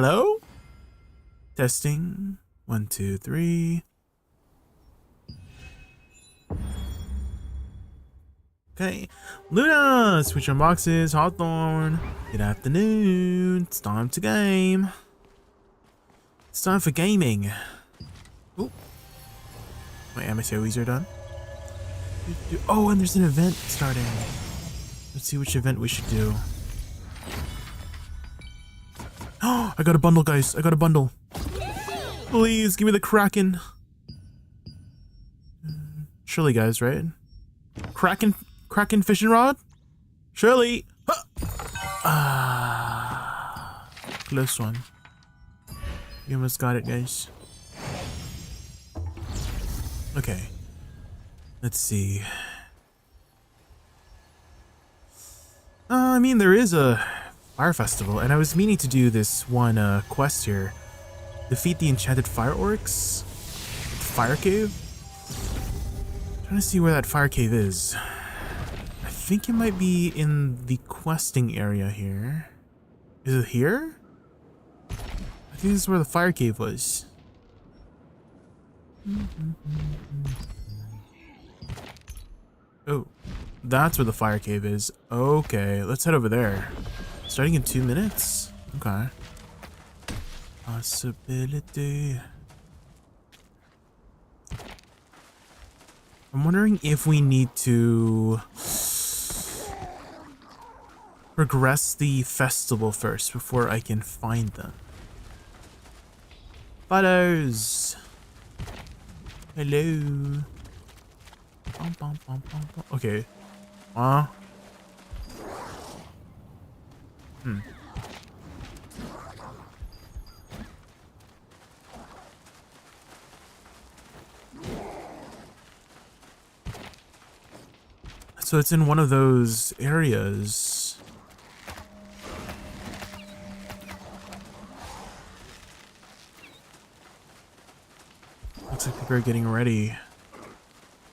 Hello? Testing. 1, 2, 3. Okay. Luna! Switch on boxes. Hawthorne. Good afternoon. It's time to game. It's time for gaming. Ooh. My MSOEs are done. Oh, and there's an event starting. Let's see which event we should do. Oh, I got a bundle, guys. I got a bundle. Please, give me the Kraken. Surely, guys, right? Kraken fishing rod? Surely. Ah, close one. You almost got it, guys. Okay. Let's see. I mean, there is a fire festival, and I was meaning to do this one quest here. Defeat the enchanted fire orcs. Fire cave. Trying to see where that fire cave is. I think it might be in the questing area here. Is it here? I think this is where the fire cave was. Oh, that's where the fire cave is. Okay, let's head over there. Starting in 2 minutes? Okay. Possibility. I'm wondering if we need to progress the festival first before I can find them. Photos. Hello. Bum, bum, bum, bum, bum. Okay. So it's in one of those areas. Looks like people are getting ready.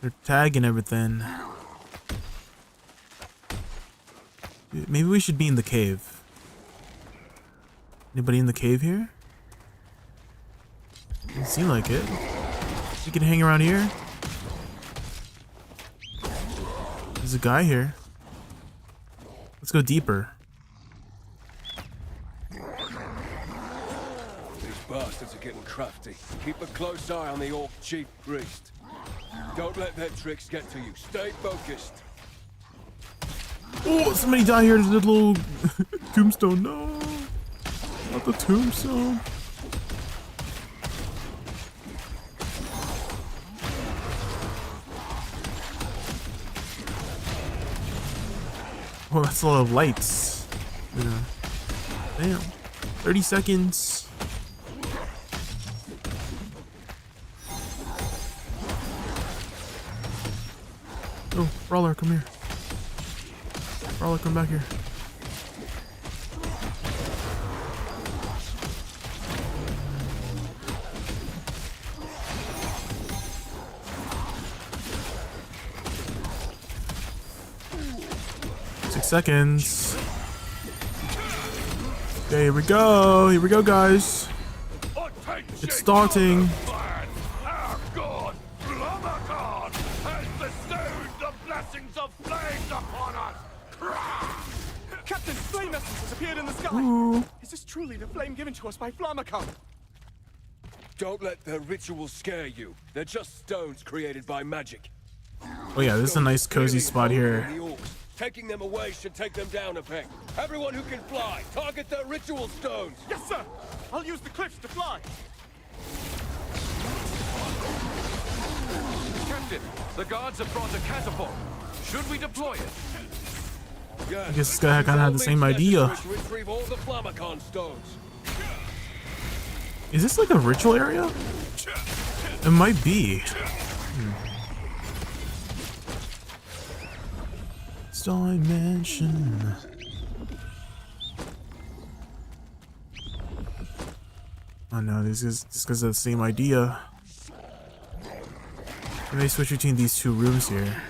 They're tagging everything. Dude, maybe we should be in the cave. Anybody in the cave here? Doesn't seem like it. We can hang around here. There's a guy here. Let's go deeper. These bastards are getting crafty. Keep a close eye on the Orc Chief Priest. Don't let their tricks get to you. Stay focused. Oh, somebody died here. There's a little tombstone. No, not the tombstone. Oh, that's a lot of lights. Yeah. Damn. 30 seconds. Oh, Brawler, come here. Brawler, come back here. Seconds. Okay, here we go. Here we go, guys. It's starting. Our God, Flamacon, has bestowed the blessings of flames upon us. Captain, flame essence has appeared in the sky. Ooh. Is this truly the flame given to us by Flamacon? Don't let their rituals scare you. They're just stones created by magic. Oh yeah, this is a nice cozy spot here. Taking them away should take them down a peg. Everyone who can fly, target their ritual stones. Yes, sir. I'll use the cliffs to fly. Captain, the guards have brought a catapult. Should we deploy it? Yes. I guess this guy kind of had the same idea. Retrieve all the Flamacon stones. Is this like a ritual area? It might be. Dimension. Oh no, this guys have the same idea. Let me switch between these two rooms here.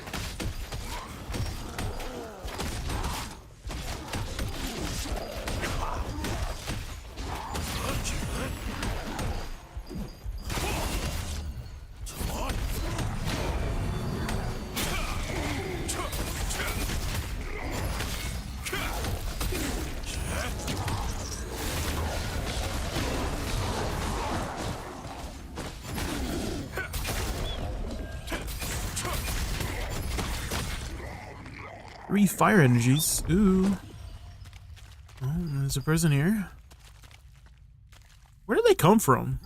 3 fire energies. Ooh. Oh, there's a person here. Where did they come from?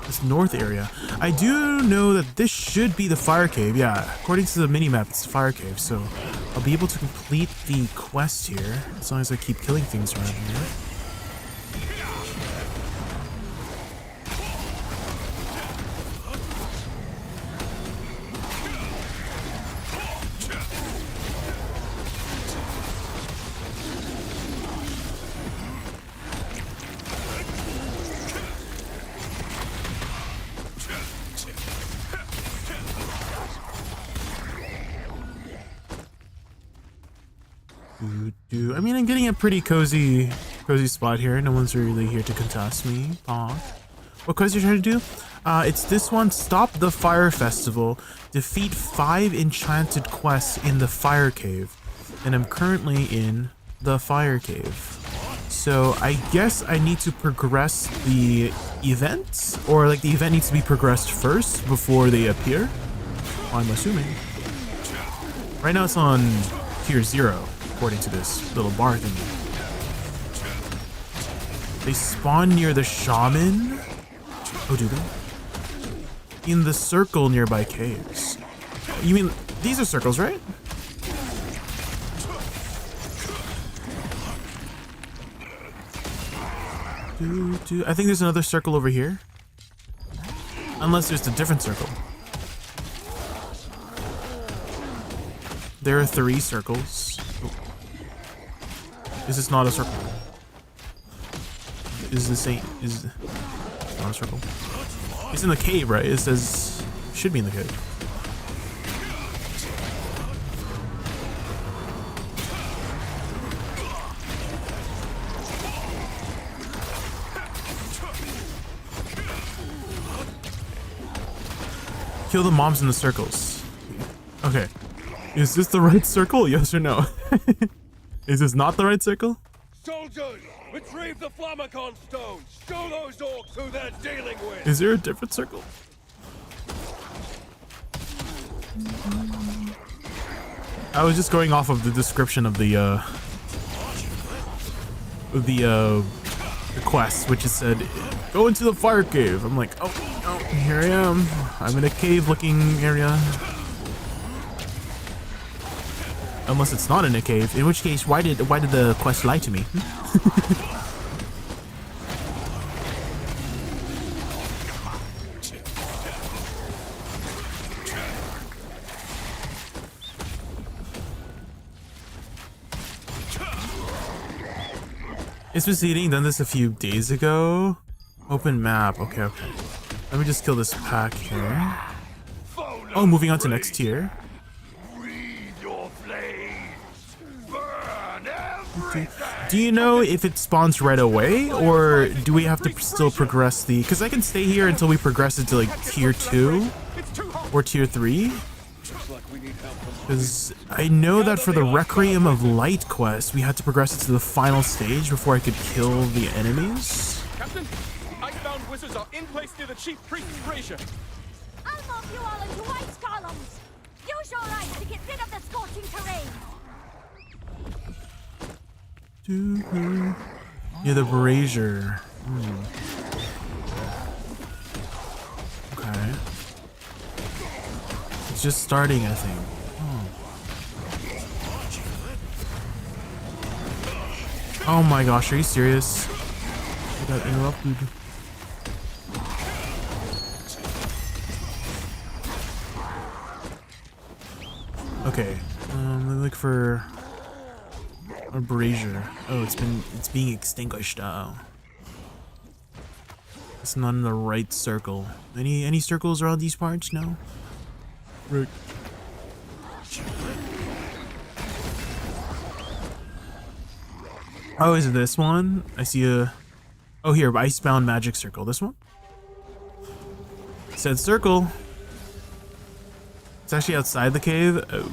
This north area. I do know that this should be the fire cave. Yeah, according to the minimap, it's the fire cave. So I'll be able to complete the quest here as long as I keep killing things around here. I mean, I'm getting a pretty cozy spot here. No one's really here to contest me. What quest are you trying to do? It's this one. Stop the fire festival. Defeat 5 enchanted quests in the fire cave. And I'm currently in the fire cave. So I guess I need to progress the event, or like the event needs to be progressed first before they appear. I'm assuming. Right now it's on tier 0. According to this little bar thing. They spawn near the shaman? Oh, do they? In the circle nearby caves. You mean, these are circles, right? I think there's another circle over here. Unless there's a different circle. There are 3 circles. Is this not a circle? Is this ain't is not a circle? It's in the cave, right? It says should be in the cave. Kill the mobs in the circles. Okay. Is this the right circle? Yes or no? Is this not the right circle? Soldiers, retrieve the Flammacon stones. Show those orcs who they're dealing with. Is there a different circle? I was just going off of the description of the quest, which it said, go into the fire cave. I'm like, oh, here I am. I'm in a cave-looking area. Unless it's not in a cave, in which case, why did the quest lie to me? It's proceeding, done this a few days ago. Open map, okay. Let me just kill this pack here. Oh, moving on to next tier. Do you know if it spawns right away, or do we have to still progress the... Because I can stay here until we progress it to like tier 2 or tier 3. Because I know that for the Requiem of Light quest, we had to progress it to the final stage before I could kill the enemies. Captain, Icebound wizards are in place near the chief priest's brazier. I'll move you all into white columns. Use your eyes to get rid of the scorching terrain. Yeah, the brazier. Okay. It's just starting, I think. Oh my gosh, are you serious? I got interrupted. Okay. Let me look for a brazier. Oh, it's being extinguished. It's not in the right circle. Any circles around these parts? No. Rick. Oh, is it this one? I see a... Oh, here, Icebound Magic Circle. This one? It said circle. It's actually outside the cave. Oh.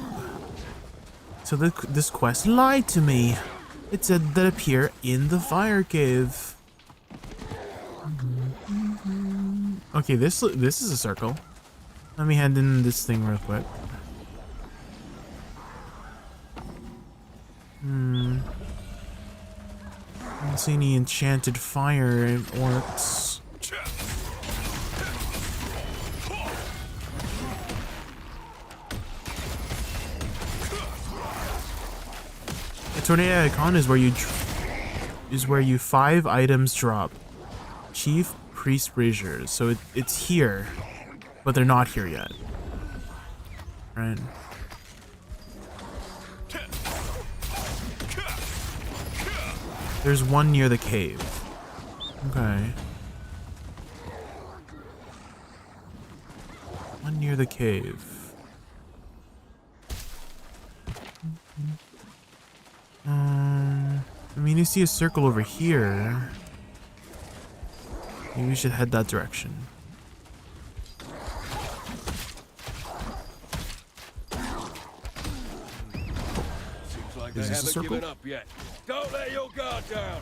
So this quest lied to me. It said that appear in the fire cave. Okay, this is a circle. Let me hand in this thing real quick. I don't see any enchanted fire orcs. A tornado icon is where you 5 items drop. Chief, priest, braziers. So it's here, but they're not here yet. Right. There's one near the cave. Okay. One near the cave. I mean, you see a circle over here. Maybe we should head that direction. Seems like Is they this a haven't circle? given up yet. Don't let your guard down.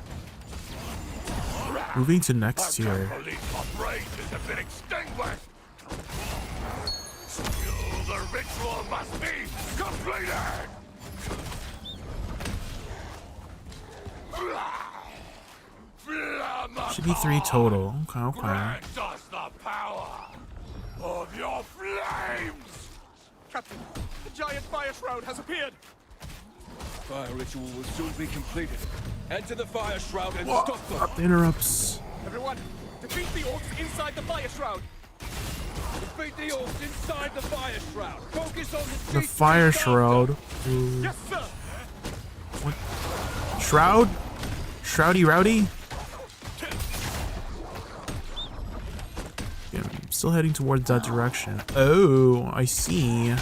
Moving to next I here. can't believe my rage has been extinguished. The ritual must be completed. Should be 3 total. Okay, okay. Grant us the power of your flames. Captain, the giant fire shroud has appeared. Fire ritual will soon be completed. Enter the fire shroud and stop them. Interrupts. Everyone, defeat the orcs inside the fire shroud. Defeat the orcs inside the fire shroud. Focus on the The chief fire priest after. shroud. Yes, sir. Shroud? Shroudy Rowdy? Yeah, I'm still heading towards that direction. Oh, I see.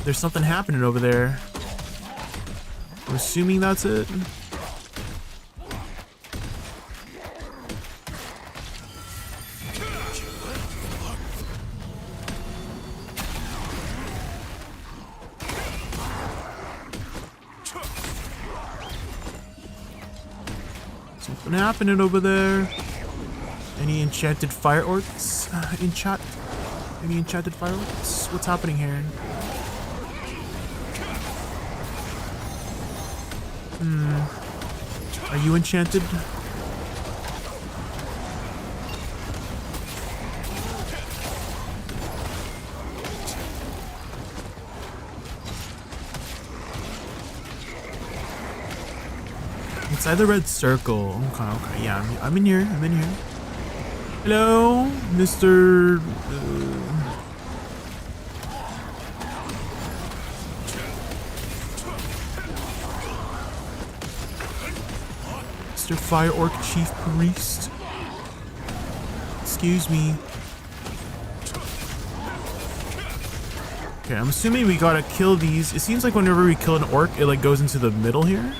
There's something happening over there. I'm assuming that's it. Something happening over there. Any enchanted fire orcs in chat? Any enchanted fire orcs? What's happening here? Are you enchanted? Inside the red circle. Okay, okay. Yeah, I'm in here. I'm in here. Hello, Mr. Mr. Fire Orc Chief Priest. Excuse me. Okay, I'm assuming we gotta kill these. It seems like whenever we kill an orc, it like goes into the middle here.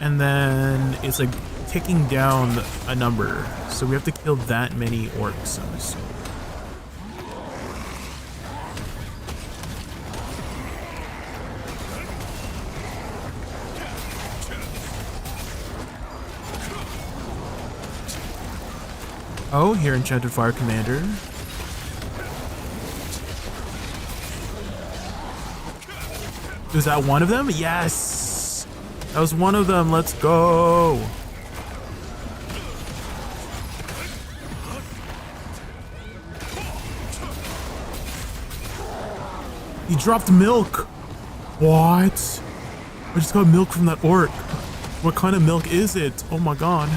And then it's like ticking down a number. So we have to kill that many orcs, I'm assuming. Oh, here, Enchanted Fire Commander. Was that one of them? Yes! That was one of them. Let's go! He dropped milk! What? I just got milk from that orc. What kind of milk is it? Oh my god.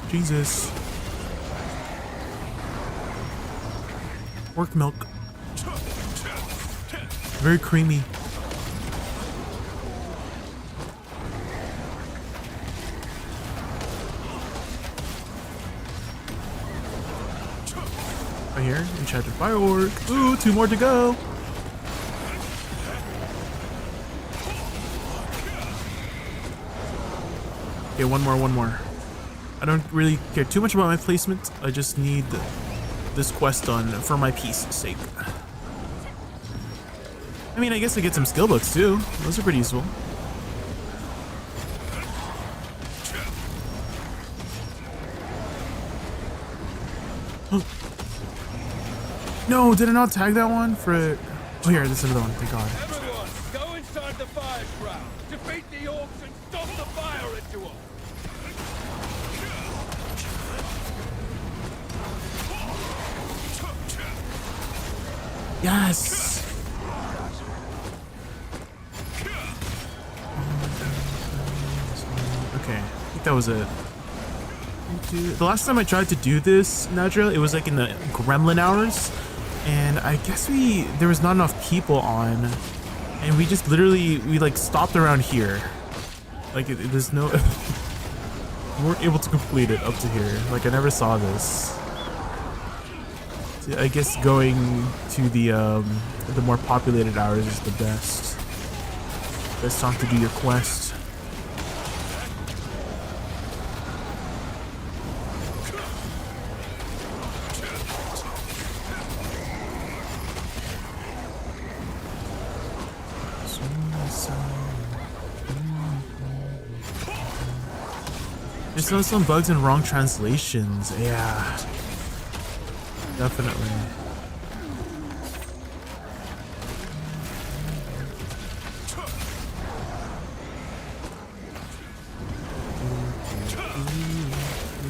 Jesus. Orc milk. Very creamy. Right here, enchanted fire orc. Ooh, 2 more to go. Okay, one more. I don't really care too much about my placement. I just need this quest done for my peace's sake. I mean, I guess I get some skill books too. Those are pretty useful. No, did I not tag that one for? Oh, here, this is another one. Thank God. Everyone, go inside the fire shroud. Defeat the orcs and stop the fire ritual. Yes. Okay, I think that was it. The last time I tried to do this, Nadra, it was like in the gremlin hours, and I guess there was not enough people on, and we just literally like stopped around here. Like there's no we weren't able to complete it up to here. Like I never saw this. So I guess going to the more populated hours is the best time to do your quest. There's still some bugs and wrong translations. Yeah, definitely.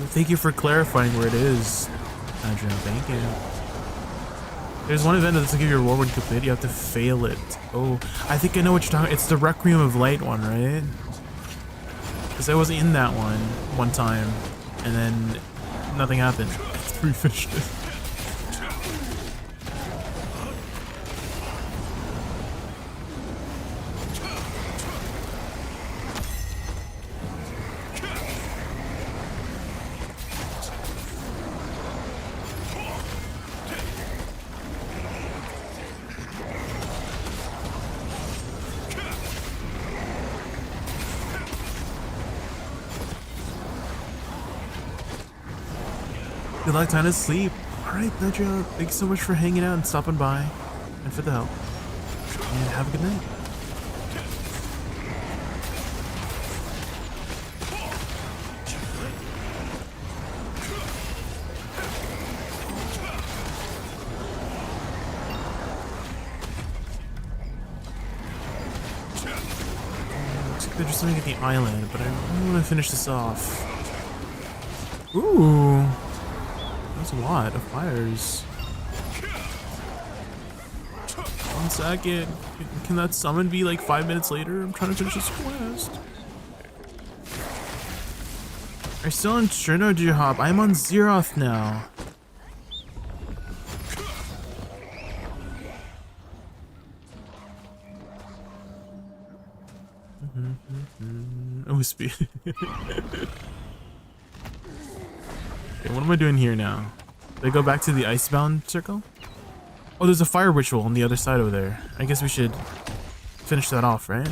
Thank you for clarifying where it is, Andrew. Thank you. There's one event that doesn't give you a reward when you complete it. You have to fail it. Oh, I think I know what you're talking about. It's the Requiem of Light one, right? Because I was in that one time, and then nothing happened. 3 fishes. Good luck, time to sleep. Alright, Nedra, thanks so much for hanging out and stopping by, and for the help. And have a good night. Looks like they're just something at the island, but I really want to finish this off. Ooh. That's a lot of fires. 1 second. Can that summon be like 5 minutes later? I'm trying to finish this quest. Are you still on Trino or did you hop? I'm on Zeroth now. Oh, speed. Okay, what am I doing here now? Did I go back to the Icebound circle? Oh, there's a fire ritual on the other side over there. I guess we should finish that off, right?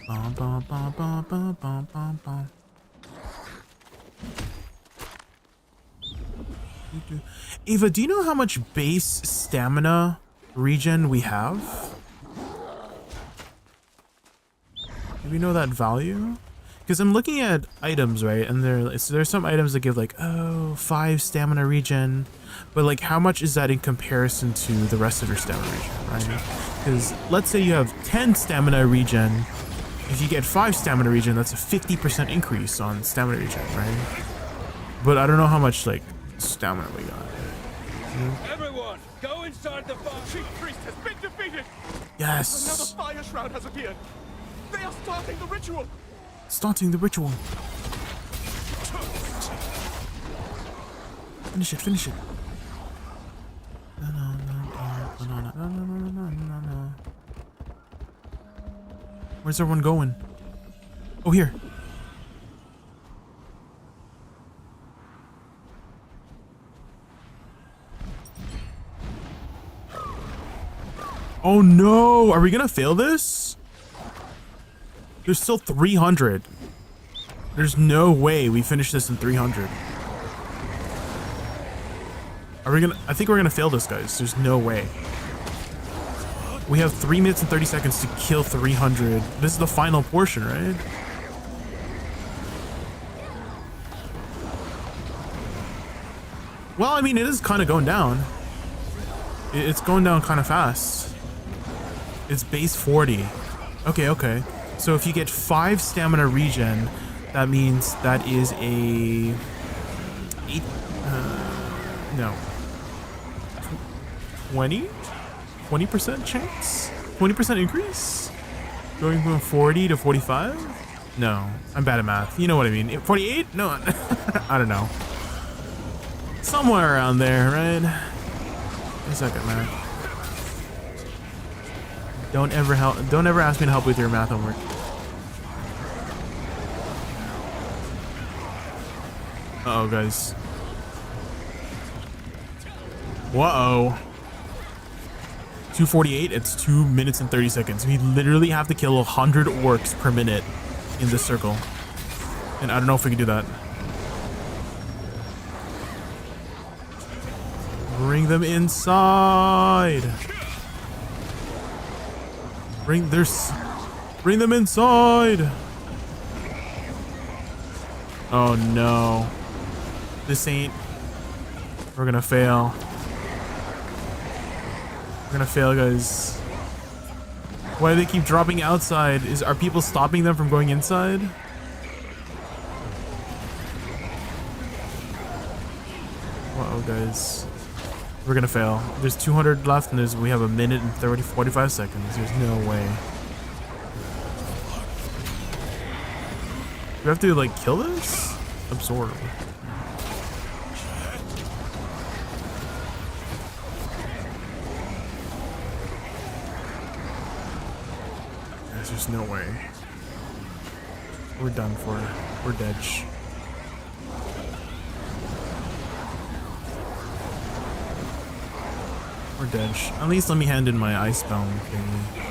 Bum, bum, bum, bum, bum, bum, bum, bum. Ava, do you know how much base stamina regen we have? Do we know that value? Because I'm looking at items, right? And there's some items that give like, oh, 5 stamina regen, but like how much is that in comparison to the rest of your stamina regen, right? Because let's say you have 10 stamina regen. If you get 5 stamina regen, that's a 50% increase on stamina regen, right? But I don't know how much like stamina we got. Everyone, go inside the fire. Chief Priest has been defeated! Yes! Another fire shroud has appeared! They are starting the ritual! Starting the ritual. Finish it, finish it. No. Where's everyone going? Oh, here. Oh no, are we gonna fail this? There's still 300. There's no way we finish this in 300. Are we gonna? I think we're gonna fail this, guys. There's no way. We have 3 minutes and 30 seconds to kill 300. This is the final portion, right? Well, I mean, it is kind of going down. It's going down kind of fast. It's base 40. Okay, okay. So if you get 5 stamina regen, that means that is a 20% chance? 20% increase? Going from 40 to 45? No, I'm bad at math. You know what I mean. 48? No, I don't know. Somewhere around there, right? Wait a second, man. Don't ever ask me to help with your math homework. Uh-oh, guys. Whoa. 248, it's 2 minutes and 30 seconds. We literally have to kill 100 orcs per minute in this circle. And I don't know if we can do that. Bring them inside. Bring them inside. Oh no. This ain't. We're gonna fail. We're gonna fail, guys. Why do they keep dropping outside? Are people stopping them from going inside? Uh-oh, guys. We're gonna fail. There's 200 left and we have a minute and 45 seconds. There's no way. We have to like kill this? Absorb. There's no way. We're done for. We're dead. We're dead. At least let me hand in my icebound thingy.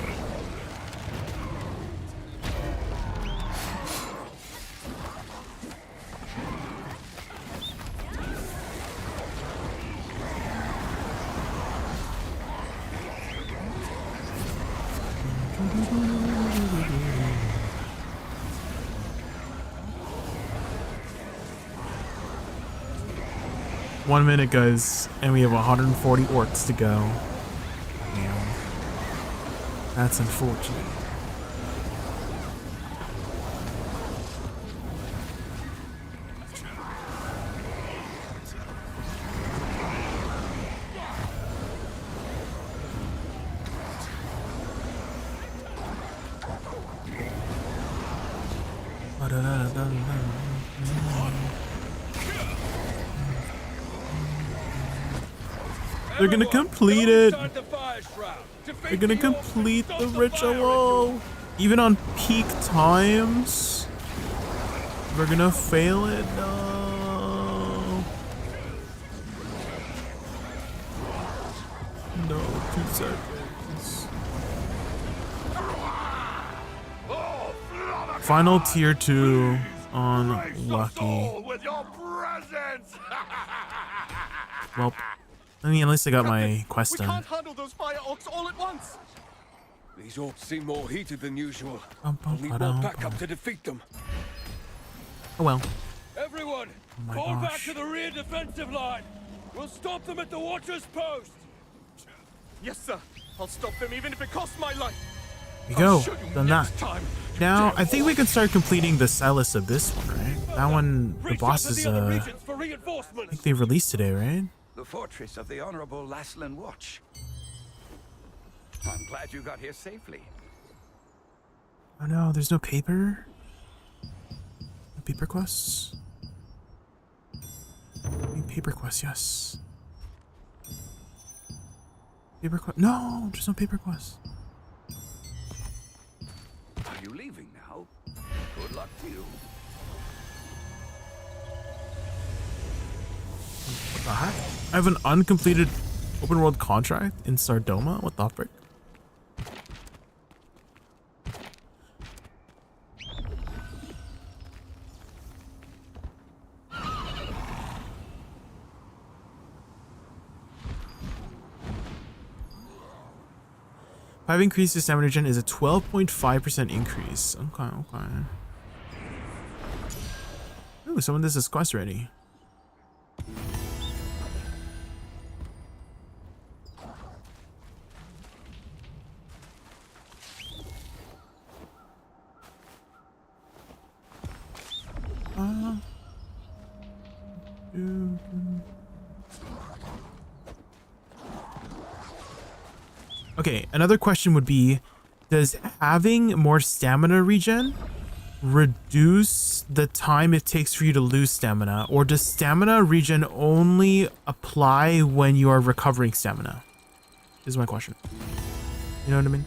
One minute, guys, and we have 140 orcs to go. Damn. That's unfortunate. They're gonna complete it. They're gonna complete the ritual. Even on peak times. We're gonna fail it. No. No, 2 seconds. Final tier 2 on Lucky. Well, I mean, at least I got my quest We done. can't handle those fire orcs all at once. These orcs seem more heated than usual. Bum, bum, I'll need more ba-dum, backup bum. to defeat them. Oh well. Everyone, Oh my fall back gosh. to the rear defensive line. We'll stop them at the Watcher's Post. Yes, sir. I'll stop them even if it costs my life. There you go. I'll show you Done that. next time. Now, I think we can start completing the Silas of this one, right? That one, the Reach boss out to is, the other I regions for reinforcements. think they released today, right? The fortress of the Honorable Laslan Watch. I'm glad you got here safely. Oh no, there's no paper? No paper quests? I need paper quests, yes. Paper quest? No, there's no paper quests. Are you leaving now? Good luck to you. What the heck? I have an uncompleted open world contract in Sardoma? What the frick? Five increases stamina regen is a 12.5% increase. Okay, okay. Ooh, someone does this quest ready. Okay, another question would be, does having more stamina regen reduce the time it takes for you to lose stamina, or does stamina regen only apply when you are recovering stamina? Is my question. You know what I mean?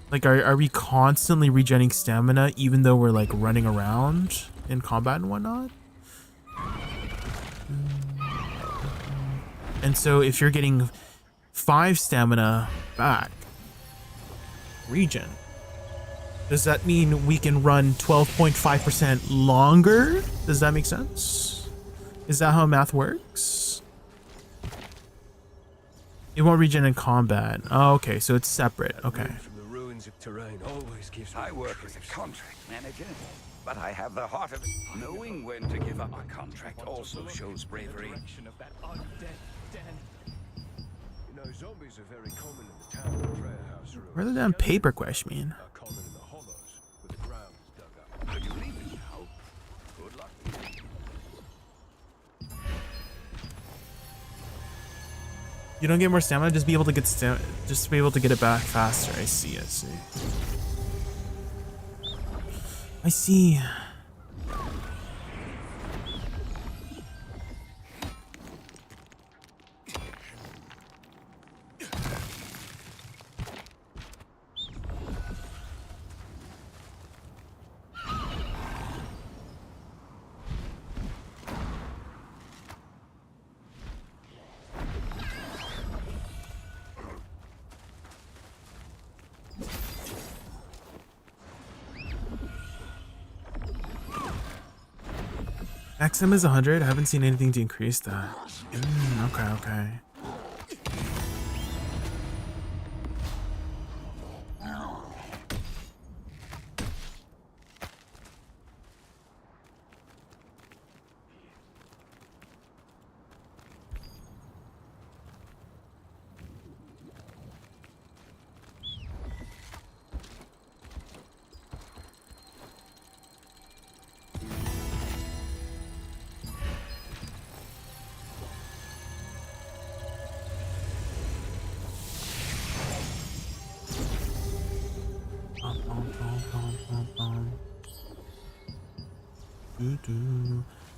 Like, are we constantly regenerating stamina even though we're like running around in combat and whatnot? And so if you're getting 5 stamina back regen, does that mean we can run 12.5% longer? Does that make sense? Is that how math works? It won't regen in combat. Oh, okay, so it's separate. Okay. From the ruins of terrain always gives me I work as a contract manager, but I have the heart of it. Knowing when to give up a contract also shows bravery. Of that undead den. You know, zombies are very common in the town of Prayer House ruins. Where the damn paper quest mean? Are common in the hollows where the ground is dug up. Are you leaving now? Good luck. You don't get more stamina, just be able to get just be able to get it back faster. I see, I see. I see. Maximum is 100. I haven't seen anything to increase that. Okay, okay.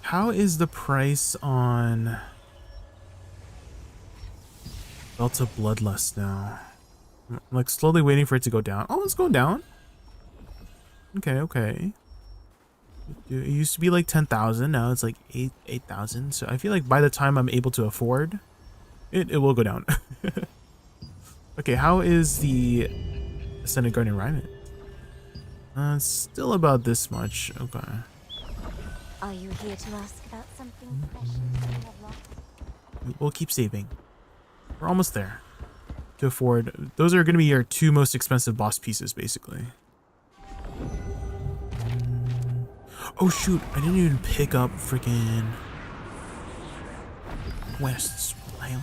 How is the price on Belts of Bloodlust now? I'm like slowly waiting for it to go down. Oh, it's going down. Okay, okay. It used to be like 10,000. Now it's like 8,000. So I feel like by the time I'm able to afford it, it will go down. Okay, how is the Ascended Guardian Ryman? It's still about this much. Okay. Are you here to ask about something precious you have lost? We'll keep saving. We're almost there to afford. Those are going to be our 2 most expensive boss pieces, basically. Oh shoot! I didn't even pick up freaking quests. What the hell?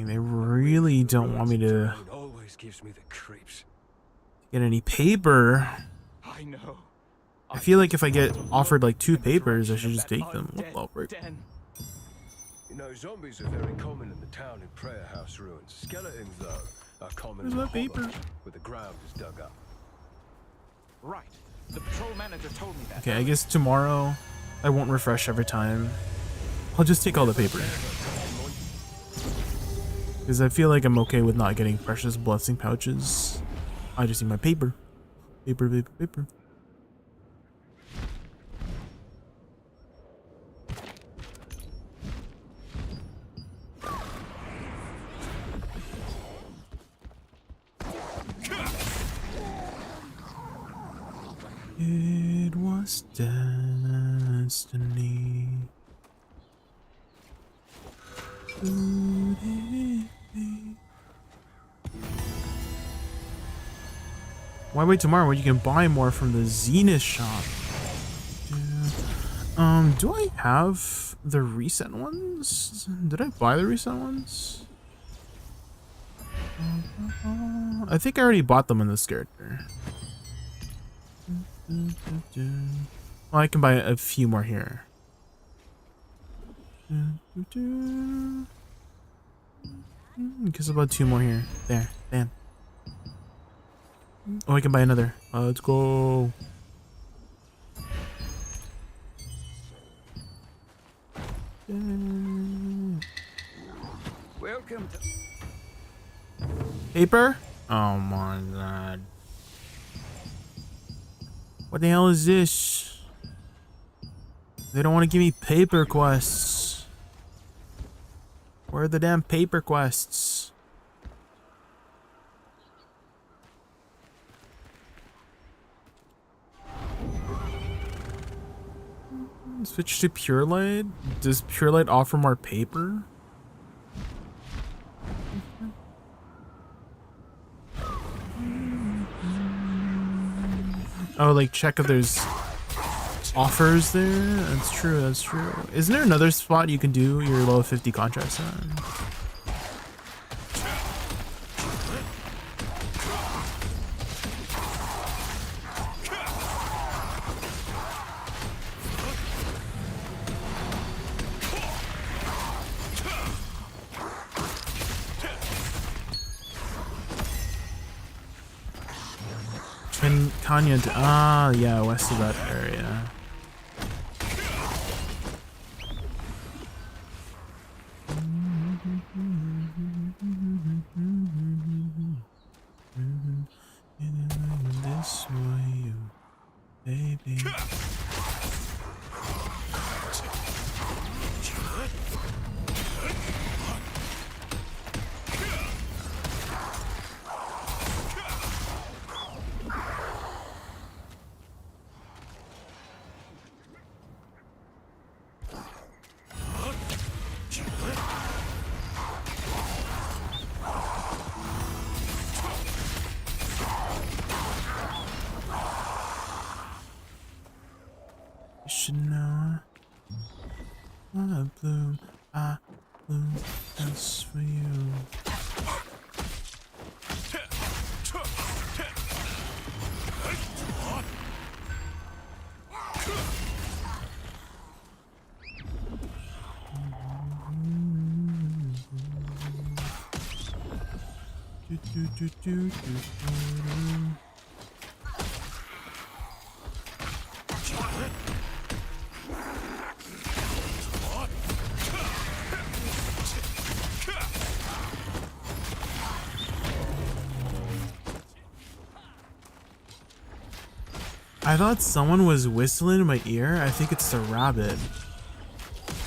They really don't want me to Always gives me the creeps. get any paper. I know. I feel like if I get offered like 2 papers, I should just take them. What the frick? Den. You know, zombies are very common in the town in Prayer House ruins. Skeletons, though, are common in Where's the my hollows paper? where the ground is dug up. Right. The patrol manager told me that. Okay, I guess tomorrow I won't refresh every time. I'll just take all the paper. Because I feel like I'm okay with not getting precious blessing pouches. I just need my paper. Paper, paper, paper. It was destiny. Could it be? Why wait tomorrow when you can buy more from the Zenith shop? Do I have the recent ones? Did I buy the recent ones? I think I already bought them in this character. Well, I can buy a few more here. Guess about 2 more here. There, bam. Oh, I can buy another. Let's go. Welcome to... Paper? Oh my god. What the hell is this? They don't want to give me paper quests. Where are the damn paper quests? Switch to Pure Light? Does Pure Light offer more paper? Oh, like check if there's offers there? That's true, that's true. Isn't there another spot you can do your level 50 contracts on? Kanya, yeah, west of that area. This way, baby. You should know I bloom just for you. I thought someone was whistling in my ear. I think it's the rabbit.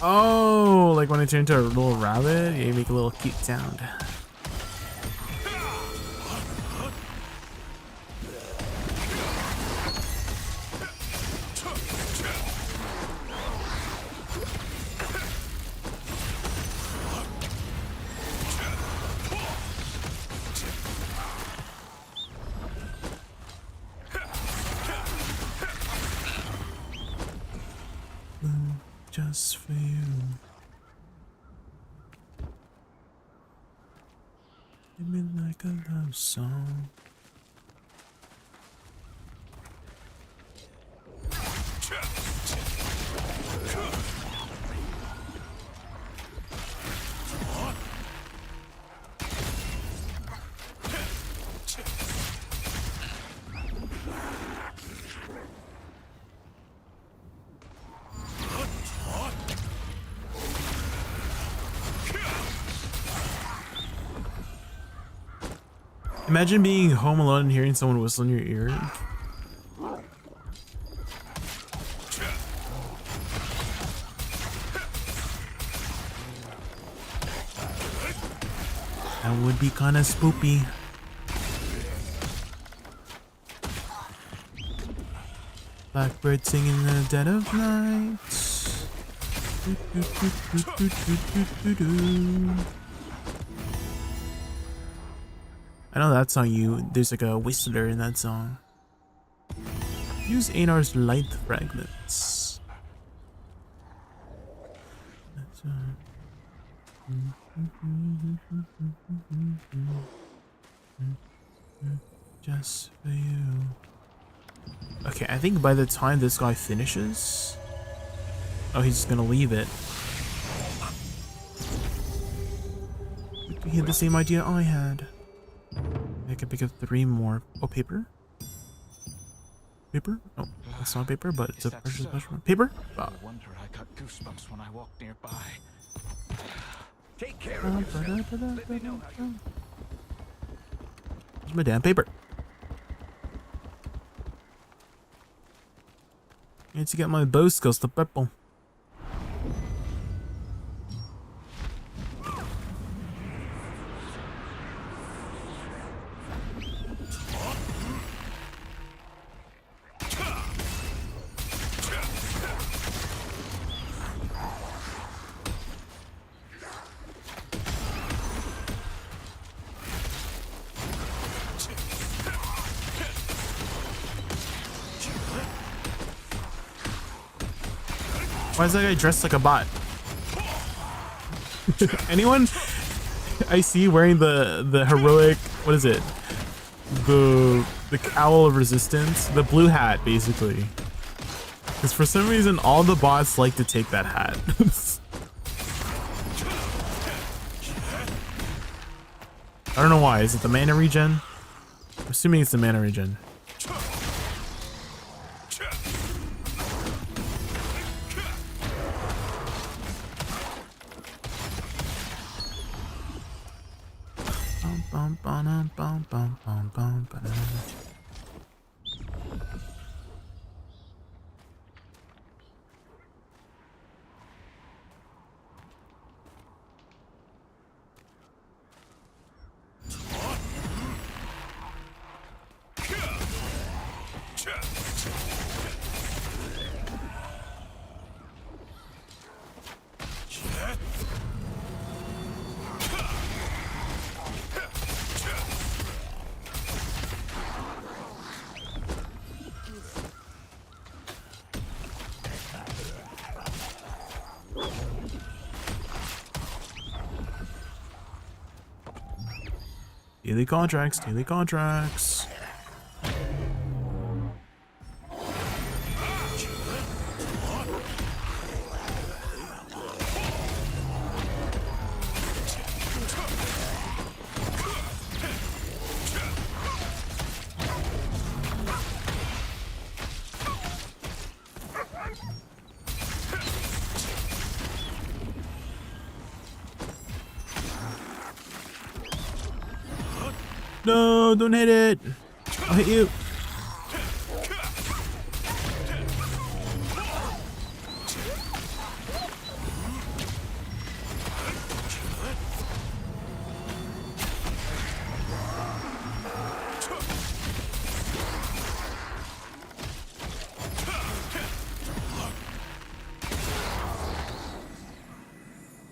Oh, like when I turn into a little rabbit, you make a little cute sound. Just for you. Hit me like a love song. Imagine being home alone and hearing someone whistle in your ear. That would be kinda spoopy. Blackbird singing in the dead of night. I know that song, there's like a whistler in that song. Use Einar's light fragments. Just for you. Okay, I think by the time this guy finishes... Oh, he's just gonna leave it. He had the same idea I had. I could pick up 3 more. Oh, paper? Paper? Oh, that's not paper, but it's a precious mushroom. Paper? Oh. I wonder I got goosebumps when I walked nearby. Take care of yourself. Let me know how you... Here's my damn paper. I need to get my bow skills to purple. Why is that guy dressed like a bot? Anyone I see wearing the heroic, what is it? The cowl of resistance, the blue hat basically. Because for some reason all the bots like to take that hat. I don't know why. Is it the mana regen? I'm assuming it's the mana regen. Daily contracts, daily contracts. No, don't hit it. I'll hit you.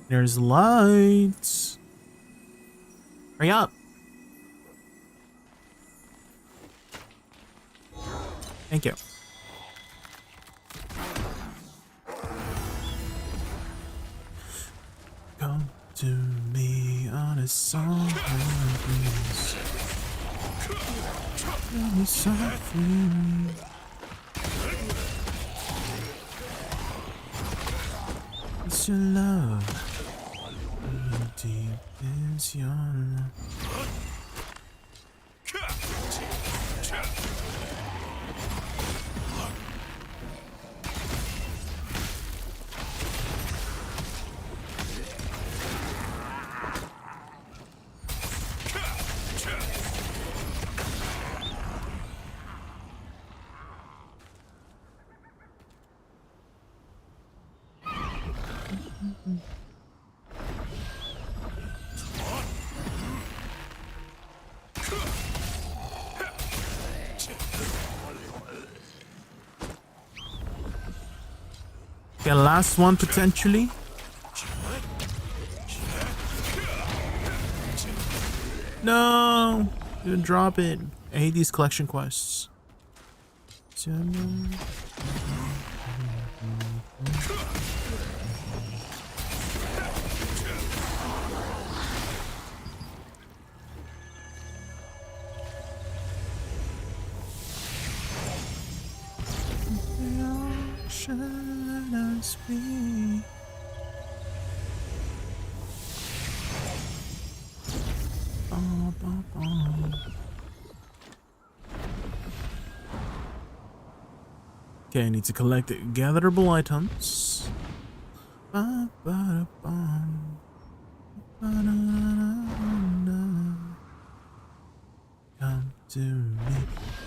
There's lights. Hurry up. Thank you. Come to me on a song breeze. Let me softly. It's your love. Deep is your love. Okay, last one potentially. No, didn't drop it. I hate these collection quests. Okay, I need to collect gatherable items. Come to me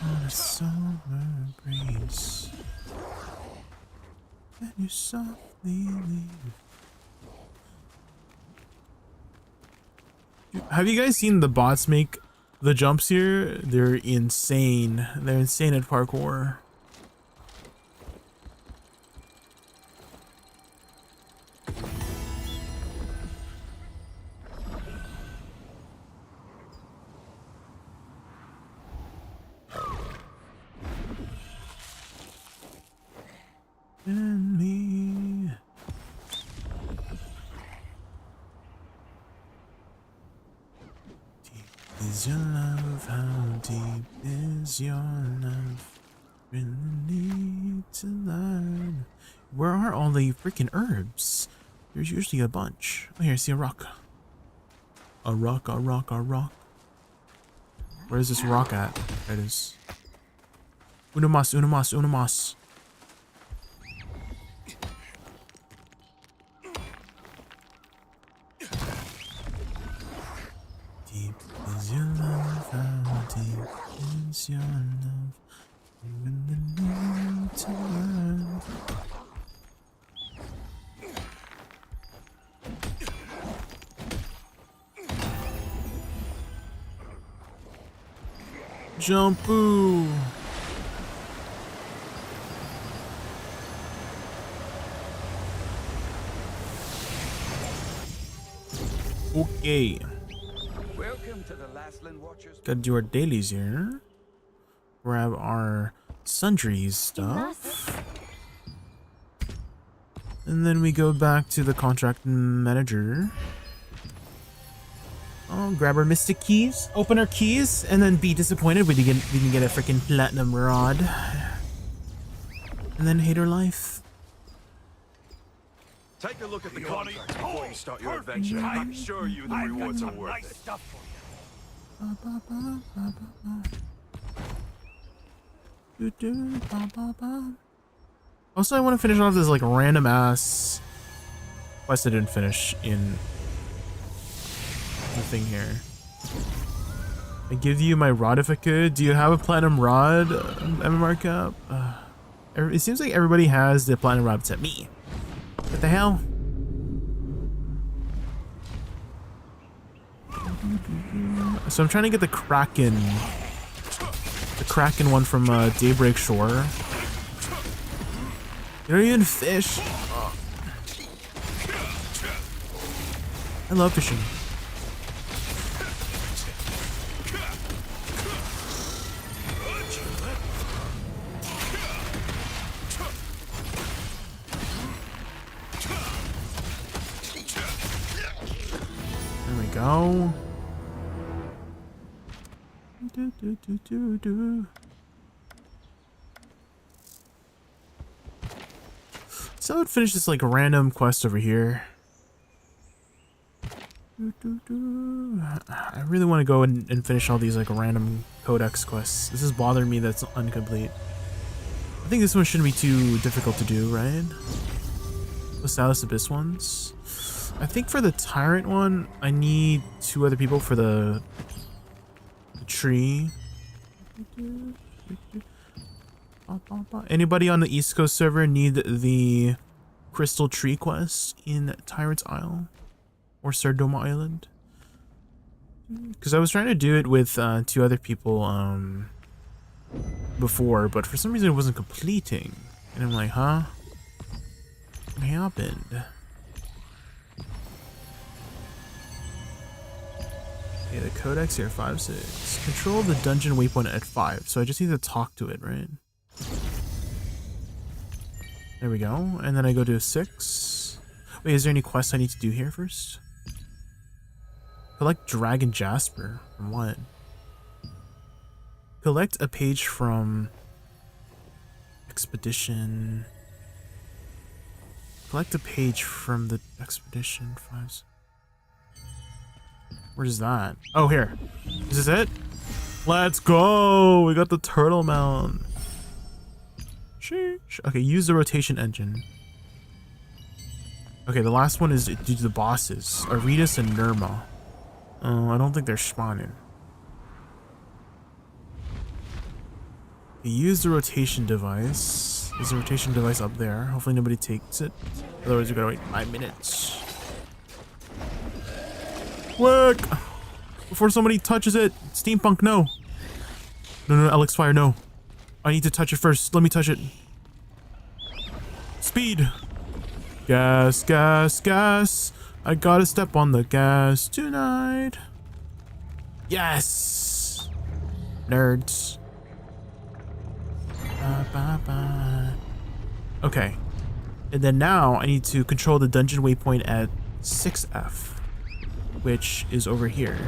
on a summer breeze. And you softly leave. Have you guys seen the bots make the jumps here? They're insane. They're insane at parkour. And me. Deep is your love, how deep is your love? Really need to learn. Where are all the freaking herbs? There's usually a bunch. Oh, here, I see a rock. A rock, a rock, a rock. Where is this rock at? There it is. Unamas, unamas, unamas. Deep is your love, how deep is your love? You really need to learn. Jump-oo! Okay. Welcome to the Lastland Watchers. Gotta do our dailies here. Grab our sundries stuff. And then we go back to the contract manager. Oh, grab our mystic keys, open our keys, and then be disappointed when we can get a freaking platinum rod. And then hate our life. Take a look at the contract before you start your adventure. I'm sure the rewards are worth it. Stuff for you. Also, I want to finish off this like random ass quest I didn't finish in the thing here. I give you my rod if I could. Do you have a platinum rod, MMR Cap? It seems like everybody has the platinum rod except me. What the hell? So I'm trying to get the Kraken one from Daybreak Shore. You don't even fish. I love fishing. There we go. So I would finish this like random quest over here. I really want to go and finish all these like random codex quests. This is bothering me that it's incomplete. I think this one shouldn't be too difficult to do, right? The Salus Abyss ones. I think for the Tyrant one, I need 2 other people for the tree. Anybody on the East Coast server need the Crystal Tree quest in Tyrant's Isle or Sardoma Island? Because I was trying to do it with 2 other people before, but for some reason it wasn't completing. And I'm like, huh? What happened? Okay, the codex here, 5-6. Control the dungeon waypoint at 5. So I just need to talk to it, right? There we go. And then I go to 6. Wait, is there any quests I need to do here first? Collect Dragon Jasper. From what? Collect a page from Expedition. Collect a page from the Expedition 5. Where's that? Oh, here. Is this it? Let's go! We got the turtle mount. Sheesh. Okay, use the rotation engine. Okay, the last one is due to the bosses. Aretas and Nirma. Oh, I don't think they're spawning. Okay, use the rotation device. There's a rotation device up there. Hopefully nobody takes it. Otherwise, we gotta wait 5 minutes. Quick! Before somebody touches it. Steampunk, no. No, Alex Fire, no. I need to touch it first. Let me touch it. Speed. Gas, gas, gas. I gotta step on the gas tonight. Yes. Nerds. Ba, ba, ba. Okay. And then now I need to control the dungeon waypoint at 6F. Which is over here.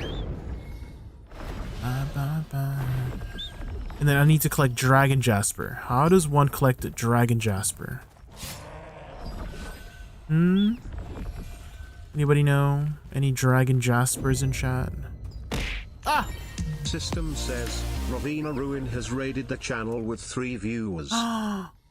Ba, ba, ba. And then I need to collect Dragon Jasper. How does one collect a Dragon Jasper? Anybody know? Any Dragon Jaspers in chat? Ah! System says, Rovina Ruin has raided the channel with 3 viewers.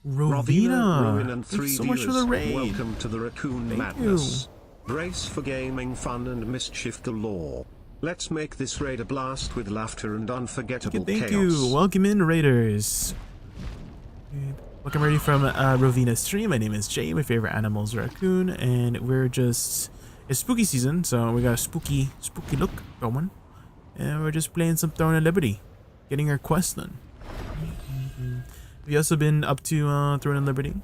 Rovina! Ruin and 3 Thanks so viewers. much for the raid. Welcome to the Raccoon Thank Madness. Brace for gaming fun and mischief galore. Let's make this raid a blast with laughter and unforgettable Thank chaos. you. Welcome in, Raiders. Welcome ready from Rovina's stream. My name is Jay. My favorite animal is raccoon, and we're just... It's spooky season, so we got a spooky look going. And we're just playing some Throne of Liberty. Getting our quest done. Have you also been up to Throne of Liberty?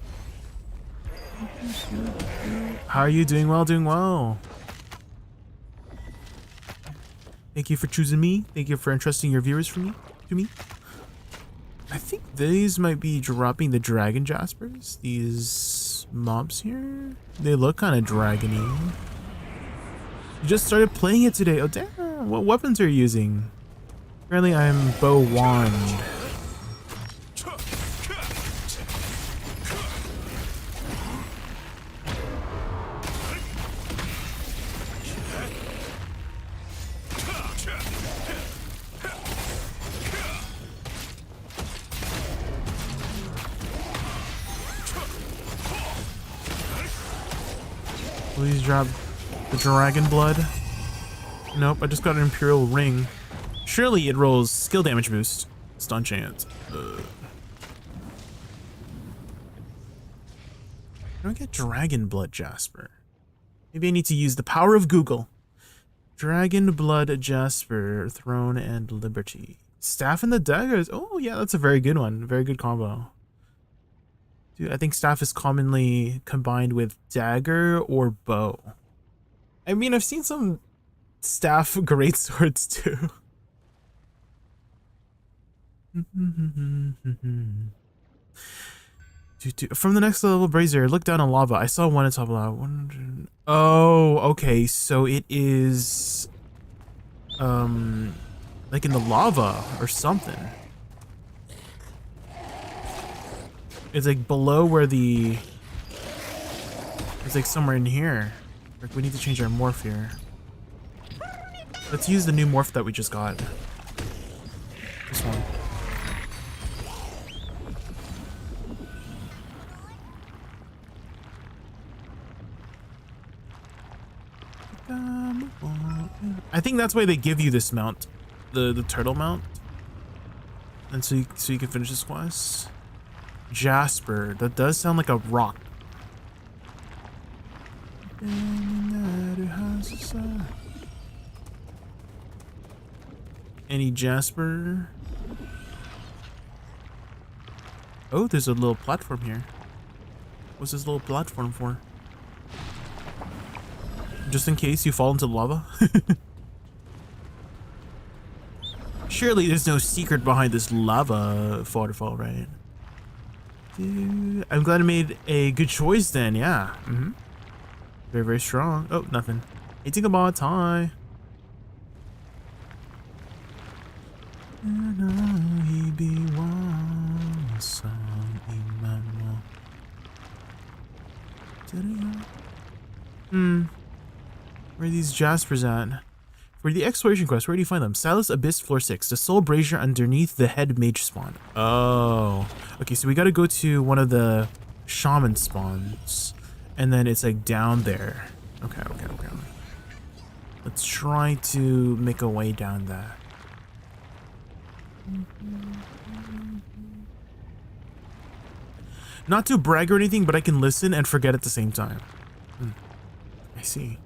How are you? Doing well, doing well. Thank you for choosing me. Thank you for entrusting your viewers to me. I think these might be dropping the Dragon Jaspers. These mobs here. They look kind of dragony. You just started playing it today. Oh damn, what weapons are you using? Apparently I'm bow wand. Please drop the dragon blood. Nope, I just got an Imperial ring. Surely it rolls skill damage boost. Stun chance. I don't get dragon blood Jasper. Maybe I need to use the power of Google. Dragon blood Jasper, Throne and Liberty. Staff and the daggers. Oh yeah, that's a very good one. Very good combo. Dude, I think staff is commonly combined with dagger or bow. I mean, I've seen some staff great swords too. From the next level brazier, look down on lava. I saw one at top of lava. 100. Oh, okay. So it is like in the lava or something. It's like below where the... It's like somewhere in here. Like we need to change our morph here. Let's use the new morph that we just got. This one. I think that's why they give you this mount. The turtle mount. And so you can finish this quest. Jasper. That does sound like a rock. Any Jasper? Oh, there's a little platform here. What's this little platform for? Just in case you fall into the lava? Surely there's no secret behind this lava waterfall, right? Dude, I'm glad I made a good choice then, yeah. Very, very strong. Oh, nothing. Hitting the bots. Hi. Where are these Jaspers at? For the exploration quest, where do you find them? Silas Abyss, floor 6. The soul brazier underneath the head mage spawn. Oh. Okay, so we gotta go to one of the shaman spawns. And then it's like down there. Okay. Let's try to make a way down there. Not to brag or anything, but I can listen and forget at the same time. I see.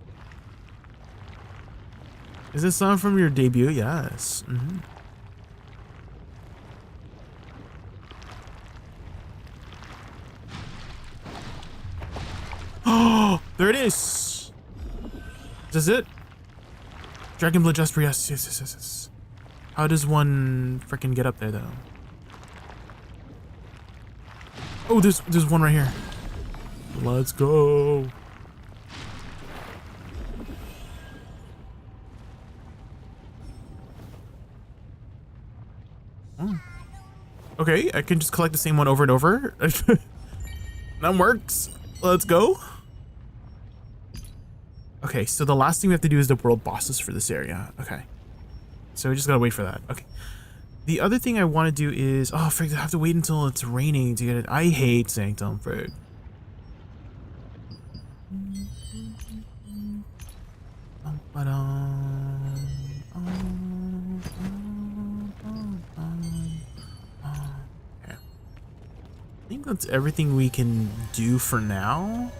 Is this song from your debut? Yes. Oh, there it is. Is this it? Dragon Blood Jasper, yes. How does one freaking get up there though? Oh, there's one right here. Let's go. Oh. Okay, I can just collect the same one over and over. That works. Let's go. Okay, so the last thing we have to do is the world bosses for this area. Okay. So we just gotta wait for that. Okay. The other thing I want to do is... Oh, frig, I have to wait until it's raining to get it. I hate Sanctum, frig. Okay. I think that's everything we can do for now.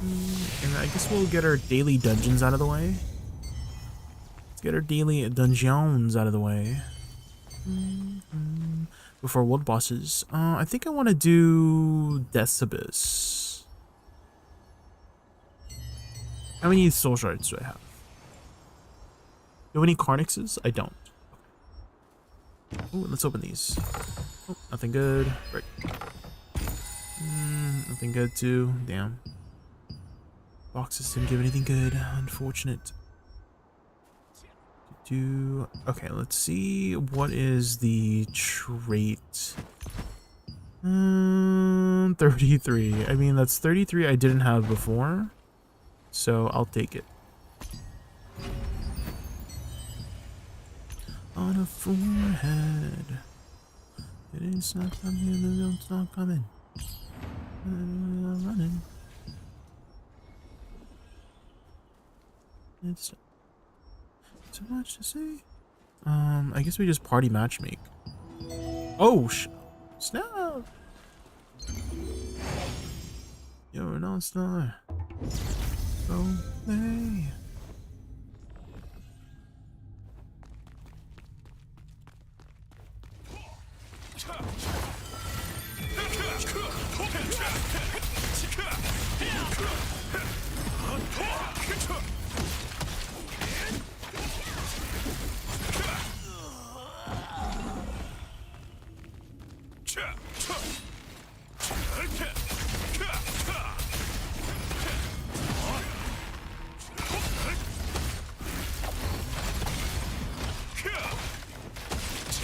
And I guess we'll get our daily dungeons out of the way. Let's get our daily dungeons out of the way. Before world bosses. I think I want to do Death's Abyss. How many soul shards do I have? Do I have any Carnixes? I don't. Ooh, let's open these. Oh, nothing good. Right. Nothing good too. Damn. Boxes didn't give anything good. Unfortunate. Okay, let's see. What is the trait? 33. I mean, that's 33 I didn't have before. So I'll take it. On a forehead. It is not coming, it's not coming. I'm running. It's too much to say. I guess we just party matchmake. Oh, snap! You're an all-star. Go play.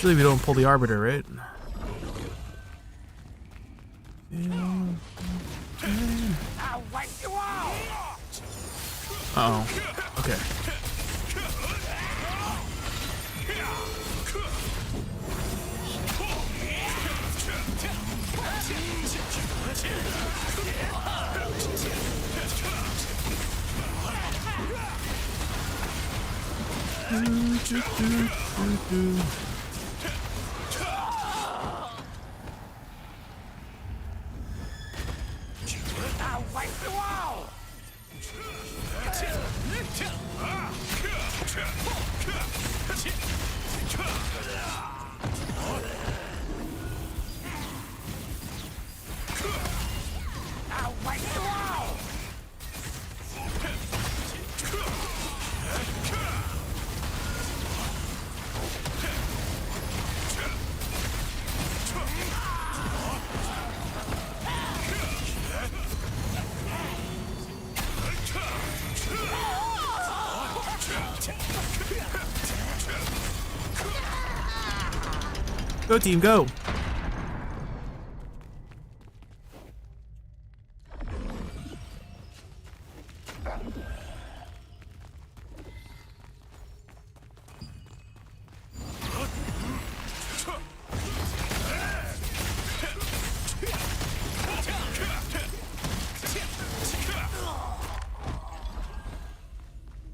Usually we don't pull the Arbiter, right? Uh-oh. Okay. Go team, go!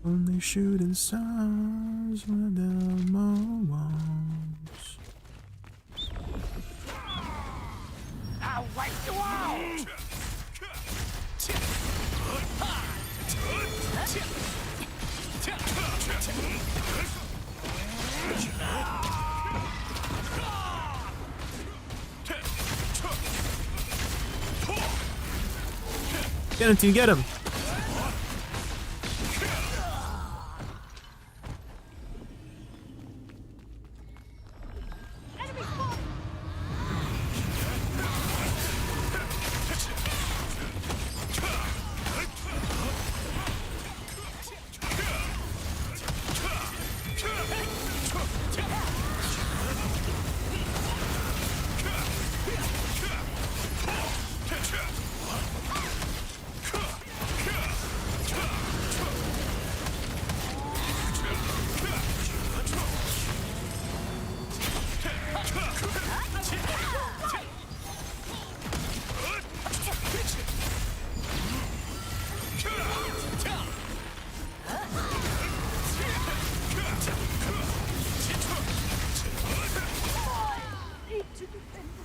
Only shooting stars without more walls. I'll wipe you out! Get him, team, get him!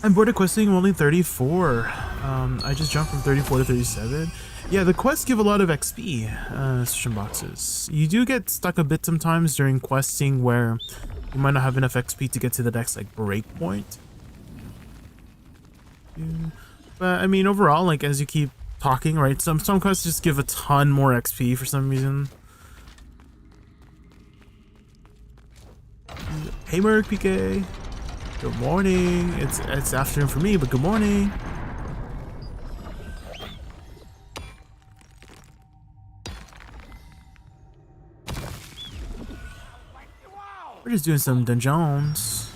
I'm bored of questing. I'm only 34. I just jumped from 34 to 37. Yeah, the quests give a lot of XP, session boxes. You do get stuck a bit sometimes during questing where you might not have enough XP to get to the next, like, break point. Yeah. But, I mean, overall, like, as you keep talking, right, some quests just give a ton more XP for some reason. Hey, Merc PK. Good morning. It's afternoon for me, but good morning. We're just doing some dungeons.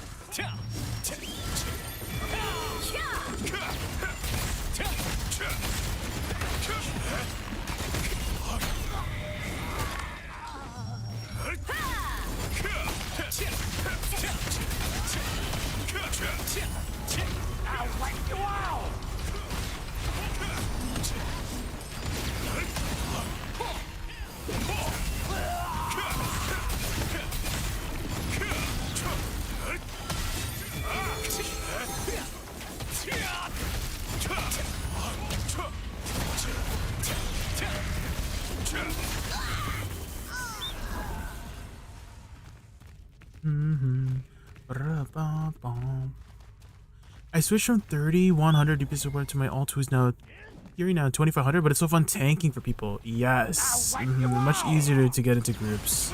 I'll wipe you out! I switched from 3100 DPS support to my alt, who's now Yuri now 2500, but it's so fun tanking for people. Yes, much easier to get into groups.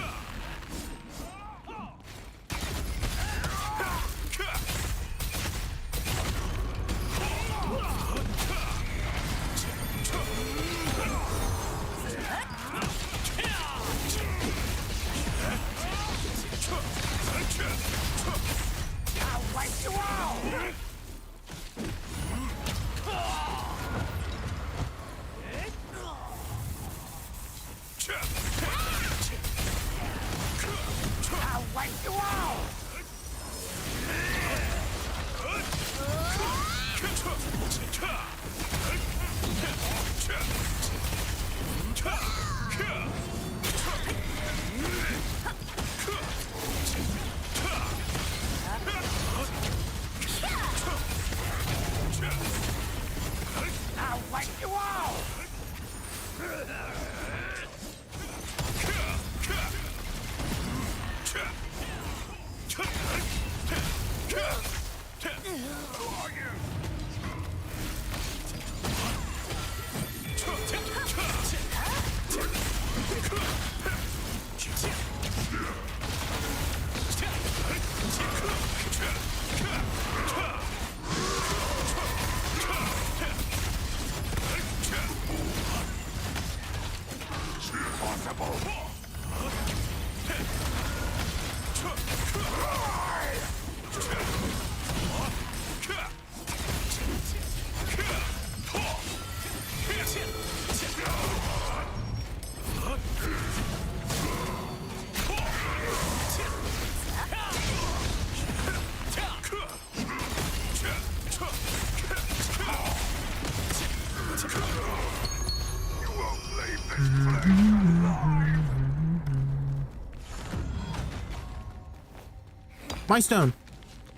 My stone.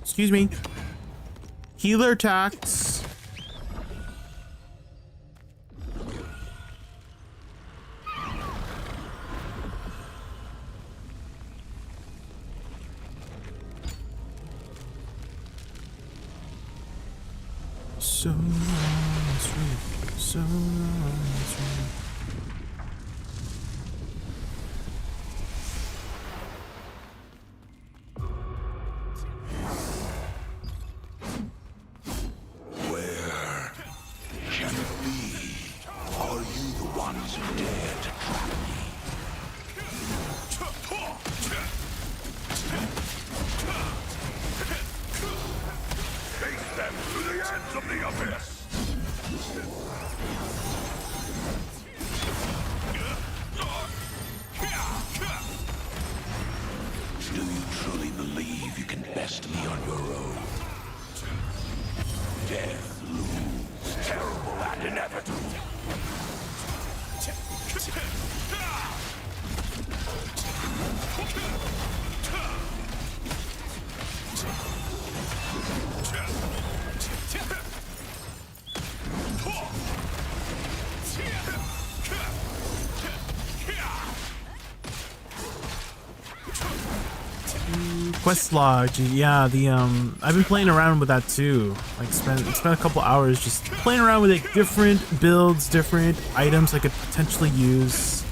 Excuse me. Healer attacks. So long, sweet. So long, sweet. Where can it be? Are you the ones who dare to trap me? Face them to the ends of the abyss! Do you truly believe you can best me on your own? Death looms, terrible and inevitable. Quest log, yeah, the I've been playing around with that too. Like spent a couple hours just playing around with like different builds, different items I could potentially use.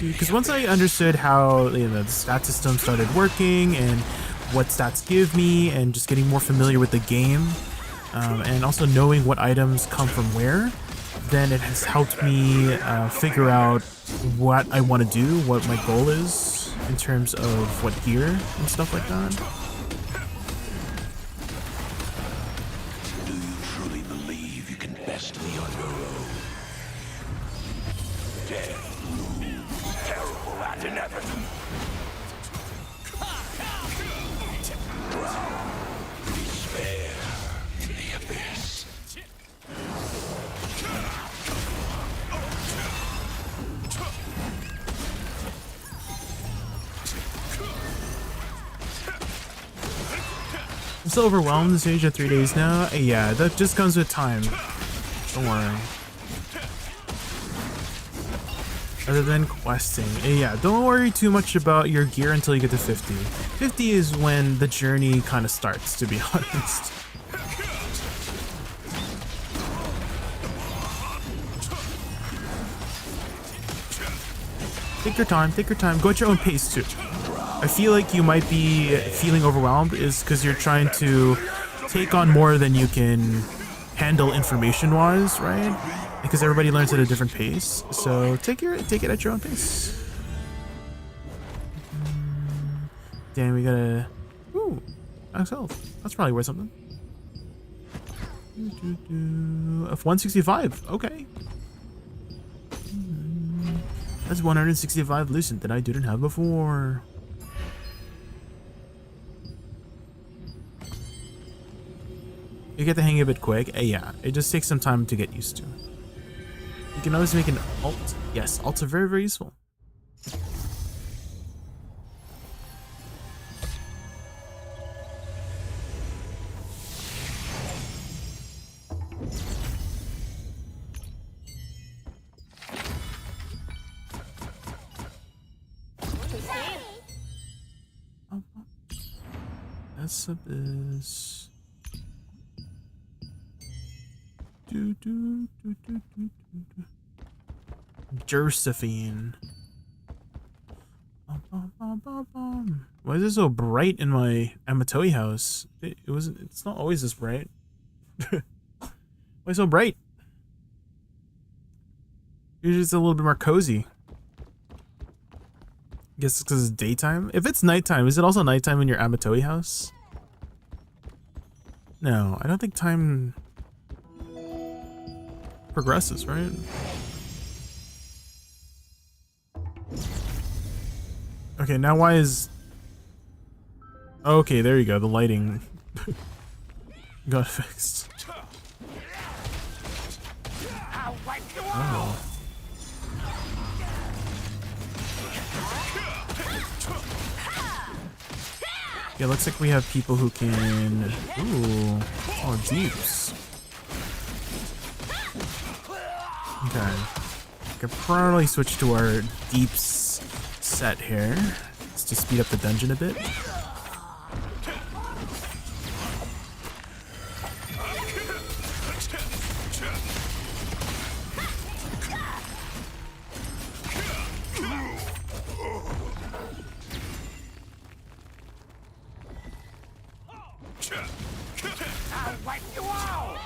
Because once I understood how the stat system started working and what stats give me, and just getting more familiar with the game, and also knowing what items come from where, then it has helped me figure out what I want to do, what my goal is in terms of what gear and stuff like that. Do you truly believe you can best me on your own? Death looms, terrible and inevitable. Drown, despair, in the abyss. I'm still overwhelmed this stage of 3 days now. Yeah, that just comes with time. Don't worry. Other than questing. Yeah, don't worry too much about your gear until you get to 50. 50 is when the journey kind of starts, to be honest. Take your time, go at your own pace too. I feel like you might be feeling overwhelmed is because you're trying to take on more than you can handle information-wise, right? Because everybody learns at a different pace. So take it at your own pace. Damn, we gotta. Ooh, max health. That's probably worth something. F165. Okay. That's 165 lucent that I didn't have before. You get the hang of it quick. Yeah, it just takes some time to get used to. You can always make an alt. Yes, alts are very, very useful. That's this. Josephine. Why is it so bright in my Amatoi house? It's not always this bright. Why so bright? Usually it's a little bit more cozy. Guess it's because it's daytime. If it's nighttime, is it also nighttime in your Amatoi house? No, I don't think time progresses, right? Okay, now why is... Okay, there you go, the lighting got fixed. Oh. Yeah, looks like we have people who can... Ooh. Oh, deeps. Okay. We could probably switch to our deeps set here. Just to speed up the dungeon a bit. I'll wipe you out!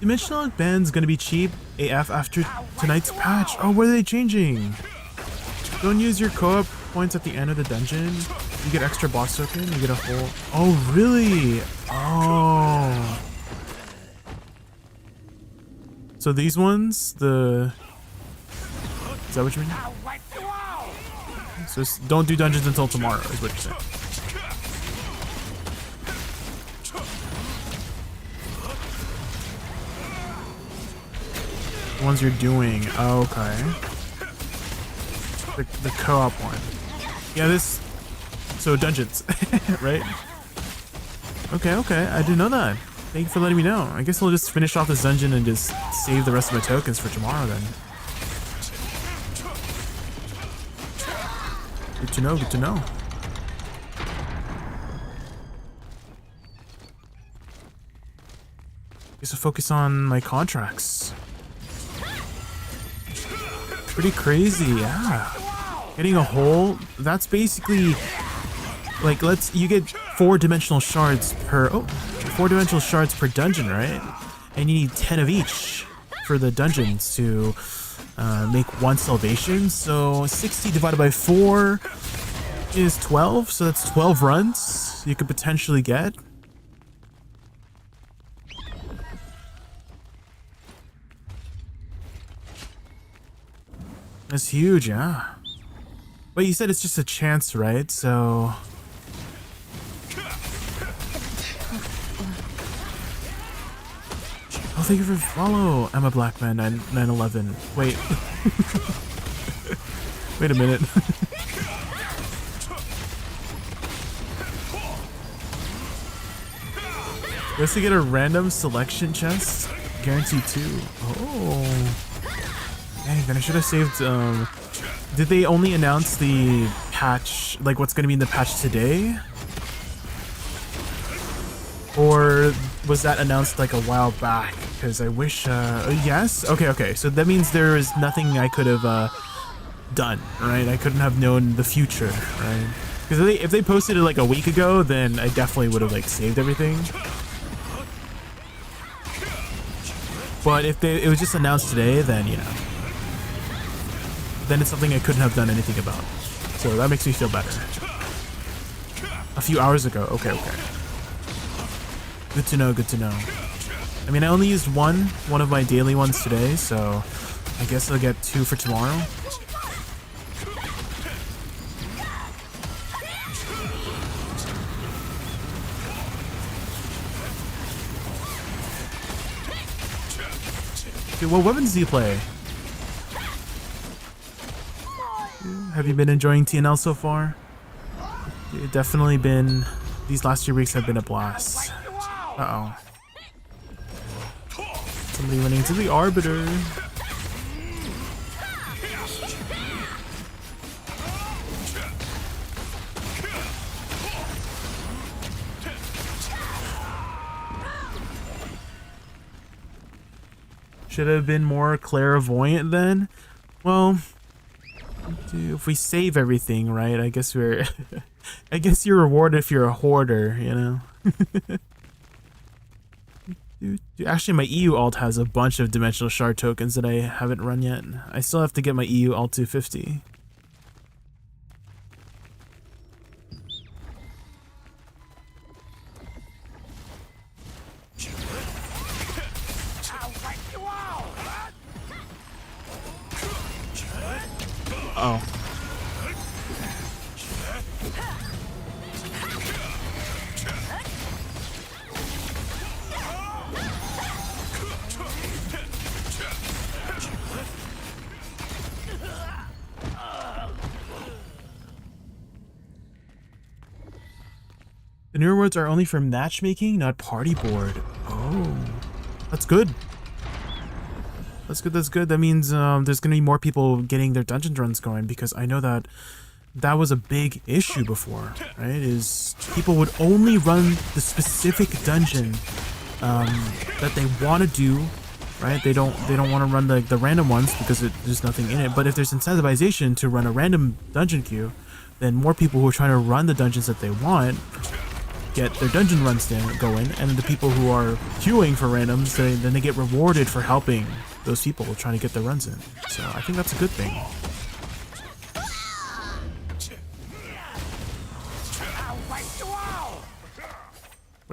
Dimensional band's gonna be cheap AF after tonight's patch. Oh, what are they changing? Don't use your co-op points at the end of the dungeon. You get extra boss token, you get a whole... Oh, really? Oh. So these ones, the... Is that what you mean? So don't do dungeons until tomorrow, is what you're saying. The ones you're doing. Oh, okay. The co-op one. Yeah, this... So dungeons, right? Okay, okay. I didn't know that. Thank you for letting me know. I guess I'll just finish off this dungeon and just save the rest of my tokens for tomorrow then. Good to know, good to know. Guess I'll focus on my contracts. Pretty crazy, yeah. Getting a hole, that's basically like you get 4-dimensional shards per 4-dimensional shards per dungeon, right? And you need 10 of each for the dungeons to make 1 salvation. So 60 divided by 4 is 12, so that's 12 runs you could potentially get. That's huge, yeah. But you said it's just a chance, right? So... Oh, thank you for follow, Emma Blackman 911. Wait. Wait a minute. You have to get a random selection chest? Guaranteed 2. Oh. Dang, then I should have saved, did they only announce the patch, like what's gonna be in the patch today? Or was that announced like a while back? Because I wish, yes? Okay, okay, so that means there is nothing I could have, done, right? I couldn't have known the future, right? Because if they posted it like a week ago, then I definitely would have like saved everything. But if it was just announced today, then yeah. Then it's something I couldn't have done anything about. So that makes me feel better. A few hours ago. Okay, okay. Good to know, good to know. I mean, I only used one of my daily ones today, so I guess I'll get 2 for tomorrow. Dude, what weapons do you play? Have you been enjoying TNL so far? It's definitely been... These last 2 weeks have been a blast. Uh-oh. Somebody running into the Arbiter. Should have been more clairvoyant then? Well... Dude, if we save everything, right? I guess we're... I guess you're rewarded if you're a hoarder, you know? Dude, actually, my EU alt has a bunch of dimensional shard tokens that I haven't run yet. I still have to get my EU alt to 50. Uh-oh. The new rewards are only for matchmaking, not party board. Oh, that's good. That's good, that's good. That means there's going to be more people getting their dungeon runs going, because I know that that was a big issue before, right? Is people would only run the specific dungeon that they want to do, right? They don't want to run the random ones because there's nothing in it. But if there's incentivization to run a random dungeon queue, then more people who are trying to run the dungeons that they want get their dungeon runs going, and then the people who are queuing for randoms, then they get rewarded for helping those people trying to get their runs in. So I think that's a good thing.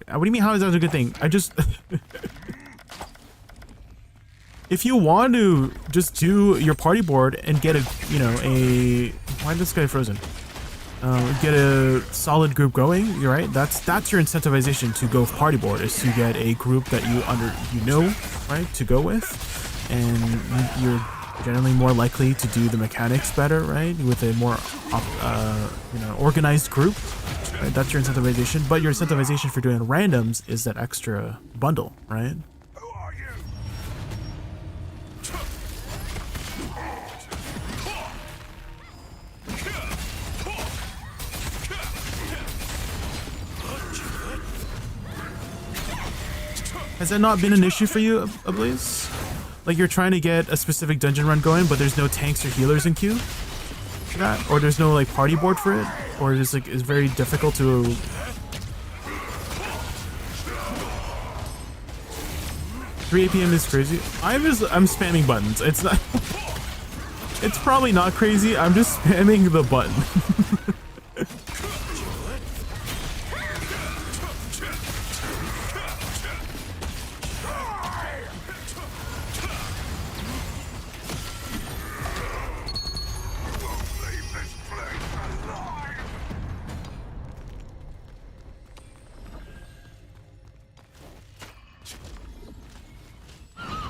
What do you mean, how is that a good thing? I just... If you want to just do your party board and get a, you know, a... Why is this guy frozen? Get a solid group going, you're right? That's your incentivization to go party board, is to get a group that you know, right, to go with, and you're generally more likely to do the mechanics better, right, with a more you know, organized group, right? That's your incentivization. But your incentivization for doing randoms is that extra bundle, right? Has that not been an issue for you, Ablaze? Like, you're trying to get a specific dungeon run going, but there's no tanks or healers in queue for that? Or there's no, like, party board for it? Or just, like, it's very difficult to... 3 PM is crazy. I'm spamming buttons. It's not... It's probably not crazy. I'm just spamming the button.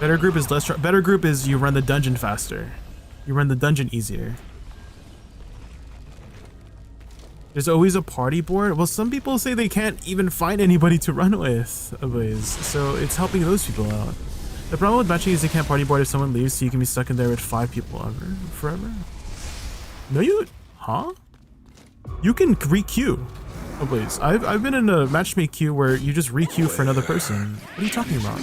Better group is less. Better group is you run the dungeon faster. You run the dungeon easier. There's always a party board. Well, some people say they can't even find anybody to run with, Ablaze. So it's helping those people out. The problem with matching is they can't party board if someone leaves, so you can be stuck in there with 5 people forever. No, you, huh? You can re-queue, Ablaze. I've been in a matchmake queue where you just re-queue for another person. What are you talking about?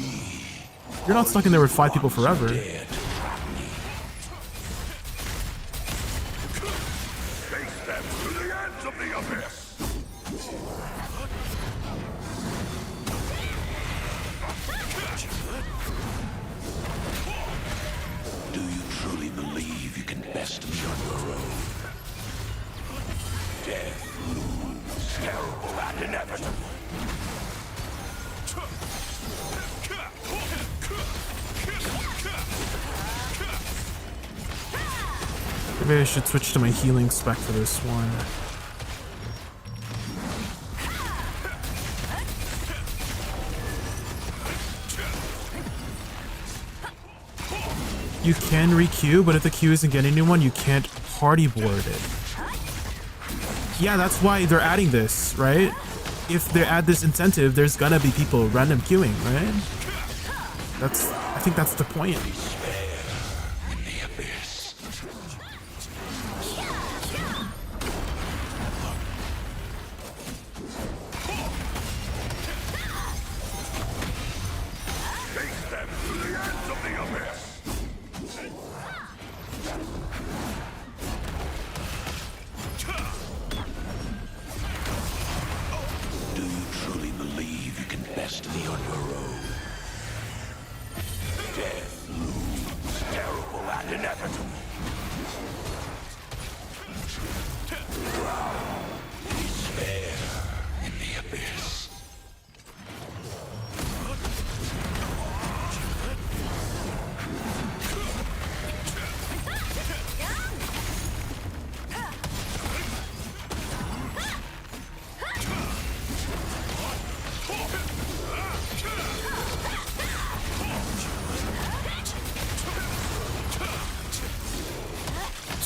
You're not stuck in there with 5 people forever. Do you truly believe you can best me on your own? Death looms terrible and inevitable. Maybe I should switch to my healing spec for this one. You can re-queue, but if the queue isn't getting anyone, you can't party board it. Yeah, that's why they're adding this, right? If they add this incentive, there's gonna be people random queuing, right? I think that's the point.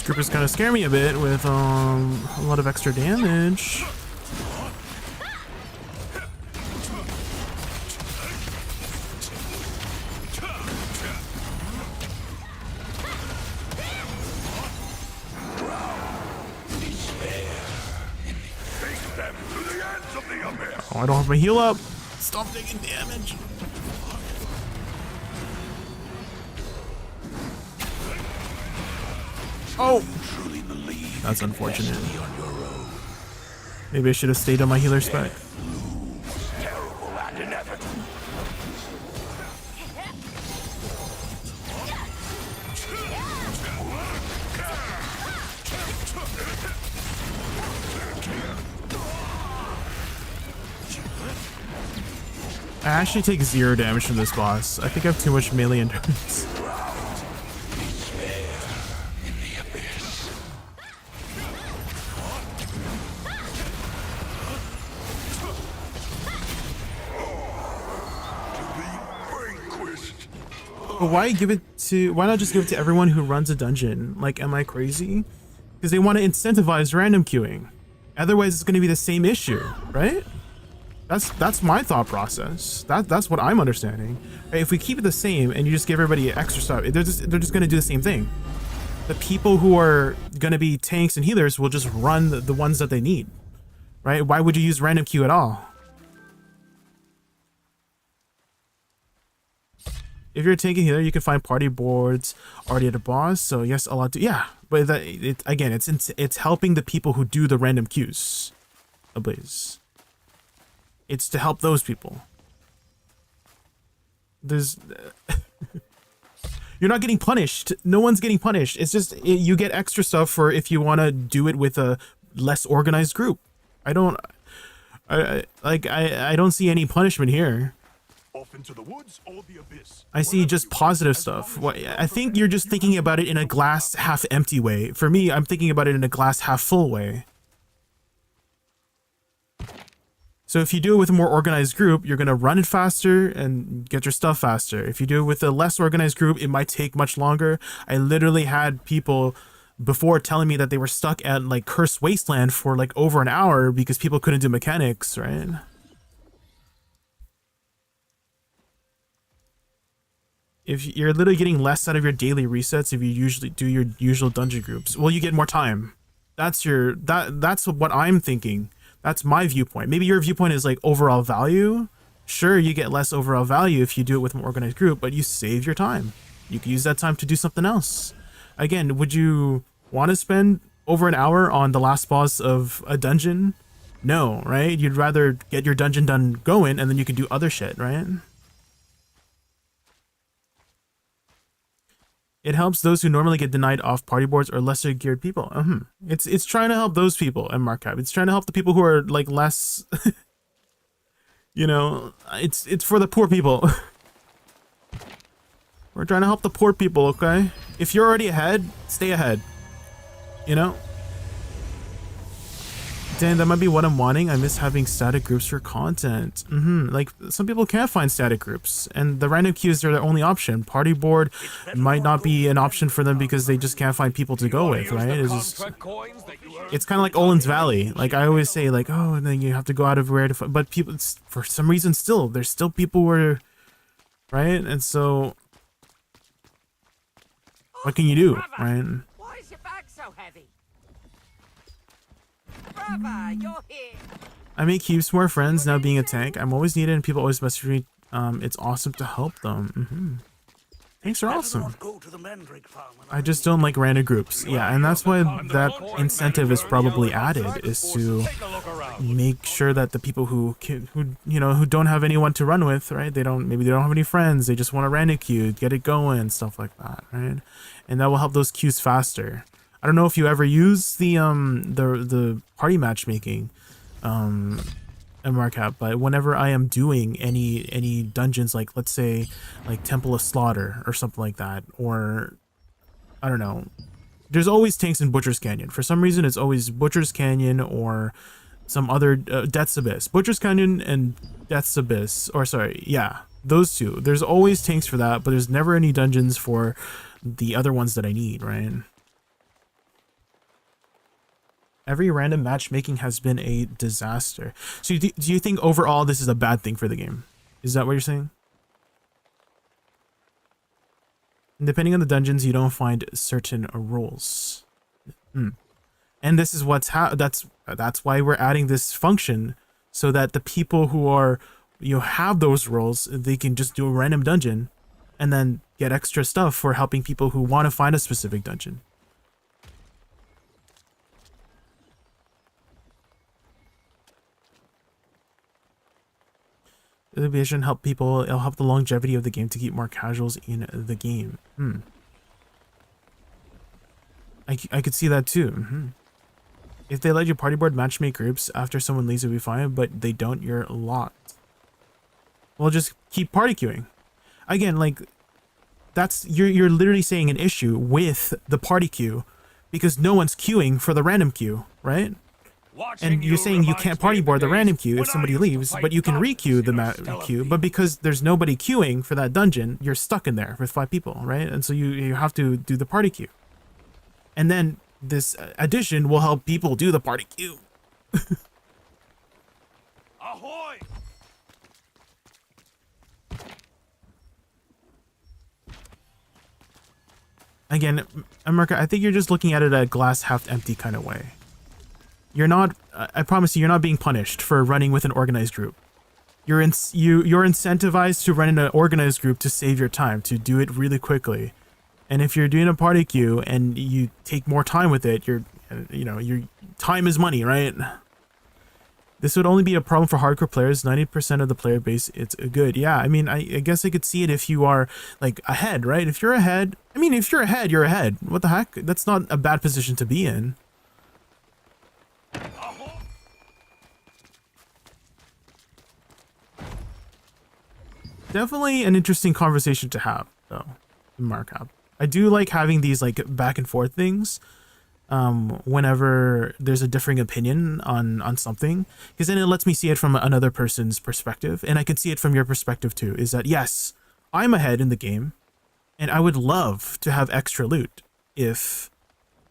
Troopers kind of scare me a bit with a lot of extra damage. Oh, I don't have my heal up. Stop taking damage. Oh, that's unfortunate. Maybe I should have stayed on my healer spec. I actually take 0 damage from this boss. I think I have too much melee endurance. But why not just give it to everyone who runs a dungeon? Like, am I crazy? Because they want to incentivize random queuing. Otherwise, it's going to be the same issue, right? That's my thought process. That's what I'm understanding. Right? If we keep it the same and you just give everybody extra stuff, they're just going to do the same thing. The people who are going to be tanks and healers will just run the ones that they need, right? Why would you use random queue at all? If you're a tank and healer, you can find party boards already at a boss. So yes, a lot to, yeah. But again, it's helping the people who do the random queues, Ablaze. It's to help those people. There's you're not getting punished. No one's getting punished. It's just you get extra stuff for if you want to do it with a less organized group. I don't see any punishment here. Off into the woods or the abyss. I see just positive stuff. I think you're just thinking about it in a glass half empty way. For me, I'm thinking about it in a glass half full way. So if you do it with a more organized group, you're going to run it faster and get your stuff faster. If you do it with a less organized group, it might take much longer. I literally had people before telling me that they were stuck at like Cursed Wasteland for like over an hour because people couldn't do mechanics, right? If you're literally getting less out of your daily resets if you usually do your usual dungeon groups, well, you get more time. That's what I'm thinking. That's my viewpoint. Maybe your viewpoint is like overall value. Sure, you get less overall value if you do it with an organized group, but you save your time. You can use that time to do something else. Again, would you want to spend over an hour on the last boss of a dungeon? No, right? You'd rather get your dungeon done going and then you can do other shit, right? It helps those who normally get denied off party boards or lesser geared people. It's trying to help those people, and Markup. It's trying to help the people who are like less, you know, it's for the poor people. We're trying to help the poor people, okay? If you're already ahead, stay ahead. You know? Dan, that might be what I'm wanting. I miss having static groups for content. Like, some people can't find static groups, and the random queues are their only option. Party board might not be an option for them because they just can't find people to go with, right? It's kind of like Olin's Valley. Like, I always say, like, oh, and then you have to go out of where to find, but people, for some reason, there's still people who are, right? And so, what can you do, right? Why is your bag so heavy? Brother, you're here. I make heaps more friends now being a tank. I'm always needed and people always message me. It's awesome to help them. Thanks are awesome. I just don't like random groups. Yeah, and that's why that incentive is probably added, is to make sure that the people who don't have anyone to run with, right? Maybe they don't have any friends. They just want a random queue, get it going, stuff like that, right? And that will help those queues faster. I don't know if you ever use the party matchmaking, MRCap, but whenever I am doing any dungeons, like let's say like Temple of Slaughter or something like that, or I don't know, there's always tanks in Butcher's Canyon. For some reason, it's always Butcher's Canyon or some other Death's Abyss, Butcher's Canyon and Death's Abyss, or sorry, yeah, those two. There's always tanks for that, but there's never any dungeons for the other ones that I need, right? Every random matchmaking has been a disaster. So do you think overall this is a bad thing for the game? Is that what you're saying? And depending on the dungeons, you don't find certain rules. And this is that's why we're adding this function, so that the people who are have those roles, they can just do a random dungeon and then get extra stuff for helping people who want to find a specific dungeon. The vision help people. It'll help the longevity of the game to keep more casuals in the game. I could see that too. If they let you party board matchmake groups after someone leaves, it'll be fine, but they don't, you're locked. Well, just keep party queuing. Again, like, that's you're literally saying an issue with the party queue because no one's queuing for the random queue, right? And you're saying you can't party board the random queue if somebody leaves, but you can re-queue the queue. But because there's nobody queuing for that dungeon, you're stuck in there with 5 people, right? And so you have to do the party queue. And then this addition will help people do the party queue. Ahoy! Again, America, I think you're just looking at it a glass half empty kind of way. You're not, I promise you're not being punished for running with an organized group. You're incentivized to run in an organized group to save your time, to do it really quickly. And if you're doing a party queue and you take more time with it, your time is money, right? This would only be a problem for hardcore players. 90% of the player base, it's good. Yeah, I mean, I guess I could see it if you are like ahead, right? If you're ahead, I mean, if you're ahead, you're ahead. What the heck? That's not a bad position to be in. Definitely an interesting conversation to have, though, Markup. I do like having these like back and forth things whenever there's a differing opinion on something, because then it lets me see it from another person's perspective, and I can see it from your perspective too, is that yes, I'm ahead in the game and I would love to have extra loot if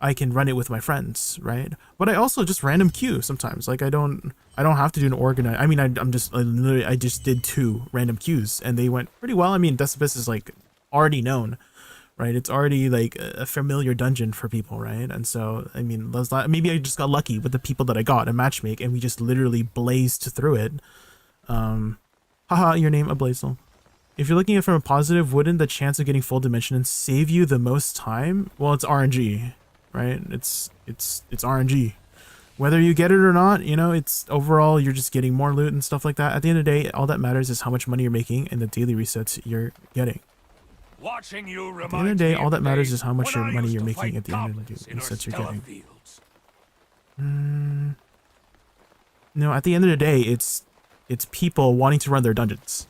I can run it with my friends, right? But I also just random queue sometimes. Like I don't have to do an organized. I mean, I just did 2 random queues and they went pretty well. I mean, Decibus is like already known, right? It's already like a familiar dungeon for people, right? And so, I mean, maybe I just got lucky with the people that I got a matchmake and we just literally blazed through it. Haha, your name Ablazel. If you're looking at it from a positive, wouldn't the chance of getting full dimension save you the most time? Well, it's RNG. Right? It's RNG. Whether you get it or not, it's overall you're just getting more loot and stuff like that. At the end of the day, all that matters is how much money you're making and the daily resets you're getting. At the end of the day, all that matters is how much money you're making at the end of the resets you're getting. No, at the end of the day, it's people wanting to run their dungeons.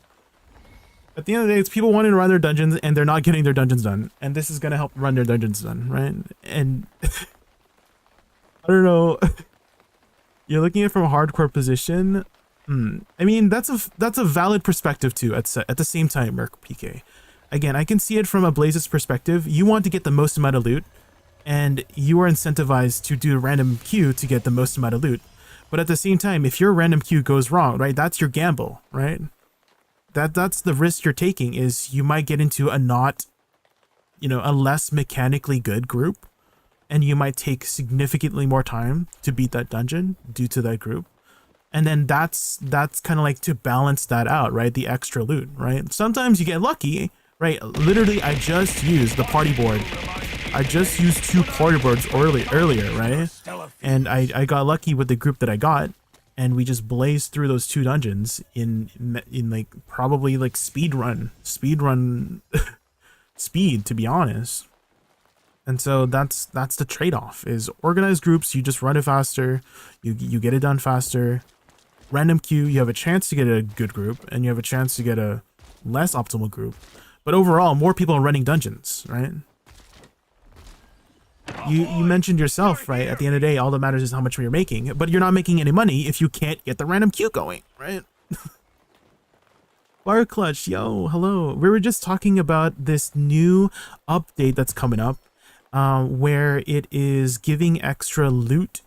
At the end of the day, it's people wanting to run their dungeons and they're not getting their dungeons done. And this is going to help run their dungeons done, right? And I don't know. You're looking at it from a hardcore position. I mean, that's a valid perspective too at the same time, Merc PK. Again, I can see it from a Blaze's perspective. You want to get the most amount of loot and you are incentivized to do a random queue to get the most amount of loot. But at the same time, if your random queue goes wrong, right, that's your gamble, right? That's the risk you're taking, is you might get into a less mechanically good group and you might take significantly more time to beat that dungeon due to that group. And then that's kind of like to balance that out, right? The extra loot, right? Sometimes you get lucky, right? Literally, I just used the party board. I just used 2 party boards earlier, right? And I got lucky with the group that I got. And we just blazed through those 2 dungeons in like probably like speed, to be honest. And so that's the trade-off, is organized groups, you just run it faster, you get it done faster. Random queue, you have a chance to get a good group and you have a chance to get a less optimal group. But overall, more people are running dungeons, right? You mentioned yourself, right? At the end of the day, all that matters is how much you're making, but you're not making any money if you can't get the random queue going, right? Bar Clutch, yo, hello. We were just talking about this new update that's coming up, where it is giving extra loot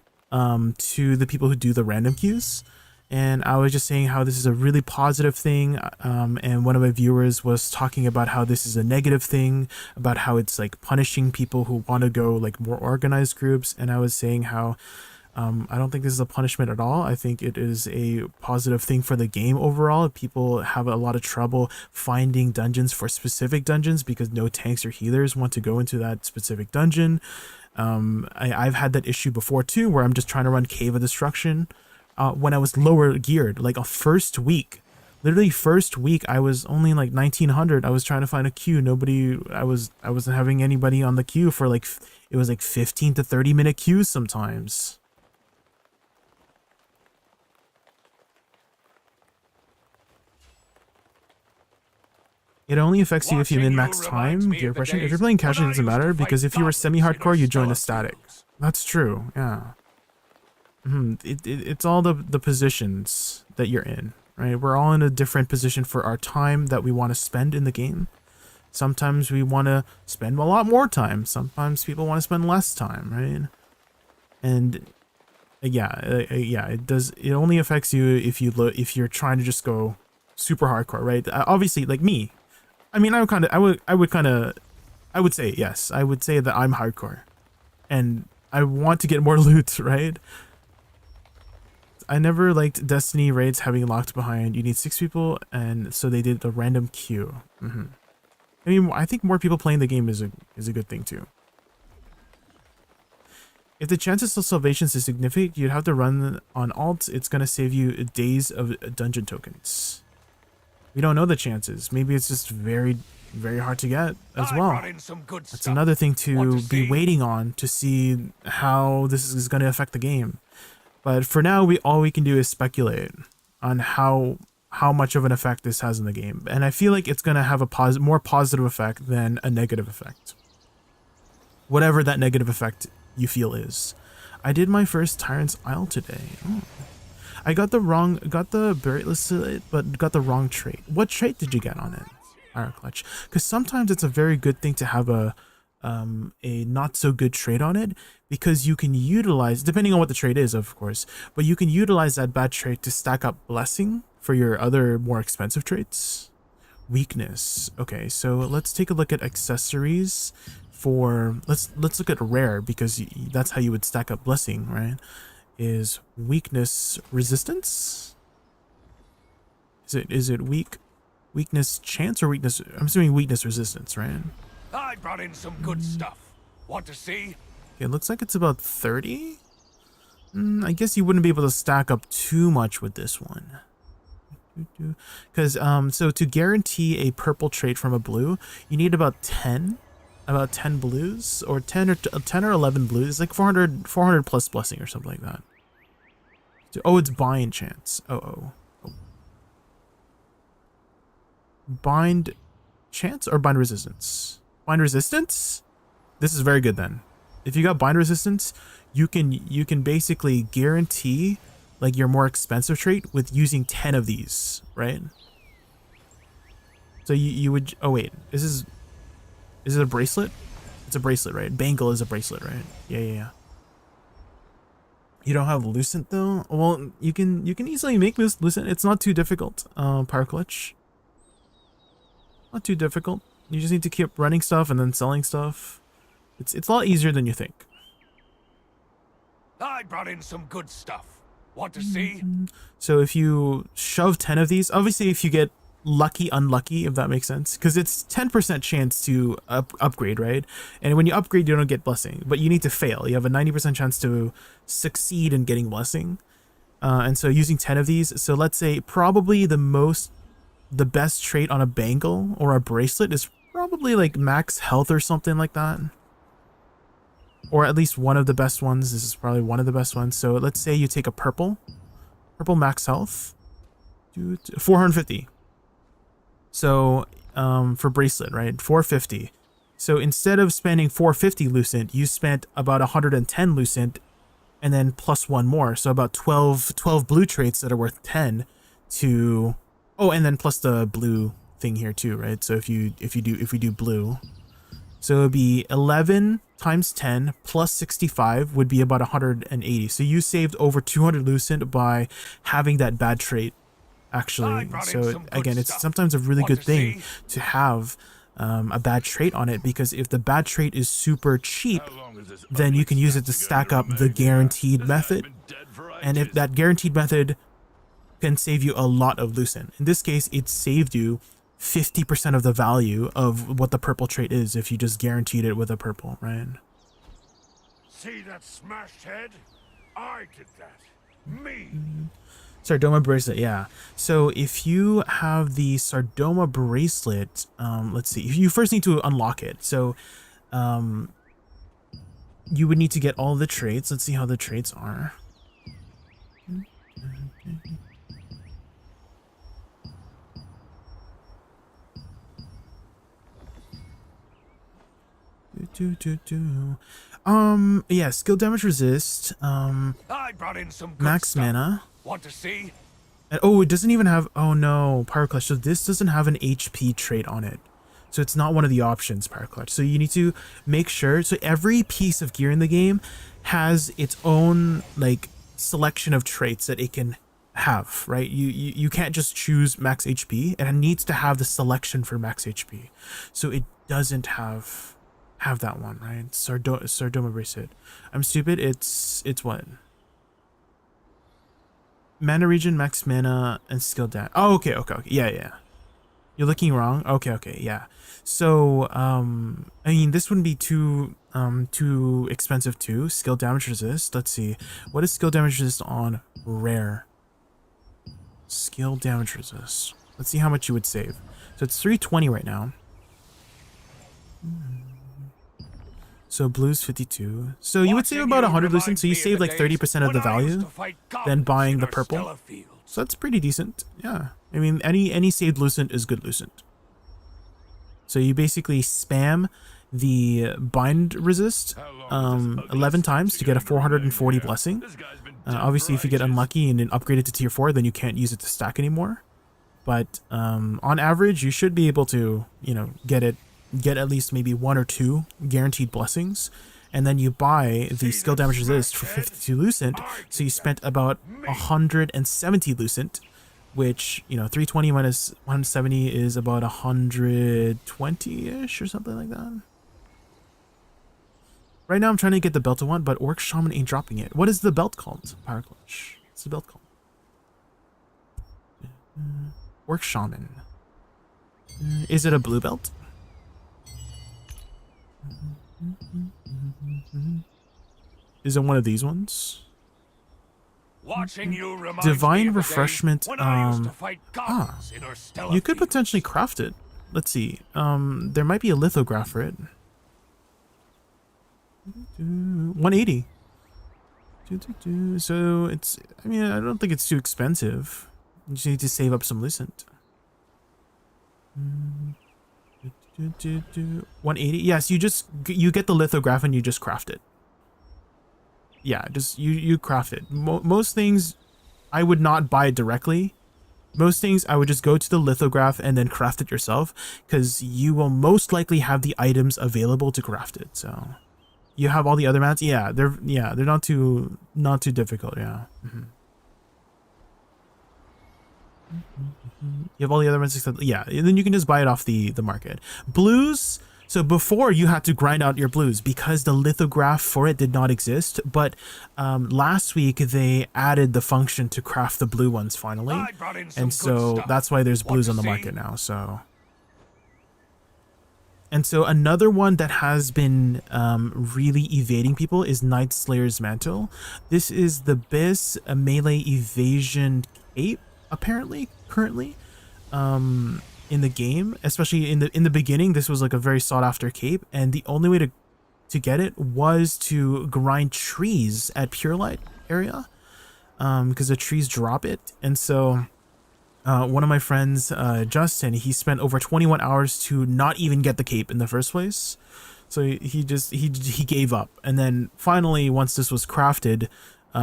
to the people who do the random queues. And I was just saying how this is a really positive thing, and one of my viewers was talking about how this is a negative thing, about how it's like punishing people who want to go like more organized groups. And I was saying how I don't think this is a punishment at all. I think it is a positive thing for the game overall. People have a lot of trouble finding dungeons for specific dungeons because no tanks or healers want to go into that specific dungeon. I've had that issue before too, where I'm just trying to run Cave of Destruction. When I was lower geared, like a first week, literally first week, I was only like 1900. I was trying to find a queue. I wasn't having anybody on the queue for like, it was like 15 to 30 minute queues sometimes. It only affects you if you min-max time, gear pressure. If you're playing casual, it doesn't matter, because if you were semi-hardcore, you join a static. That's true, yeah. It's all the positions that you're in, right? We're all in a different position for our time that we want to spend in the game. Sometimes we want to spend a lot more time. Sometimes people want to spend less time, right? And yeah, it does. It only affects you if you're trying to just go super hardcore, right? Obviously, like me. I mean, I would say yes. I would say that I'm hardcore, and I want to get more loot, right? I never liked Destiny raids having locked behind. You need 6 people, and so they did a random queue. I mean, I think more people playing the game is a good thing too. If the chances of salvations is significant, you'd have to run on alt. It's gonna save you days of dungeon tokens. We don't know the chances. Maybe it's just very, very hard to get as well. That's another thing to be waiting on to see how this is going to affect the game. But for now, all we can do is speculate on how much of an effect this has in the game. And I feel like it's going to have a more positive effect than a negative effect. Whatever that negative effect you feel is. I did my first Tyrant's Isle today. Oh. I got the buried list, but got the wrong trait. What trait did you get on it? Fire Clutch. Because sometimes it's a very good thing to have a not so good trait on it, because you can utilize, depending on what the trait is, of course, but you can utilize that bad trait to stack up blessing for your other more expensive traits. Weakness. Okay, so let's take a look at accessories for, let's look at rare, because that's how you would stack up blessing, right? Is weakness resistance? Is it weakness chance or weakness? I'm assuming weakness resistance, right? I brought in some good stuff. Want to see? Okay, it looks like it's about 30. I guess you wouldn't be able to stack up too much with this one. Because so to guarantee a purple trait from a blue, you need about 10 blues, or 10 or 11 blues. It's like 400 plus blessing or something like that. Oh, it's bind chance. Oh. Bind chance or bind resistance? Bind resistance? This is very good then. If you got bind resistance, you can basically guarantee like your more expensive trait with using 10 of these, right? So you would, oh wait, is it a bracelet? It's a bracelet, right? Bangle is a bracelet, right? Yeah. You don't have Lucent though? Well, you can easily make Lucent. It's not too difficult. Power Clutch. Not too difficult. You just need to keep running stuff and then selling stuff. It's a lot easier than you think. I brought in some good stuff. Want to see? So if you shove 10 of these, obviously if you get lucky, unlucky, if that makes sense, because it's 10% chance to upgrade, right? And when you upgrade, you don't get blessing, but you need to fail. You have a 90% chance to succeed in getting blessing. And so using 10 of these, so let's say probably the best trait on a bangle or a bracelet is probably like max health or something like that. Or at least one of the best ones. This is probably one of the best ones. So let's say you take a purple max health, 450. So for bracelet, right, 450. So instead of spending 450 Lucent, you spent about 110 Lucent, and then plus one more. So about 12 blue traits that are worth 10 to, oh, and then plus the blue thing here too, right? So if we do blue, So it would be 11 times 10 plus 65 would be about 180. So you saved over 200 lucent by having that bad trait, actually. So again, it's sometimes a really good thing to have a bad trait on it, because if the bad trait is super cheap, then you can use it to stack up the guaranteed method. And if that guaranteed method can save you a lot of lucent. In this case, it saved you 50% of the value of what the purple trait is if you just guaranteed it with a purple, right? See that smashed head? I did that. Me. Sardoma bracelet, yeah. So if you have the Sardoma bracelet, let's see. You first need to unlock it. So you would need to get all the traits. Let's see how the traits are. Yeah, skill damage resist, I brought in some good max stuff. mana. Want to see? And, oh, it doesn't even have, oh no, Power Clutch. So this doesn't have an HP trait on it. So it's not one of the options, Power Clutch. So you need to make sure, so every piece of gear in the game has its own, like, selection of traits that it can have, right? You can't just choose max HP. It needs to have the selection for max HP. So it doesn't have that one, right? Sardoma bracelet. I'm stupid. It's what? Mana regen, max mana, and skill damage. Oh, okay. Yeah. You're looking wrong. Okay, yeah. So, I mean, this wouldn't be too expensive too. Skill damage resist. Let's see. What is skill damage resist on rare? Skill damage resist. Let's see how much you would save. So it's 320 right now. So blue's 52. So you would save about 100 lucent. So you save like 30% of the value than buying the purple. So that's pretty decent. Yeah. I mean, any saved lucent is good lucent. So you basically spam the bind resist 11 times to get a 440 blessing. Obviously, if you get unlucky and then upgrade it to tier 4, then you can't use it to stack anymore. But on average, you should be able to, you know, get at least maybe 1 or 2 guaranteed blessings, and then you buy the skill damage resist for 52 lucent. So you spent about 170 lucent, which, you know, 320 minus 170 is about 120-ish or something like that. Right now I'm trying to get the belt I want, but Orc Shaman ain't dropping it. What is the belt called? Power Clutch. What's the belt called? Orc Shaman. Is it a blue belt? Is it one of these ones? Watching you reminds Divine me of the Refreshment. days when I used to fight goblins in Urstella You could Fields. potentially craft it. Let's see. There might be a lithograph for it. 180. So it's, I mean, I don't think it's too expensive. You just need to save up some lucent. 180. Yes, you get the lithograph and you just craft it. Yeah, just you craft it. Most things I would not buy directly. Most things I would just go to the lithograph and then craft it yourself, because you will most likely have the items available to craft it. So you have all the other mats. Yeah, they're not too difficult. Yeah. You have all the other ones except, yeah, and then you can just buy it off the market. Blues, so before you had to grind out your blues because the lithograph for it did not exist, but last week they added the function to craft the blue ones finally, and so that's why there's blues on the market now. So, and so another one that has been really evading people is Night Slayer's Mantle. This is the best melee evasion cape, apparently, currently, in the game, especially in the beginning. This was like a very sought after cape, and the only way to get it was to grind trees at Pure Light area, because the trees drop it. And so one of my friends, Justin, he spent over 21 hours to not even get the cape in the first place. So he gave up, and then finally, once this was crafted,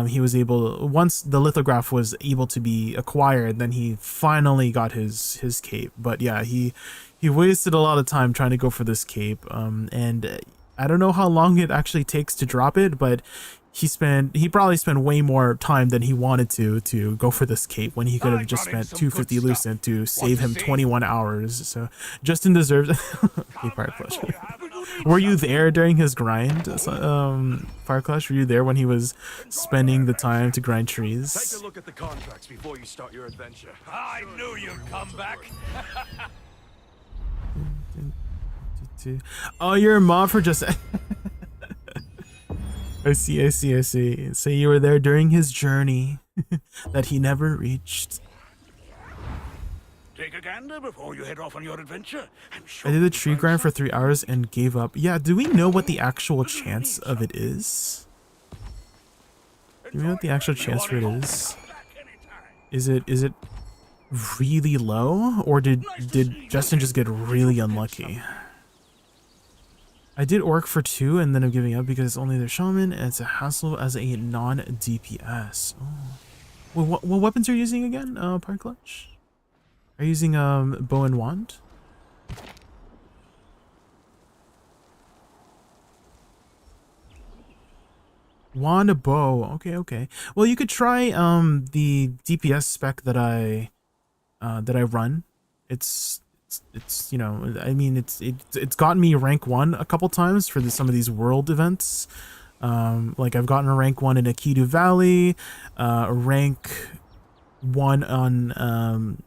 he was able, once the lithograph was able to be acquired, then he finally got his cape. But yeah, he wasted a lot of time trying to go for this cape, and I don't know how long it actually takes to drop it, but he probably spent way more time than he wanted to go for this cape, when he could have just spent 250 lucent to save him 21 hours. So Justin deserves okay, Fire Clutch. Were you there during his grind, Fire Clutch? Were you there when he was spending the time to grind trees? Take a look at the contracts before you start your adventure. I knew you'd come back. Oh, you're a mob for just I see. So you were there during his journey that he never reached. Take a gander before you head off on your adventure. I'm sure I did the tree grind for 3 hours and gave up. Yeah, do we know what the actual chance of it is? Do we know what the actual chance for it is? Is it really low, or did Justin just get really unlucky? I did orc for 2 and then I'm giving up because it's only their shaman and it's a hassle as a non-DPS. Oh. Well, what weapons are you using again, Fire Clutch? Are you using bow and wand? Wand, bow. Okay. Well, you could try the DPS spec that I run. It's you know, I mean, it's gotten me rank 1 a couple times for some of these world events. Like I've gotten a rank 1 in Akitu Valley, rank 1 on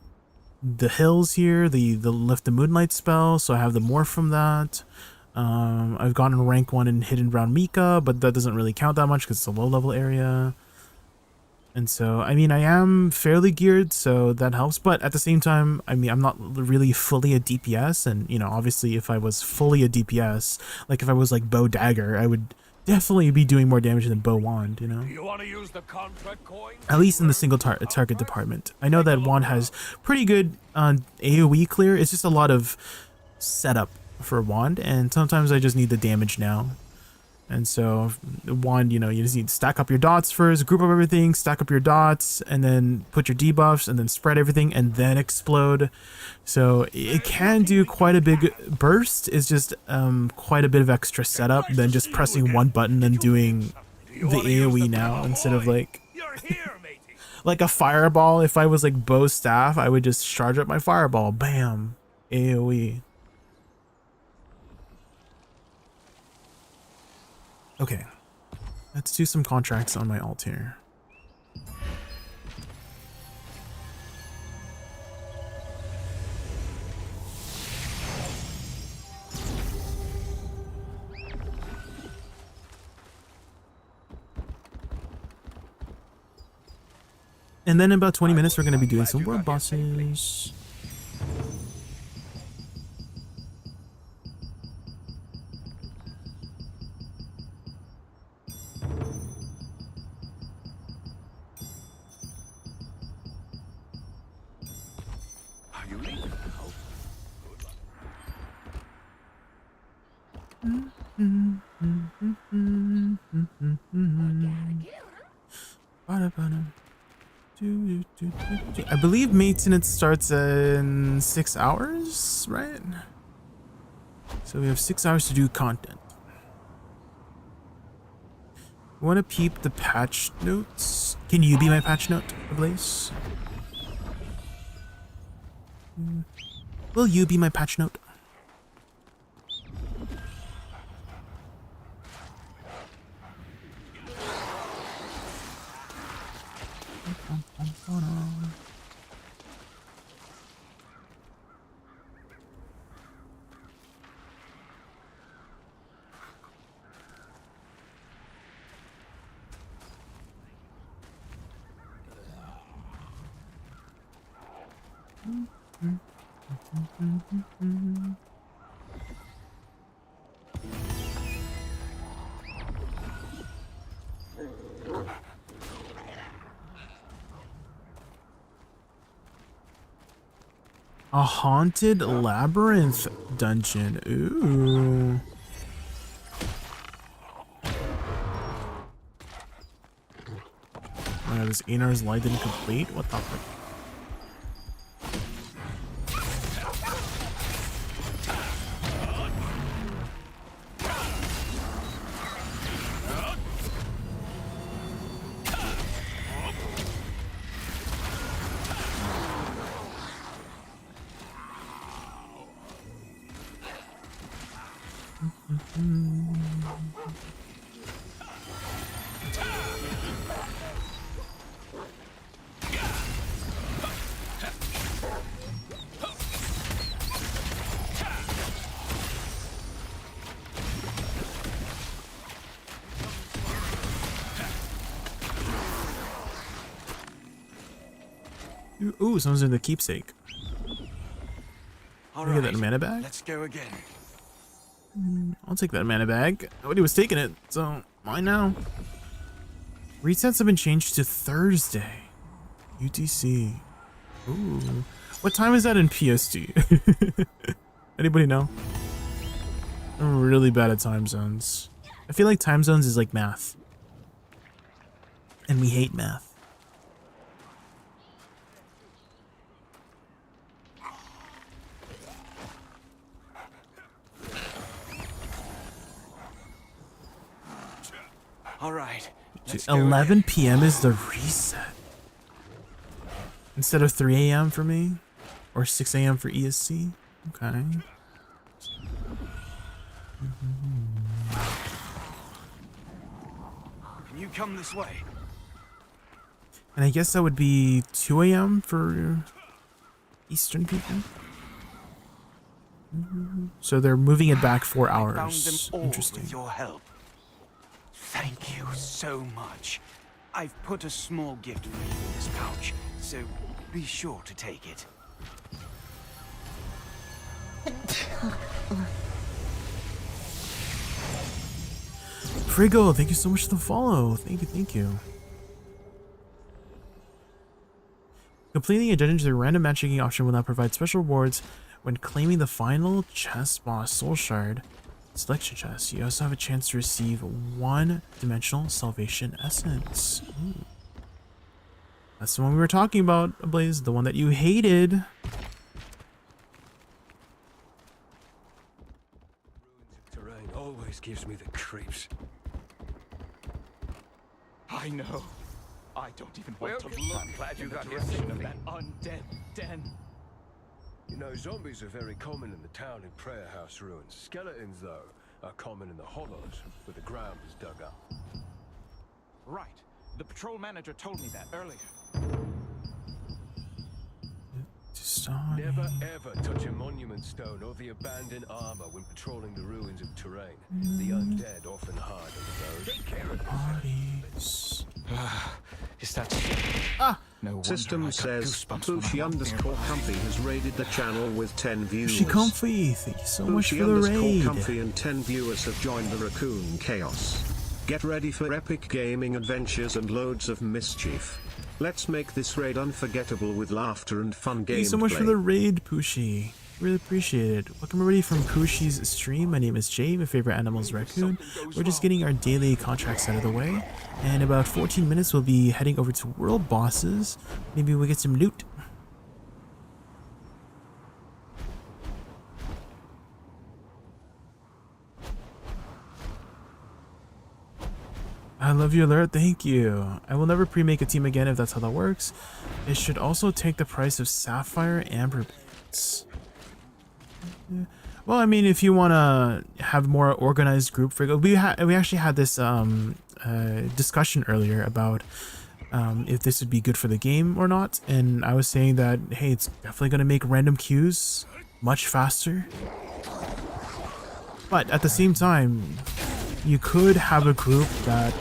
the hills here, the Lift the Moonlight spell, so I have the morph from that. I've gotten a rank 1 in Hidden Brown Mika, but that doesn't really count that much because it's a low level area. And so, I mean, I am fairly geared, so that helps. But at the same time, I mean, I'm not really fully a DPS. And, you know, obviously, if I was fully a DPS, like if I was like bow dagger, I would definitely be doing more damage than bow wand, you know? You want to use the contract coin? At least in the single target department. I know that wand has pretty good AoE clear. It's just a lot of setup for wand. And sometimes I just need the damage now. And so wand, you know, you just need to stack up your dots first, group up everything, stack up your dots, and then put your debuffs, and then spread everything, and then explode. So it can do quite a big burst. It's just quite a bit of extra setup than just pressing one button and doing the AoE now instead of like like a fireball. If I was like bow staff, I would just charge up my fireball, bam, AoE. Okay, let's do some contracts on my alt here. And then in about 20 minutes, we're going to be doing some world bosses. I believe maintenance starts in 6 hours, right? So we have 6 hours to do content. We want to peep the patch notes. Can you be my patch note, Blaze? Will you be my patch note? A haunted labyrinth dungeon. Ooh. this Einar's Light didn't complete? What the fuck? Ooh, someone's in the keepsake. All Can I get that mana bag? let's go again. I'll take that mana bag. Nobody was taking it, so mine now. Resets have been changed to Thursday. UTC. Ooh. What time is that in PST? Anybody know? I'm really bad at time zones. I feel like time zones is like math. And we hate math. All right. 11 p.m. is the reset. Instead of 3 a.m. for me? Or 6 a.m. for ESC? Okay. Can you come this way? And I guess that would be 2 a.m. for Eastern people? So they're moving it back 4 Found them hours. all Interesting. with your help. Thank you so much. I've put a small gift for you in this pouch, so be sure to take it. Frigo, thank you so much for the follow. Thank you, thank you. Completing a dungeon through a random matchmaking option will now provide special rewards when claiming the final chest boss soul shard selection chest. You also have a chance to receive one-dimensional salvation essence. Ooh. That's the one we were talking about, Blaze, the one that you hated. Terrain always gives me the creeps. I know. I don't even want to Welcome. look I'm glad you in the got here direction of safely. that undead den. You know, zombies are very common in the town in Prayer House ruins. Skeletons, though, are common in the hollows, where the ground is dug up. Right. The patrol manager told me that earlier. Never ever touch a monument stone or the abandoned armor when patrolling the ruins of Terrain. The undead often hide under those. Take care of Bodies. Is that... No wonder System I got says goosebumps when I'm Pushy_Comfy has raided the channel with 10 views. She comfy. Thank you so much for the Pushy_Comfy raid. and 10 viewers have joined the Raccoon Chaos. Get ready for epic gaming adventures and loads of mischief. Let's make this raid unforgettable with laughter and fun gameplay. Thank you so much for the raid, Pushy. Really appreciate it. Welcome everybody from Pushy's stream. My name is Jay. My favorite animal is raccoon. We're just getting our daily contracts out of the way. And in about 14 minutes, we'll be heading over to world bosses. Maybe we'll get some loot. I love your alert, thank you. I will never pre-make a team again if that's how that works. It should also take the price of Sapphire Amber Blades. Well, I mean, if you want to have more organized group, we actually had this discussion earlier about if this would be good for the game or not, and I was saying that, hey, it's definitely going to make random queues much faster. But at the same time, you could have a group that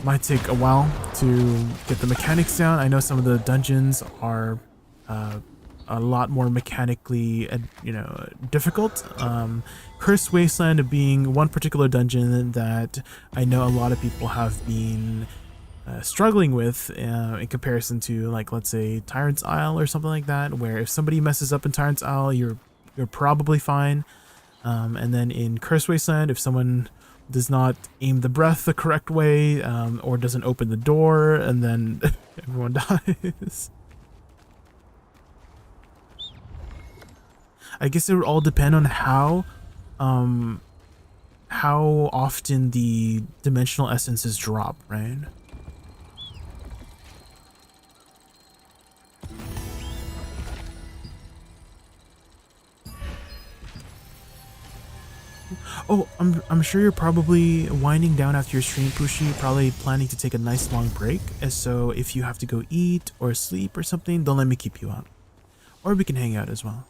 might take a while to get the mechanics down. I know some of the dungeons are a lot more mechanically, difficult. Cursed Wasteland being one particular dungeon that I know a lot of people have been struggling with in comparison to, like, let's say Tyrant's Isle or something like that, where if somebody messes up in Tyrant's Isle, you're probably fine. And then in Cursed Wasteland, if someone does not aim the breath the correct way, or doesn't open the door, and then everyone dies. I guess it would all depend on how often the dimensional essences drop, right? Oh, I'm sure you're probably winding down after your stream, Pushi, probably planning to take a nice long break. And so if you have to go eat or sleep or something, don't let me keep you out. Or we can hang out as well.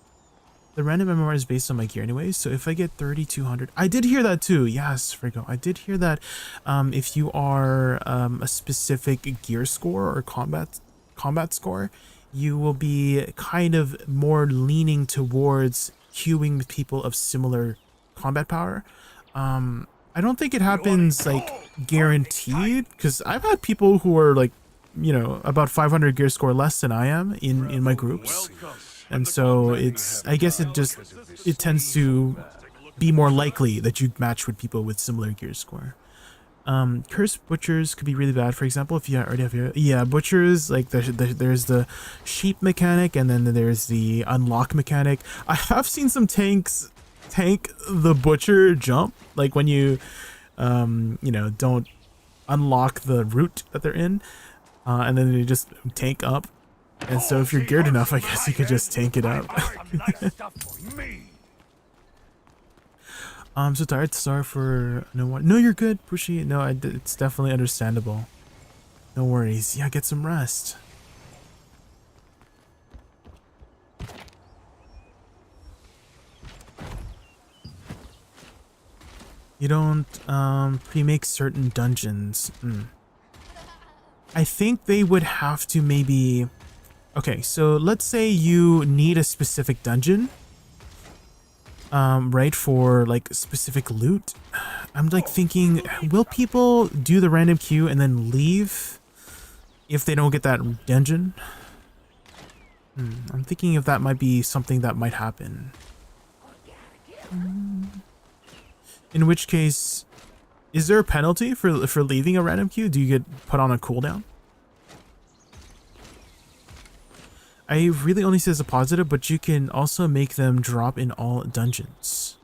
The random MMR is based on my gear anyways, so if I get 3200, I did hear that too. Yes, Frigo, I did hear that. If you are a specific gear score or combat score, you will be kind of more leaning towards queuing with people of similar combat power. I don't think it happens like guaranteed, because I've had people who are like, you know, about 500 gear score less than I am in my groups. And so it's, I guess it tends to be more likely that you match with people with similar gear score. Cursed butchers could be really bad. For example, if you already have your, yeah, butchers, like there's the sheep mechanic, and then there's the unlock mechanic. I have seen some tanks tank the butcher jump, like when you know, don't unlock the route that they're in, and then they just tank up. And so if you're geared enough, I guess you could just tank it up. I'm so tired. Sorry for no one. No, you're good, Pushy. No, it's definitely understandable. No worries. Yeah, get some rest. You don't pre-make certain dungeons. I think they would have to maybe... Okay, so let's say you need a specific dungeon, right, for like specific loot. I'm like thinking, will people do the random queue and then leave if they don't get that dungeon? I'm thinking if that might be something that might happen. In which case, is there a penalty for leaving a random queue? Do you get put on a cooldown? I really only say as a positive, but you can also make them drop in all dungeons.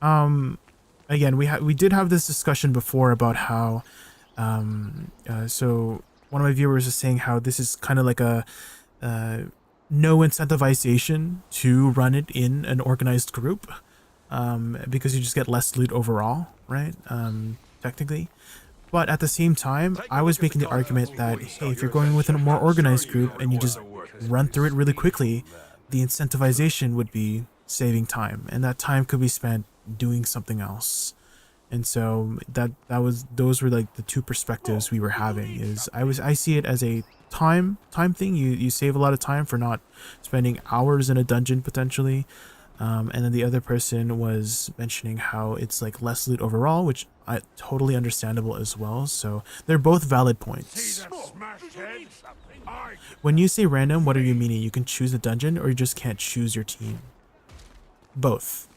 Again, we did have this discussion before about how, so one of my viewers is saying how this is kind of like a no incentivization to run it in an organized group, because you just get less loot overall, right? Technically. But at the same time, I was making the argument that, hey, if you're going with a more organized group and you just run through it really quickly, the incentivization would be saving time, and that time could be spent doing something else. And so those were like the two perspectives we were having. Is I see it as a time thing. You save a lot of time for not spending hours in a dungeon potentially. And then the other person was mentioning how it's like less loot overall, which I totally understandable as well. So they're both valid points. When you say random, what are you meaning? You can choose a dungeon, or you just can't choose your team? Both.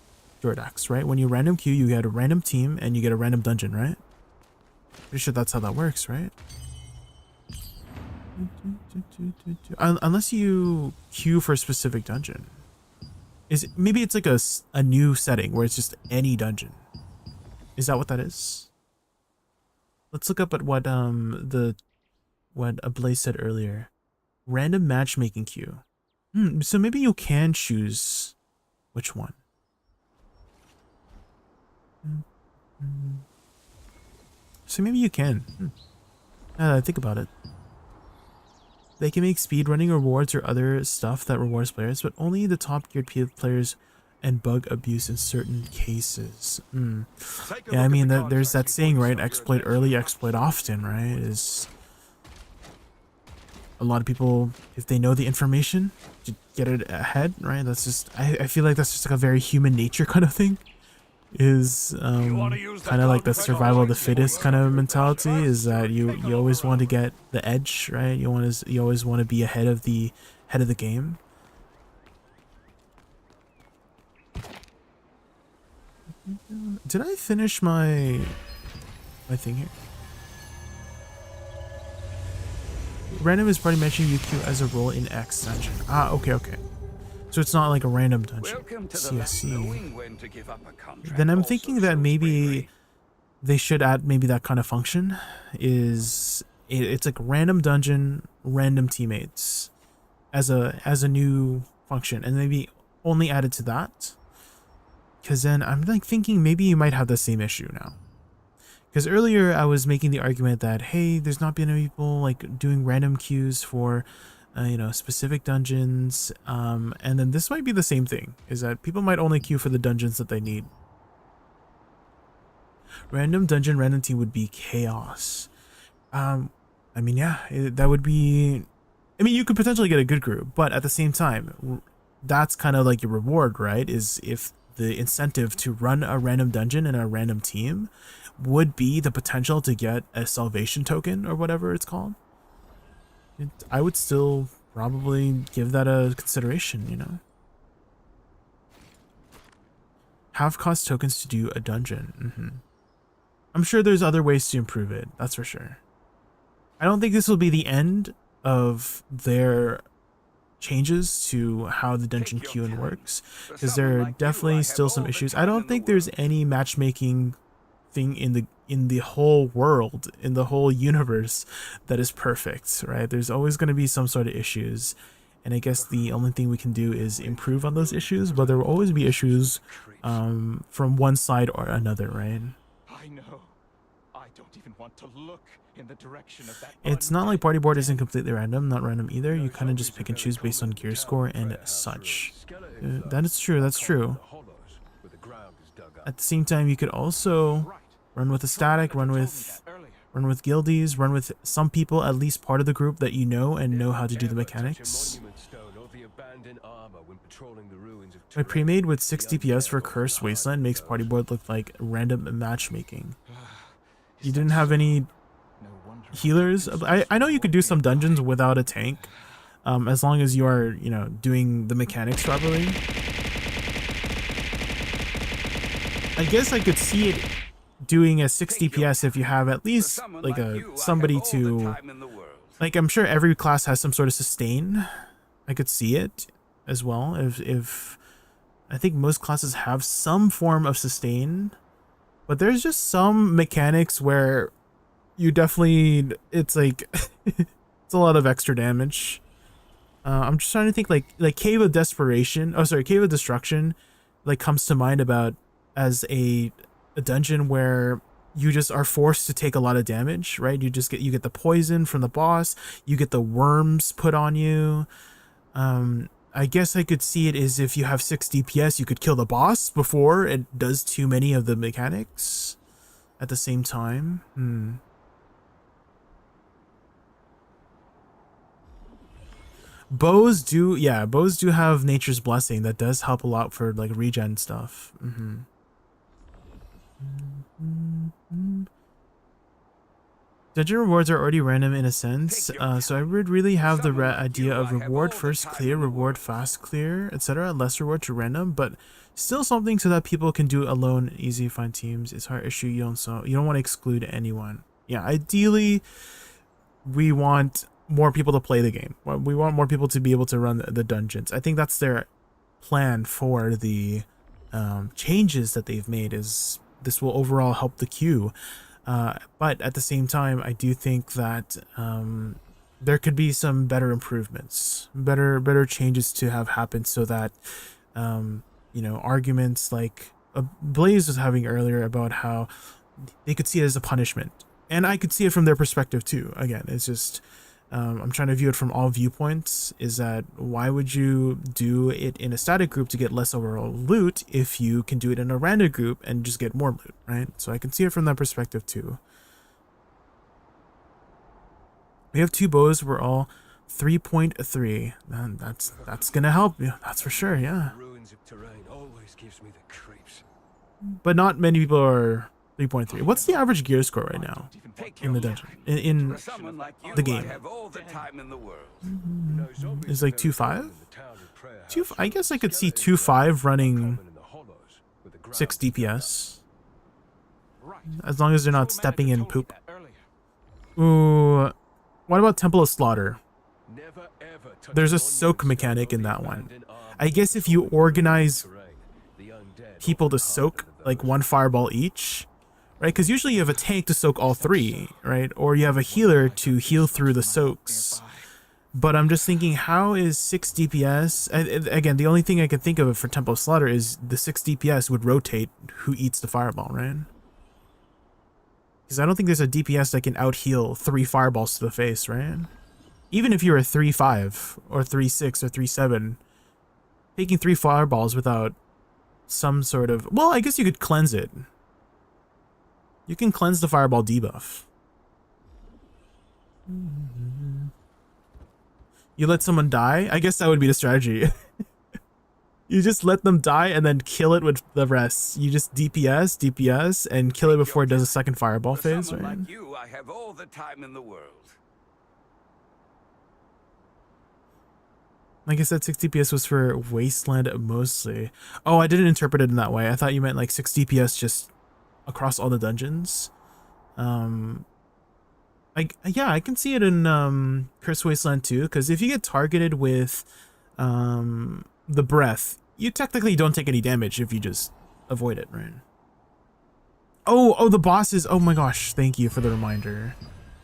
Jordax, right? When you random queue, you get a random team and you get a random dungeon, right? Pretty sure that's how that works, right? Unless you queue for a specific dungeon. Maybe it's like a new setting where it's just any dungeon. Is that what that is? Let's look up at what Blaze said earlier. Random matchmaking queue. So maybe you can choose which one. So maybe you can. Think about it. They can make speedrunning rewards or other stuff that rewards players, but only the top geared players and bug abuse in certain cases. Yeah, I mean, there's that saying, right? Exploit early, exploit often, right? Is a lot of people, if they know the information, to get it ahead, right? That's just, I feel like that's just like a very human nature kind of thing. Is kind of like the survival of the fittest kind of mentality, is that you always want to get the edge, right? You always want to be ahead of the game. Did I finish my thing here? Random is party matching UQ as a role in X dungeon. Ah, okay, okay. So it's not like a random dungeon. See, I see. Then I'm thinking that maybe they should add maybe that kind of function. It's like random dungeon, random teammates as a new function, and maybe only added to that. Because then I'm like thinking maybe you might have the same issue now. Because earlier I was making the argument that, hey, there's not been any people like doing random queues for, you know, specific dungeons. And then this might be the same thing, is that people might only queue for the dungeons that they need. Random dungeon, random team would be chaos. I mean, yeah, that would be, I mean, you could potentially get a good group, but at the same time, that's kind of like your reward, right? Is if the incentive to run a random dungeon and a random team would be the potential to get a salvation token or whatever it's called. I would still probably give that a consideration, you know. Have cost tokens to do a dungeon. I'm sure there's other ways to improve it, that's for sure. I don't think this will be the end of their changes to how the dungeon queuing works, because there are definitely still some issues. I don't think there's any matchmaking thing in the whole world, in the whole universe, that is perfect, right? There's always going to be some sort of issues, and I guess the only thing we can do is improve on those issues, but there will always be issues from one side or another, right? I know. I don't even want to look in the direction of that. It's not like party board isn't completely random, not random either. You kind of just pick and choose based on gear score and such. That is true, that's true. At the same time, you could also run with a static, run with guildies, run with some people, at least part of the group that you know and know how to do the mechanics. My pre-made with 6 DPS for Cursed Wasteland makes party board look like random matchmaking. You didn't have any healers? I know you could do some dungeons without a tank, as long as you are, you know, doing the mechanics properly. I guess I could see it doing a 6 DPS if you have at least like somebody to, like, I'm sure every class has some sort of sustain. I could see it as well if I think most classes have some form of sustain, but there's just some mechanics where you definitely, it's like it's a lot of extra damage. I'm just trying to think, like Cave of Desperation, Cave of Destruction, like comes to mind about as a dungeon where you just are forced to take a lot of damage, right? You get the poison from the boss, you get the worms put on you. I guess I could see it as if you have 6 DPS, you could kill the boss before it does too many of the mechanics at the same time. Bows do have Nature's Blessing that does help a lot for like regen stuff. Dungeon rewards are already random in a sense, so I would really have the idea of reward first clear, reward fast clear, etc. Less reward to random, but still something so that people can do alone, easy find teams. It's hard issue, you don't want to exclude anyone. Yeah, ideally we want more people to play the game. We want more people to be able to run the dungeons. I think that's their plan for the changes that they've made, is this will overall help the queue. But at the same time, I do think that there could be some better improvements, better changes to have happened, so that you know, arguments like Blaze was having earlier about how they could see it as a punishment, and I could see it from their perspective too. Again, it's just I'm trying to view it from all viewpoints. Is that why would you do it in a static group to get less overall loot if you can do it in a random group and just get more loot, right? So I can see it from that perspective too. We have 2 bows. We're all 3.3. That's gonna help. Yeah, that's for sure. Yeah. But not many people are 3.3. What's the average gear score right now in the dungeon? In the game? It's like 2.5? I guess I could see 2.5 running ground 6 is dug DPS. Right. As long as they're not Soul stepping Manager in told me poop. that earlier. Ooh, what about Temple of Slaughter? up. Never ever touch There's a monument soak stone mechanic in or the that one. abandoned army I guess if you destroyed by organize terrain, the undead people often to hunt soak under like those. one fireball each, right? Because usually you have a tank to soak all 3, right? Or you have a healer to heal through the soaks. But I'm just thinking, how is 6 DPS? Again, the only thing I can think of for Temple of Slaughter is the 6 DPS would rotate who eats the fireball, right? Because I don't think there's a DPS that can out heal 3 fireballs to the face, right? Even if you're a 3-5 or 3-6 or 3-7, taking 3 fireballs without some sort of... Well, I guess you could cleanse it. You can cleanse the fireball debuff. You let someone die? I guess that would be the strategy. You just let them die and then kill it with the rest. You just DPS, and kill it before it does a second fireball For phase, someone right? like you, I have all the time in the world. Like I said, 6 DPS was for Wasteland mostly. Oh, I didn't interpret it in that way. I thought you meant like 6 DPS just across all the dungeons. Yeah, I can see it in Cursed Wasteland too, because if you get targeted with the breath, you technically don't take any damage if you just avoid it, right? Oh, the bosses. Oh my gosh, thank you for the reminder.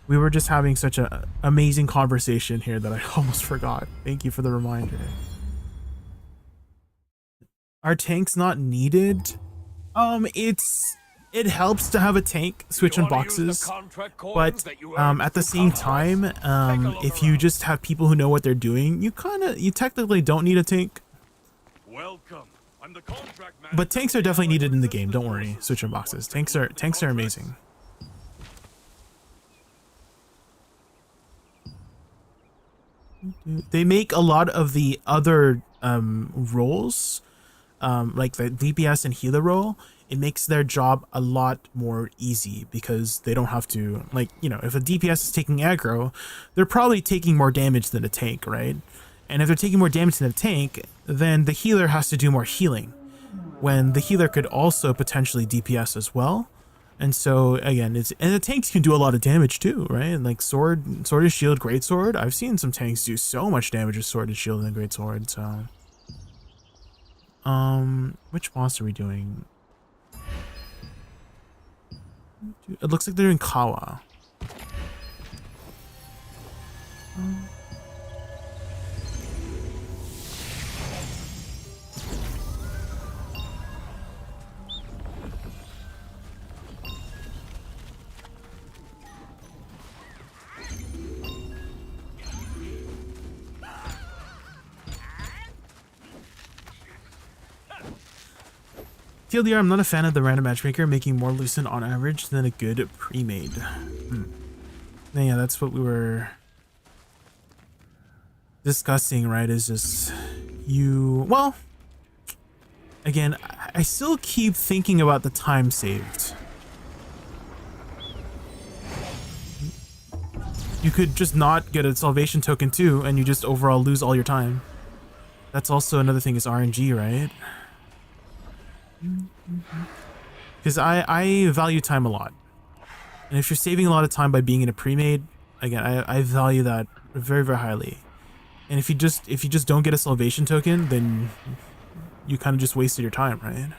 We were just having such an amazing conversation here that I almost forgot. Thank you for the reminder. Are tanks not needed? It helps to have a tank switch on boxes, but at the same time, if you just have people who know what they're doing, you technically don't need a tank. Welcome. I'm the contract man. But tanks are definitely needed in the game. Don't worry, switch on boxes. Tanks are amazing. They make a lot of the other roles, like the DPS and healer role. It makes their job a lot more easy because they don't have to, like, you know, if a DPS is taking aggro, they're probably taking more damage than a tank, right? And if they're taking more damage than a tank, then the healer has to do more healing, when the healer could also potentially DPS as well. And so again, and the tanks can do a lot of damage too, right? Like sword and shield, greatsword. I've seen some tanks do so much damage with sword and shield and greatsword. So, which boss are we doing? It looks like they're in Kawa. TLDR, I'm not a fan of the random matchmaker making more lucent on average than a good pre-made. Yeah, that's what we were discussing, right? Is just well, again, I still keep thinking about the time saved. You could just not get a salvation token too, and you just overall lose all your time. That's also another thing is RNG, right? Because I value time a lot, and if you're saving a lot of time by being in a pre-made, again, I value that very, very highly. And if you just don't get a salvation token, then you kind of just wasted your time, right?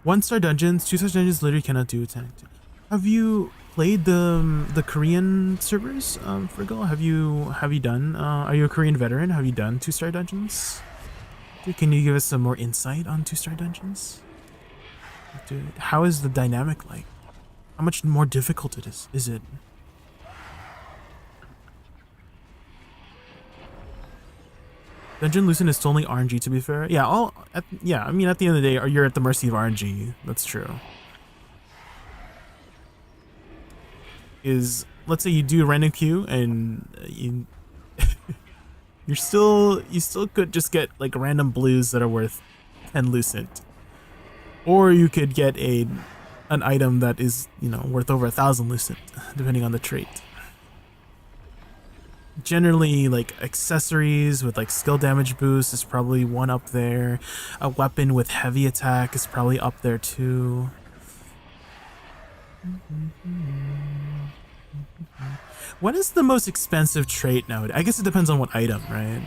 One-star dungeons, 2-star dungeons literally cannot do attack. Have you played the Korean servers, Friggle? Have you done? Are you a Korean veteran? Have you done 2-star dungeons? Can you give us some more insight on 2-star dungeons? Dude, how is the dynamic like? How much more difficult is it? Dungeon Lucent is only RNG, to be fair. Yeah, I mean, at the end of the day, you're at the mercy of RNG. That's true. Let's say you do a random queue and you still could just get like random blues that are worth 10 Lucent, or you could get an item that is, you know, worth over 1,000 Lucent, depending on the trait. Generally, like accessories with like skill damage boost is probably one up there. A weapon with heavy attack is probably up there too. What is the most expensive trait nowadays? I guess it depends on what item, right?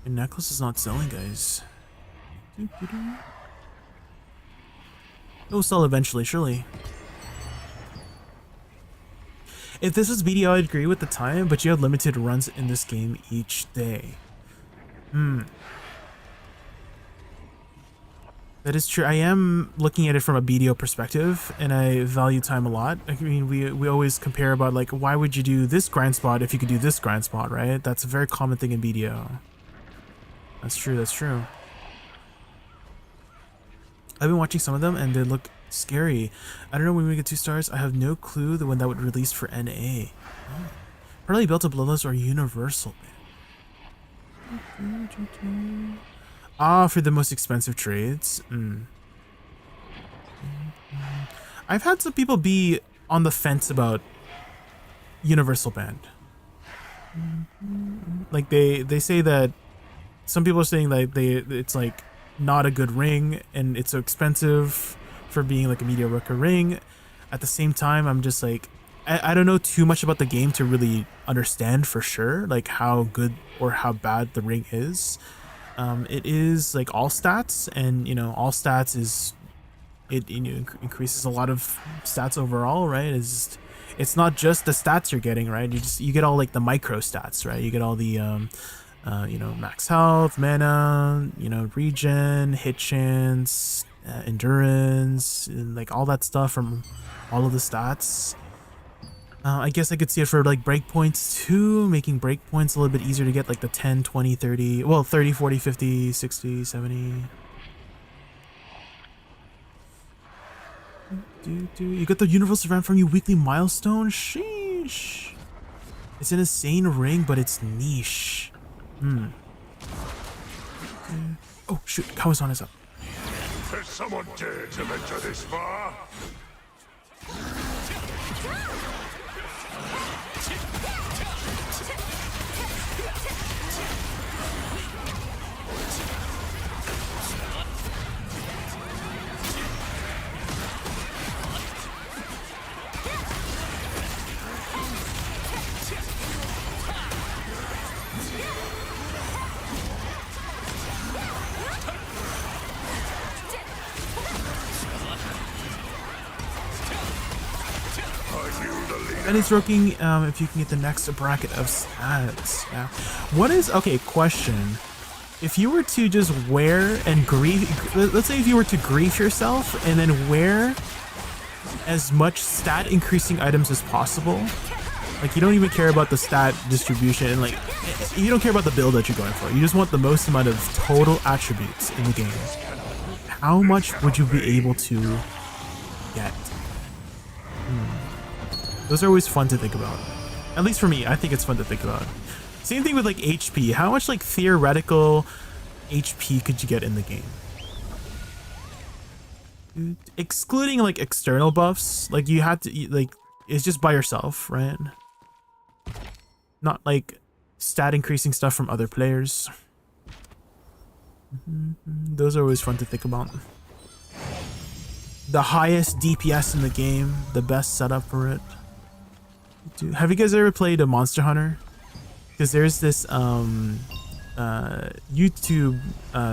Your necklace is not selling, guys. It will sell eventually, surely. If this was BD, I'd agree with the time, but you have limited runs in this game each day. That is true. I am looking at it from a BDO perspective, and I value time a lot. I mean, we always compare about, like, why would you do this grind spot if you could do this grind spot, right? That's a very common thing in BDO. That's true, that's true. I've been watching some of them, and they look scary. I don't know when we get 2 stars. I have no clue when that would release for NA. Oh. Probably built to Bloodlust or Universal. Ah, for the most expensive trades. I've had some people be on the fence about Universal Band. Like they say that some people are saying that it's like not a good ring and it's so expensive for being like a mediocre ring. At the same time, I'm just like, I don't know too much about the game to really understand for sure like how good or how bad the ring is. It is like all stats, and you know, all stats is it increases a lot of stats overall, right? It's not just the stats you're getting, right? You get all like the micro stats, right? You get all the you know, max health, mana, you know, regen, hit chance, endurance, and like all that stuff from all of the stats. I guess I could see it for like breakpoints too, making breakpoints a little bit easier to get, like the 10, 20, 30, well 30, 40, 50, 60, 70. You got the universal RAM from your weekly milestone? Sheesh. It's an insane ring, but it's niche. Oh shoot, Kawazan is up. Has someone dared to venture this far? And it's working if you can get the next bracket of stats. Yeah. What is, okay, question. If you were to just wear and grief, let's say if you were to grief yourself and then wear as much stat increasing items as possible, like you don't even care about the stat distribution, and like you don't care about the build that you're going for, you just want the most amount of total attributes in the game, how much would you be able to get? Those are always fun to think about. At least for me, I think it's fun to think about. Same thing with like HP. How much like theoretical HP could you get in the game? Excluding like external buffs, like you had to, like, it's just by yourself, right? Not like stat increasing stuff from other players. Those are always fun to think about. The highest DPS in the game, the best setup for it. Have you guys ever played a Monster Hunter? Because there's this YouTube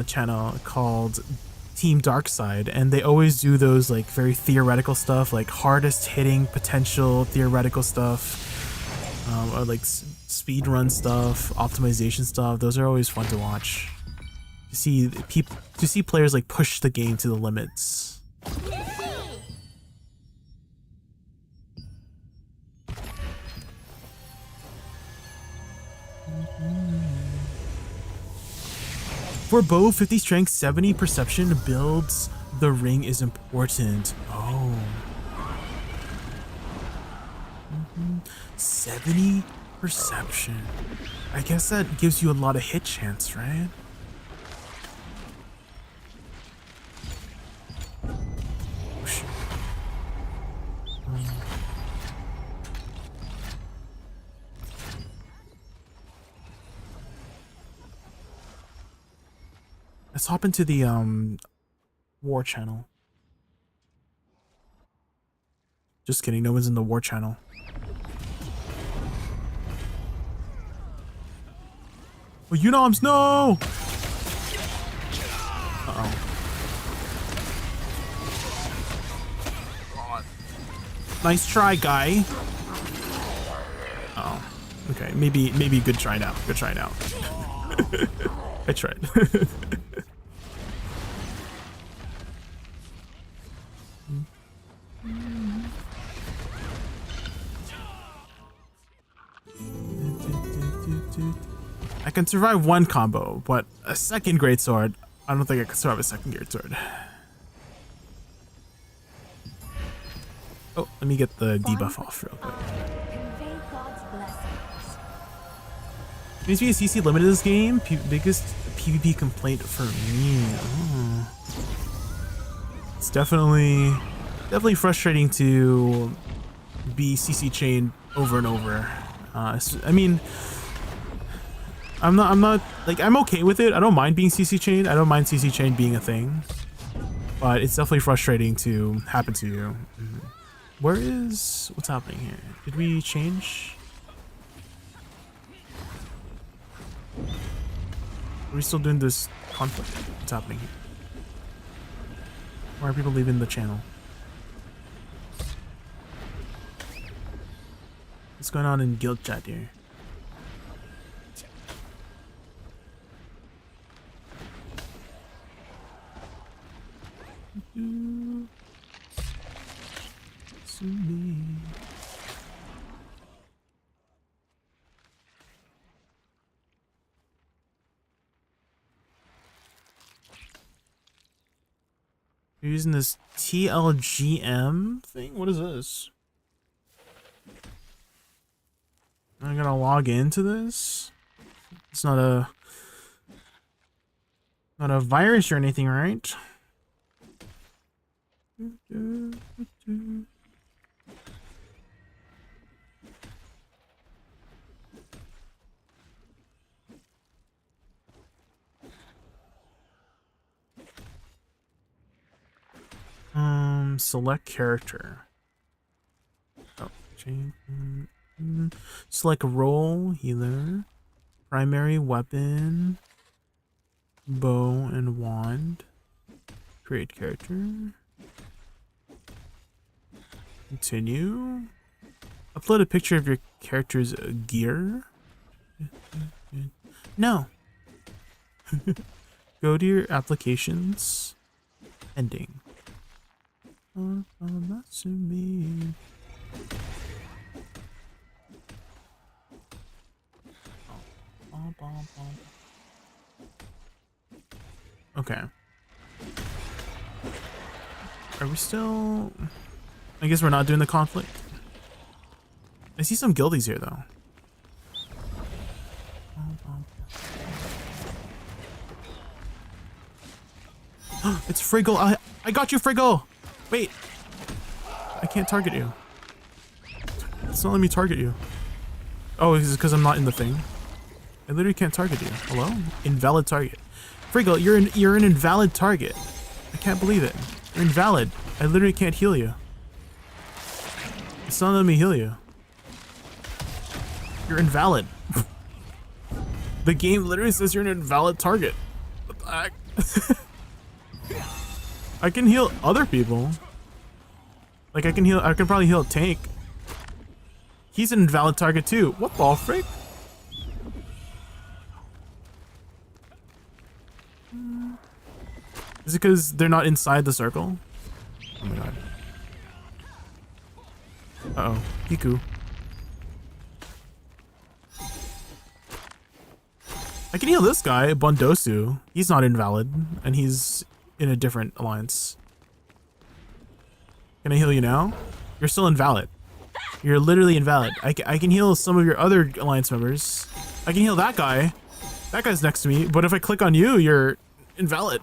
channel called Team Darkside, and they always do those like very theoretical stuff, like hardest hitting potential theoretical stuff, or like speed run stuff, optimization stuff. Those are always fun to watch. To see players like push the game to the limits. For bow, 50 strength, 70 perception builds the ring is important. Oh. 70 perception. I guess that gives you a lot of hit chance, right? Let's hop into the war channel. Just kidding, no one's in the war channel. Oh, Unoms, no! Uh-oh. Nice try, guy. Uh oh. Okay, maybe good try now. Good try now. I tried. I can survive one combo, but a second greatsword, I don't think I can survive a second greatsword. Oh, let me get the debuff off real quick. Convey God's blessings. Seems to be a CC limited this game. Biggest PvP complaint for me. Oh. It's definitely frustrating to be CC chained over and over. I mean, I'm not like, I'm okay with it. I don't mind being CC chained. I don't mind CC chained being a thing, but it's definitely frustrating to happen to you. What's happening here? Did we change? Are we still doing this conflict? What's happening here? Why are people leaving the channel? What's going on in guild chat here? You're using this TLGM thing? What is this? I gotta log into this? It's not a virus or anything, right? Select character. Oh, change. Select role, healer, primary weapon, bow and wand. Create character. Continue. Upload a picture of your character's gear. No. Go to your applications. Ending. Oh, that's me. Okay. Are we still... I guess we're not doing the conflict. I see some guildies here, though. It's Friggle. I got you, Friggle. Wait. I can't target you. It's not letting me target you. Oh, is it because I'm not in the thing? I literally can't target you. Hello? Invalid target. Friggle, you're an invalid target. I can't believe it. You're invalid. I literally can't heal you. It's not letting me heal you. You're invalid. The game literally says you're an invalid target. What the heck? I can heal other people. Like I can probably heal a tank. He's an invalid target too. What the frick? Is it because they're not inside the circle? Oh my god. Uh-oh. Piku. I can heal this guy, Bondosu. He's not invalid, and he's in a different alliance. Can I heal you now? You're still invalid. You're literally invalid. I can heal some of your other alliance members. I can heal that guy. That guy's next to me, but if I click on you, you're invalid.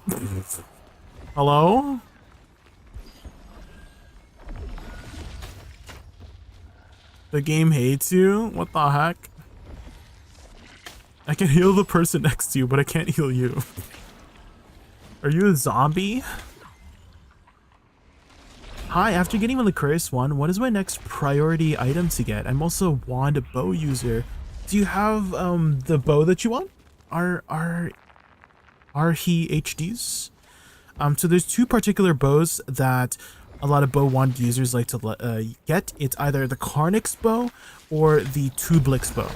Hello? The game hates you? What the heck? I can heal the person next to you, but I can't heal you. Are you a zombie? Hi, after getting my Licorice one, what is my next priority item to get? I'm also a wand bow user. Do you have the bow that you want? Are he HDs? So there's two particular bows that a lot of bow wand users like to get. It's either the Carnix bow or the Tublix bow.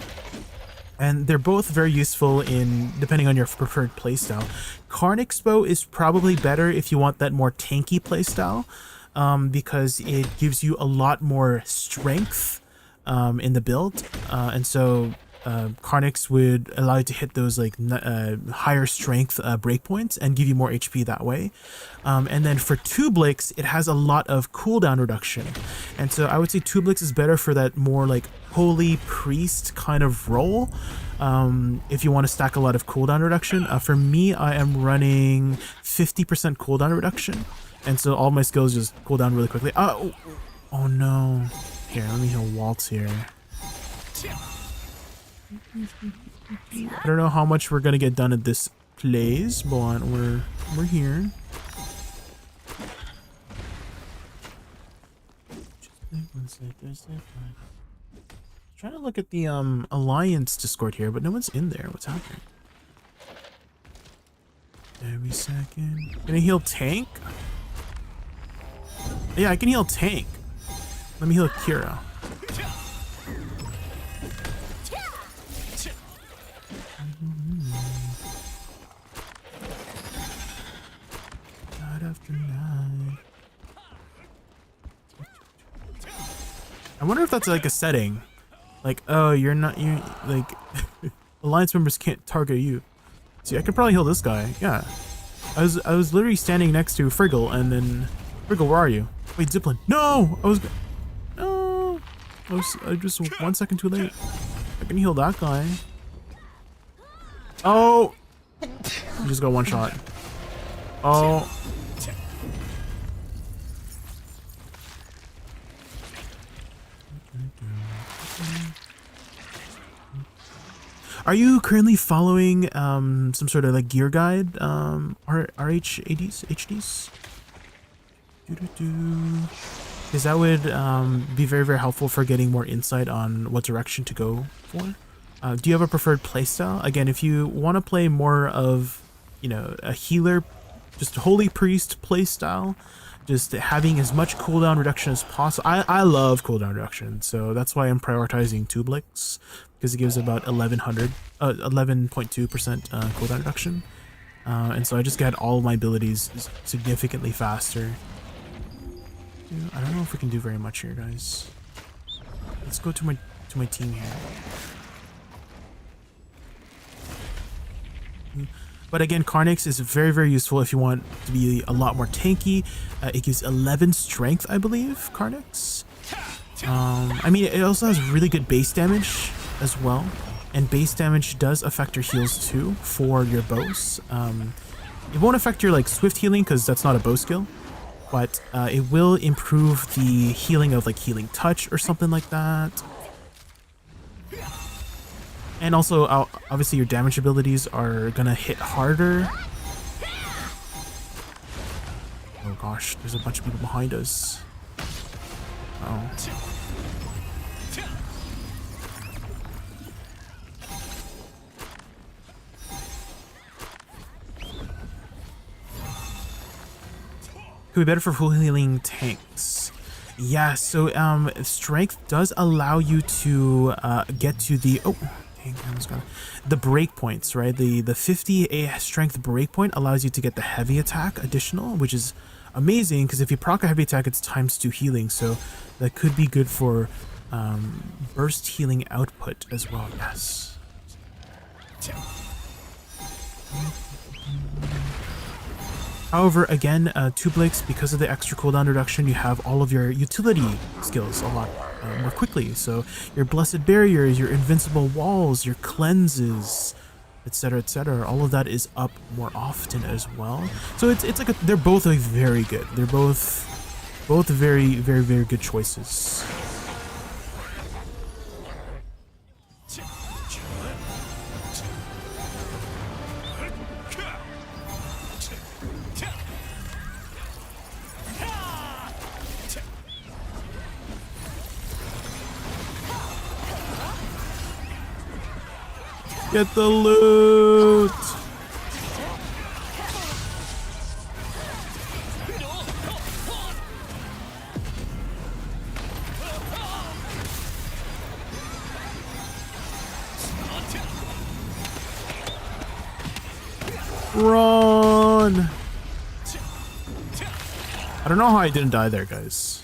And they're both very useful in depending on your preferred playstyle. Carnix bow is probably better if you want that more tanky playstyle, because it gives you a lot more strength in the build, and so Carnix would allow you to hit those like higher strength breakpoints and give you more HP that way. And then for Tublix, it has a lot of cooldown reduction, and so I would say Tublix is better for that more like holy priest kind of role. If you want to stack a lot of cooldown reduction, for me, I am running 50% cooldown reduction, and so all my skills just cool down really quickly. Oh no! Here, let me heal Waltz here. I don't know how much we're gonna get done at this place, but we're here. Trying to look at the Alliance Discord here, but no one's in there. What's happening? Every second. Can I heal tank? Yeah, I can heal tank. Let me heal Kira. Night after night. I wonder if that's like a setting. Like, oh, you're not, you like Alliance members can't target you. See, I could probably heal this guy. Yeah. I was literally standing next to Friggle, and then Friggle, where are you? Wait, Zipline. No! No! I just 1 second too late. I can heal that guy. Oh! I just got one shot. Oh. Are you currently following some sort of like gear guide, HDs? Because that would be very, very helpful for getting more insight on what direction to go for. Do you have a preferred playstyle? Again, if you want to play more of, you know, a healer, just holy priest playstyle, just having as much cooldown reduction as possible. I love cooldown reduction, so that's why I'm prioritizing Tublix, because it gives about 11.2% cooldown reduction. And so I just get all of my abilities significantly faster. I don't know if we can do very much here, guys. Let's go to my team here. But again, Carnix is very, very useful if you want to be a lot more tanky. It gives 11 strength, I believe, Carnix. I mean, it also has really good base damage as well. And base damage does affect your heals too for your bows. It won't affect your like swift healing because that's not a bow skill. But it will improve the healing of like healing touch or something like that. And also, obviously, your damage abilities are gonna hit harder. Oh gosh, there's a bunch of people behind us. Oh. Could be better for full healing tanks. Yeah, so strength does allow you to get to the the breakpoints, right? The 50 strength breakpoint allows you to get the heavy attack additional, which is amazing because if you proc a heavy attack, it's ×2 healing, so that could be good for burst healing output as well. Yes. However, again, Tublix, because of the extra cooldown reduction, you have all of your utility skills a lot more quickly. So your Blessed Barriers, your Invincible Walls, your Cleanses, etc., all of that is up more often as well. So it's like they're both like very good. They're both very, very, very good choices. Get the loot! Run! I don't know how I didn't die there, guys.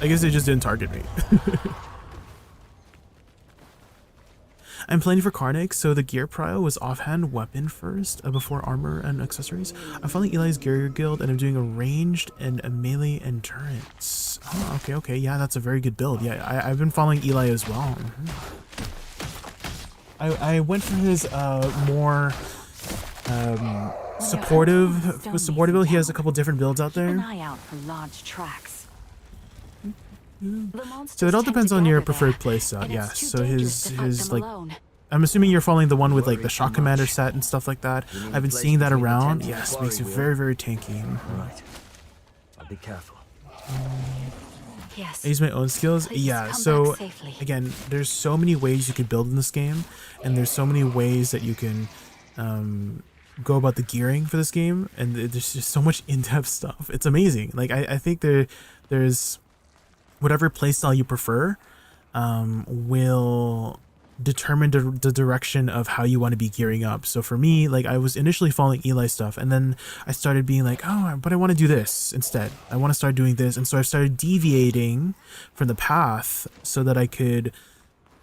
I guess they just didn't target me. I'm planning for Karnak, so the gear prio was offhand weapon first, before armor and accessories. I'm following Eli's gear guild, and I'm doing a ranged and a melee endurance. Oh, okay, yeah, that's a very good build. Yeah, I've been following Eli as well. I went for his more supportive build. He has a couple different builds out there. Keep an eye out for large tracks. So it all depends on your preferred playstyle. Yeah, so his like, I'm assuming you're following the one with like the shock commander set and stuff like that. I've been seeing that around. Yes, makes you very, very tanky. Right. I'll be careful. Yes. I use my own skills. Yeah, so again, there's so many ways you could build in this game, and there's so many ways that you can go about the gearing for this game, and there's just so much in-depth stuff. It's amazing. Like I think there's whatever playstyle you prefer will determine the direction of how you want to be gearing up. So for me, like I was initially following Eli stuff, and then I started being like, oh, but I want to do this instead. I want to start doing this, and so I started deviating from the path so that I could,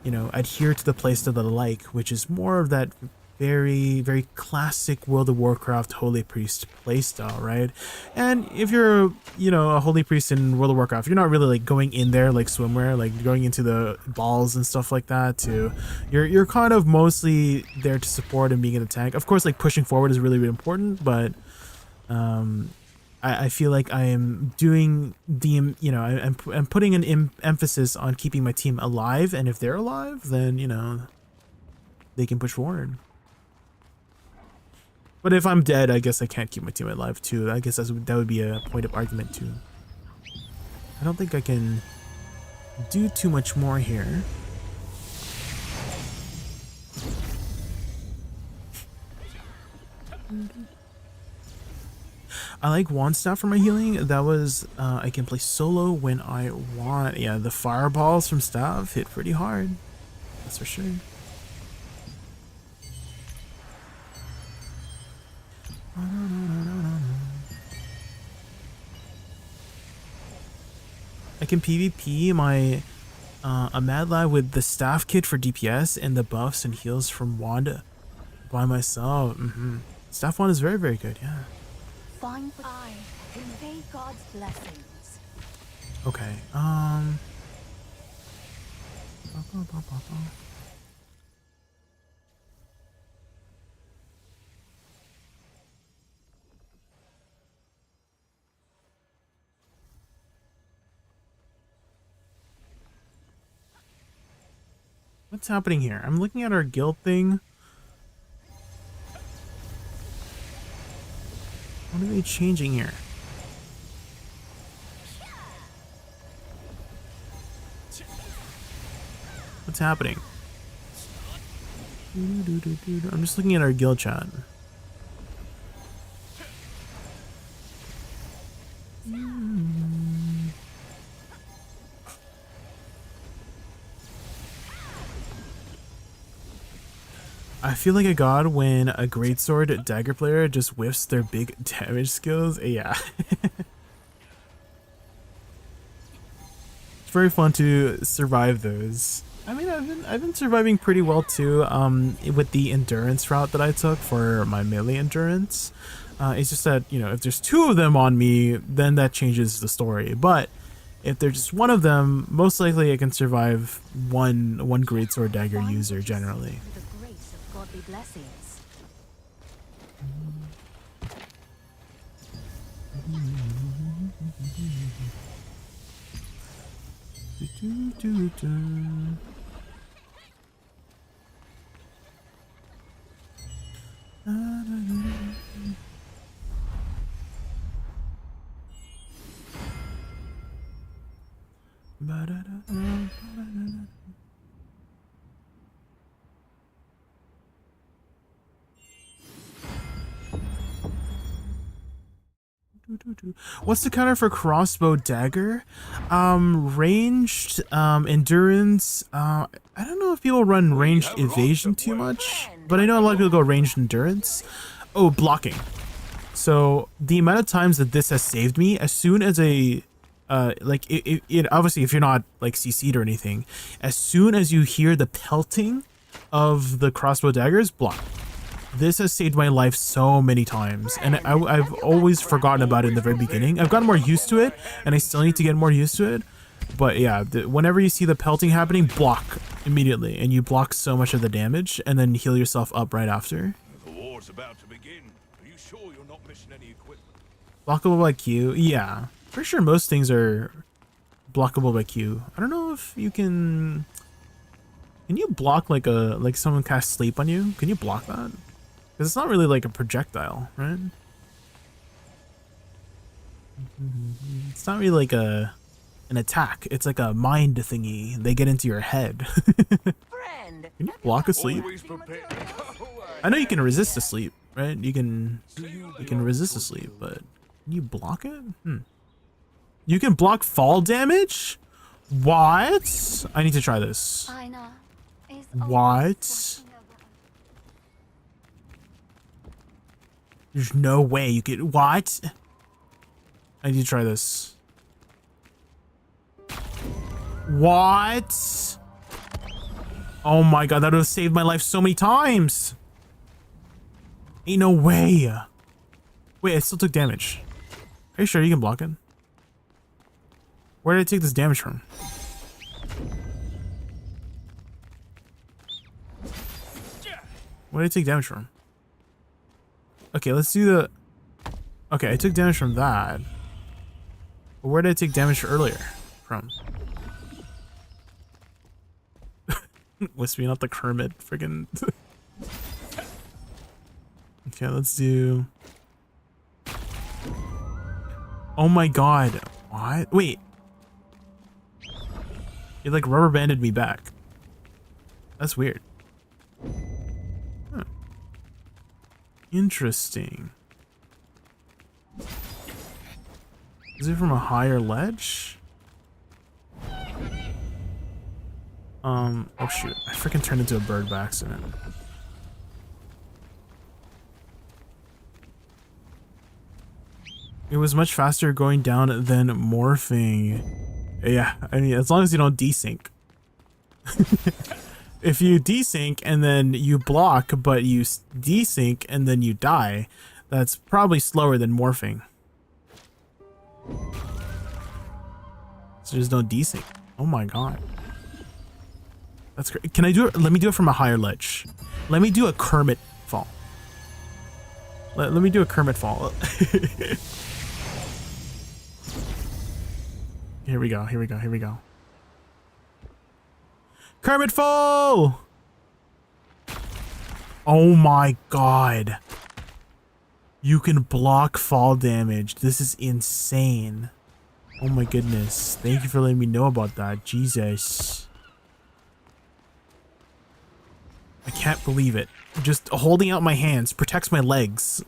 you know, adhere to the playstyle that I like, which is more of that very, very classic World of Warcraft Holy Priest playstyle, right? And if you're, you know, a Holy Priest in World of Warcraft, you're not really like going in there like swimwear, like going into the balls and stuff like that. You're kind of mostly there to support and being in the tank. Of course, like pushing forward is really, really important, but I feel like I am doing the, you know, I'm putting an emphasis on keeping my team alive, and if they're alive, then, you know, they can push forward. But if I'm dead, I guess I can't keep my team alive too. I guess that would be a point of argument too. I don't think I can do too much more here. I like wand staff for my healing. That was I can play solo when I want. Yeah, the fireballs from staff hit pretty hard. That's for sure. I can PvP my a Mad Lad with the staff kit for DPS and the buffs and heals from wand by myself. Staff wand is very, very good. Yeah. Find I convey God's blessings. Okay. What's happening here? I'm looking at our guild thing. What are they changing here? What's happening? I'm just looking at our guild chat. I feel like a god when a greatsword dagger player just whiffs their big damage skills. Yeah. It's very fun to survive those. I mean, I've been surviving pretty well too. With the endurance route that I took for my melee endurance. It's just that, you know, if there's two of them on me, then that changes the story. But if there's just one of them, most likely I can survive one greatsword dagger user generally. Godly blessings. What's the counter for crossbow dagger? Ranged, endurance. I don't know if people run ranged evasion too much, but I know a lot of people go ranged endurance. Oh, blocking. So the amount of times that this has saved me, as soon as like it obviously if you're not like CC'd or anything, as soon as you hear the pelting of the crossbow daggers, block. This has saved my life so many times, and I've always forgotten about it in the very beginning. I've gotten more used to it, and I still need to get more used to it. But yeah, whenever you see the pelting happening, block immediately, and you block so much of the damage, and then heal yourself up right after. The war's about to begin. Are you sure you're not missing any equipment? Blockable by Q, yeah. Pretty sure most things are blockable by Q. I don't know if you can. Can you block like someone cast sleep on you? Can you block that? Because it's not really like a projectile, right? It's not really like an attack. It's like a mind thingy. They get into your head. Friend. Can you block a sleep? Always prepared. I know you can resist a sleep, right? You can resist a sleep, but can you block it? You can block fall damage? What? I need to try this. What? There's no way you could. What? I need to try this. What? Oh my god, that would have saved my life so many times. Ain't no way. Wait, I still took damage. Are you sure you can block it? Where did I take this damage from? Where did I take damage from? Okay, let's do the... Okay, I took damage from that. But where did I take damage earlier from? Wisping out the Kermit friggin'... Okay, let's do... Oh my god. What? Wait. It like rubber banded me back. That's weird. Huh. Interesting. Is it from a higher ledge? Oh shoot, I freaking turned into a bird by accident. It was much faster going down than morphing. Yeah, I mean, as long as you don't desync. If you desync and then you block, but you desync and then you die, that's probably slower than morphing. So just don't desync. Oh my god. That's great. Can I do it? Let me do it from a higher ledge. Let me do a Kermit fall. Let me do a Kermit fall. Here we go, here we go, here we go. Kermit fall! Oh my god. You can block fall damage. This is insane. Oh my goodness. Thank you for letting me know about that. Jesus. I can't believe it. Just holding out my hands protects my legs.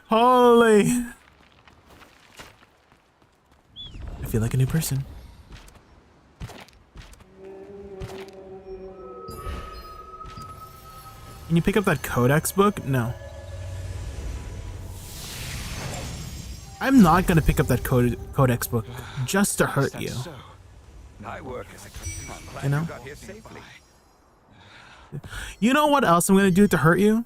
Holy. I feel like a new person. Can you pick up that codex book? No. I'm not gonna pick up that codex book just to hurt you. I work as a You know? got here safely. You know what else I'm gonna do to hurt you?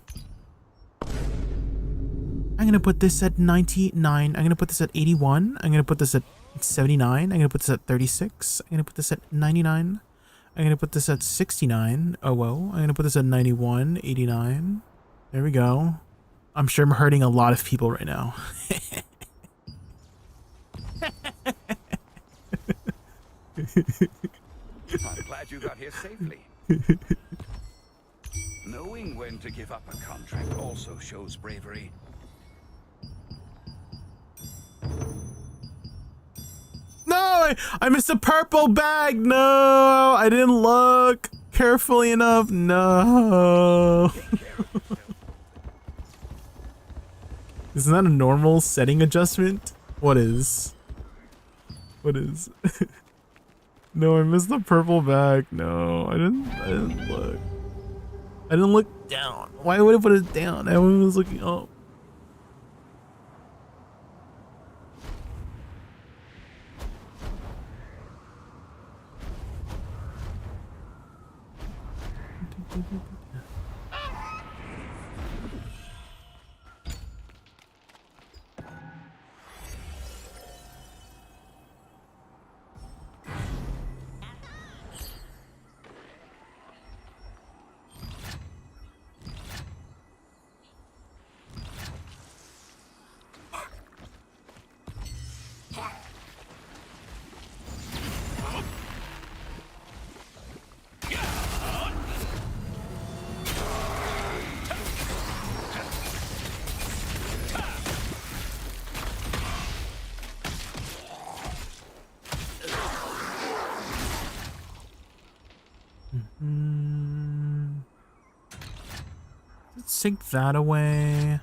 I'm gonna put this at 99. I'm gonna put this at 81. I'm gonna put this at 79. I'm gonna put this at 36. I'm gonna put this at 99. I'm gonna put this at 69. Oh whoa. I'm gonna put this at 91, 89. There we go. I'm sure I'm hurting a lot of people right now. I'm glad you got here safely. Knowing when to give up a contract also shows bravery. No, I missed a purple bag. No, I didn't look carefully enough. No. Isn't that a normal setting adjustment? What is? What is? No, I missed the purple bag. No, I didn't look. I didn't look down. Why would I put it down? Everyone was looking up. Let's take that away.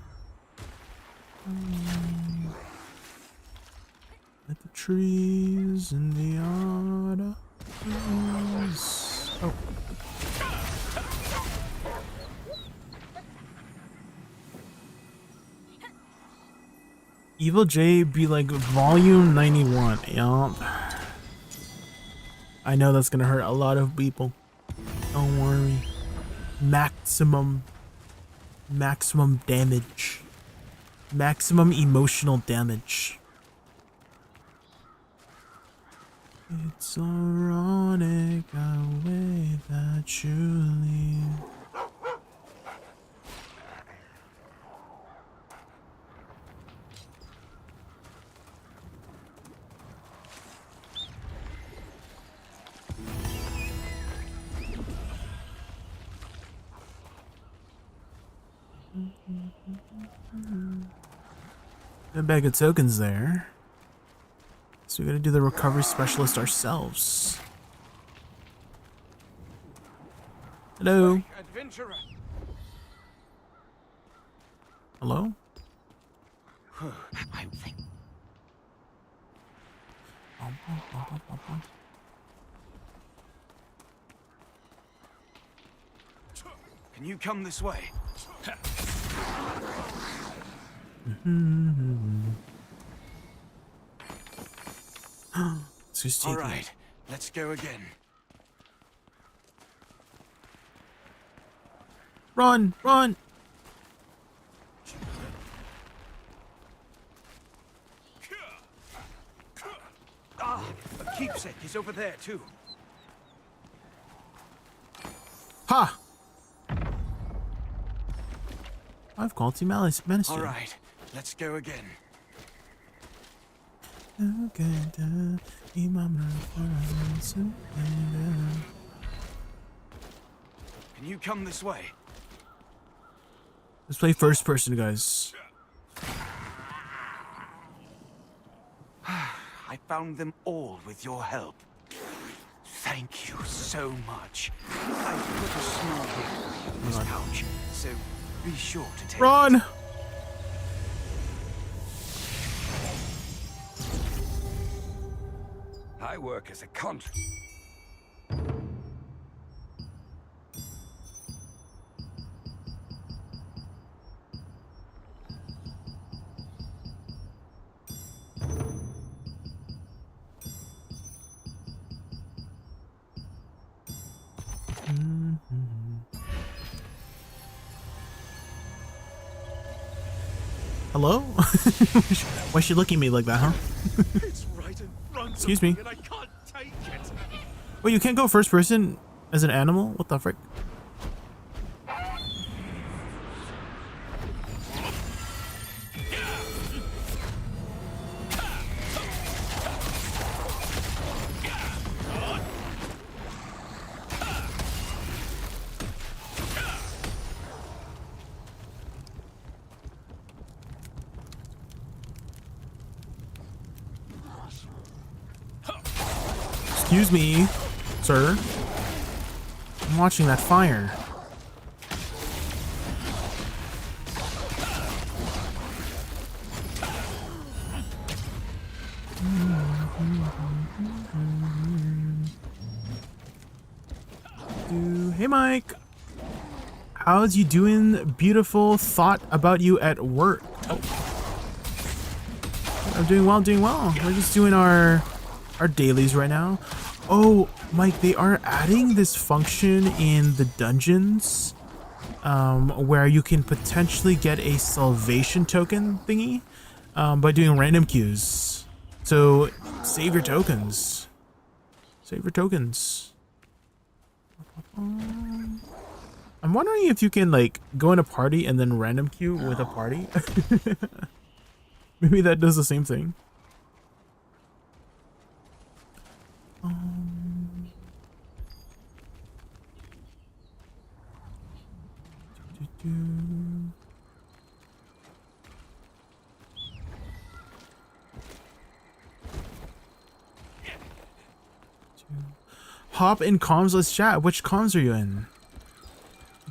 Let the trees in the autumn. Oh. Evil J be like volume 91. Yup. I know that's gonna hurt a lot of people. Don't worry. Maximum damage. Maximum emotional damage. It's ironic a way that you leave. A bag of tokens there. So we gotta do the recovery specialist ourselves. Hello? Adventurer. Hello? I think. Can you come this way? All right, let's go again. Run! Run! Ah, a keepsake is over there too. Ha! I've quality malice ministry. All right, let's go again. Can you come this way? Let's play first person, guys. I found them all with your help. Thank you so much. I put a small gift in this pouch, so be sure to take Run! it. I work as a contract. Hello? Why is she looking at me like that, huh? It's right in front Excuse of me, me. and I can't take it. Wait, you can't go first person as an animal? What the frick? Excuse me, sir. I'm watching that fire. Mike. How's you doing? Beautiful. Thought about you at work. Oh. I'm doing well, doing well. We're just doing our dailies right now. Oh, Mike, they are adding this function in the dungeons where you can potentially get a salvation token thingy by doing random queues. So save your tokens. Save your tokens. I'm wondering if you can like go in a party and then random queue with a party. Maybe that does the same thing. Hop in comms, let's chat. Which comms are you in?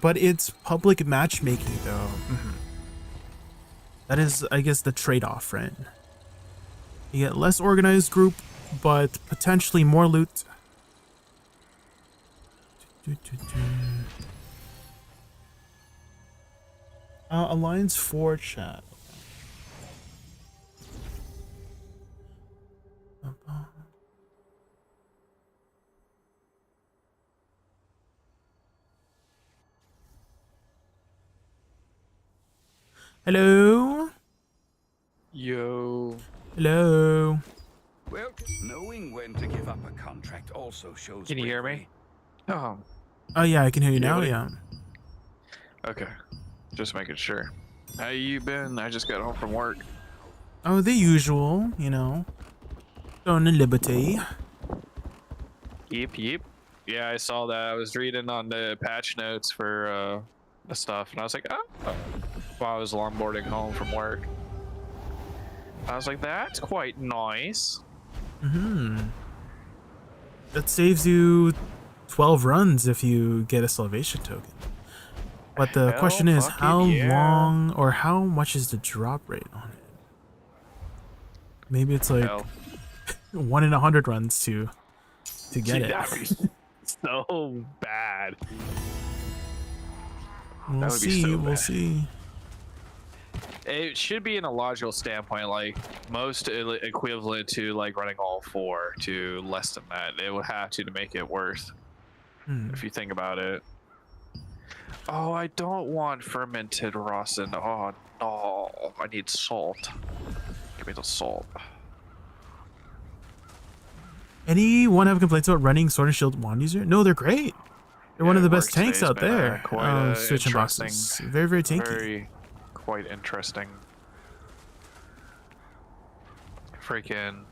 But it's public matchmaking though. That is, I guess, the trade-off, right? You get less organized group, but potentially more loot. Alliance 4 chat. Hello? Yo. Hello? Well, knowing when to give up a contract also shows. Can you hear me? Oh. Oh yeah, I can hear you now, buddy. yeah. Okay. Just making sure. How you been? I just got home from work. Oh, the usual, you know. Going to Liberty. Yep, yep. Yeah, I saw that. I was reading on the patch notes for the stuff, and I was like, oh. While I was longboarding home from work. I was like, that's quite nice. That saves you 12 runs if you get a salvation token. But the question is, how long or how much is the drop rate on it? Maybe it's like 1 in 100 runs to get it. That would be so bad. We'll see, we'll see. It should be in a logical standpoint, like most equivalent to like running all 4 to less than that. It would have to make it worth. If you think about it. Oh, I don't want fermented rosin. Oh no, I need salt. Give me the salt. Anyone have complaints about running Sword and Shield Wand User? No, they're great. They're one of the best tanks out there. Switching boxes. Very, very tanky. Quite interesting. Freaking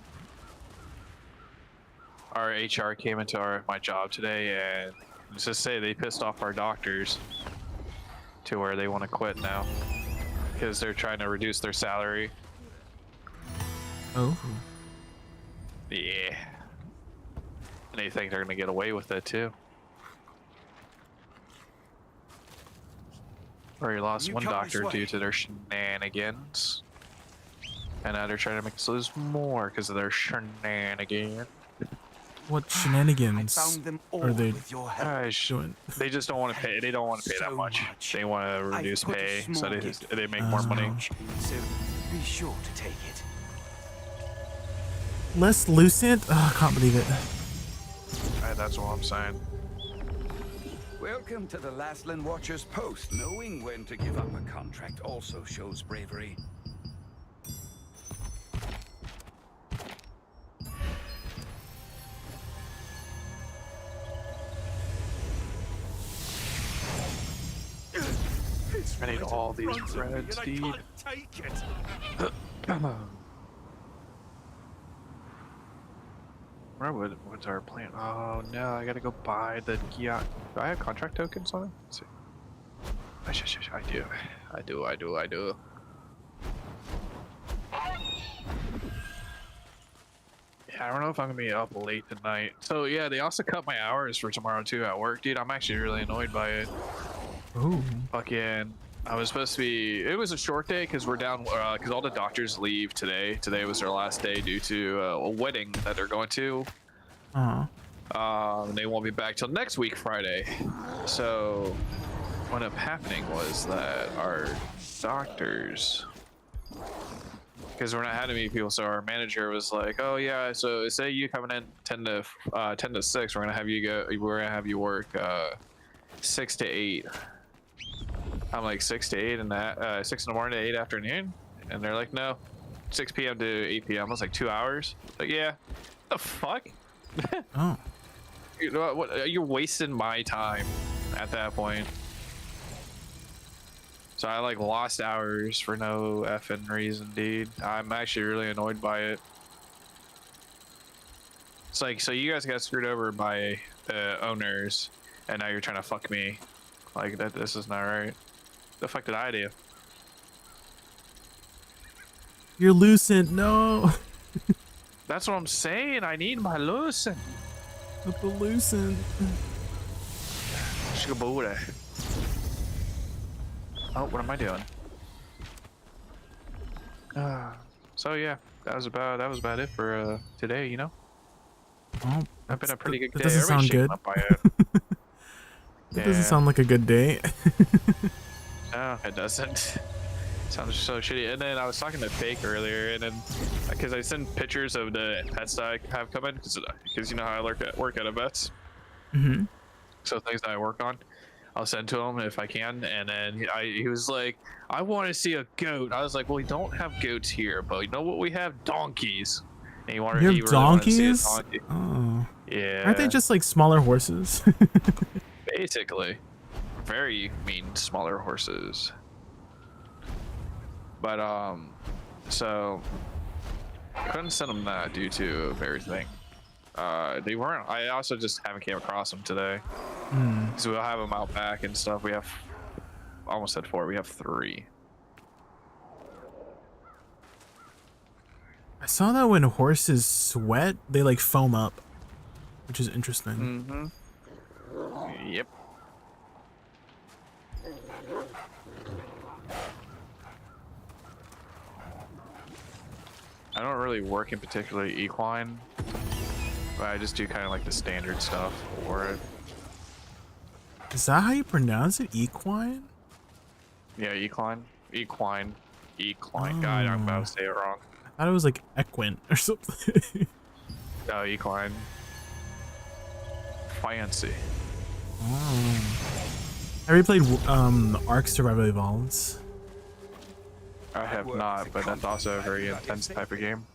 our HR came into my job today, and let's just say they pissed off our doctors to where they want to quit now because they're trying to reduce their salary. Oh. Yeah. And they think they're gonna get away with it too. Already lost one doctor due to their shenanigans. And now they're trying to make us lose more because of their shenanigans. What shenanigans are they doing? They just don't want to pay. They don't want to pay that much. They want to reduce pay so they make more money. So be sure to take it. Less Lucent? Oh, I can't believe it. That's what I'm saying. Welcome to the Lastland Watcher's Post. Knowing when to give up a contract also shows bravery. I need all these breads, dude. What's our plan? Oh no, I gotta go buy the Gia. Do I have contract tokens on it? Let's see. I do. Yeah, I don't know if I'm gonna be up late tonight. So yeah, they also cut my hours for tomorrow too at work, dude. I'm actually really annoyed by it. Ooh. Fucking, I was supposed to be. It was a short day because we're down. Because all the doctors leave today. Today was their last day due to a wedding that they're going to. They won't be back till next week Friday. So what ended up happening was that our doctors, because we're not having many people, so our manager was like, "Oh yeah, so say you coming in 10 to 6, we're gonna have you work 6 to 8." I'm like 6 to 8 and that 6 in the morning to 8 afternoon, and they're like, "No, 6 p.m. to 8 p.m." I was like, 2 hours? Like, yeah, the fuck? Oh. You know what? You're wasting my time at that point. So I like lost hours for no effing reason, dude. I'm actually really annoyed by it. It's like, so you guys got screwed over by the owners, and now you're trying to fuck me. Like that. This is not right. The fuck did I do? You're Lucent, no. That's what I'm saying. I need my Lucent. With the Lucent. Shikabuda. Oh, what am I doing? So yeah, that was about it for today. You know, Oh, I've been a pretty good that day. doesn't sound Everybody's good. shaken up by it. That doesn't sound like a good day. No, it doesn't. Sounds so shitty. And then I was talking to Fake earlier, and then because I send pictures of the pets that I have coming, because you know how I work at a vet's. Mm-hmm. So things that I work on, I'll send to him if I can. And then he was like, "I want to see a goat." I was like, "Well, we don't have goats here, but you know what? We have donkeys." And You have donkeys? Oh. Yeah. Aren't they just like smaller horses? Basically, very mean smaller horses. But so I couldn't send them that due to everything. They weren't. I also just haven't came across them today. So we'll have them out back and stuff. We have almost said 4. We have 3. I saw that when horses sweat, they like foam up, which is interesting. Yep. I don't really work in particularly equine, but I just do kind of like the standard stuff for it. Is that how you pronounce it? Equine? Yeah, equine. God, I'm about to say it wrong. I thought it was like equine or something. No, equine. Fancy. Have you played Ark Survival Evolved? I have not, but that's also a very intense type of game.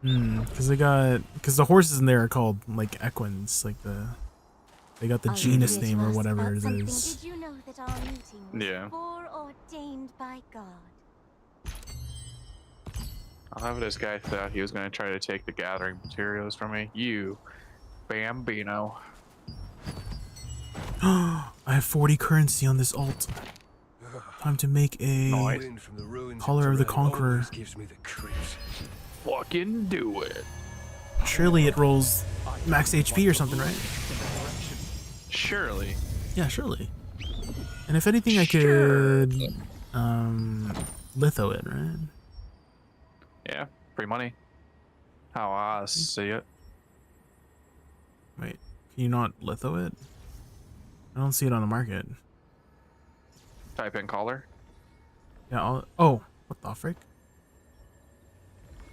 Because the horses in there are called like equines, like they got the genus name or whatever it is. Did you know that our meeting was Yeah. foreordained by God? I'll have this guy thought he was going to try to take the gathering materials from me. You, Bambino. I have 40 currency on this alt. Time to make a Wind from the ruins Collar of the around Conqueror. always gives me the creeps. Fucking do it. Surely it rolls max HP or something, right? Surely. Yeah, surely. And if anything, I could litho it, right? Yeah, free money. How I see it. Wait, can you not litho it? I don't see it on the market. Type in collar. Yeah. Oh, what the frick?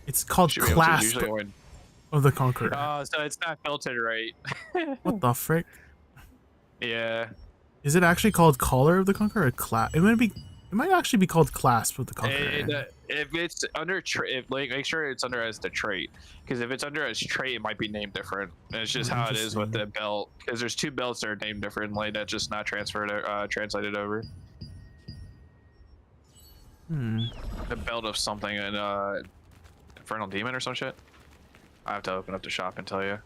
It's called Should be able to Clasp usually when- of the Conqueror. Oh, so it's not filtered right. What the frick? Yeah. Is it actually called Collar of the Conqueror or Clasp? It might actually be called Clasp of the Conqueror. If it's under make sure it's under as the trait, because if it's under as trait, it might be named different. And it's just how it is with the belt, because there's 2 belts that are named differently that's just not translated over. The belt of something in Infernal Demon or some shit. I have to open up the shop and tell you.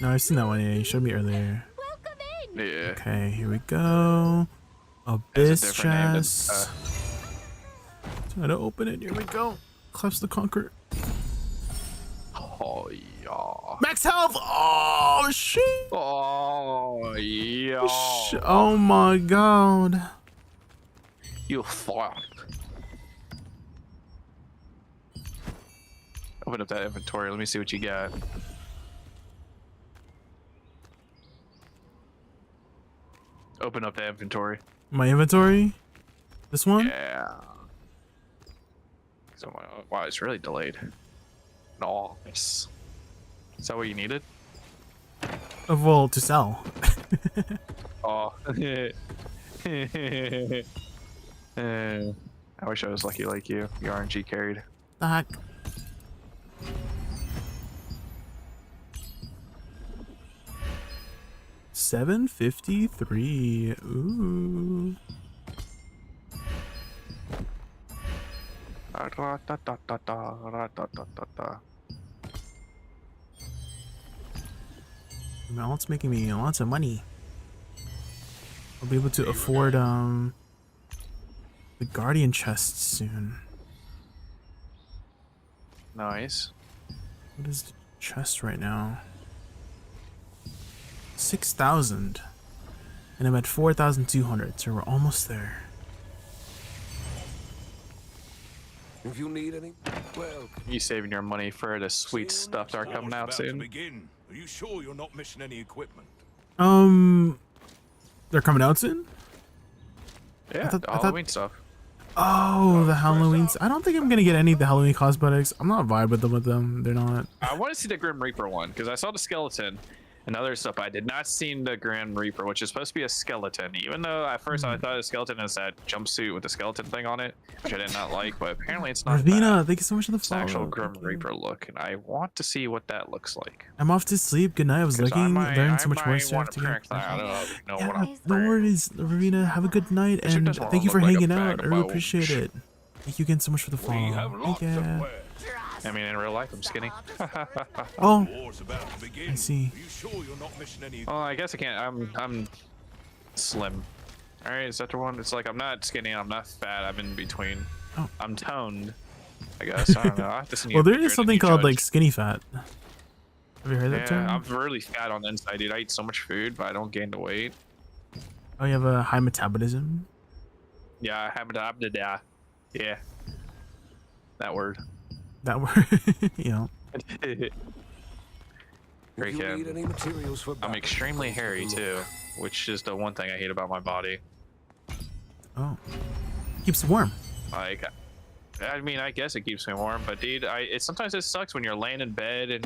No, I've seen that one. Yeah, you showed me earlier. Welcome in. Yeah. Okay, here we go. Abyss It's a different name than, chest. Try to open it. Here we go. Clasp the Conqueror. Oh yeah. Max health. Oh shit. Oh yeah. Oh my god. You fuck. Open up that inventory. Let me see what you got. Open up the inventory. My inventory? This one? Yeah. So, wow, it's really delayed. Nice. Is that what you needed? Well, to sell. Oh. I wish I was lucky like you. You RNG carried. The heck? $753. Ooh. Well, it's making me lots of money. I'll be able to afford the guardian chests soon. Nice. What is the chest right now? 6,000. And I'm at 4,200, so we're almost there. If you need any, well, You saving your money for the sweet stuff that are coming out soon? Begin. Are you sure you're not missing any equipment? They're coming out soon? Yeah, I the thought- Halloween stuff. Oh, the Halloween. I don't think I'm gonna get any of the Halloween cosmetics. I'm not vibe with them. They're not. I want to see the Grim Reaper one because I saw the skeleton and other stuff. I did not see the Grim Reaper, which is supposed to be a skeleton. Even though at first I thought a skeleton is that jumpsuit with the skeleton thing on it, which I did not like. But apparently it's not. Ravina, thank you so much for the It's an actual follow. Grim Reaper look, and I want to see what that looks like. I'm off to sleep. Good night. I was 'Cause looking, I learning so much might more stuff wanna to get. print that. I don't know what Yeah, I'm no worries, Ravina. Have a good night, It and doesn't thank you look for like a hanging bag out. I of really bones. appreciate it. Thank you again so much for the We follow. have lots Thank of you. wares. I mean, in real life, I'm skinny. Oh, War's about to begin. I see. Are you sure you're not missing any? Well, I guess I can't. I'm slim. All right, is that the one? It's like I'm not skinny. I'm not fat. I'm in between. Oh. I'm toned. I guess. I don't know. I have to send you Well, a there picture is and something you called judge. like skinny fat. Have you heard that term? Yeah, I'm really fat on the inside, dude. I eat so much food, but I don't gain the weight. Oh, you have a high metabolism. Yeah, I have it. Yeah. That word. That word, you know. if you need any materials for I'm battle, extremely hairy too, which is the one thing I hate about my body. Oh, keeps warm. Like, I mean, I guess it keeps me warm, but dude, sometimes it sucks when you're laying in bed and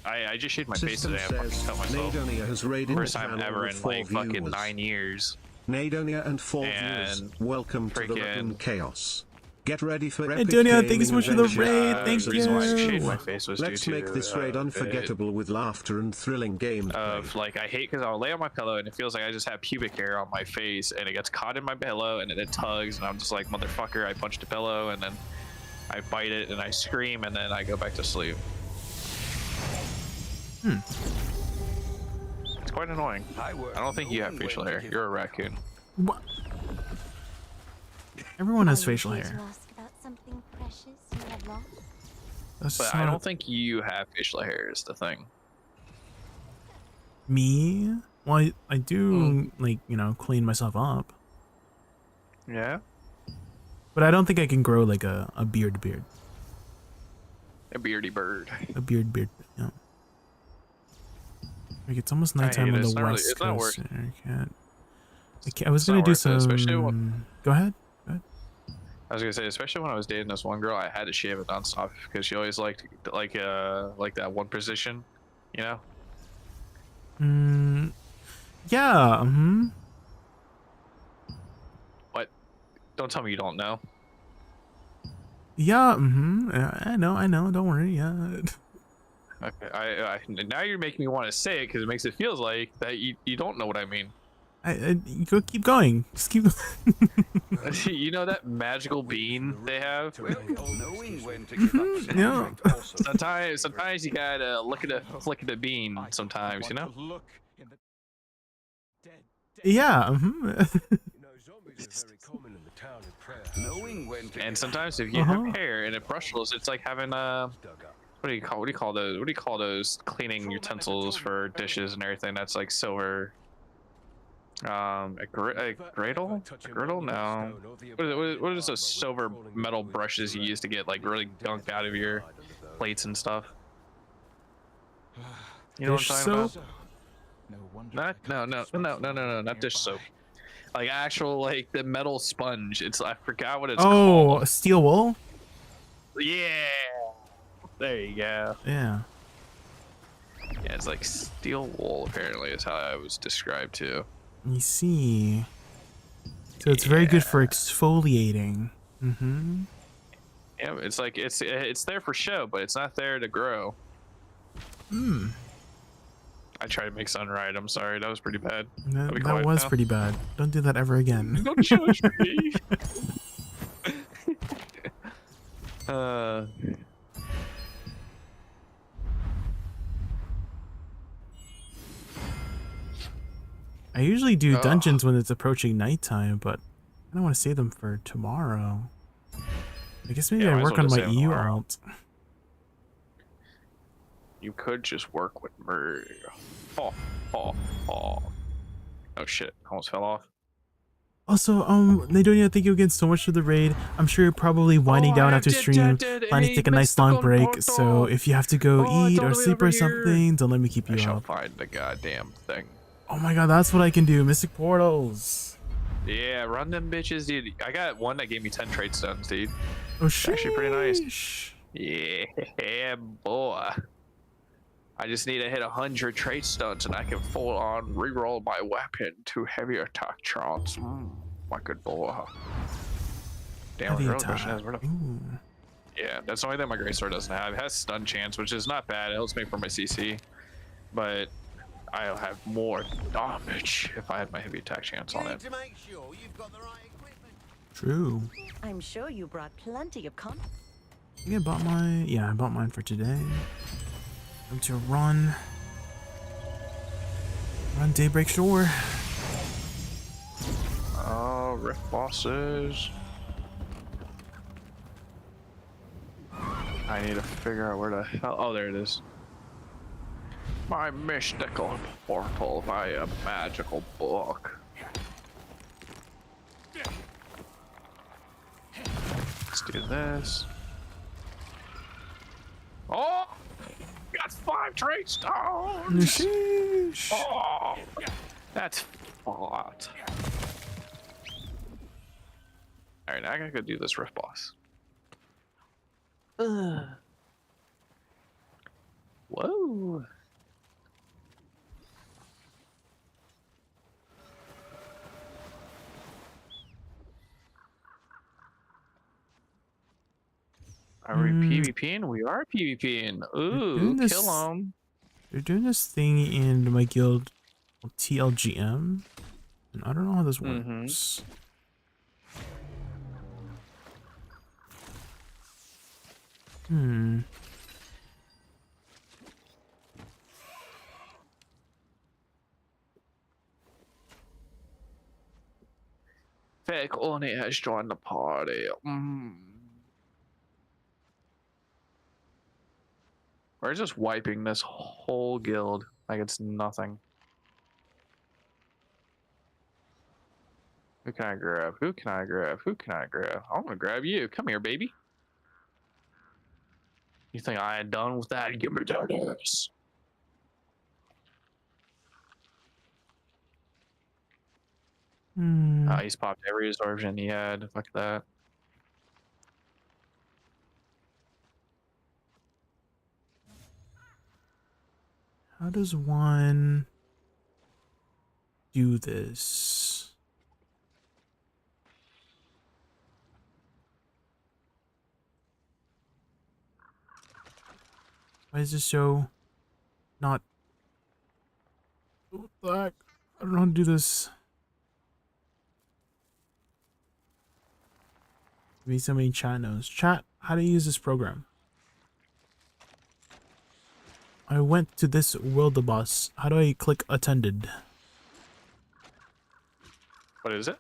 I just shaved my face System today. I fucking says cut myself. Nadonia has raided First the time channel ever with in 4 like fucking viewers. 9 years. Nadonia and 4 viewers, And welcome to the freaking- Raccoon Chaos. Get ready for epic Antonio, thank you so gaming much for the adventures raid. and Thank the reason why I shaved you. my face was Let's due make to, this raid unforgettable with laughter and thrilling gameplay. Of like, I hate because I'll lay on my pillow and it feels like I just have pubic hair on my face and it gets caught in my pillow and then it tugs and I'm just like, motherfucker, I punched the pillow and then I bite it and I scream and then I go back to sleep. It's quite annoying. I don't think you have facial hair. You're a raccoon. What? Everyone has Are you facial here hair. to ask about something precious you have lost? That's But just I not don't think you have facial hair is the thing. me. Well, I do like, you know, clean myself up, Yeah? but I don't think I can grow like a beard. A beardy bird. A beard. Yeah. Like it's almost I nighttime hate on it. the It's not really- west it's not coast. worth- I can't. I was it's gonna not do worth it, especially some. Go ahead. I was gonna say, especially when I was dating this one girl, I had to shave it nonstop because she always liked like that one position, you know. Yeah. What? Don't tell me you don't know. Yeah. I know. Don't worry. Yeah. Okay, I now you're making me want to say it because it makes it feels like that you don't know what I mean. You go. Keep going. Just keep. You know that magical bean they have? knowing when to give up. Yeah. Sometimes you gotta look at the bean. Sometimes, you know. Look in the dead. Yeah. You know, zombies are very common in the town in prayer. Knowing when to And sometimes if you have hair and it brushes, it's like having Dug up. what do you call those cleaning utensils for dishes and everything? That's like silver. A griddle? A griddle? No. What is those silver metal brushes you use to get like really gunk out of your plates and stuff? You know what I'm Dish talking about? soap? No wonder. No, not dish soap. Like actual like the metal sponge. It's I forgot what it's Oh, called. a steel wool? Yeah. There you go. Yeah. Yeah, it's like steel wool apparently is how I was described to. Let me see. So it's very good for exfoliating. Mm-hmm. Yeah, it's like it's there for show, but it's not there to grow. Hmm. I tried to make something right. I'm sorry, that was pretty bad. That was pretty bad. Don't do that ever again. Don't judge me. I usually do dungeons when it's approaching nighttime, but I don't want to save them for tomorrow. I guess maybe I work on my EU alt. You could just work with me. Oh shit! Almost fell off. Also, Nadonia, thank you again so much for the raid. I'm sure you're probably winding down after stream, planning to take a nice long break. So if you have to go eat or sleep or something, don't let me keep you I shall up. find the goddamn thing. Oh my god, that's what I can do. Mystic portals. Yeah, run them bitches, dude. I got one that gave me 10 trade stones, dude. Oh shit. Actually pretty nice. Yeah, boy. I just need to hit 100 trade stones and I can full on reroll my weapon to heavy attack chance. My good boy. Damn, Heavy the real attack. question is, yeah, that's the only thing my greatsword doesn't have. It has stun chance, which is not bad. It helps me for my CC, but I'll have more damage if I had my heavy attack chance on it. To make sure you've got the right equipment. True. I'm sure you brought plenty of I think I bought mine. Yeah, I bought mine for today. I'm to run Daybreak Shore. Oh, rift bosses. I need to figure out where the hell. Oh, there it is. My mystical portal via magical book. Let's do this. Oh! Got 5 trade stones! Sheesh. Oh! That's hot. Alright, now I gotta go do this rift boss. Whoa! Are we PvPing? We are PvPing. Ooh, kill him. They're doing this thing in my guild called TLGM. And I don't know how this works. Fake Oni has joined the party. We're just wiping this whole guild like it's nothing. Who can I grab? Who can I grab? Who can I grab? I'm gonna grab you. Come here, baby. You think I ain't done with that? Give me that. He's popped every absorption he had. Fuck that. How does one do this? Why is this so not? What the heck? I don't know how to do this. Maybe so many chat knows. Chat, how to use this program? I went to this world boss. How do I click attended? What is it?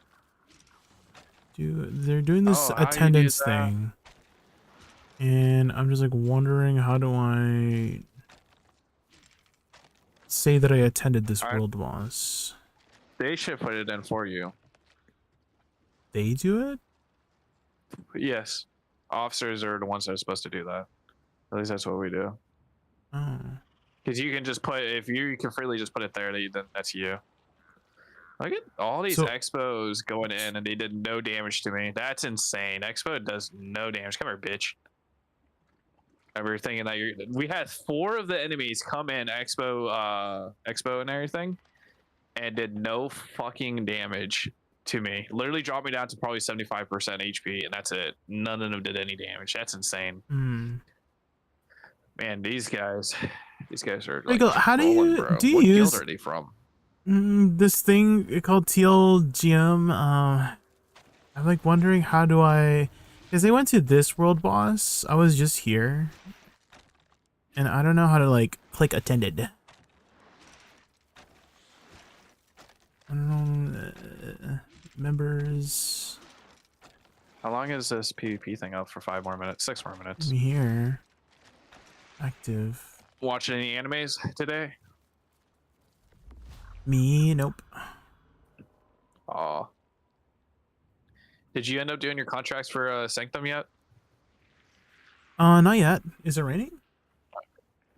They're doing this attendance thing. And I'm just like wondering, how do I say that I attended this world boss? They should put it in for you. They do it? Yes. Officers are the ones that are supposed to do that. At least that's what we do. Oh. Because you can just put, if you can freely just put it there, then that's you. Look at all these So- expos going in and they did no damage to me. That's insane. Expo does no damage. Come here, bitch. Ever thinking that we had 4 of the enemies come in expo and everything and did no fucking damage to me. Literally dropped me down to probably 75% HP and that's it. None of them did any damage. That's insane. Hmm. Man, these guys are Like, like how do trolling, you- bro. do you What use- guild are they from? This thing called TLGM. I'm like wondering how do I, because they went to this world boss. I was just here, and I don't know how to like click attended. I don't know. Members. How long is this PvP thing up for? 5 more minutes? 6 more minutes? I'm here. Active. Watching any animes today? Me, nope. Aw. Did you end up doing your contracts for Sanctum yet? Not yet. Is it raining?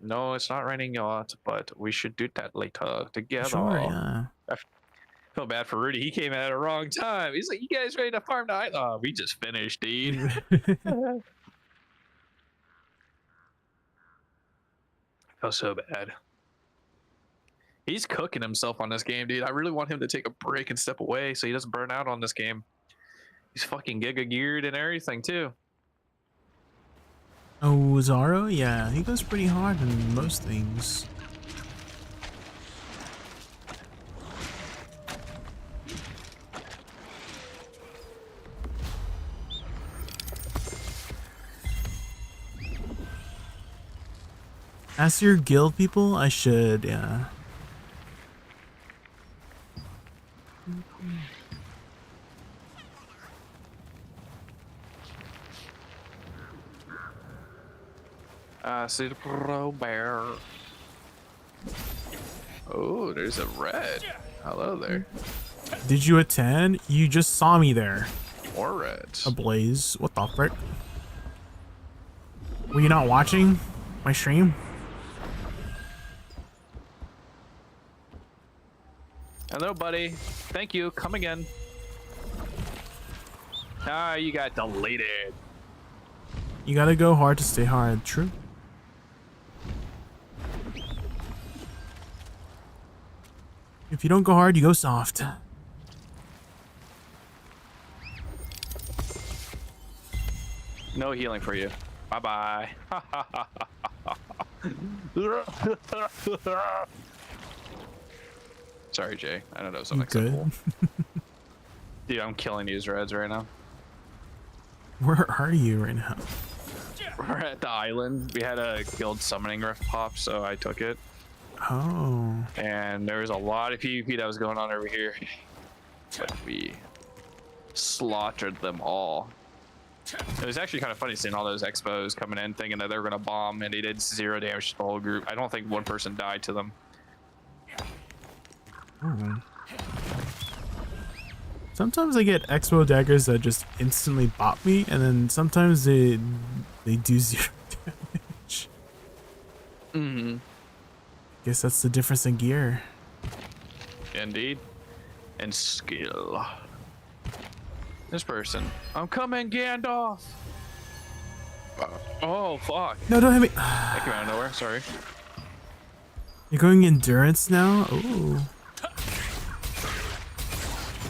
No, it's not raining yet, but we should do that later together. Sure, yeah. I feel bad for Rudy. He came at a wrong time. He's like, "You guys ready to farm night?" Oh, we just finished, dude. I feel so bad. He's cooking himself on this game, dude. I really want him to take a break and step away so he doesn't burn out on this game. He's fucking giga geared and everything too. Oh, Zaro? Yeah, he goes pretty hard in most things. Ask your guild people? I should, yeah. See the pro bear. Oh, there's a red. Hello there. Did you attend? You just saw me there. More reds. Ablaze. What the frick? Were you not watching my stream? Hello, buddy. Thank you. Come again. Ah, you got deleted. You gotta go hard to stay hard. True. If you don't go hard, you go soft. No healing for you. Bye bye. Sorry, Jay. I know that was You unacceptable. good? Dude, I'm killing these reds right now. Where are you right now? We're at the island. We had a guild summoning rift pop, so I took it. Oh. And there was a lot of PvP that was going on over here. But we slaughtered them all. It was actually kind of funny seeing all those expos coming in thinking that they were going to bomb, and they did 0 damage to the whole group. I don't think one person died to them. Oh. Sometimes I get expo daggers that just instantly bop me, and then sometimes they do 0 damage. Mm-hmm. Guess that's the difference in gear. Indeed. And skill. This person. I'm coming, Gandalf! Oh, fuck. No, don't hit me. That came out of nowhere. Sorry. You're going endurance now? Ooh.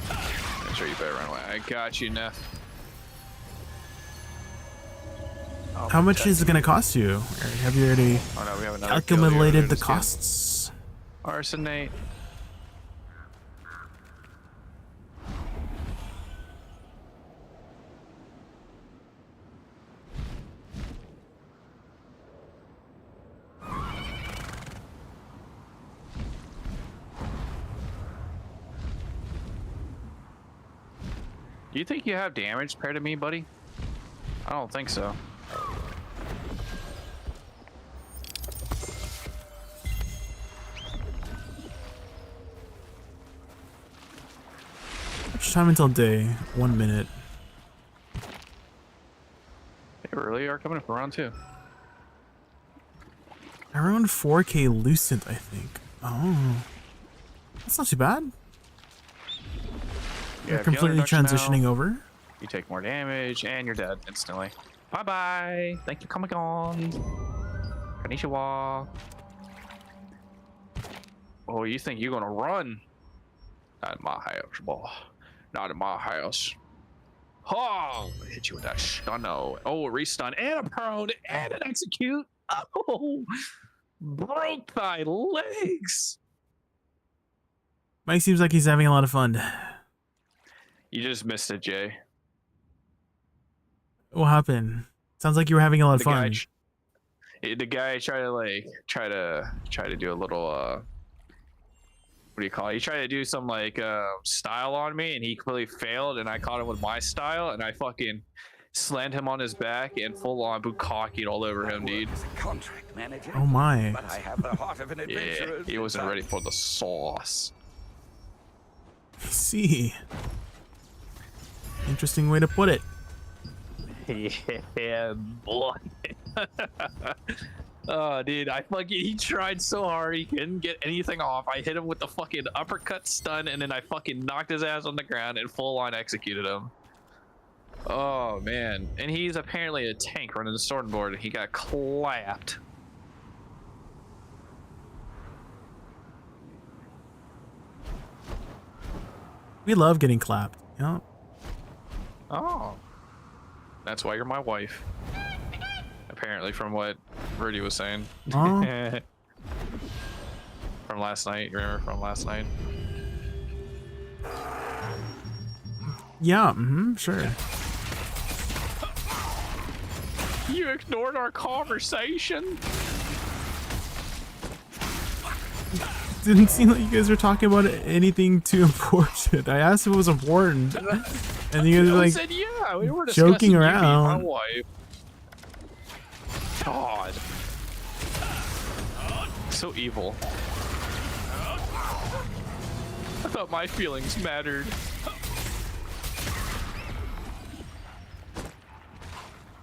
I'm sure you better run away. I got you, Neff. Oh, How much is it gonna cost you? Or have you already Oh no, we have another kill here. calculated the Just costs? Arsenate. Do you think you have damage compared to me, buddy? I don't think so. Much time until day? 1 minute. They really are coming up for round 2. Around 4K Lucent, I think. Oh. That's not too bad. You're have healing completely reduction now. transitioning over. You take more damage, and you're dead instantly. Bye-bye. Thank you, Comic-Con. Konnichiwa. Oh, you think you're gonna run? Not in my house, boy. Not in my house. Oh, hit you with that stun. Oh, restun, and a prone, and an execute. Oh, broke thy legs. Mike seems like he's having a lot of fun. You just missed it, Jay. What happened? Sounds like you were having a lot of fun. The guy tried to do a little what do you call it? He tried to do some like style on me, and he completely failed, and I caught him with my style, and I fucking slammed him on his back and full on bukkake all over him, dude. Contract manager. Oh my. But I have the heart of an Yeah, adventurer. he wasn't ready for the sauce. I see. Interesting way to put it. Yeah, boy. Oh, dude, he tried so hard, he couldn't get anything off. I hit him with the fucking uppercut stun, and then I fucking knocked his ass on the ground and full on executed him. Oh, man. And he's apparently a tank running the swordboard, and he got clapped. We love getting clapped. Yeah. Oh. That's why you're my wife. Apparently, from what Rudy was saying. Oh. From last night. You remember from last night? Yeah, sure. You ignored our conversation. Didn't seem like you guys were talking about anything too important. I asked if it was important, and you guys were like said, yeah, we were joking discussing around. You being my wife. God, so evil. I thought my feelings mattered.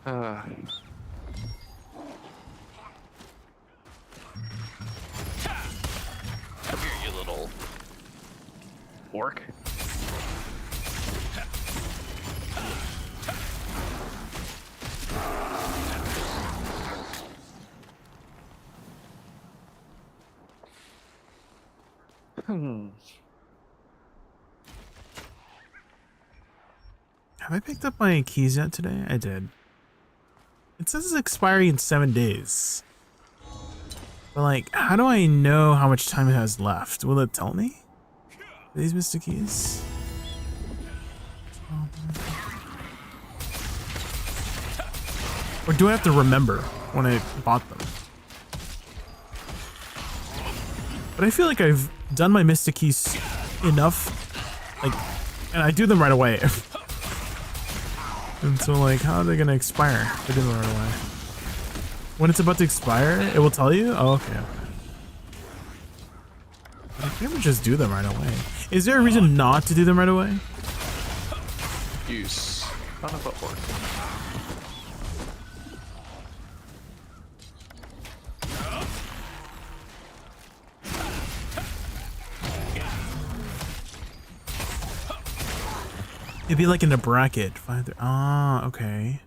Come here, you little orc. Have I picked up my keys yet today? I did. It says it's expiring in 7 days. But like, how do I know how much time it has left? Will it tell me? Are these Mystic Keys? Or do I have to remember when I bought them? But I feel like I've done my Mystic Keys enough, like, and I do them right away. And so, like, how are they gonna expire if I do them right away? When it's about to expire, it will tell you? Oh, okay. I can't just do them right away. Is there a reason not to do them right away? Use none of it work. It'd be like in a bracket. Ah, okay.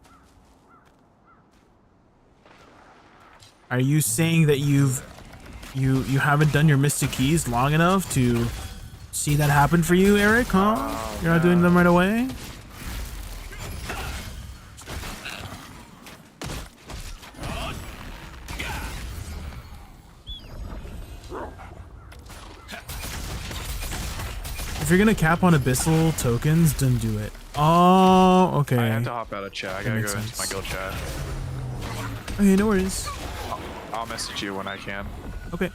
Are you saying that you haven't done your Mystic Keys long enough to see that happen for you, Eric? Huh? You're not doing them right away? If you're gonna cap on abyssal tokens, then do it. Oh, okay. I have to hop out of chat. I gotta go into my guild chat. Okay, no worries. I'll message you when I can. Okay.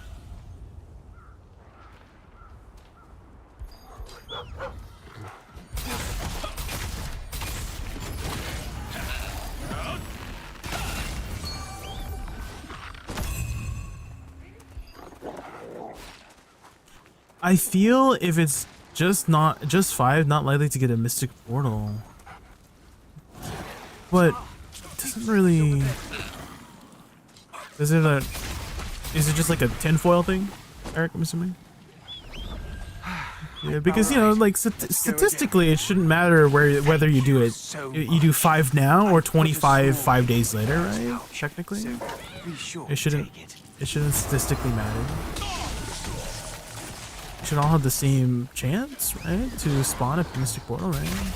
I feel if it's just 5, not likely to get a Mystic Portal. But it doesn't really. Is it just like a tinfoil thing, Eric? I'm assuming. Yeah, because, you know, like statistically, it shouldn't matter whether you do it. You do 5 now or 25 5 days later, right? Technically, it shouldn't. It shouldn't statistically matter. You should all have the same chance, right, to spawn a Mystic Portal, right?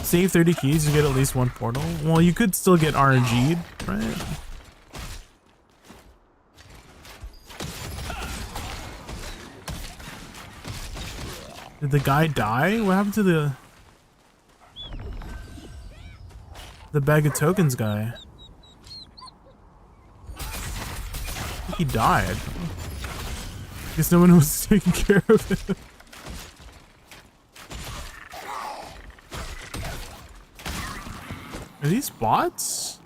Save 30 keys to get at least 1 portal. Well, you could still get RNG'd, right? Did the guy die? What happened to the bag of tokens guy? I think he died. Guess no one was taking care of him. Are these bots?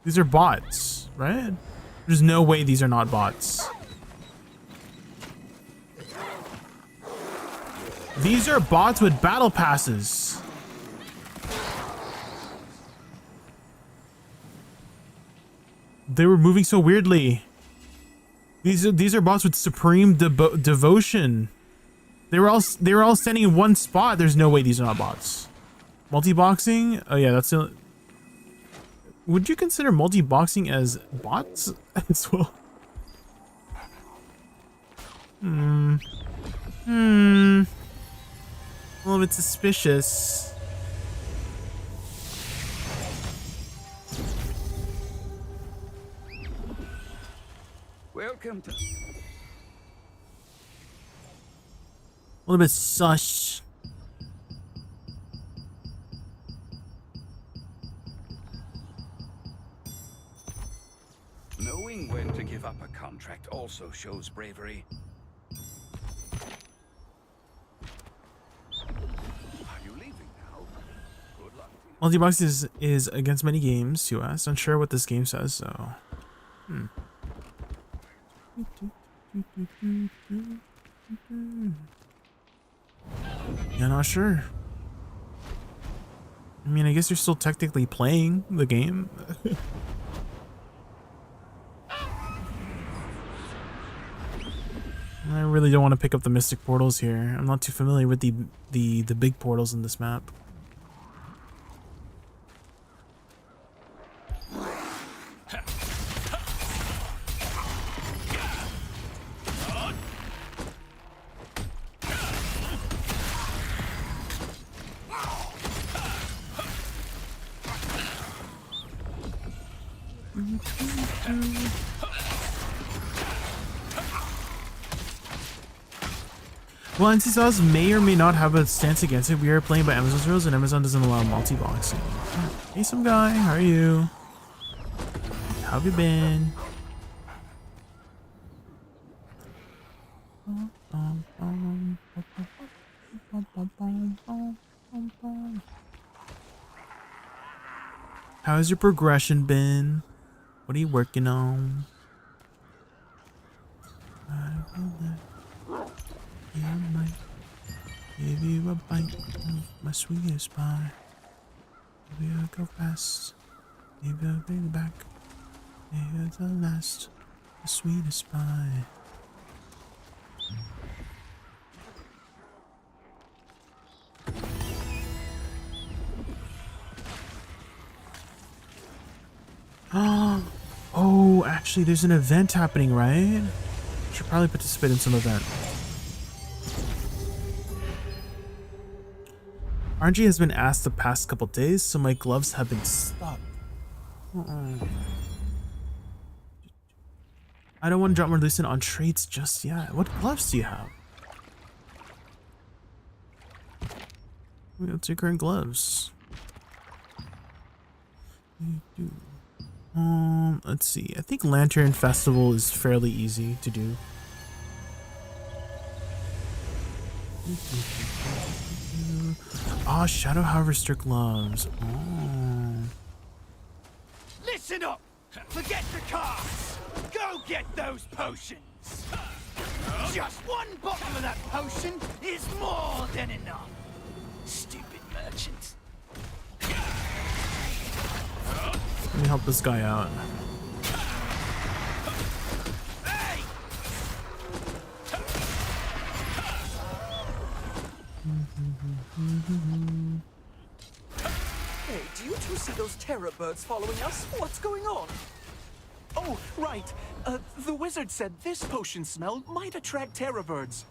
These are bots, right? There's no way these are not bots. These are bots with battle passes. They were moving so weirdly. These are bots with supreme devotion. They were all standing in one spot. There's no way these are not bots. Multi-boxing? Oh yeah, that's the... Would you consider multi-boxing as bots as well? A little bit suspicious. Welcome to... A little bit sus. Knowing when to give up a contract also shows bravery. Are you leaving now? Good luck. Multi-box is against many games, US. Unsure what this game says, so... Yeah, not sure. I mean, I guess you're still technically playing the game. I really don't want to pick up the Mystic Portals here. I'm not too familiar with the big portals in this map. Well, NCSOS may or may not have a stance against it. We are playing by Amazon's rules, and Amazon doesn't allow multi-boxing. Hey, some guy, how are you? How have you been? How's your progression been? What are you working on? I might give you a bite of my sweetest pie. Maybe I'll go fast. Maybe I'll bring it back. Maybe it's the last, the sweetest pie. Oh, actually, there's an event happening, right? Should probably participate in some event. RNG has been asked the past couple days, so my gloves have been stuck. I don't want to drop more lucid on trades just yet. What gloves do you have? What's your current gloves? Let's see. I think Lantern Festival is fairly easy to do. Oh, Shadow Harvester gloves. Oh. Listen up! Forget the cards! Go get those potions! Just one bottle of that potion is more than enough! Stupid merchants. Let me help this guy out. Hey! Hey, do you two see those terror birds following us? What's going on? Oh, right. The wizard said this potion smell might attract terror birds.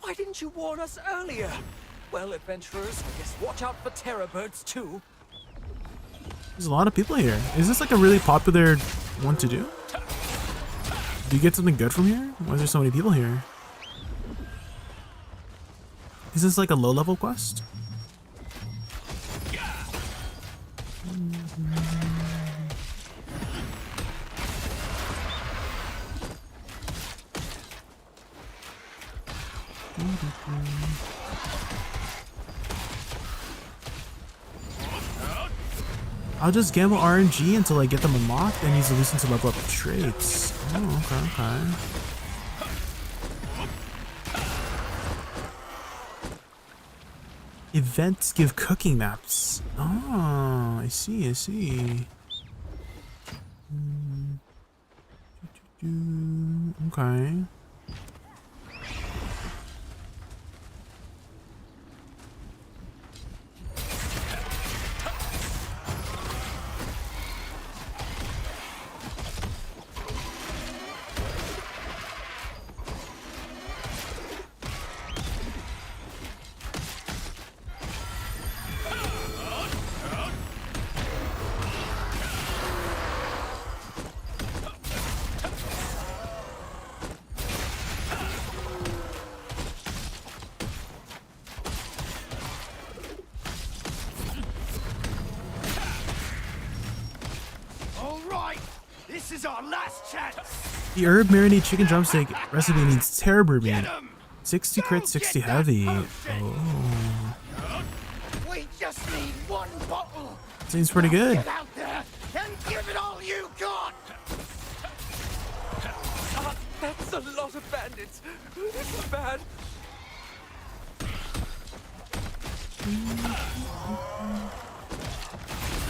Why didn't you warn us earlier? Well, adventurers, I guess watch out for terror birds too. There's a lot of people here. Is this like a really popular one to do? Do you get something good from here? Why is there so many people here? Is this like a low-level quest? I'll just gamble RNG until I get them unlocked and use the Lucent to level up traits. Oh, okay. Events give cooking maps. Oh, I see. Okay. This is our last chance. The herb marinated chicken drumstick recipe needs terrible meat. 60 crit, 60 heavy. Oh. We just need one bottle. Seems pretty good. Get out there and give it all you got. That's a lot of bandits. This is bad.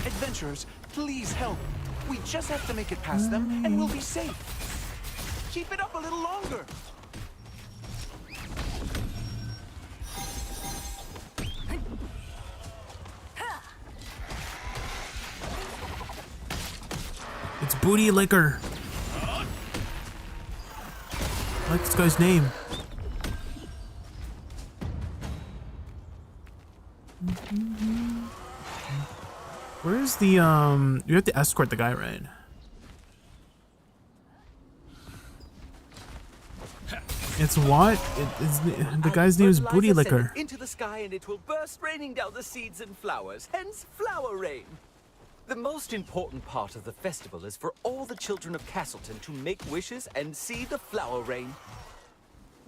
Adventurers, please help. We just have to make it past them, and we'll be safe. Keep it up a little longer. It's Booty Liquor. I like this guy's name. Where's the, you have to escort the guy, right? It's what? The guy's name is Booty Fertilizer, send Liquor. it into the sky and it will burst, raining down the seeds and flowers, hence flower rain. The most important part of the festival is for all the children of Castleton to make wishes and see the flower rain.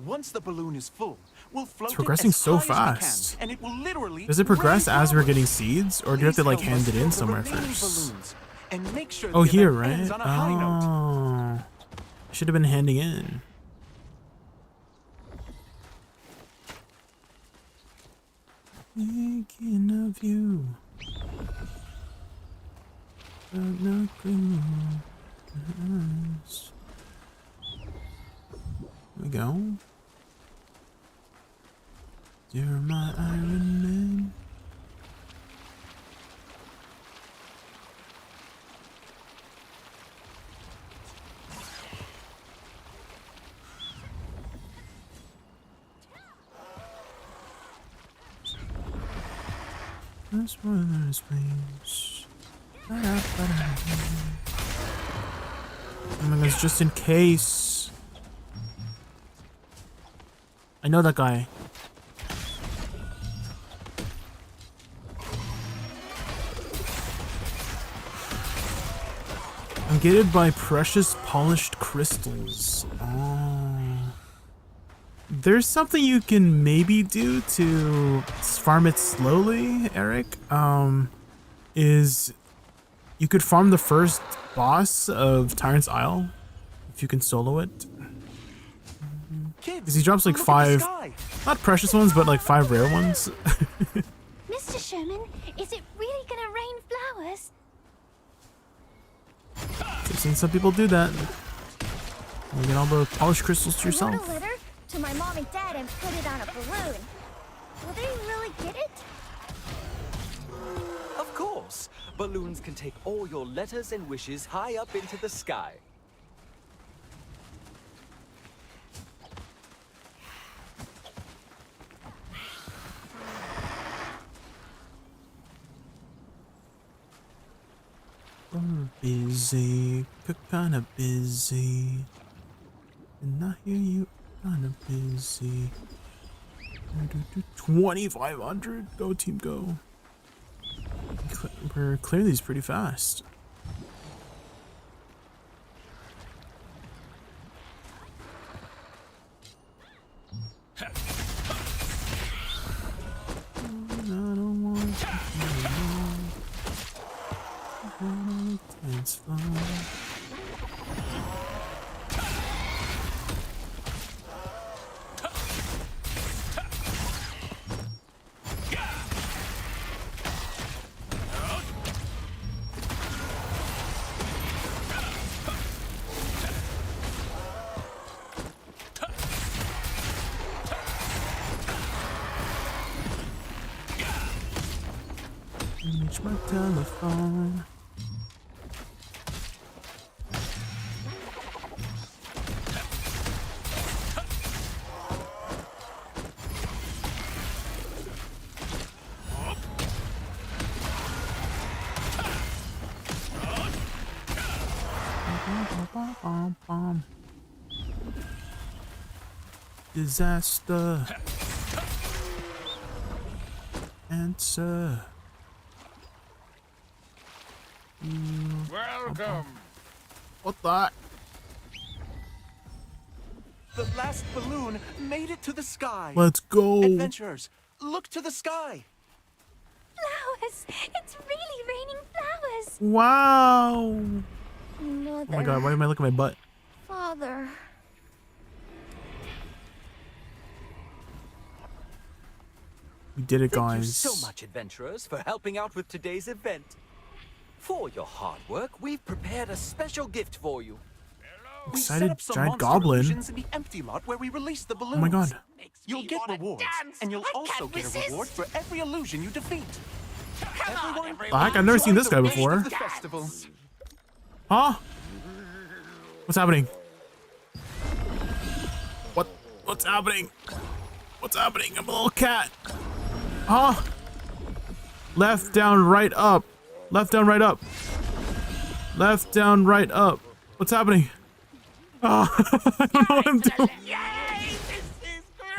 Once the balloon is full, we'll float It's progressing it as so high as we fast. can, and it will literally Does it progress rain as we're flowers. getting seeds, or do you have to like Please help hand us it in fill the somewhere remaining first? balloons, and make sure Oh, the here, event right? ends on a high note. Oh, should have been handing in. Thinking of you, but not good. Here we go. You're my Iron Man. That's one of those things. Oh my gosh, just in case. I know that guy. I'm gated by precious polished crystals. Oh. There's something you can maybe do to farm it slowly, Eric. Is you could farm the first boss of Tyrant's Isle if you can solo it. Because he drops like 5, not precious ones, but like 5 rare ones. Mr. Sherman, is it really gonna rain flowers? I've seen some people do that. You get all the polished crystals to I wrote a yourself. letter to my mom and dad and put it on a balloon. Will they really get it? Of course. Balloons can take all your letters and wishes high up into the sky. Busy, kinda busy. And I hear you, kinda busy. 2,500. Go team, go. We're clearing these pretty fast. I don't want to dance floor. Reach my telephone. Disaster. Answer. Welcome. What the? The last balloon made it to the sky. Let's go. Adventurers, look to the sky. Flowers! It's really raining flowers! Wow. Mother. Oh my god, why am I looking at my butt? Father. We did it, Thank you guys. so much, adventurers, for helping out with today's event. For your hard work, we've prepared a special gift for you. We Excited set up some giant monster goblin. illusions in the empty lot where we released the balloons. Oh my god. You'll get rewards, and you'll also get a reward for every illusion you defeat. Everyone, The heck? I've never seen this guy before. the festival. Huh? What's happening? What's happening? What's happening? I'm a little cat. Huh? Left, down, right, up. Left, down, right, up. Left, down, right, up. What's happening? Oh, I don't know what I'm doing.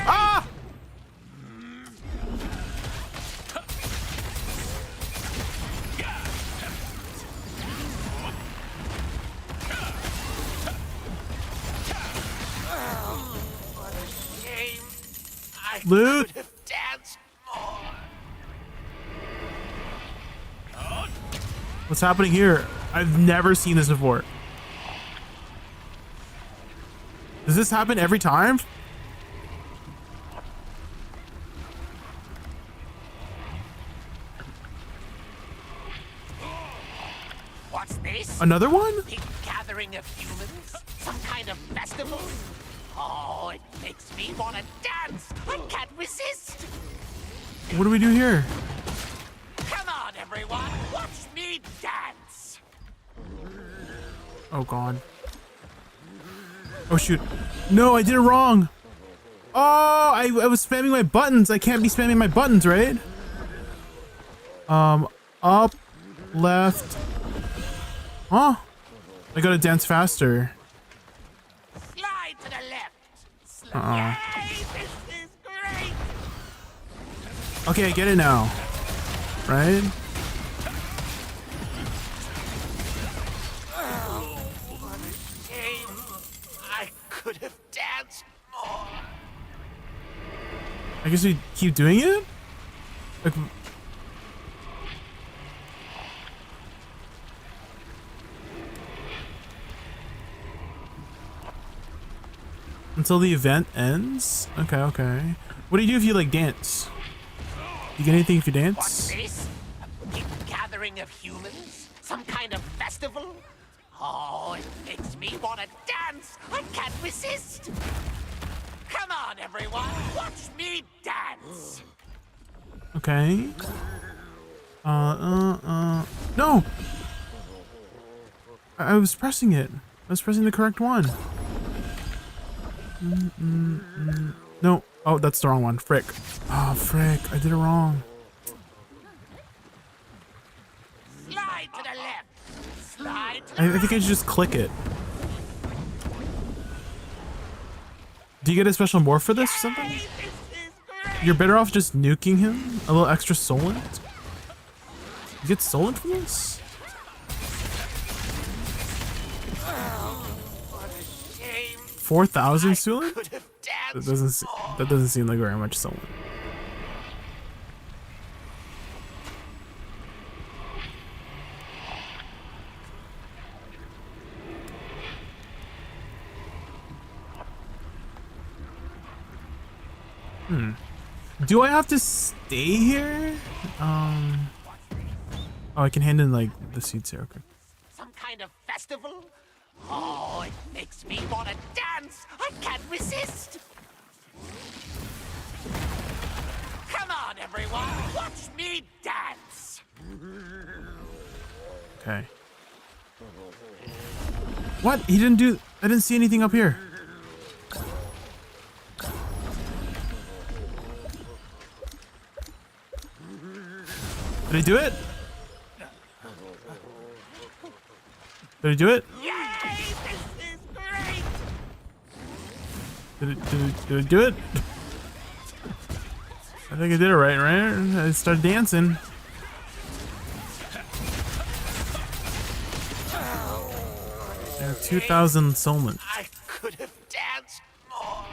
Ah! Loot. What's happening here? I've never seen this before. Does this happen every time? What's this? Another one? Big gathering of humans? Some kind of festival? Oh, it makes me want to dance. I can't resist. What do we do here? Come on, everyone. Watch me dance. Oh god. Oh shoot. No, I did it wrong. Oh, I was spamming my buttons. I can't be spamming my buttons, right? Up, left. Huh? I gotta dance faster. Slide to the left. Uh-oh. Yay, this is great. Okay, I get it now. Right? What a shame. I could have danced more. I guess we keep doing it? Like, until the event ends? Okay, okay. What do you do if you like dance? You get anything if you dance? What's this? A big gathering of humans? Some kind of festival? Oh, it makes me want to dance. I can't resist. Come on, everyone. Watch me dance. Okay. No! I was pressing it. I was pressing the correct one. No. Oh, that's the wrong one. Frick. Oh, frick. I did it wrong. Slide to the left. Slide to the I think I should just click it. Do you get a special morph for this or something? This is great. You're better off just nuking him? A little extra Solent? You get Solent from this? What a shame. 4,000 Solent? Could have That danced. doesn't seem like very much Solent. Do I have to stay here? Oh, I can hand in like the seats here. Okay. Some kind of festival? Oh, it makes me want to dance. I can't resist. Come on, everyone. Watch me dance. Okay. What? He didn't do. I didn't see anything up here. Did I do it? Did I do it? Yay! This is great. Did I do it? I think I did it right? I started dancing. Yeah, 2,000 Solent. I could have danced more.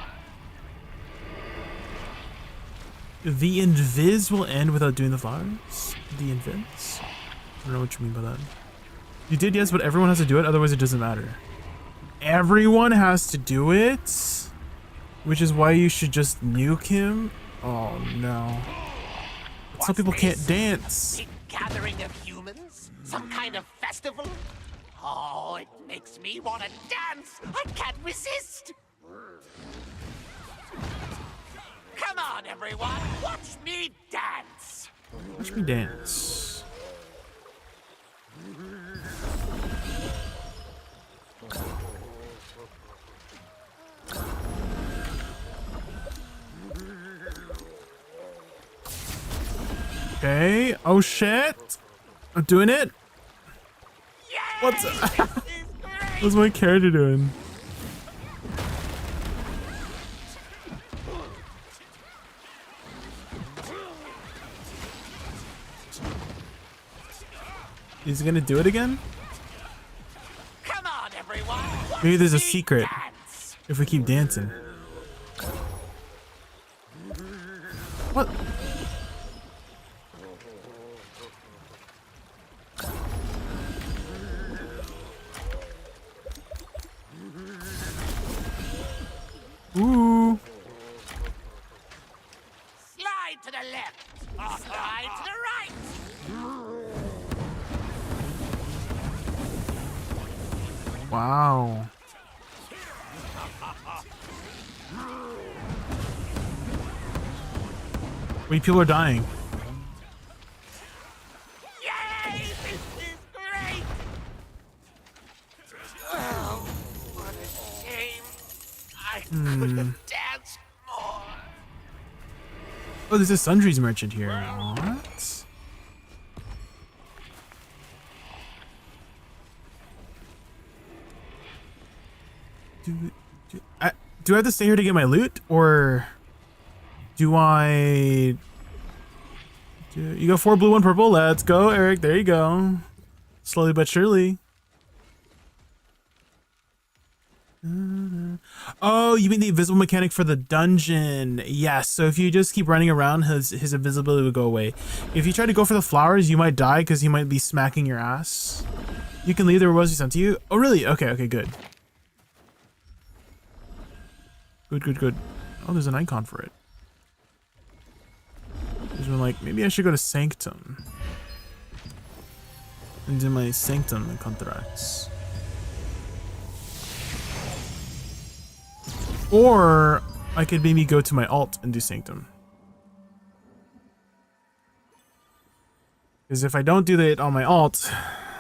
The invis will end without doing the flowers? The invis? I don't know what you mean by that. You did, yes, but everyone has to do it, otherwise it doesn't matter. Everyone has to do it? Which is why you should just nuke him? Oh no. Some people can't dance. Big gathering of humans? Some kind of festival? Oh, it makes me want to dance. I can't resist. Come on, everyone. Watch me dance. Watch me dance. Okay. Oh shit. I'm doing it. Yay! What's This is great. what's my character doing? He's gonna do it again? Come on, everyone. Watch Maybe there's a me secret dance. if we keep dancing. What? Ooh. Slide to the left. Slide to the right. Wow. Wait, people are dying. Yay! This is great. Oh, what a shame. I could have danced more. Oh, there's a sundries merchant here. What? Do I have to stay here to get my loot, or do I? You got 4 blue, 1 purple. Let's go, Eric. There you go. Slowly but surely. Oh, you mean the invisible mechanic for the dungeon? Yes. So if you just keep running around, his invisibility will go away. If you try to go for the flowers, you might die because he might be smacking your ass. You can leave the rewards he sent to you. Oh, really? Okay. Okay. Good. Good. Good. Good. Oh, there's an icon for it. There's one like maybe I should go to Sanctum and do my Sanctum contracts. Or I could maybe go to my alt and do Sanctum. Because if I don't do it on my alt,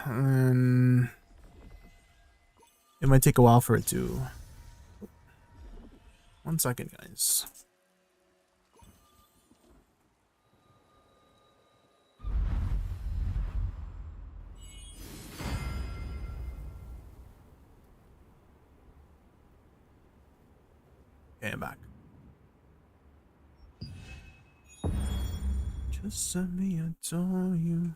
then it might take a while for it to... 1 second, guys. Okay, I'm back. Just send me adore you.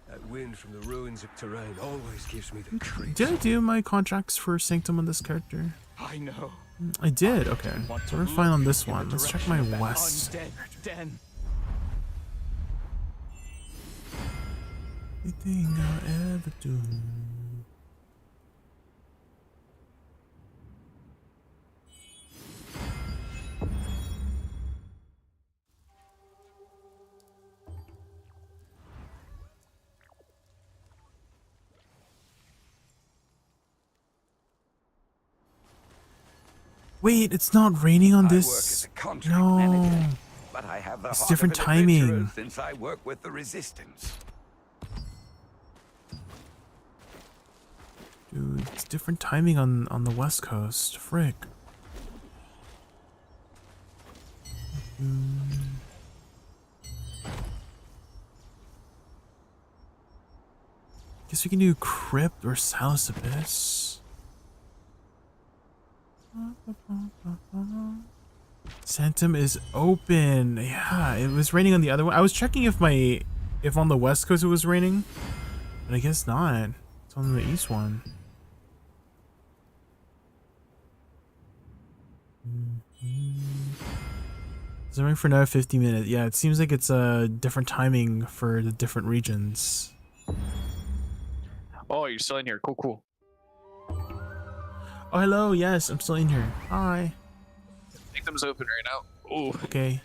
That wind from the ruins of terrain always gives me the creeps. Did I do my contracts for Sanctum on this character? I know. I did, okay. So we're fine on this one. Let's check my west. Den. Anything I'll ever do. Wait, it's not raining on this. No, but I have the it's heart different of an adventurer timing. Since I work with the resistance. Dude, it's different timing on the West Coast. Frick. Guess we can do Crypt or Salus Abyss. Sanctum is open. Yeah, it was raining on the other one. I was checking if on the West Coast it was raining, but I guess not. It's on the East one. It's running for another 50 minutes. Yeah, it seems like it's a different timing for the different regions. Oh, you're still in here. Cool, cool. Oh, hello. Yes, I'm still in here. Hi. Sanctum's open right now. Ooh. Okay.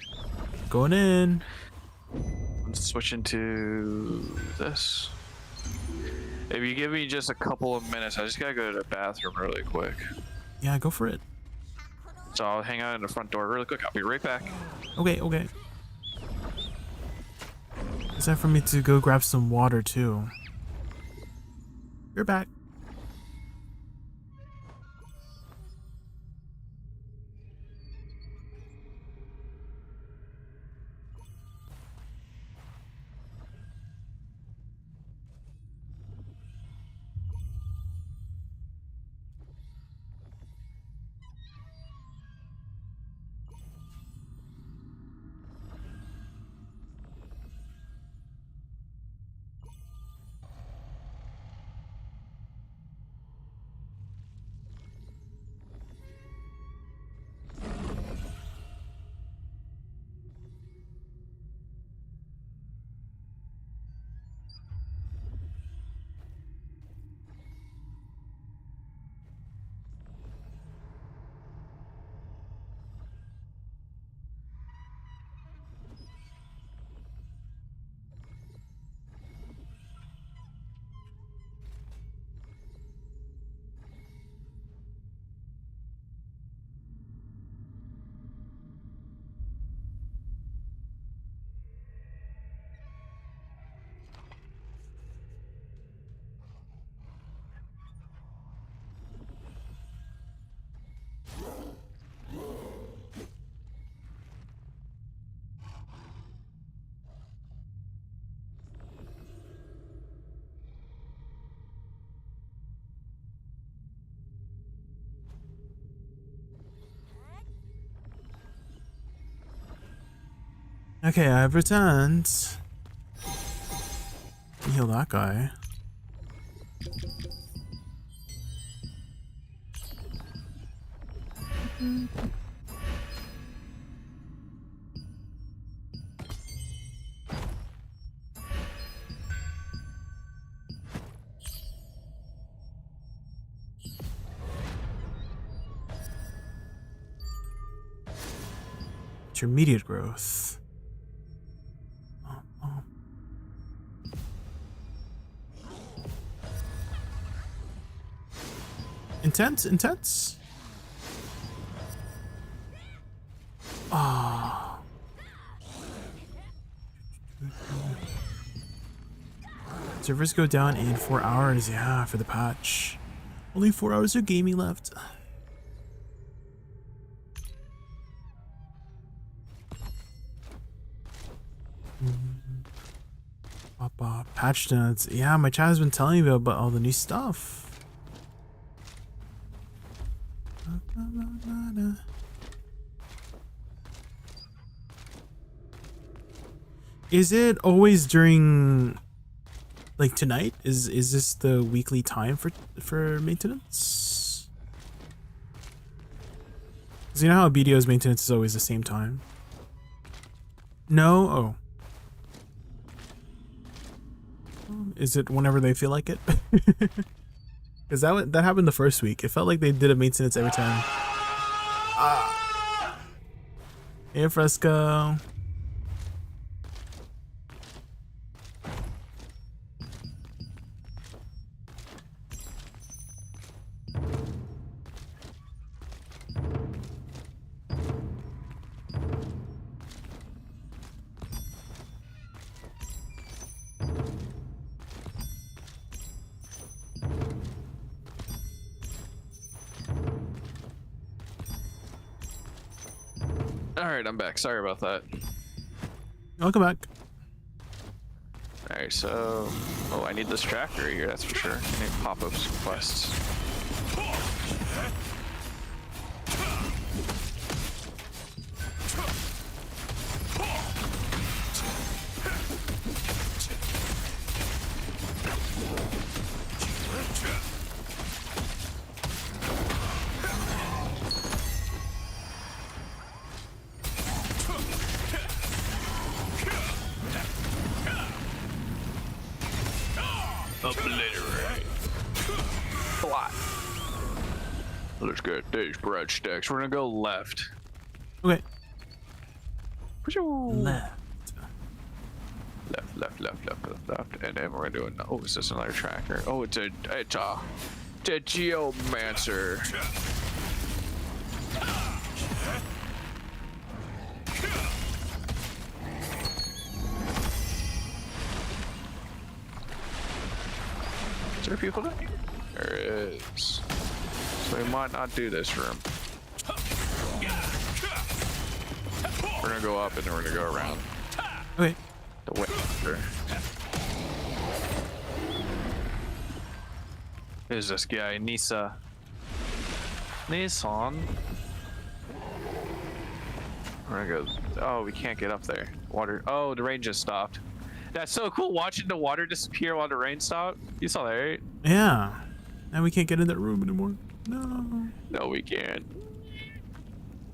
Going in. I'm switching to this. If you give me just a couple of minutes, I just gotta go to the bathroom really quick. Yeah, go for it. So I'll hang out in the front door really quick. I'll be right back. Okay, okay. It's time for me to go grab some water too. You're back. Okay, I've returned. Heal that guy. Intermediate growth. Intense. Ah. Servers go down in 4 hours. Yeah, for the patch. Only 4 hours of gaming left. Patch notes. Yeah, my chat has been telling me about all the new stuff. Is it always during like tonight? Is this the weekly time for maintenance? Cause you know how BDO's maintenance is always the same time? No? Oh. Is it whenever they feel like it? Because that happened the first week. It felt like they did a maintenance every time. Hey, Fresco. Alright, I'm back. Sorry about that. Welcome back. Alright, so... Oh, I need this tracker right here, that's for sure. I need pop-ups quests. Obliterate. Fly. Let's get these breadsticks. We're gonna go left. Okay. Left. Left. And then we're gonna do oh, is this another tracker? Oh, it's a geomancer. Is there people there? There is. So we might not do this room. We're gonna go up and then we're gonna go around. Okay. The way. Who's this guy? Nissan. We're gonna go. Oh, we can't get up there. Water. Oh, the rain just stopped. That's so cool watching the water disappear while the rain stopped. You saw that, right? Yeah. Now we can't get in that room anymore. No. No, we can't.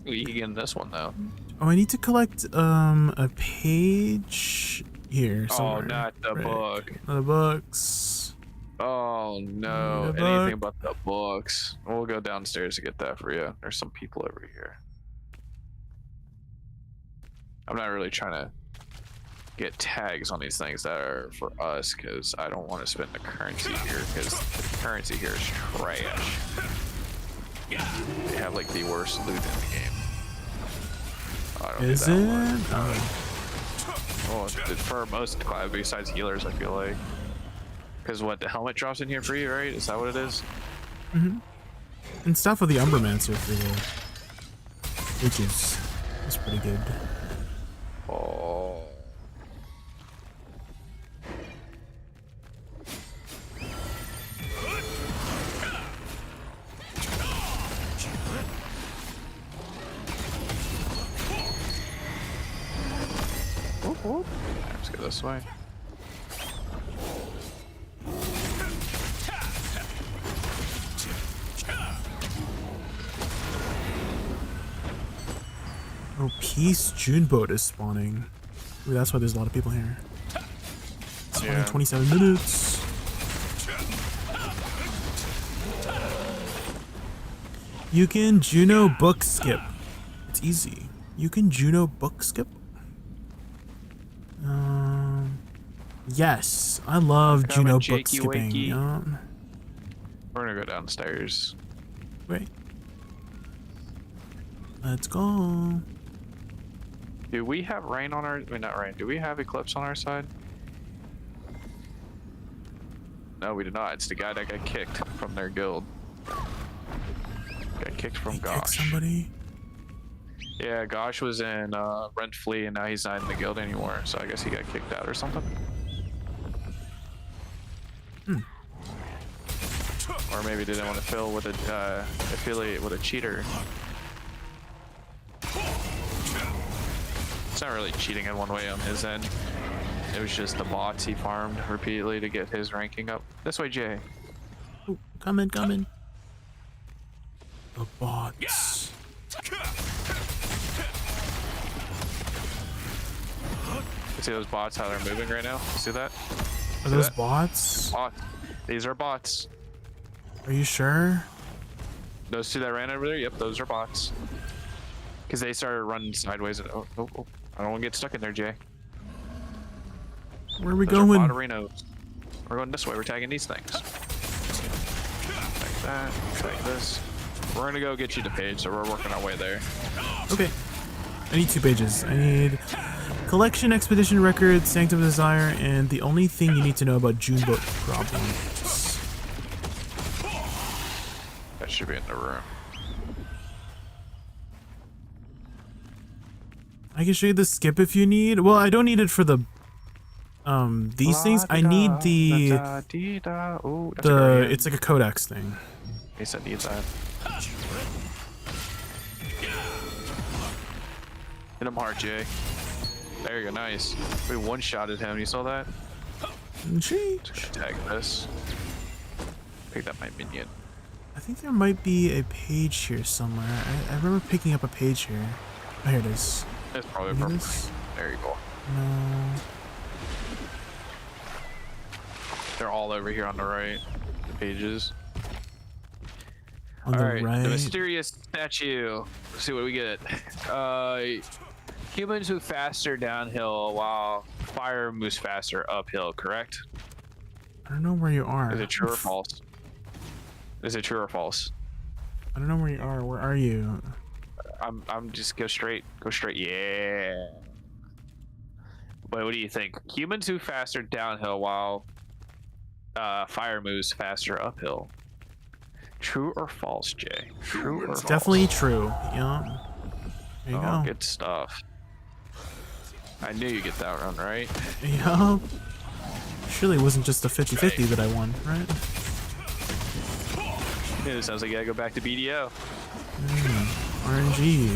We can get in this one though. Oh, I need to collect a page here somewhere. Oh, not the book. Not the books. Oh no, The anything book. but the books. We'll go downstairs to get that for you. There's some people over here. I'm not really trying to get tags on these things that are for us because I don't want to spend the currency here because the currency here is trash. They have like the worst loot in the game. I don't Is need it? that one. Oh. Well, for most class besides healers, I feel like. Because what, the helmet drops in here for you, right? Is that what it is? Mm-hmm. And stuff with the Umbermancer for you, which is pretty good. Oh. Let's go this way. Oh, Peace June boat is spawning. Ooh, that's why there's a lot of people here. Spawning in 27 minutes. You can Juno book skip. It's easy. You can Juno book skip? Yes. I love Juno book skipping. Yeah. We're gonna go downstairs. Wait. Let's go. Do we have rain on our... Wait, not rain. Do we have eclipse on our side? No, we do not. It's the guy that got kicked from their guild. Got kicked from Gosh. Somebody? Yeah, Gosh was in Rent Flee, and now he's not in the guild anymore. So I guess he got kicked out or something. Or maybe they didn't want to fill with a affiliate with a cheater. It's not really cheating in one way on his end. It was just the bots he farmed repeatedly to get his ranking up. This way, Jay. Oh, coming. The bots. See those bots, how they're moving right now? See that? Are those bots? Bots. These are bots. Are you sure? Those two that ran over there? Yep, those are bots. Because they started running sideways. And, oh. I don't want to get stuck in there, Jay. Where are we Those going? Are Botterinos. We're going this way. We're tagging these things. Tag that. Tag this. We're going to go get you the page, so we're working our way there. Okay. I need 2 pages. I need Collection, Expedition Record, Sanctum of Desire, and the only thing you need to know about Juneboat problems. That should be in the room. I can show you the skip if you need. Well, I don't need it for the these things. I need the it's like a codex thing. He said needs that. Hit him hard, Jay. There you go, nice. We one-shotted him. You saw that? Tag this. Picked up my minion. I think there might be a page here somewhere. I remember picking up a page here. Oh, here it is. It's probably purple. There you go. No. They're all over here on the right. The pages. On the right. The mysterious statue. Let's see what we get. Humans move faster downhill while fire moves faster uphill, correct? I don't know where you are. Is it true or false? Is it true or false? I don't know where you are. Where are you? I'm just go straight. Go straight. Yeah. Wait, what do you think? Humans move faster downhill while fire moves faster uphill. True or false, Jay? True or false? Definitely true. Yeah. There you go. Good stuff. I knew you'd get that one right. Yeah. Surely it wasn't just a 50-50 that I won, right? Yeah, it sounds like I gotta go back to BDO. RNG.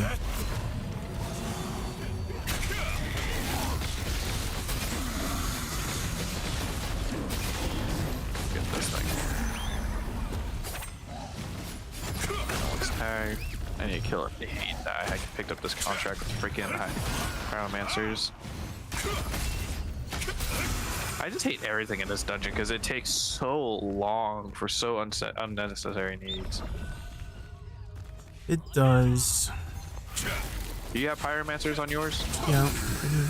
Get this thing. Let's tag. I need to kill it. I hate that. I picked up this contract with freaking pyromancers. I just hate everything in this dungeon because it takes so long for so unnecessary needs. It does. Do you have pyromancers on yours? Yeah, I do.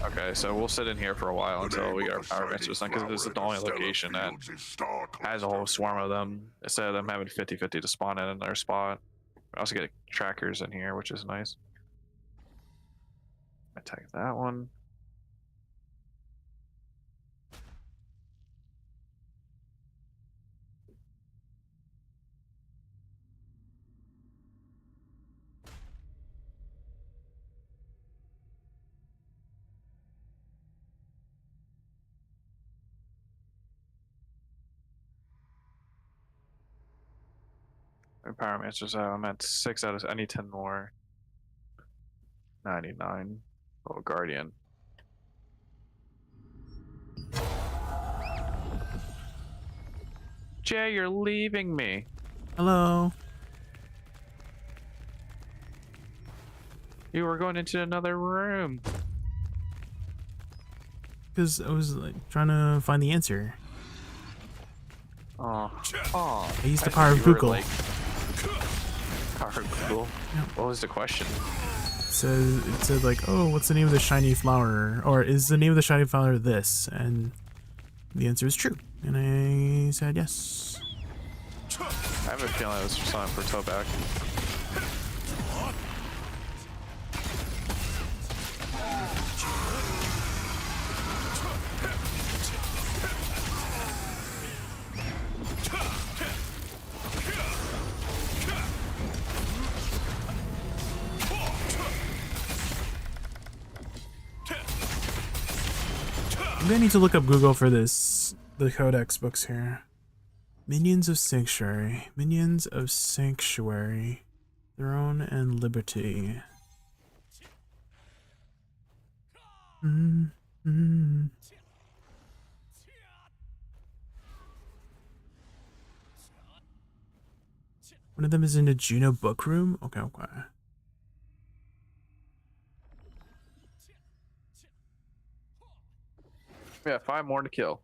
Okay, so we'll sit in here for a while until we get our pyromancers done because this is the only location that has a whole swarm of them instead of them having 50-50 to spawn in their spot. I also get trackers in here, which is nice. I tag that one. Pyromancers out. I'm at 6 out of. I need 10 more. 99. Oh, Guardian. Jay, you're leaving me. Hello. You were going into another room. Because I was like trying to find the answer. Oh. Oh. I used the power of Google. Power of Google? Yeah. What was the question? It said like, oh, what's the name of the shiny flower? Or is the name of the shiny flower this? And the answer is true. And I said yes. I have a feeling it was something for Toback. I need to look up Google for this, the Codex books here. Minions of Sanctuary. Minions of Sanctuary. Throne and Liberty. One of them is in the Juno book room? Okay, okay. Yeah, 5 more to kill.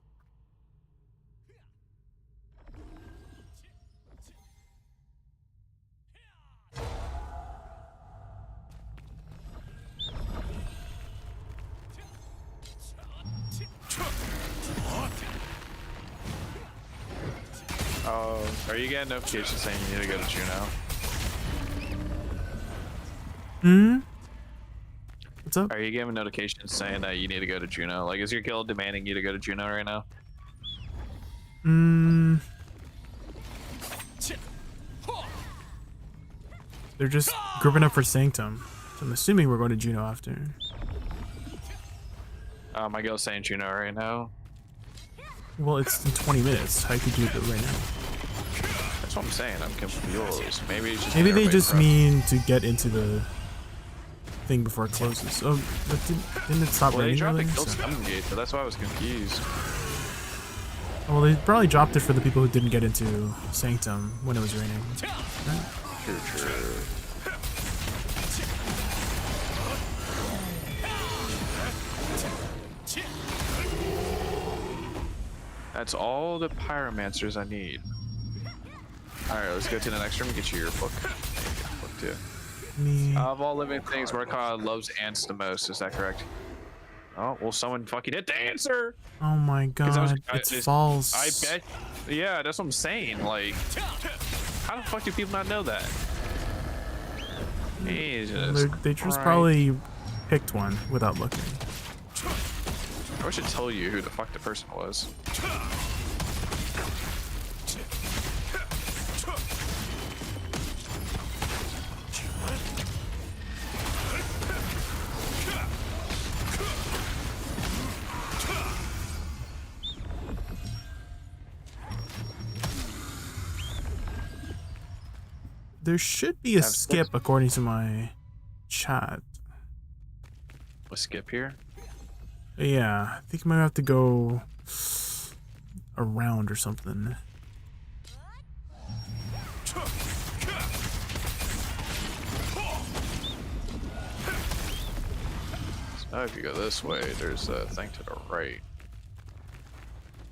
Oh, are you getting notifications saying you need to go to Juno? What's up? Are you getting notifications saying that you need to go to Juno? Like, is your guild demanding you to go to Juno right now? They're just grouping up for Sanctum. So I'm assuming we're going to Juno after. My guild's saying Juno right now. Well, it's in 20 minutes. How could you do it right now? That's what I'm saying. I'm confused. Maybe it's just Maybe they just mean to get into the thing before it closes. Oh, but didn't it stop Well, they raining dropped the earlier? guild summon gate, so that's why I was confused. Well, they probably dropped it for the people who didn't get into Sanctum when it was raining. Right? True. That's all the pyromancers I need. Alright, let's go to the next room and get you your book. Book too. Of all living things, Mordecai loves ants the most, is that correct? Oh, well, someone fucking hit the answer! Oh my god, it's false. I bet. Yeah, that's what I'm saying. Like, how the fuck do people not know that? Jesus. They just probably picked one without looking. I wish I'd tell you who the fuck the person was. There should be a skip according to my chat. A skip here? Yeah, I think I might have to go around or something. So if you go this way, there's a thing to the right.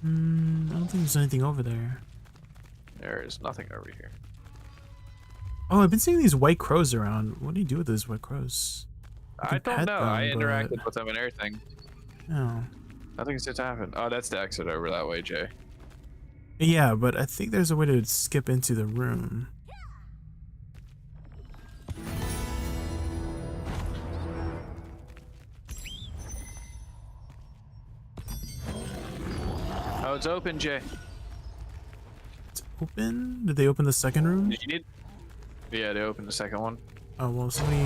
I don't think there's anything over there. There is nothing over here. Oh, I've been seeing these white crows around. What do you do with those white crows? I don't know. I interacted with them and everything. Oh. Nothing's just happened. Oh, that's the exit over that way, Jay. Yeah, but I think there's a way to skip into the room. Oh, it's open, Jay. It's open? Did they open the second room? Did you need? Yeah, they opened the second one. Oh, well, somebody...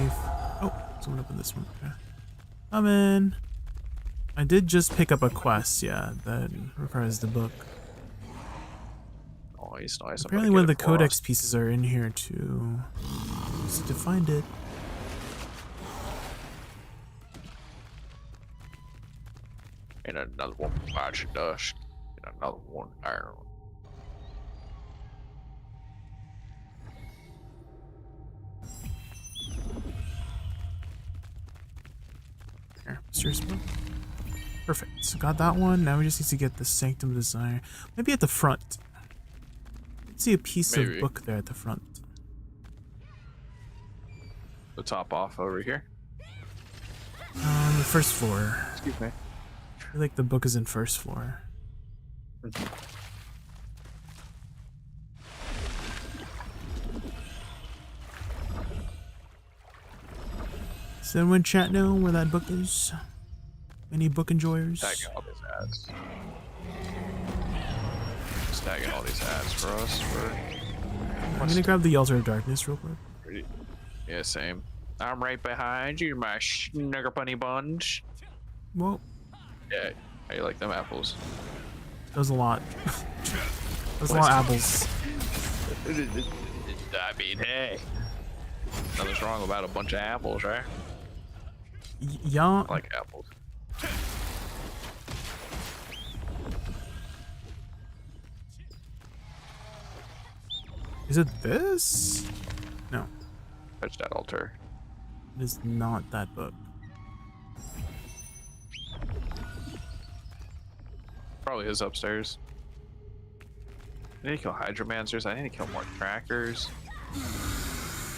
Oh, someone opened this one. Okay. I'm in. I did just pick up a quest, yeah, that requires the book. Nice, nice. Apparently one of the codex pieces are in here too. Just to find it. And another one magic dust. And another one iron. Here, mysterious book. Perfect. So got that one. Now we just need to get the Sanctum Desire. Maybe at the front. Let's see a piece Maybe. of book there at the front. The top off over here. The first floor. Excuse me. I feel like the book is in first floor. Does anyone chat know where that book is? Any book enjoyers? Tagging all these ads. Just tagging all these ads for us. I'm gonna grab the Altar of Darkness real quick. Yeah, same. I'm right behind you, my snugger bunny buns. Well, Yeah, how you like them apples? that was a lot. That was a lot of apples. I mean, hey. Nothing's wrong about a bunch of apples, right? Yeah. I like apples. Is it this? No, Touch that altar. it is not that book. Probably is upstairs. I need to kill Hydromancers. I need to kill more trackers.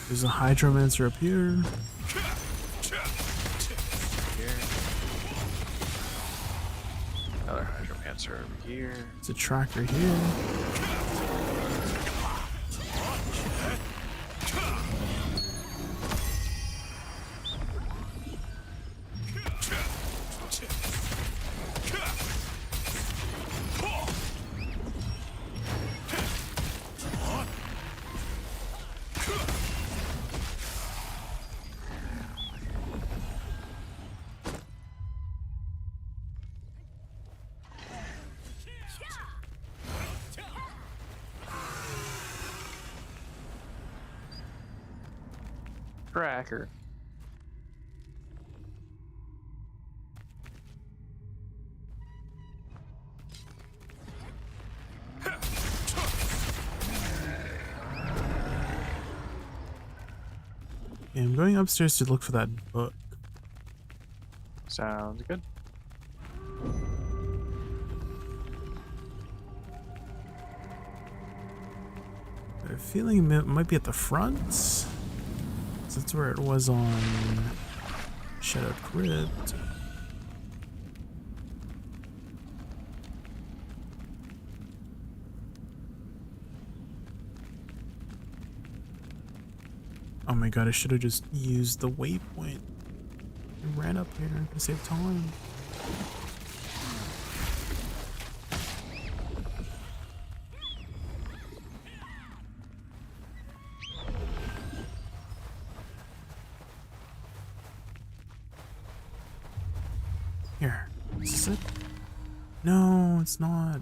There's a Hydromancer up here. Here. Another Hydromancer over here. There's a tracker here. Tracker. Okay, I'm going upstairs to look for that book. Sounds good. I have a feeling it might be at the front. That's where it was on Shadow Crypt. Oh my god, I should have just used the waypoint. I ran up here to save time. Here, is this it? No, it's not.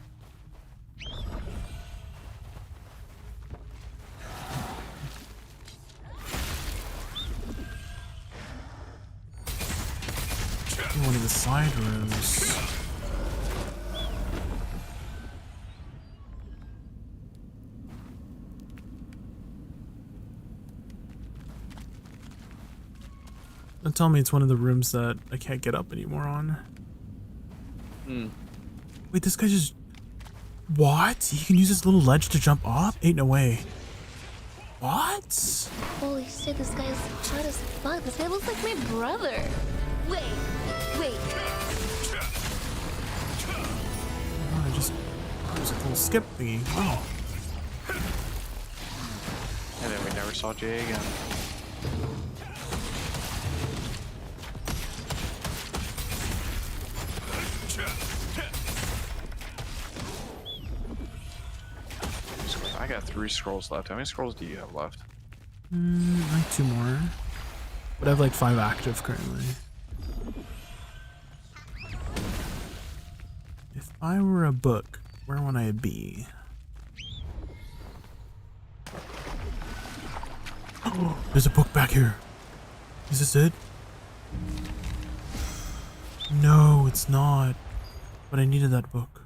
One of the side rooms. Don't tell me it's one of the rooms that I can't get up anymore on. Wait, this guy just... What? He can use this little ledge to jump up? Ain't no way. What? Holy shit, this guy's hot as fuck. This guy looks like my brother. Wait. Oh, I just... There's a little skip thingy. Oh. And then we never saw Jay again. I got 3 scrolls left. How many scrolls do you have left? Like 2 more. But I have like 5 active currently. If I were a book, where would I be? Oh, there's a book back here. Is this it? No, it's not. But I needed that book.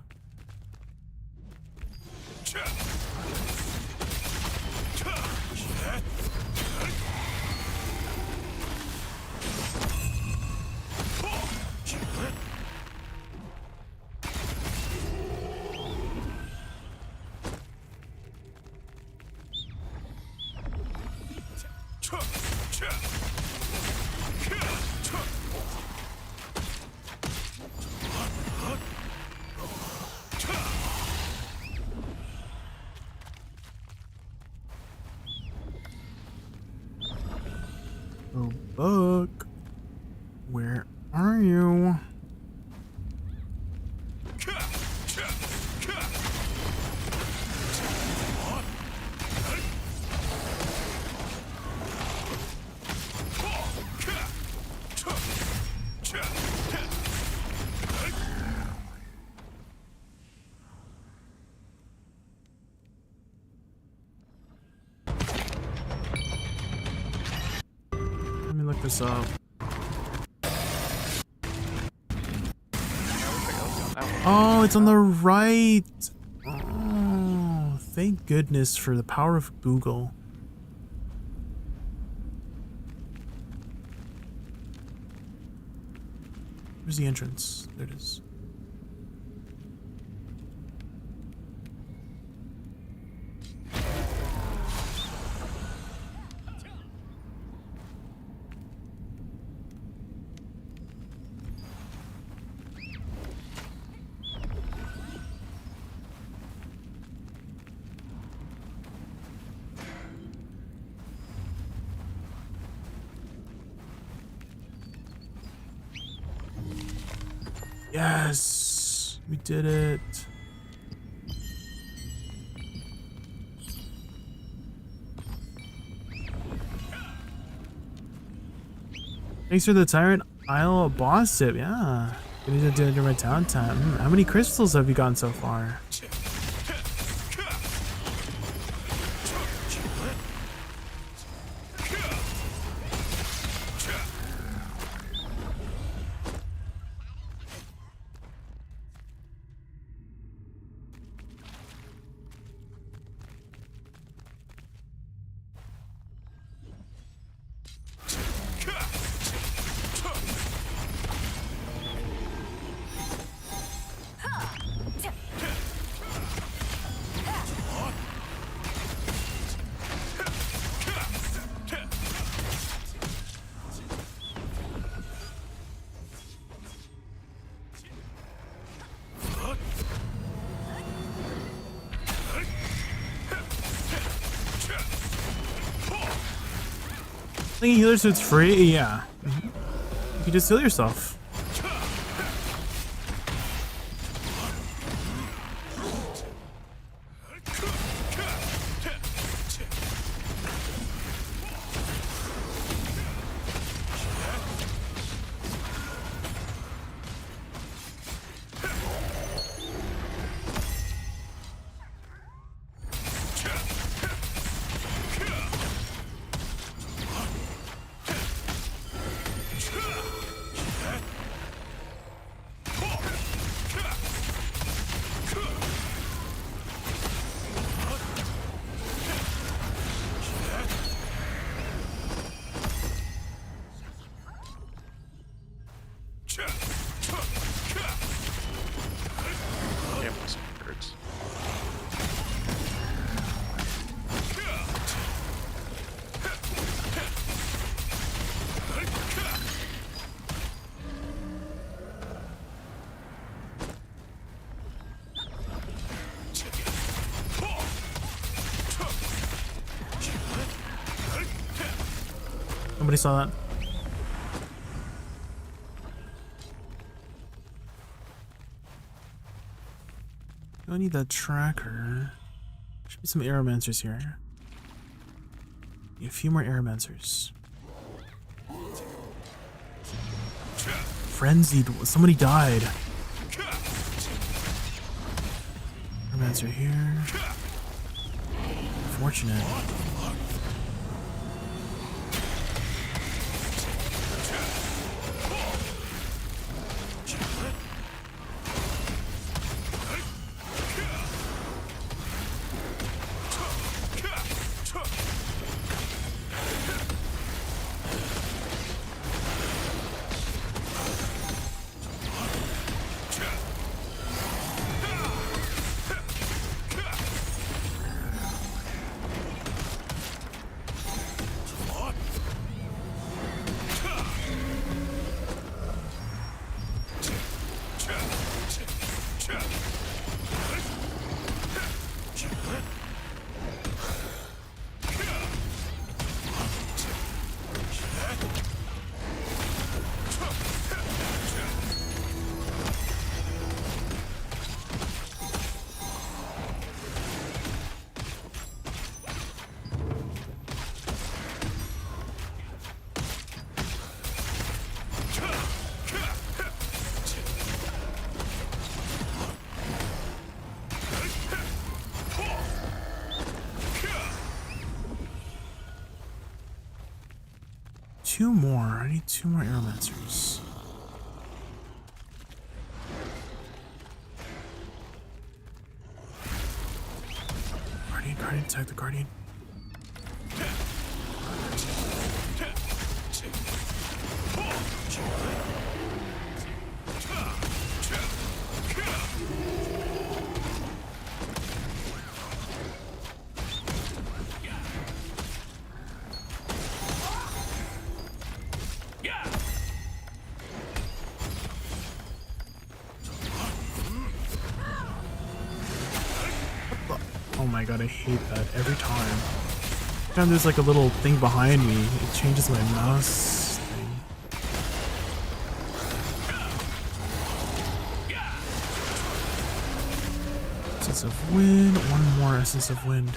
book. Where are you? Let me look this up. Oh, it's on the right. Oh, thank goodness for the power of Google. Where's the entrance? There it is. Yes, we did it. Thanks for the Tyrant Isle boss tip. Yeah, I need to do it during my town time. How many crystals have you gotten so far? Thinking healer so it's free? Yeah. You can just heal yourself. Nobody saw that. I need that tracker. Should be some aeromancers here. Need a few more aeromancers. Frenzied. Somebody died. Aeromancer here. Unfortunate. 2 more. I need 2 more Aeromancers. Guardian, attack the Guardian. Oh my god, I hate that every time. Every time there's like a little thing behind me, it changes my mouse thing. Essence of Wind, 1 more Essence of Wind.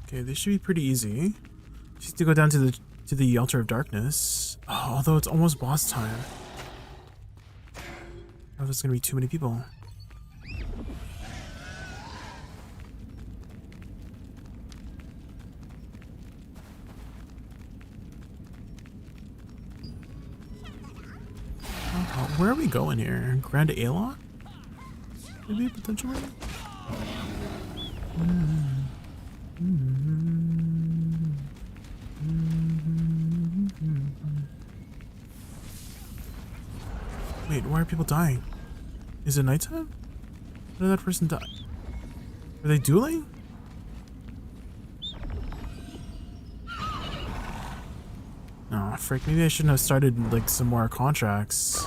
Okay, this should be pretty easy. Just to go down to the Altar of Darkness. Oh, although it's almost boss time. Oh, there's gonna be too many people. Where are we going here? Grand Aelon? Maybe potentially? Wait, why are people dying? Is it nighttime? How did that person die? Are they dueling? Oh, frick, maybe I shouldn't have started like some more contracts.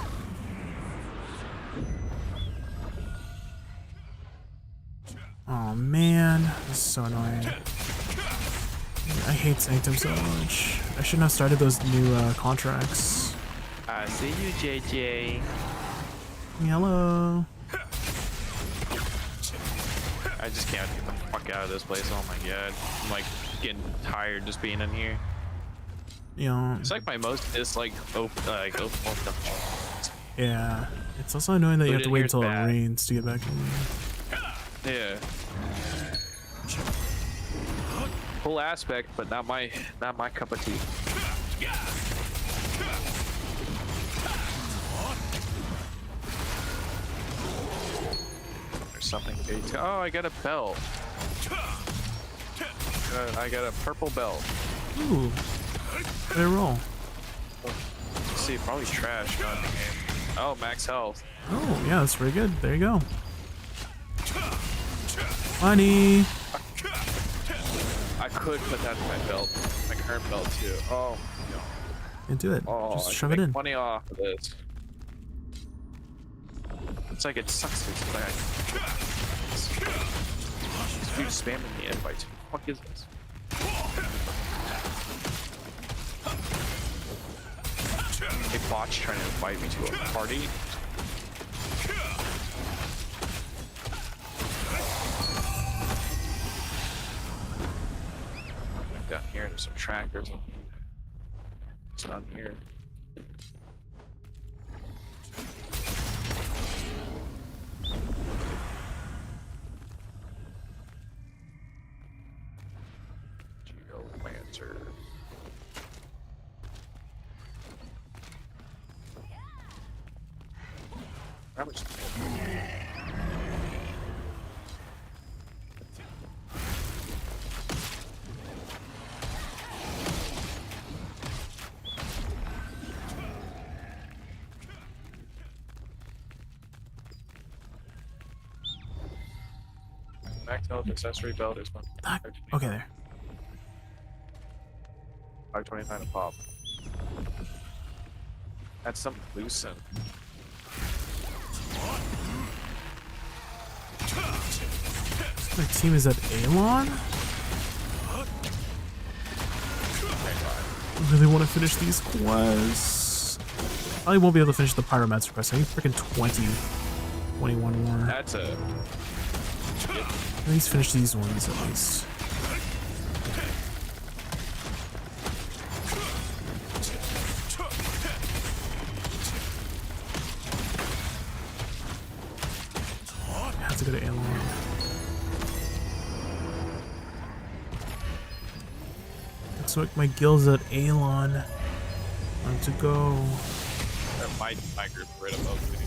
Oh man, this is so annoying. I hate Sanctum so much. I shouldn't have started those new contracts. I see you, JJ. Hello. I just can't get the fuck out of this place. Oh my god. I'm like getting tired just being in here. Yeah. It's like my most disliked open stuff. Yeah. It's also annoying that you have to wait until it rains to get back in. Yeah. Cool aspect, but not my cup of tea. There's something big. Oh, I got a belt. I got a purple belt. Ooh. Let it roll. Let's see, probably trash. Not in the game. Oh, max health. Oh, yeah, that's pretty good. There you go. Money. I could put that in my belt, my current belt too. Oh, And do it. oh, Just I shove can it make in. money off of this. It's like it sucks. It's like this dude's spamming the invites. What the fuck is this? A bot's trying to invite me to a party. Down here, there's some trackers. It's down here. Geomancer. How much? Max health accessory belt is one. Okay, there. 529 a pop. That's some loosen. My team is at Aelon? really want to finish these quests. I won't be able to finish the Pyromancer quest. I need freaking 21 more. That's a... At least finish these ones at least. I have to go to Alon. Looks like my guild's at Alon. Time to go. My group right above me.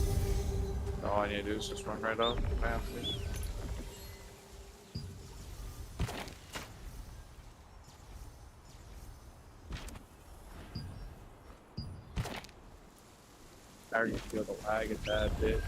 All I need to do is just run right up. I have to. I already feel the lag a bad bit.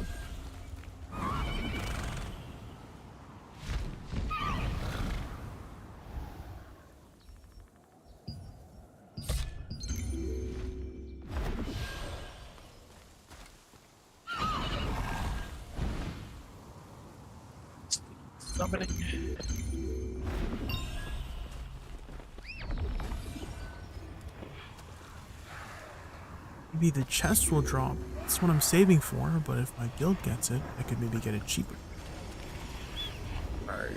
Summoning. Maybe the chest will drop. That's what I'm saving for, but if my guild gets it, I could maybe get it cheaper. Alright.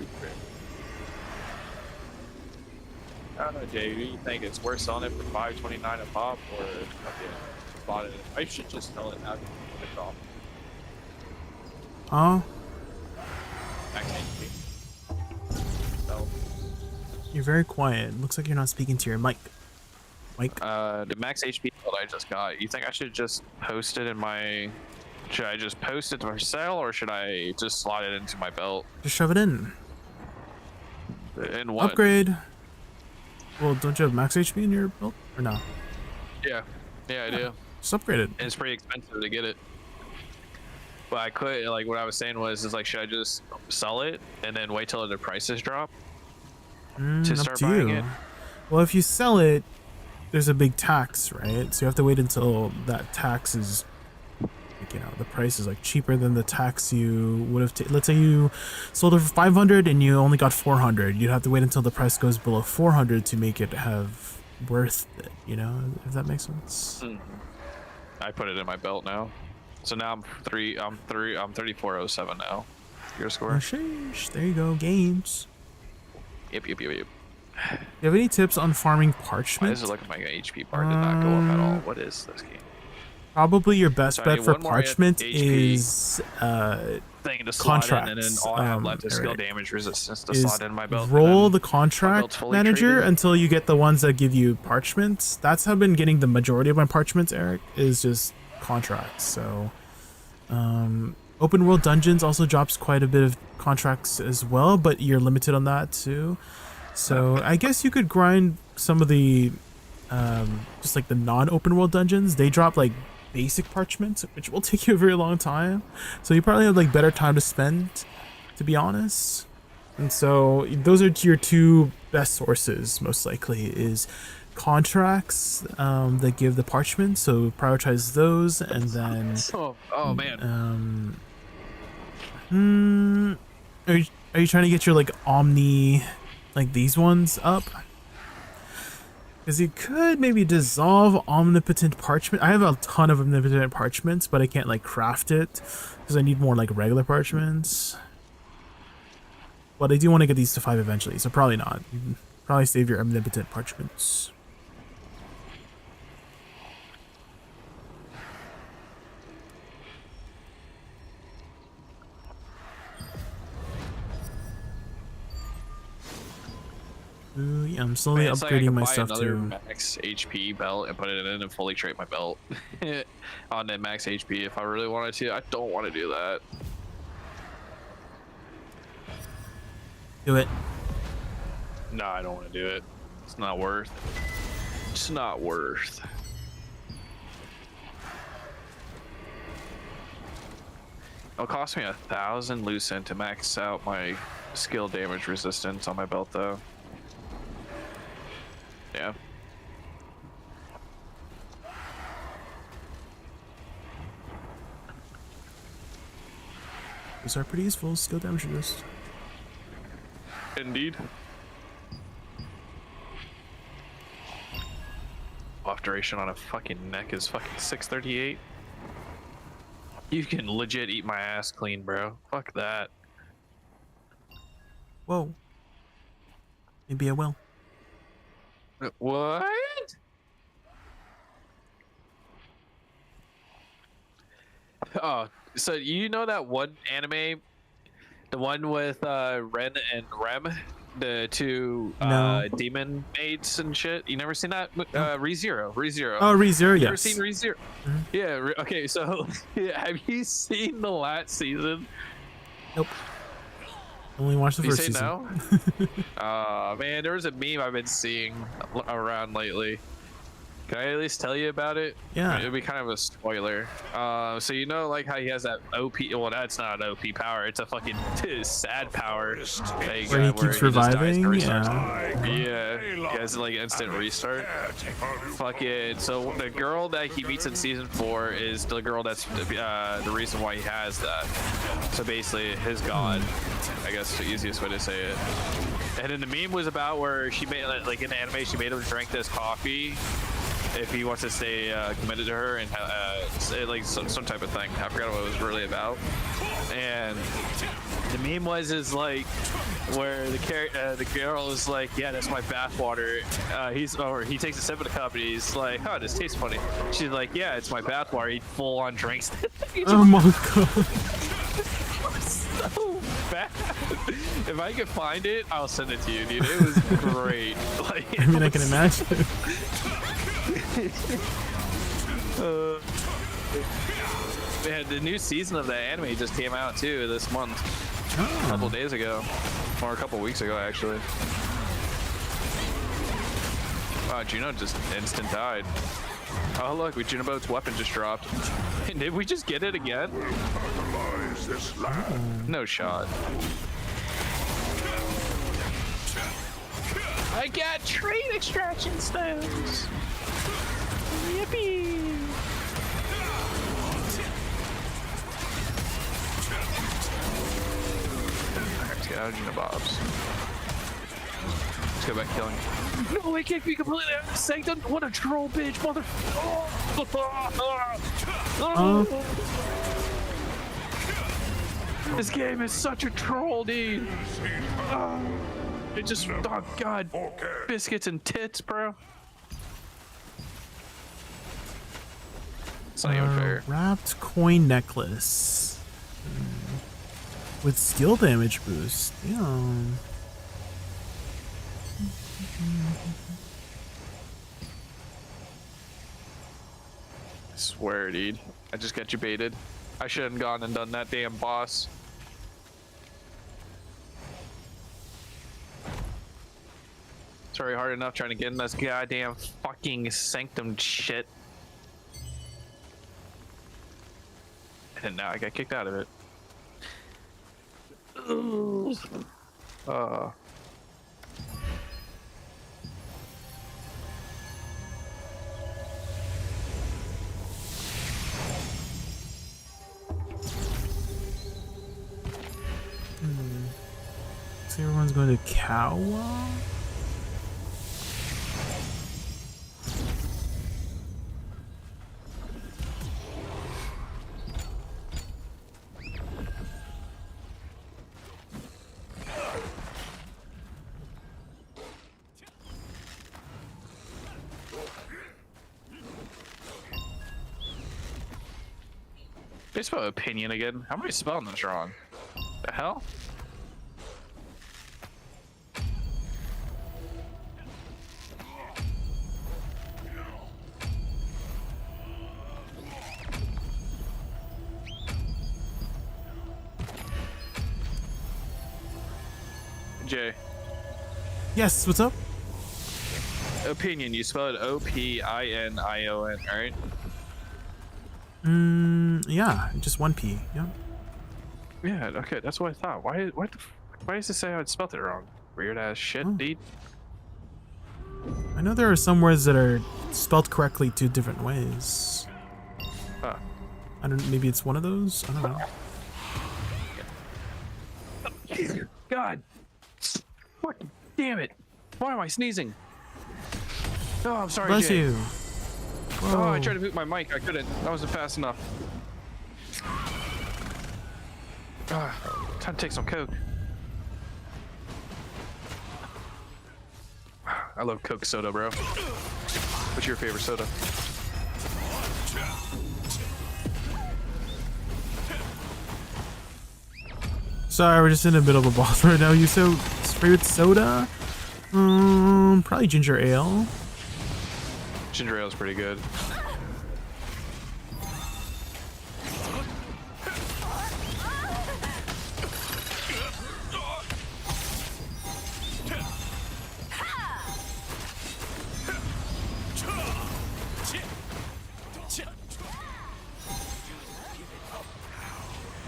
I don't know, Jay. Do you think it's worth selling it for $5.29 a pop, or bought it? I should just sell it after it's off. Oh, Max HP. So, you're very quiet. Looks like you're not speaking to your mic. Mike. the max HP build I just got. You think I should just post it in my? Should I just post it for sale, or should I just slot it into my belt? Just shove it in. In what? Upgrade. Well, don't you have max HP in your belt? Or no? Yeah. Yeah, I do. Just upgrade it. And it's pretty expensive to get it. But I could, like, what I was saying was, is like, should I just sell it and then wait till the prices drop to start buying it? Well, if you sell it, there's a big tax, right? So you have to wait until that tax is, like, you know, the price is like cheaper than the tax you would have. Let's say you sold it for 500 and you only got 400. You'd have to wait until the price goes below 400 to make it have worth it. You know, if that makes sense. I put it in my belt now, so now I'm 3407 now. Your score? Oh, sheesh. There you go, games. Yep. Do you have any tips on farming parchment? Why does it look like my HP bar did not go up at all? What is this game? Probably your best So I bet need for one more parchment HP is thing to slot contracts. in, and then all I have left is skill alright. damage resistance to Is slot in my belt. and roll then the my belt's contract fully manager traded. until you get the ones that give you parchments. That's how I've been getting the majority of my parchments, Eric, is just contracts. So open world dungeons also drops quite a bit of contracts as well, but you're limited on that too. So I guess you could grind some of the just like the non-open world dungeons. They drop like basic parchments, which will take you a very long time. So you probably have like better time to spend, to be honest. And so those are your two best sources, most likely, is contracts that give the parchment. So prioritize those, and then oh man. Are you trying to get your like omni, like these ones up? Because you could maybe dissolve omnipotent parchment. I have a ton of omnipotent parchments, but I can't like craft it because I need more like regular parchments. But I do want to get these to 5 eventually, so probably not. Probably save your omnipotent parchments. Ooh, yeah, I'm slowly Man, it's like I upgrading could my buy stuff another too. max HP belt and put it in and fully trade my belt on that max HP if I really wanted to. I don't want to do that. Do it. No, I don't want to do it. It's not worth. It's not worth. It'll cost me 1,000 lucent to max out my skill damage resistance on my belt, though. Yeah. These are pretty useful. Skill damage resist. Indeed. buff duration on a fucking neck is fucking 638. You can legit eat my ass clean, bro. Fuck that. Whoa. Maybe I will. What? Oh, so you know that one anime, the one with Ren and Rem, the two No. demon maids and shit? You never seen that? ReZero. Oh, ReZero, yes. Never seen ReZero? Yeah. Okay, so have you seen the last season? Nope. Only watched the You first say season. no? Man, there was a meme I've been seeing around lately. Can I at least tell you about it? Yeah. It'll be kind of a spoiler. So you know, like how he has that OP. Well, that's not an OP power. It's a fucking sad power. That Where he keeps just dies and reviving. restarts. Yeah. Yeah. He has like instant restart. Fucking. So the girl that he meets in season 4 is the girl that's the reason why he has that. So basically, his god. I guess the easiest way to say it. And then the meme was about where she made, like in the anime, she made him drink this coffee if he wants to stay committed to her and say like some type of thing. I forgot what it was really about. And the meme is like where the girl is like, yeah, that's my bathwater. He takes a sip of the cup and he's like, oh, this tastes funny. She's like, yeah, it's my bathwater. He full on drinks. Oh my god. So bad. If I could find it, I'll send it to you, dude. It was great. Like, I mean, I can imagine. Man, the new season of the anime just came out too this month. A couple days ago, or a couple weeks ago, actually. Wow, Juno just instant died. Oh look, Junobo's weapon just dropped. Did we just get it again? No shot. I got trade extraction stones. Yippee! Let's get out of Junobobs. Let's go back killing. No, I can't be completely out of sanctum. What a troll bitch, mother. This game is such a troll, dude. It just, oh god, biscuits and tits, bro. It's not even fair. Wrapped coin necklace. With skill damage boost. Damn. I swear, dude. I just got you baited. I should have gone and done that damn boss. It's already hard enough trying to get in this goddamn fucking sanctum shit. And now I got kicked out of it. So everyone's going to Kawa? They spell opinion again. How am I spelling this wrong? The hell? Jay. Yes, what's up? Opinion, you spell it O-P-I-N-I-O-N, right? Yeah, just one P. Yeah. Yeah, okay, that's what I thought. Why does it say I spelled it wrong? Weird ass shit, dude. I know there are some words that are spelled correctly 2 different ways. Huh. I don't. Maybe it's one of those. I don't know. God. Fucking damn it. Why am I sneezing? Oh, I'm sorry, Bless Jay. you. Oh, I tried to mute my mic. I couldn't. That wasn't fast enough. Time to take some Coke. I love Coke soda, bro. What's your favorite soda? Sorry, we're just in the middle of a boss right now. You so favorite soda? Probably ginger ale. Ginger ale is pretty good.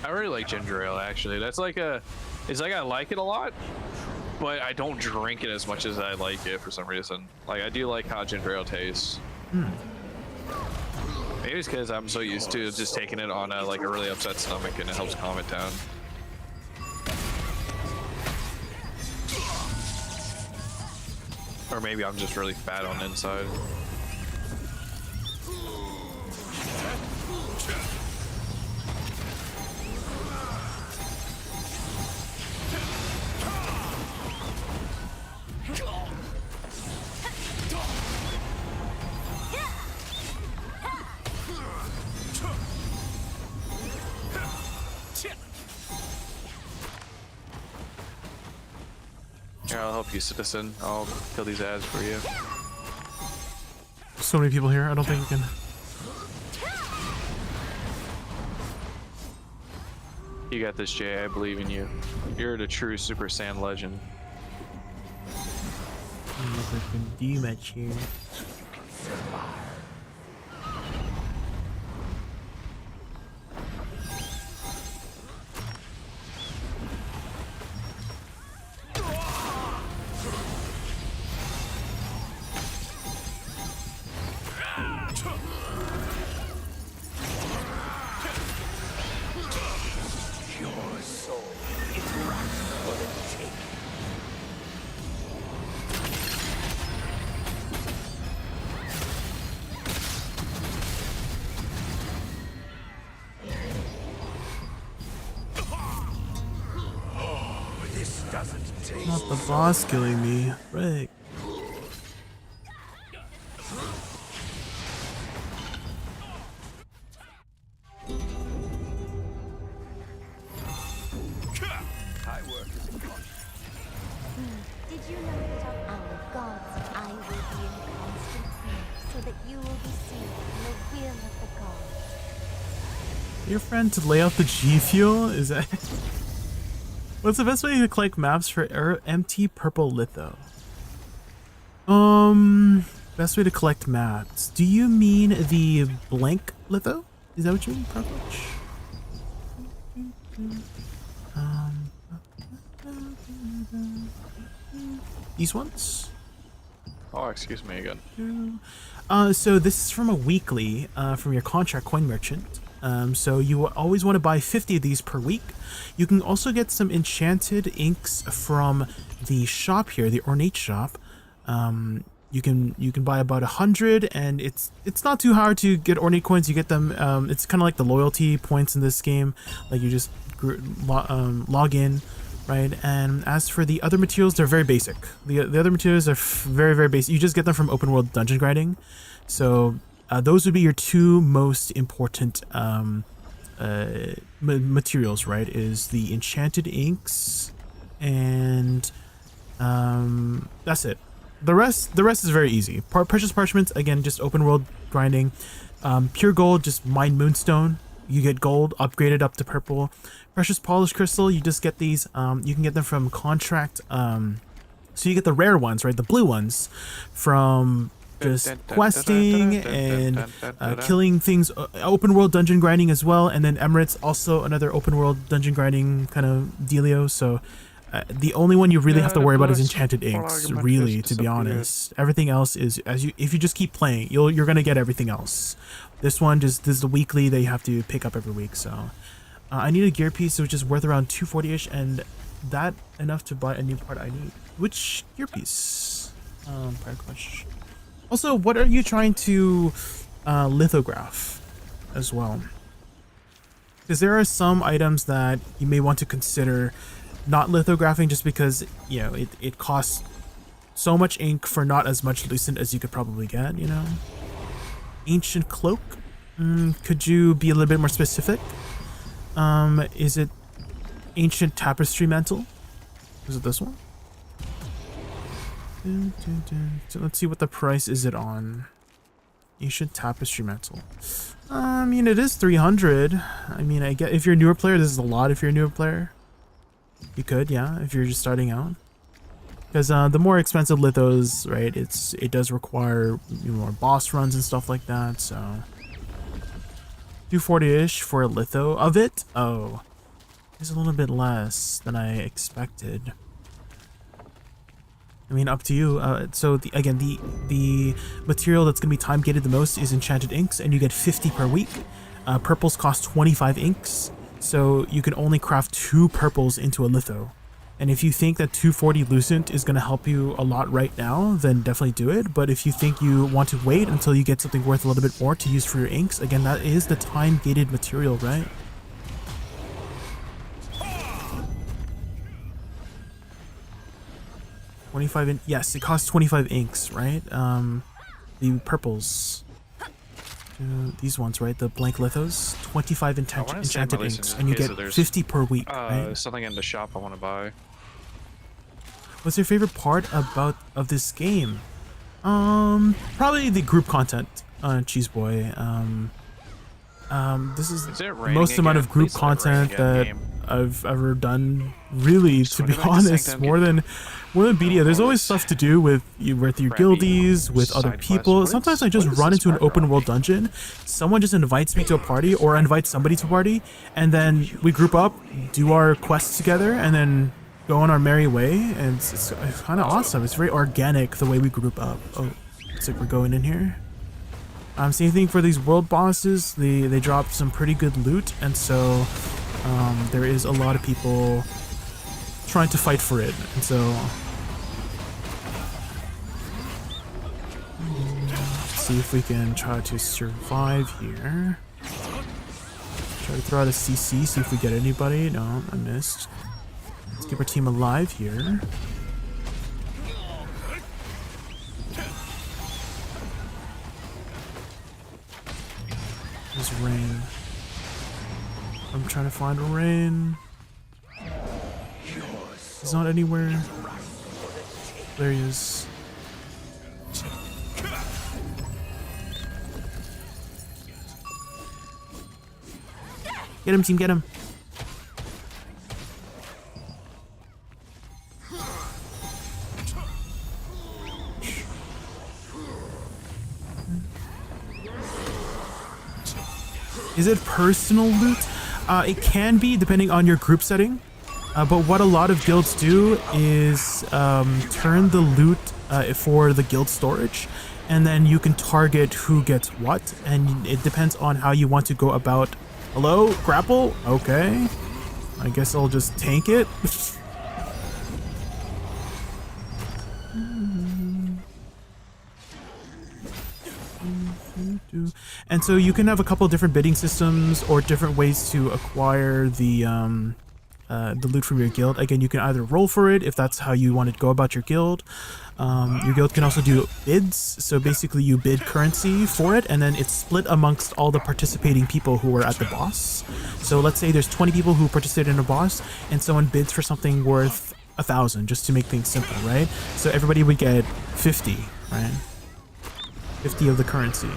I really like ginger ale, actually. It's like I like it a lot, but I don't drink it as much as I like it for some reason. Like, I do like how ginger ale tastes. Maybe it's because I'm so used to just taking it on a really upset stomach, and it helps calm it down. Or maybe I'm just really fat on the inside. Here, I'll help you, citizen. I'll kill these ads for you. So many people here. I don't think we can. You got this, Jay. I believe in you. You're the true Super Saiyan legend. I don't know if I can do much here. Not the boss killing me, right? Did you know that of our gods I will be in constant prayer, so that you will be seen in the will of the gods? Your friend to lay out the G fuel? Is that? What's the best way to collect maps for empty purple litho? Best way to collect maps. Do you mean the blank litho? Is that what you mean, Parkwitch? These ones? Oh, excuse me again. So this is from a weekly, from your contract coin merchant. So you always want to buy 50 of these per week. You can also get some enchanted inks from the shop here, the ornate shop. You can buy about 100, and it's not too hard to get ornate coins. You get them. It's kind of like the loyalty points in this game. Like you just log in, right? And as for the other materials, they're very basic. The other materials are very, very basic. You just get them from open world dungeon grinding. So those would be your two most important materials, right? Is the enchanted inks, and that's it. The rest is very easy. Precious parchments, again, just open world grinding. Pure gold, just mine moonstone. You get gold, upgraded up to purple. Precious polished crystal, you just get these. You can get them from contract. So you get the rare ones, right? The blue ones from just questing and killing things, open world dungeon grinding as well, and then Emirates, also another open world dungeon grinding kind of dealio. So the only one you really have to worry about is enchanted inks, really, to be honest. Everything else is, if you just keep playing, you're gonna get everything else. This is the weekly that you have to pick up every week. So I need a gear piece which is worth around 240ish, and that enough to buy a new part I need. Which gear piece? Prior question. Also, what are you trying to lithograph as well. Because there are some items that you may want to consider not lithographing just because, you know, it costs so much ink for not as much lucent as you could probably get, you know? Ancient cloak? Could you be a little bit more specific? Is it ancient tapestry mantle? Is it this one? So let's see what the price is it on. Ancient tapestry mantle. I mean, it is 300. I mean, I get if you're a newer player, this is a lot. If you're a newer player, you could, yeah. If you're just starting out, because the more expensive lithos, right? It does require more boss runs and stuff like that. So 240-ish for a litho of it. Oh, it's a little bit less than I expected. I mean, up to you. So again, the material that's gonna be time gated the most is enchanted inks, and you get 50 per week. Purples cost 25 inks, so you can only craft 2 purples into a litho. And if you think that 240 lucent is gonna help you a lot right now, then definitely do it. But if you think you want to wait until you get something worth a little bit more to use for your inks, again, that is the time gated material, right? 25 yes, it costs 25 inks, right? The purples, these ones, right? The blank lithos, 25 enchanted inks, and you get 50 per week. Right? Something in the shop I want to buy. What's your favorite part of this game? Probably the group content, Cheese Boy. This is the most amount of group content that I've ever done, really, to be honest. More than BDA. There's always stuff to do with your guildies, with other people. Sometimes I just run into an open world dungeon, someone just invites me to a party, or I invite somebody to a party, and then we group up, do our quests together, and then go on our merry way. And it's kind of awesome. It's very organic the way we group up. Oh, looks like we're going in here. Same thing for these world bosses. They dropped some pretty good loot, and so there is a lot of people trying to fight for it, and so let's see if we can try to survive here. Try to throw out a CC, see if we get anybody. No, I missed. Let's keep our team alive here. There's rain. I'm trying to find rain. He's not anywhere. There he is. Get him, team, get him. Is it personal loot? It can be, depending on your group setting. But what a lot of guilds do is turn the loot for the guild storage, and then you can target who gets what, and it depends on how you want to go about. Hello? Grapple? Okay. I guess I'll just tank it. And so you can have a couple of different bidding systems or different ways to acquire the loot from your guild. Again, you can either roll for it if that's how you want to go about your guild. Your guild can also do bids. So basically you bid currency for it, and then it's split amongst all the participating people who are at the boss. So let's say there's 20 people who participated in a boss, and someone bids for something worth 1,000, just to make things simple, right? So everybody would get 50, right? 50 of the currency.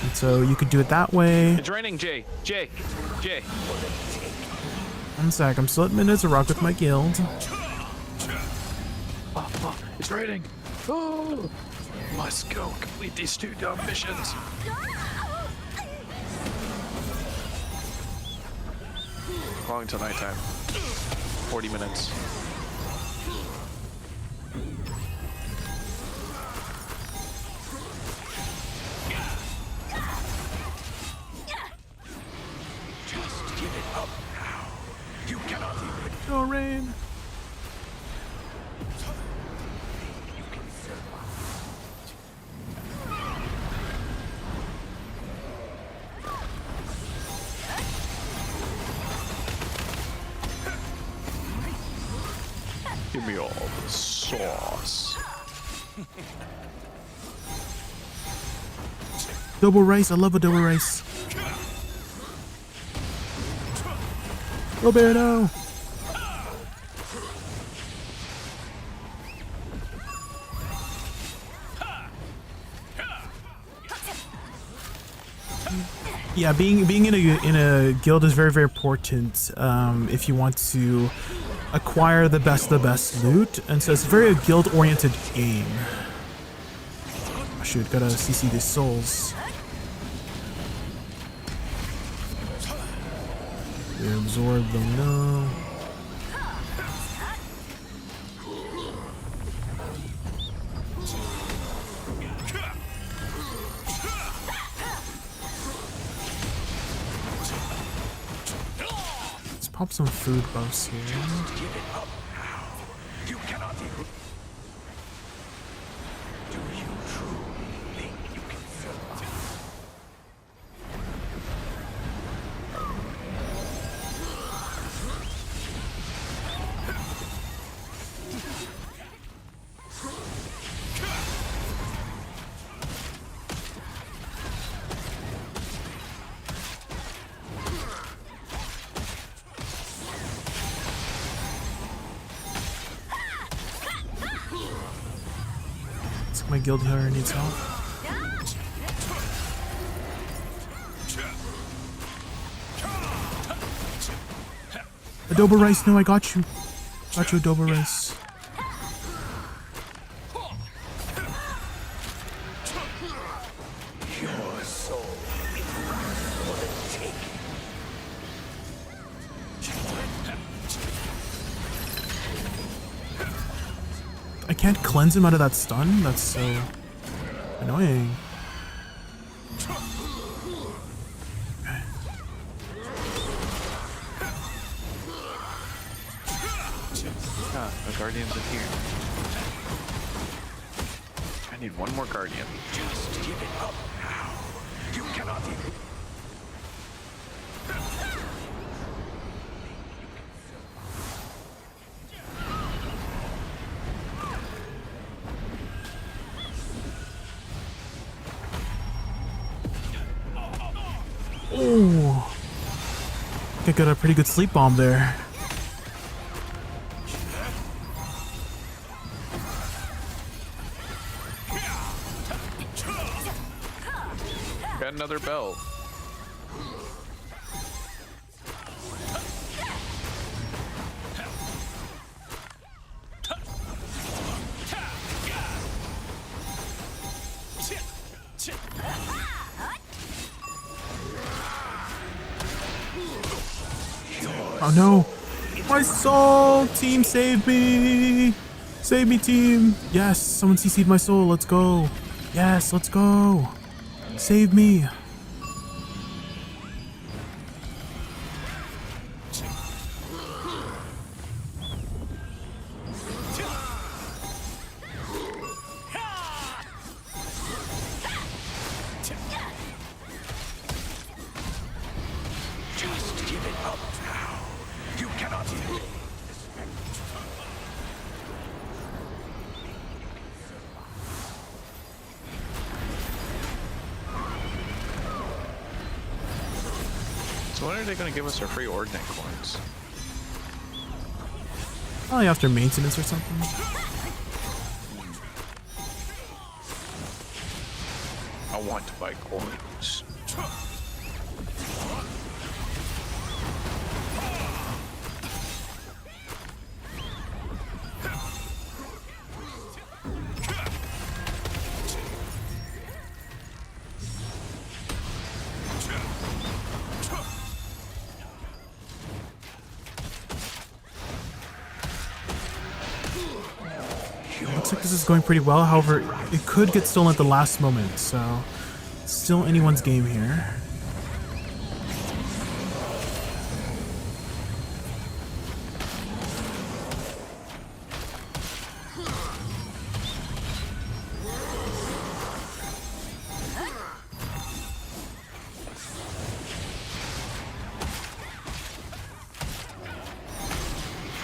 And so you could do it that way. It's raining, Jay. One sec, I'm still at minutes to rock with my guild. Oh, it's raining. Oh, must go complete these 2 dumb missions. Long till nighttime. 40 minutes. No rain. Give me all the sauce. Double rice. I love a double rice. Roberto. Yeah, being in a guild is very, very important if you want to acquire the best loot, and so it's a very guild-oriented game. Oh shoot, gotta CC these souls. We absorb them now. Pop some food buffs here. You cannot even. Do you truly think you can survive? My guild healer needs help. Adobo rice, no, I got you. Got you, adobo rice. Your soul is for the taking. I can't cleanse him out of that stun? That's so annoying. Ah, the guardians are here. I need one more guardian. Just give it up now. You cannot even. Oh, I got a pretty good sleep bomb there. Got another belt. Oh no! My soul! Team, save me! Save me, team! Yes, someone CC'd my soul. Let's go. Yes, let's go. Save me. Just give it up now. You cannot even. So when are they going to give us our free ordnance coins? Probably after maintenance or something. I want to buy coins. Looks like this is going pretty well. However, it could get stolen at the last moment, so still anyone's game here.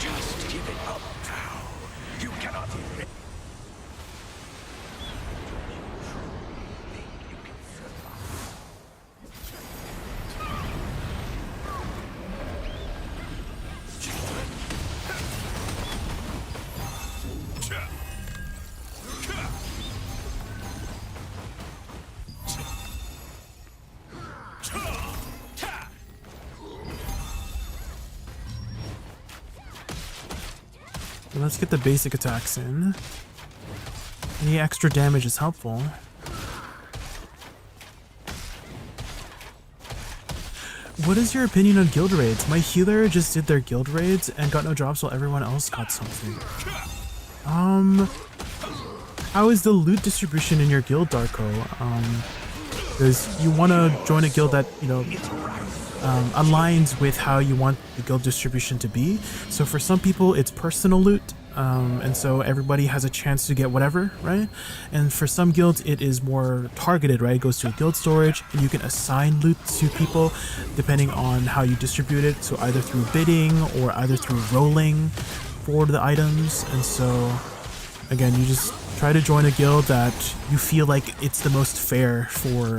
Just give it up now. So let's get the basic attacks in. Any extra damage is helpful. What is your opinion on guild raids? My healer just did their guild raids and got no drops while everyone else got something. How is the loot distribution in your guild, Darko? Because you want to join a guild that, you know, aligns with how you want the guild distribution to be. So for some people, it's personal loot. And so everybody has a chance to get whatever, right? And for some guilds, it is more targeted, right? It goes to a guild storage, and you can assign loot to people depending on how you distribute it. So either through bidding or either through rolling for the items. And so, again, you just try to join a guild that you feel like it's the most fair for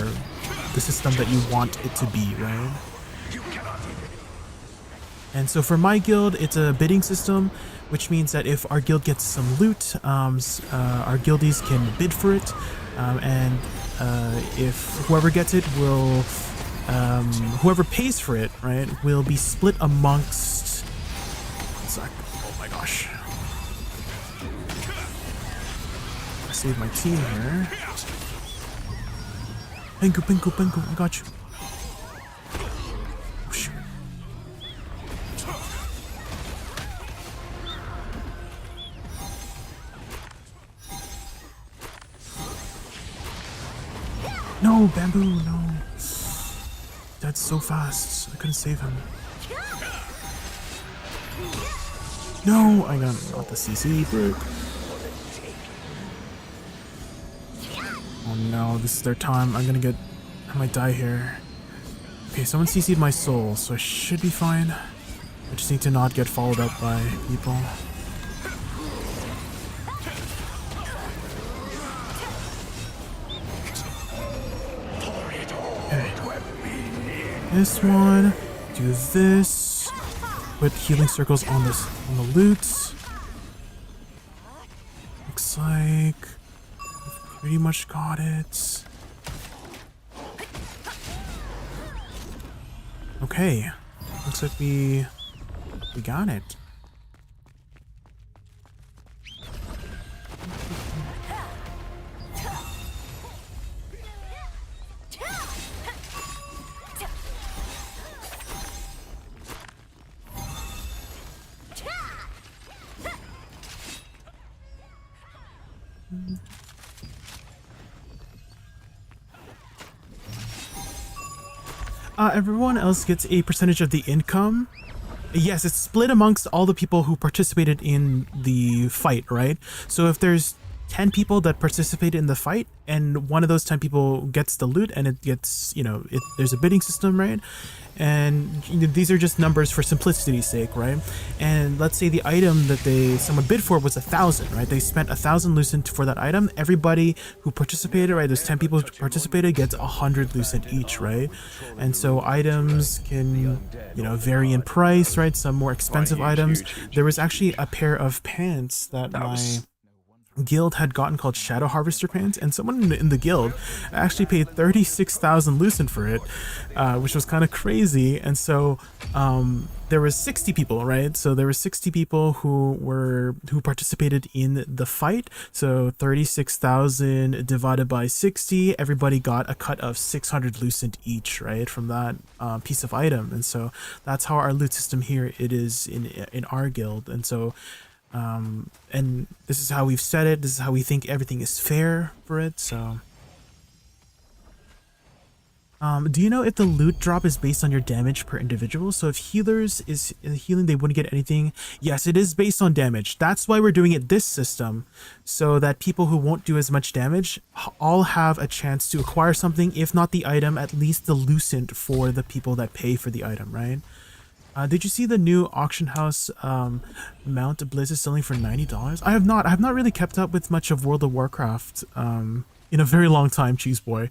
the system that you want it to be, right? And so for my guild, it's a bidding system, which means that if our guild gets some loot, our guildies can bid for it, and if whoever gets it will, whoever pays for it, right, will be split amongst. Oh my gosh! I saved my team here. Pinku, Pinku, Pinku, I got you. No, bamboo, no. That's so fast. I couldn't save him. No, I got the CC, frick. Oh no, this is their time. I might die here. Okay, someone CC'd my soul, so I should be fine. I just need to not get followed up by people. This one, do this, put healing circles on the loot. Looks like we've pretty much got it. Okay, looks like we got it. Everyone else gets a percentage of the income. Yes, it's split amongst all the people who participated in the fight, right? So if there's 10 people that participated in the fight and one of those 10 people gets the loot and it gets, you know, there's a bidding system, right? And these are just numbers for simplicity's sake, right? And let's say the item that someone bid for was 1,000, right? They spent 1,000 lucent for that item. Everybody who participated, right? There's 10 people who participated gets 100 lucent each, right? And so items can, you know, vary in price, right? Some more expensive items. There was actually a pair of pants that my guild had gotten called Shadow Harvester pants, and someone in the guild actually paid 36,000 lucent for it, which was kind of crazy. And so there was 60 people, right? So there were 60 people who participated in the fight. So 36,000 divided by 60, everybody got a cut of 600 lucent each, right, from that piece of item. And so that's how our loot system here it is in our guild. And so and this is how we've set it. This is how we think everything is fair for it. So do you know if the loot drop is based on your damage per individual? So if healers is healing, they wouldn't get anything. Yes, it is based on damage. That's why we're doing it this system, so that people who won't do as much damage all have a chance to acquire something, if not the item, at least the lucent for the people that pay for the item, right? Did you see the new auction house mount Blizz is selling for $90? I have not really kept up with much of World of Warcraft in a very long time, Cheese Boy.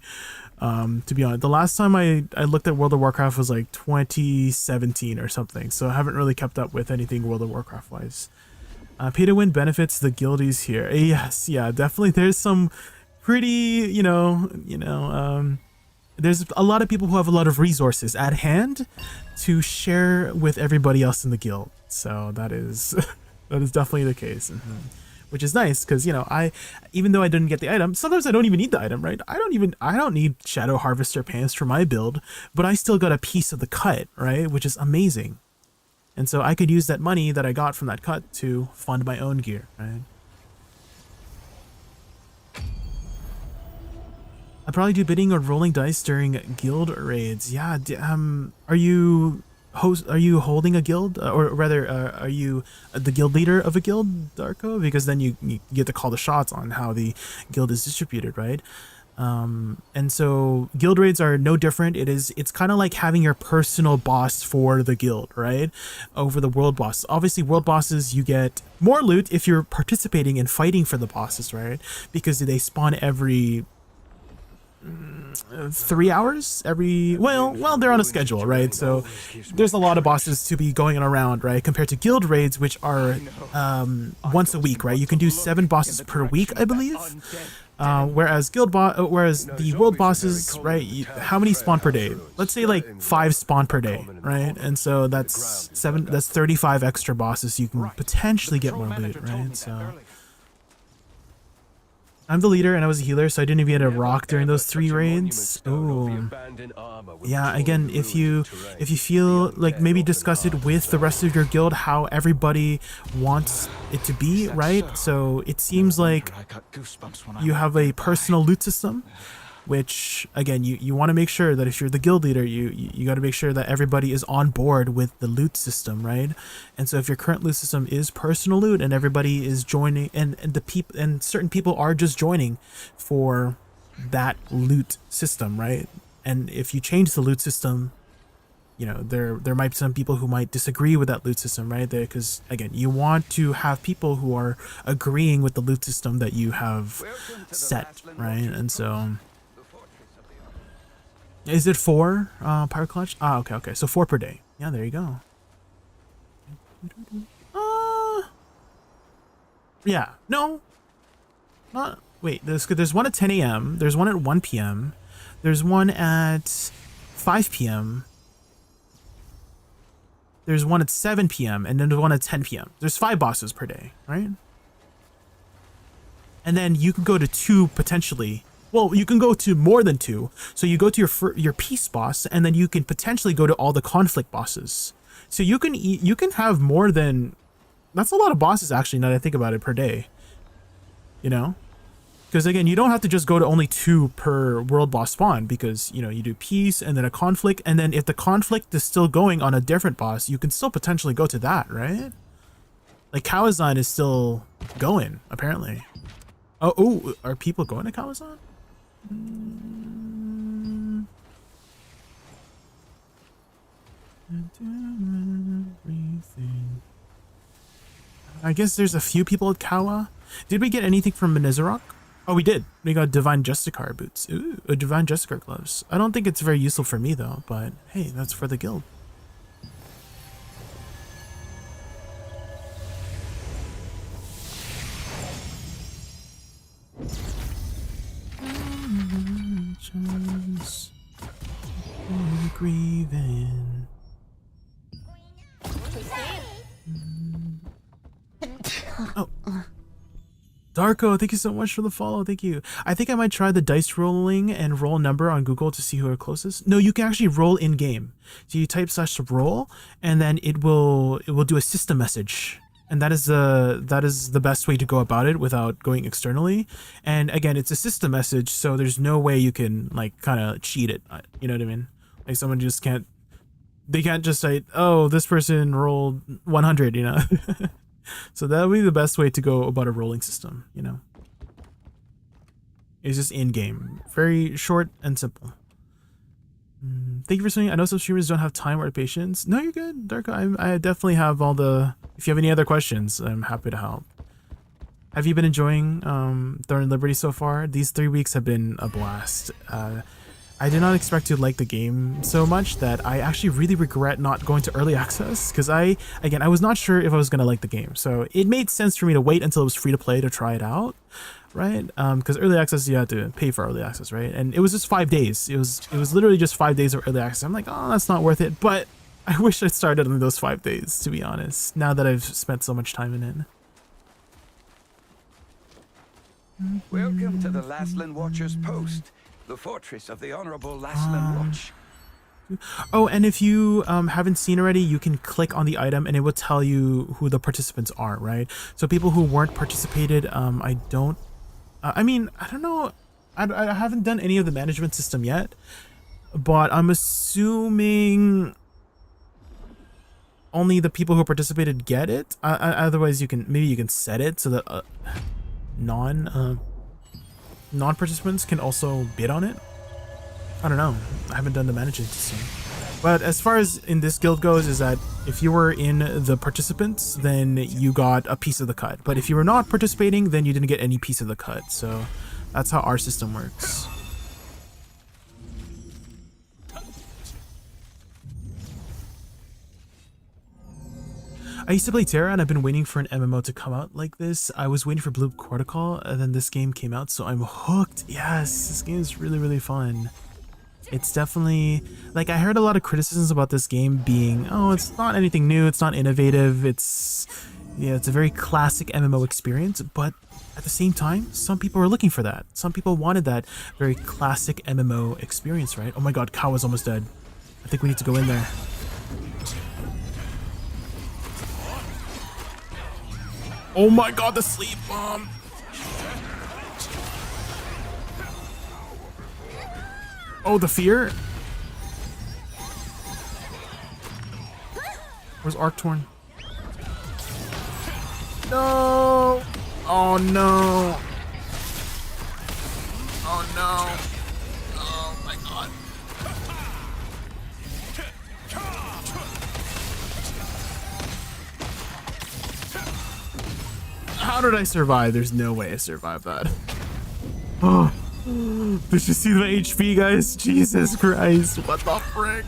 To be honest, the last time I looked at World of Warcraft was like 2017 or something, so I haven't really kept up with anything World of Warcraft wise. Pay to win benefits the guildies here. Yes, yeah, definitely. There's some pretty, there's a lot of people who have a lot of resources at hand to share with everybody else in the guild. So that is That is definitely the case. Which is nice because, you know, even though I didn't get the item, sometimes I don't even need the item, right? I don't need Shadow Harvester pants for my build, but I still got a piece of the cut, right? Which is amazing. And so I could use that money that I got from that cut to fund my own gear, right? I'd probably do bidding or rolling dice during guild raids. Yeah, are you holding a guild, or rather, are you the guild leader of a guild, Darko? Because then you get to call the shots on how the guild is distributed, right? And so guild raids are no different. It's kind of like having your personal boss for the guild, right? Over the world boss. Obviously, world bosses, you get more loot if you're participating in fighting for the bosses, right? Because they spawn every 3 hours well they're on a schedule, right? So there's a lot of bosses to be going around, right, compared to guild raids, which are once a week, right? You can do 7 bosses per week, I believe, whereas the world bosses, right, how many spawn per day? Let's say like 5 spawn per day, right? And so that's 35 extra bosses you can potentially get more loot, right? So I'm the leader and I was a healer, so I didn't even get a rock during those 3 raids. Oh, yeah. Again, if you feel like maybe disgusted with the rest of your guild, how everybody wants it to be, right? So it seems like you have a personal loot system, which again, you want to make sure that if you're the guild leader, you got to make sure that everybody is on board with the loot system, right? And so if your current loot system is personal loot and everybody is joining, and certain people are just joining for that loot system, right? And if you change the loot system, you know, there might be some people who might disagree with that loot system, right? Because again, you want to have people who are agreeing with the loot system that you have set, right? And so is it 4 power clutch? Okay. So 4 per day. Yeah, there you go. Yeah, no. Not, wait, there's one at 10 a.m. There's one at 1 p.m. There's one at 5 p.m. There's one at 7 p.m. and then there's one at 10 p.m. There's 5 bosses per day, right? And then you can go to 2 potentially. Well, you can go to more than 2. So you go to your peace boss, and then you can potentially go to all the conflict bosses. So you can have more than, that's a lot of bosses actually, now that I think about it, per day. You know? Because again, you don't have to just go to only 2 per world boss spawn, because, you know, you do peace and then a conflict, and then if the conflict is still going on a different boss, you can still potentially go to that, right? Like Kawazan is still going, apparently. Oh, are people going to Kawazan? I guess there's a few people at Kawa. Did we get anything from Manizarok? Oh, we did. We got Divine Justicar boots. Ooh, Divine Justicar gloves. I don't think it's very useful for me though, but hey, that's for the guild. Grieving. Oh, Darko, thank you so much for the follow. Thank you. I think I might try the dice rolling and roll number on Google to see who are closest. No, you can actually roll in game. So you type /roll, and then it will do a system message. And that is the best way to go about it without going externally. And again, it's a system message, so there's no way you can like kind of cheat it. You know what I mean? Like someone just can't. They can't just say, "Oh, this person rolled 100," you know. So that would be the best way to go about a rolling system. You know, it's just in game, very short and simple. Thank you for saying. I know some streamers don't have time or patience. No, you're good, Darko. I definitely have all the. If you have any other questions, I'm happy to help. Have you been enjoying Thorn Liberty so far? These 3 weeks have been a blast. I did not expect to like the game so much that I actually really regret not going to early access, because I was not sure if I was going to like the game. So it made sense for me to wait until it was free to play to try it out, right? Because early access, you had to pay for early access, right? And it was just 5 days. It was literally just 5 days of early access. I'm like, oh, that's not worth it. But I wish I started on those 5 days, to be honest, now that I've spent so much time in it. Welcome to the Laslan Watcher's Post, the fortress of the Honorable Laslan Watch. Oh, and if you haven't seen already, you can click on the item and it will tell you who the participants are, right? So people who weren't participated, I don't know. I haven't done any of the management system yet, but I'm assuming only the people who participated get it. Otherwise, maybe you can set it so that non-participants can also bid on it. I don't know. I haven't done the management system. But as far as in this guild goes, is that if you were in the participants, then you got a piece of the cut. But if you were not participating, then you didn't get any piece of the cut. So that's how our system works. I used to play Terra and I've been waiting for an MMO to come out like this. I was waiting for Blue Cortical and then this game came out, so I'm hooked. Yes, this game is really, really fun. It's definitely, like, I heard a lot of criticisms about this game being, oh, it's not anything new, it's not innovative, it's a very classic MMO experience, but at the same time, some people were looking for that. Some people wanted that very classic MMO experience, right? Oh my god, Cow is almost dead. I think we need to go in there. Oh my god, the sleep bomb! Oh, the fear? Where's Arctorn? No! Oh no! Oh no! Oh my god. How did I survive? There's no way I survived that. Oh. Did you see the HP, guys? Jesus Christ, what the frick?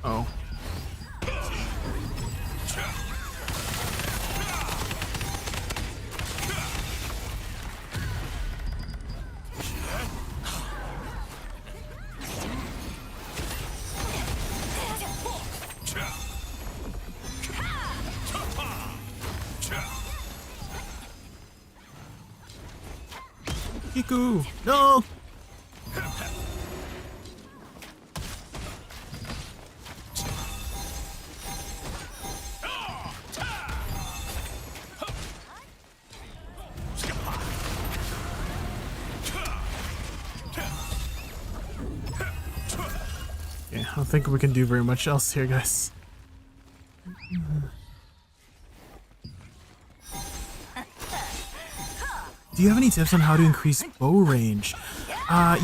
Oh. Kiku! No! Yeah, I don't think we can do very much else here, guys. Do you have any tips on how to increase bow range?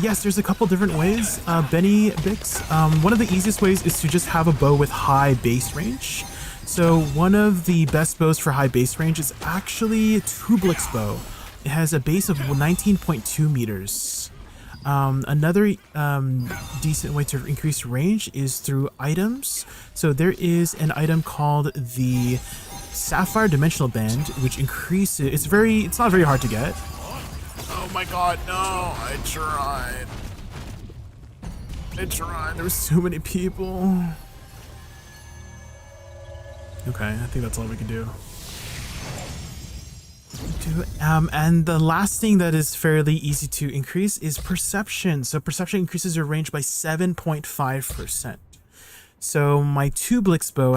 Yes, there's a couple different ways. Benny Bix, one of the easiest ways is to just have a bow with high base range. So one of the best bows for high base range is actually Tublix bow. It has a base of 19.2 meters. Another decent way to increase range is through items. So there is an item called the Sapphire Dimensional Band, which increases, it's not very hard to get. Oh my god, no, I tried. There were so many people. Okay, I think that's all we can do. And the last thing that is fairly easy to increase is perception. So perception increases your range by 7.5%. So my Tublix bow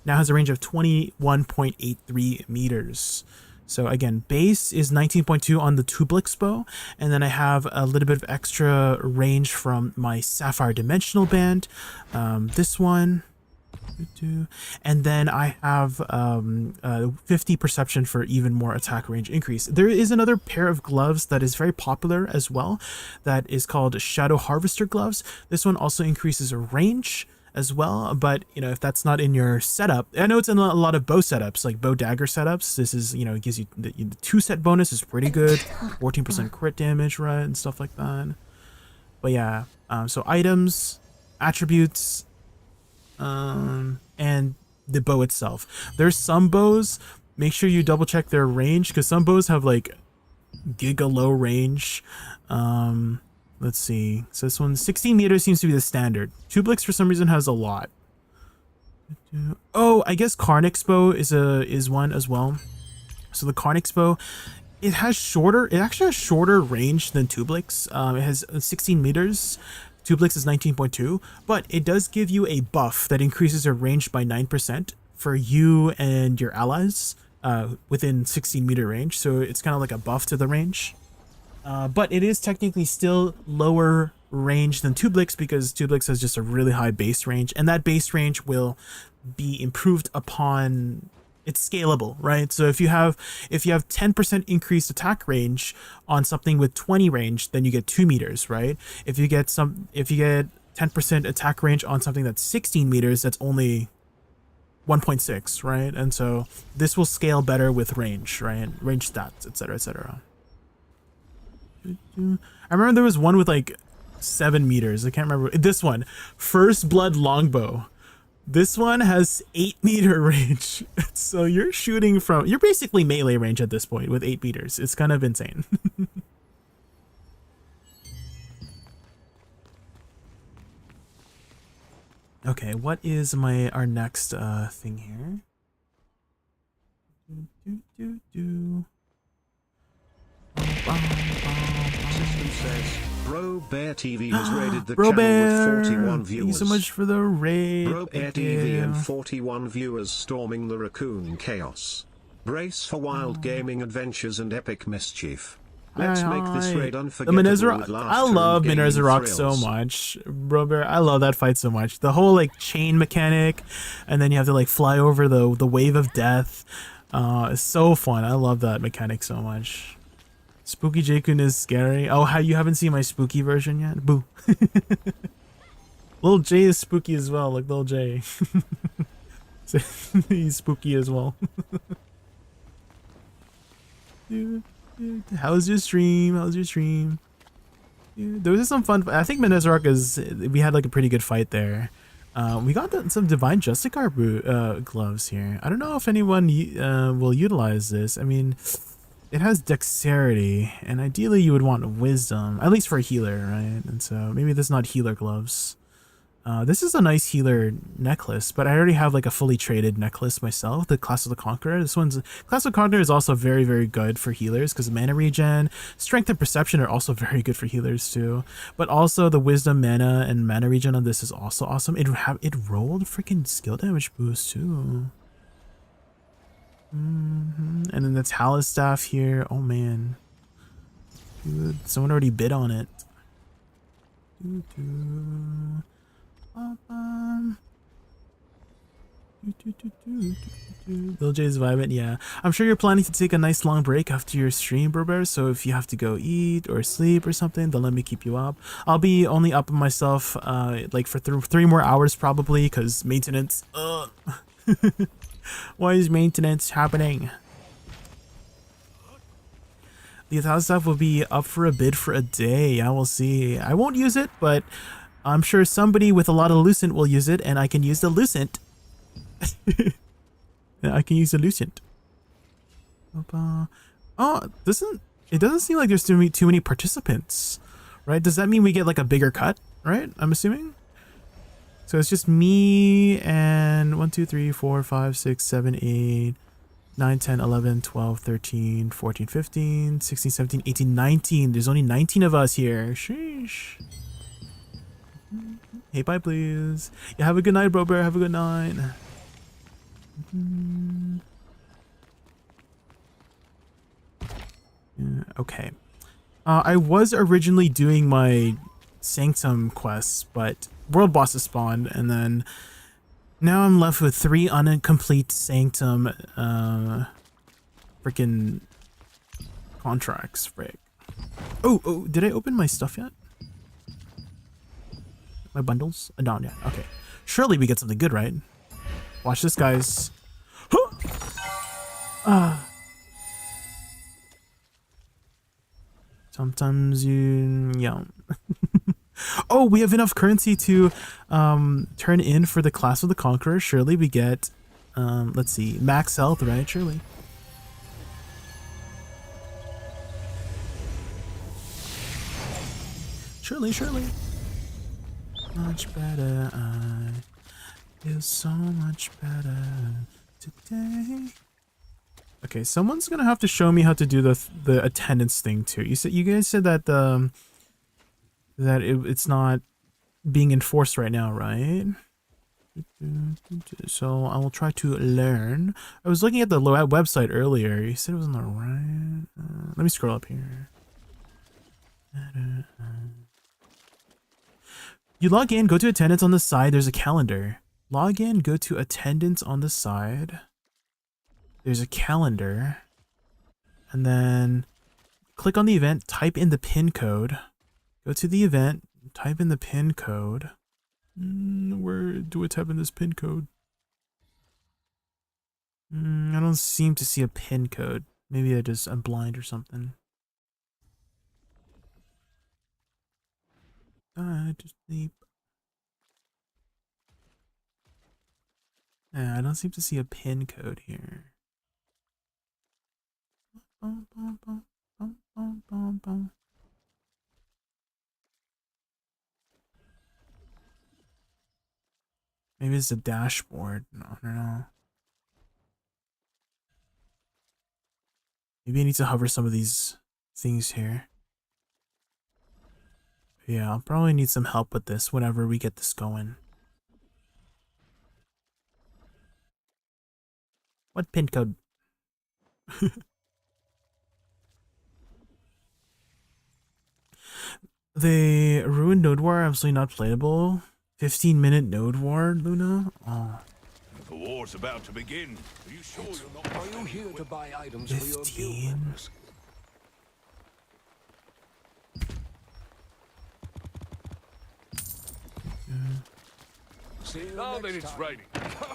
now has a range of 21.83 meters. So again, base is 19.2 on the Tublix bow, and then I have a little bit of extra range from my Sapphire Dimensional Band. This one. And then I have 50 perception for even more attack range increase. There is another pair of gloves that is very popular as well, that is called Shadow Harvester gloves. This one also increases range as well, but you know, if that's not in your setup, I know it's in a lot of bow setups, like bow dagger setups. This is, you know, it gives you the 2-set bonus is pretty good, 14% crit damage, right, and stuff like that. But yeah, so items, attributes, and the bow itself. There's some bows, make sure you double check their range, because some bows have like giga low range. Let's see. So this one, 16 meters seems to be the standard. Tublix for some reason has a lot. Oh, I guess Karnix bow is one as well. So the Karnix bow, it actually has shorter range than Tublix. It has 16 meters. Tublix is 19.2, but it does give you a buff that increases your range by 9% for you and your allies within 16 meter range. So it's kind of like a buff to the range. But it is technically still lower range than Tublix, because Tublix has just a really high base range, and that base range will be improved upon. It's scalable, right? So if you have 10% increased attack range on something with 20 range, then you get 2 meters, right? If you get 10% attack range on something that's 16 meters, that's only 1.6, right? And so this will scale better with range, right? Range stats, etc., etc. I remember there was one with like 7 meters. I can't remember. This one, First Blood Longbow. This one has 8 meter range. So you're basically melee range at this point with 8 meters. It's kind of insane. Okay, what is our next thing here? System says, Bro Bear TV has raided the Bro channel Bear, with 41 viewers. Thank you so much for the raid. Bro Bear TV and 41 viewers storming the Raccoon Chaos. Brace for wild gaming adventures and epic mischief. Let's make this raid unforgettable with last I love turn Minerva gaming Rock so thrills. much. Bro Bear, I love that fight so much. The whole like chain mechanic, and then you have to like fly over the wave of death. It's so fun. I love that mechanic so much. Spooky Jaykun is scary. Oh, how you haven't seen my spooky version yet? Boo. Lil J is spooky as well, like Lil J. So, he's spooky as well. Dude, how's your stream? How's your stream? Dude, there was some fun. I think Menezarok we had like a pretty good fight there. We got some Divine Justicar gloves here. I don't know if anyone will utilize this. I mean, it has dexterity, and ideally you would want wisdom, at least for a healer, right? And so maybe this is not healer gloves. This is a nice healer necklace, but I already have like a fully traded necklace myself, the Class of the Conqueror. Class of the Conqueror is also very, very good for healers because mana regen, strength and perception are also very good for healers too. But also the wisdom, mana, and mana regen on this is also awesome. It rolled freaking skill damage boost too. And then the Talus staff here. Oh man, dude, someone already bid on it. Lil J's vibing, yeah. I'm sure you're planning to take a nice long break after your stream, Berber, so if you have to go eat or sleep or something, then let me keep you up. I'll be only up myself like for 3 more hours probably, because maintenance. Why is maintenance happening? The Italian stuff will be up for a bid for a day. I will see. I won't use it, but I'm sure somebody with a lot of Lucent will use it, and I can use the Lucent. I can use the Lucent. Oh, it doesn't seem like there's too many participants, right? Does that mean we get like a bigger cut, right? I'm assuming. So it's just me and 1, 2, 3, 4, 5, 6, 7, 8, 9, 10, 11, 12, 13, 14, 15, 16, 17, 18, 19. There's only 19 of us here. Sheesh. Hey, bye, please. Yeah, have a good night, bro bear. Have a good night. Okay. I was originally doing my Sanctum quests, but world bosses spawned, and then now I'm left with 3 incomplete Sanctum freaking contracts. Frick. Oh, did I open my stuff yet? My bundles? Not yet. Okay. Surely we get something good, right? Watch this, guys. Sometimes yeah. Oh, we have enough currency to turn in for the Class of the Conqueror. Surely we get, let's see, max health, right? Surely. Surely. Much better. I feel so much better today. Okay, someone's gonna have to show me how to do the attendance thing too. You guys said that it's not being enforced right now, right? So I will try to learn. I was looking at the website earlier. You said it was on the right. Let me scroll up here. You log in, go to attendance on the side. There's a calendar. Log in, go to attendance on the side. There's a calendar. And then click on the event, type in the pin code. Go to the event, type in the pin code. Where do I type in this pin code? I don't seem to see a pin code. Maybe I'm blind or something. To sleep. Yeah, I don't seem to see a pin code here. Maybe it's the dashboard. No, I don't know. Maybe I need to hover some of these things here. Yeah, I'll probably need some help with this whenever we get this going. What pin code? The ruined node war absolutely not playable. 15-minute node war, Luna? Oh. The war's about to begin. Are you sure you're not? Are you here to buy items for your 15. guild members? See you Now that next it's time. raining.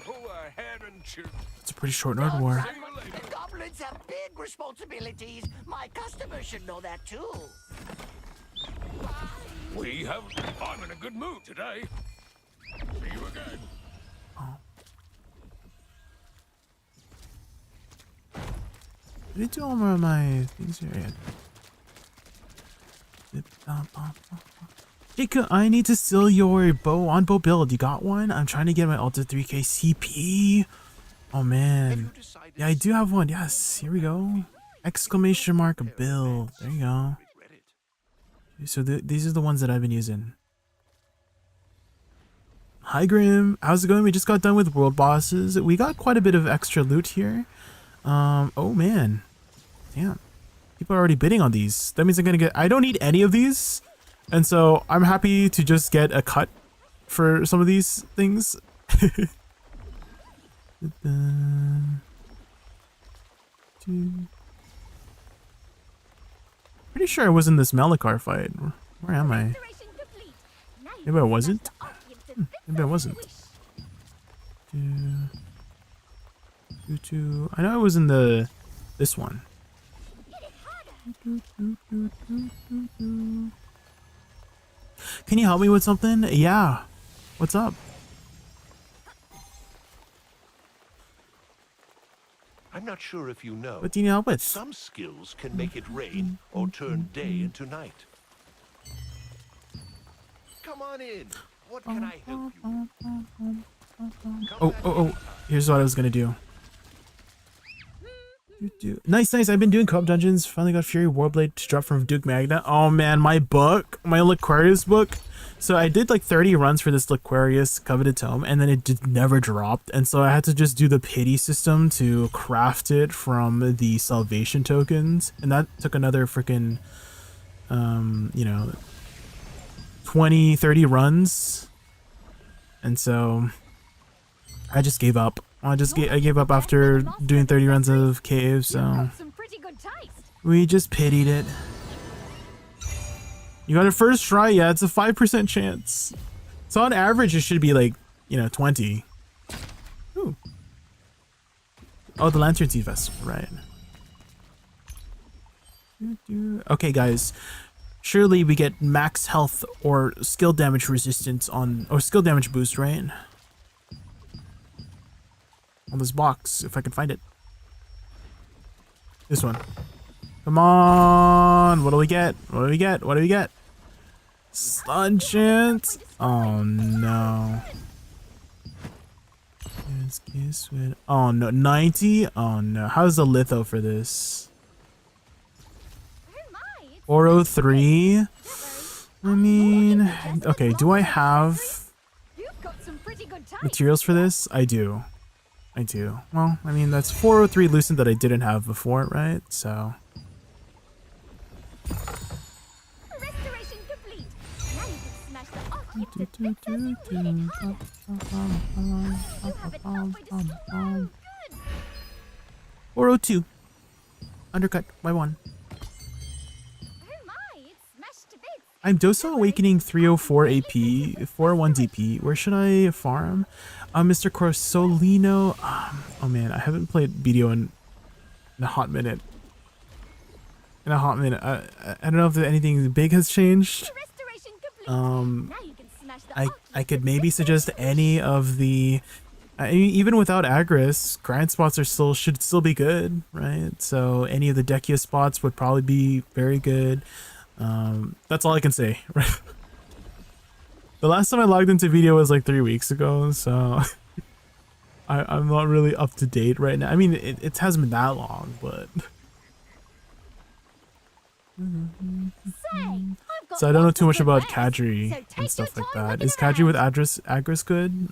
Oh, a head and chew. It's a pretty short node war. The goblins have big responsibilities. My customers should know that too. I'm in a good mood today. See you again. Oh. Did I do all my things here? Jacob, I need to steal your bow on bow build. You got one? I'm trying to get my Ultra 3K CP. Oh man. Yeah, I do have one. Yes, here we go. Exclamation mark build. There you go. So these are the ones that I've been using. Hi Grim, how's it going? We just got done with world bosses. We got quite a bit of extra loot here. Oh man. Damn. People are already bidding on these. That means I'm gonna get... I don't need any of these. And so I'm happy to just get a cut for some of these things. Pretty sure I was in this Malachar fight. Where am I? Maybe I wasn't. Maybe I wasn't. I know I was in this one. Can you help me with something? Yeah. What's up? I'm not sure if you know. What do you need help with? Some skills can make it rain or turn day into night. Come on in. What can I help you with? Oh. Here's what I was gonna do. Nice. I've been doing co-op dungeons. Finally got Fury Warblade to drop from Duke Magna. Oh man, my book, my Aquarius book, So I did like 30 runs for this Liquarius Coveted Tome, and then it just never dropped. And so I had to just do the pity system to craft it from the salvation tokens. And that took another freaking, 20, 30 runs. And so I just gave up. I gave up after doing 30 runs of cave, so we just pitied it. You got it first try, yeah, it's a 5% chance. So on average, it should be like, 20. Ooh. Oh, the Lantern Seed Festival, right. Okay, guys. Surely we get max health or skill damage resistance or skill damage boost, right? On this box, if I can find it. This one. Come on! What do we get? What do we get? What do we get? Stun chance! Oh no. Oh no, 90? Oh no. How's the litho for this? 403? I mean, okay, do I have materials for this? I do. I do. Well, I mean, that's 403 Lucent that I didn't have before, right? So. Restoration complete. Now you can smash the off-gifted bits as you hit it hard. 402. Undercut by 1. I'm Dosa Awakening 304 AP, 401 DP. Where should I farm? Mr. Corsolino. Oh man, I haven't played BDO in a hot minute. I don't know if anything big has changed. I could maybe suggest any of the. I mean, even without Agris, grind spots should still be good, right? So any of the Dekia spots would probably be very good. That's all I can say. The last time I logged into video was like 3 weeks ago, so I'm not really up to date right now. I mean, it hasn't been that long, but so I don't know too much about Kadri and stuff like that. Is Kadri with Agris good?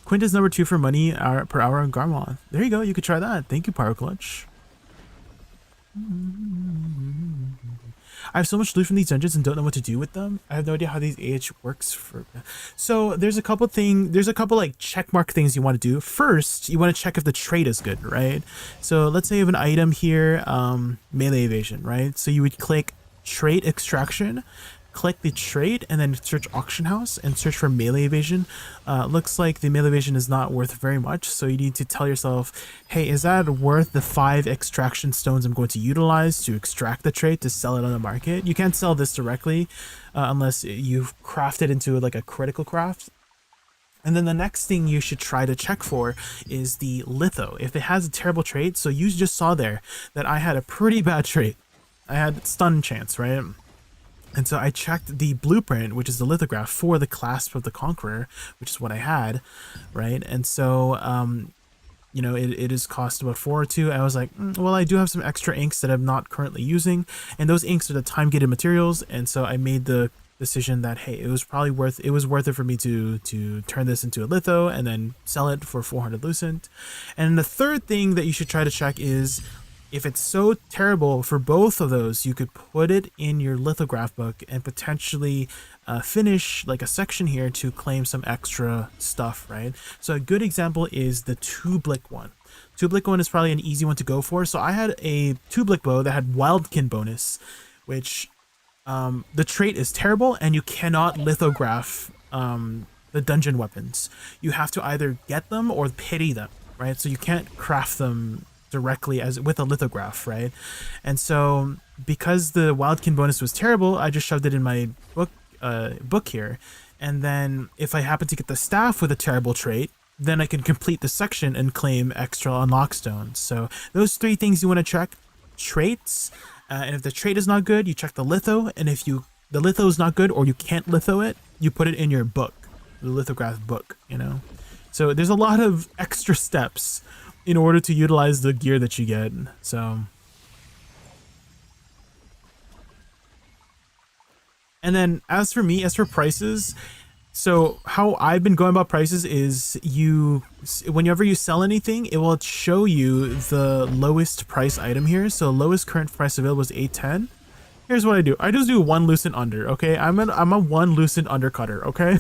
Quint is number 2 for money per hour on Garmoth. There you go. You could try that. Thank you, Pyro Clutch. I have so much loot from these dungeons and don't know what to do with them. I have no idea how these AH works for. So there's a couple like checkmark things you want to do. First, you want to check if the trait is good, right? So let's say you have an item here, melee evasion, right? So you would click trait extraction, click the trait, and then search auction house and search for melee evasion. Looks like the melee evasion is not worth very much, so you need to tell yourself, hey, is that worth the 5 extraction stones I'm going to utilize to extract the trait to sell it on the market? You can't sell this directly unless you've crafted into like a critical craft. And then the next thing you should try to check for is the litho. If it has a terrible trait, so you just saw there that I had a pretty bad trait. I had stun chance, right? And so I checked the blueprint, which is the lithograph, for the Clasp of the Conqueror, which is what I had, right? And so, it is cost about 402. I was like, well, I do have some extra inks that I'm not currently using, and those inks are the time-gated materials. And so I made the decision that, hey, it was worth it for me to turn this into a litho and then sell it for 400 Lucent. And the third thing that you should try to check is, if it's so terrible for both of those, you could put it in your lithograph book and potentially finish like a section here to claim some extra stuff, right? So a good example is the 2-blick one. 2-blick one is probably an easy one to go for. So I had a 2-blick bow that had Wildkin bonus, which the trait is terrible, and you cannot lithograph the dungeon weapons. You have to either get them or pity them, right? So you can't craft them directly as with a lithograph, right? And so because the Wildkin bonus was terrible, I just shoved it in my book here, and then if I happen to get the staff with a terrible trait, then I can complete the section and claim extra unlock stones. So those 3 things you want to check: traits, and if the trait is not good, you check the litho, and if the litho is not good or you can't litho it, you put it in your book, the lithograph book, So there's a lot of extra steps in order to utilize the gear that you get. So, and then as for me, as for prices, so how I've been going about prices is whenever you sell anything, it will show you the lowest price item here. So lowest current price available is 810. Here's what I do. I just do one loosened under, okay? I'm a one loosened undercutter, okay?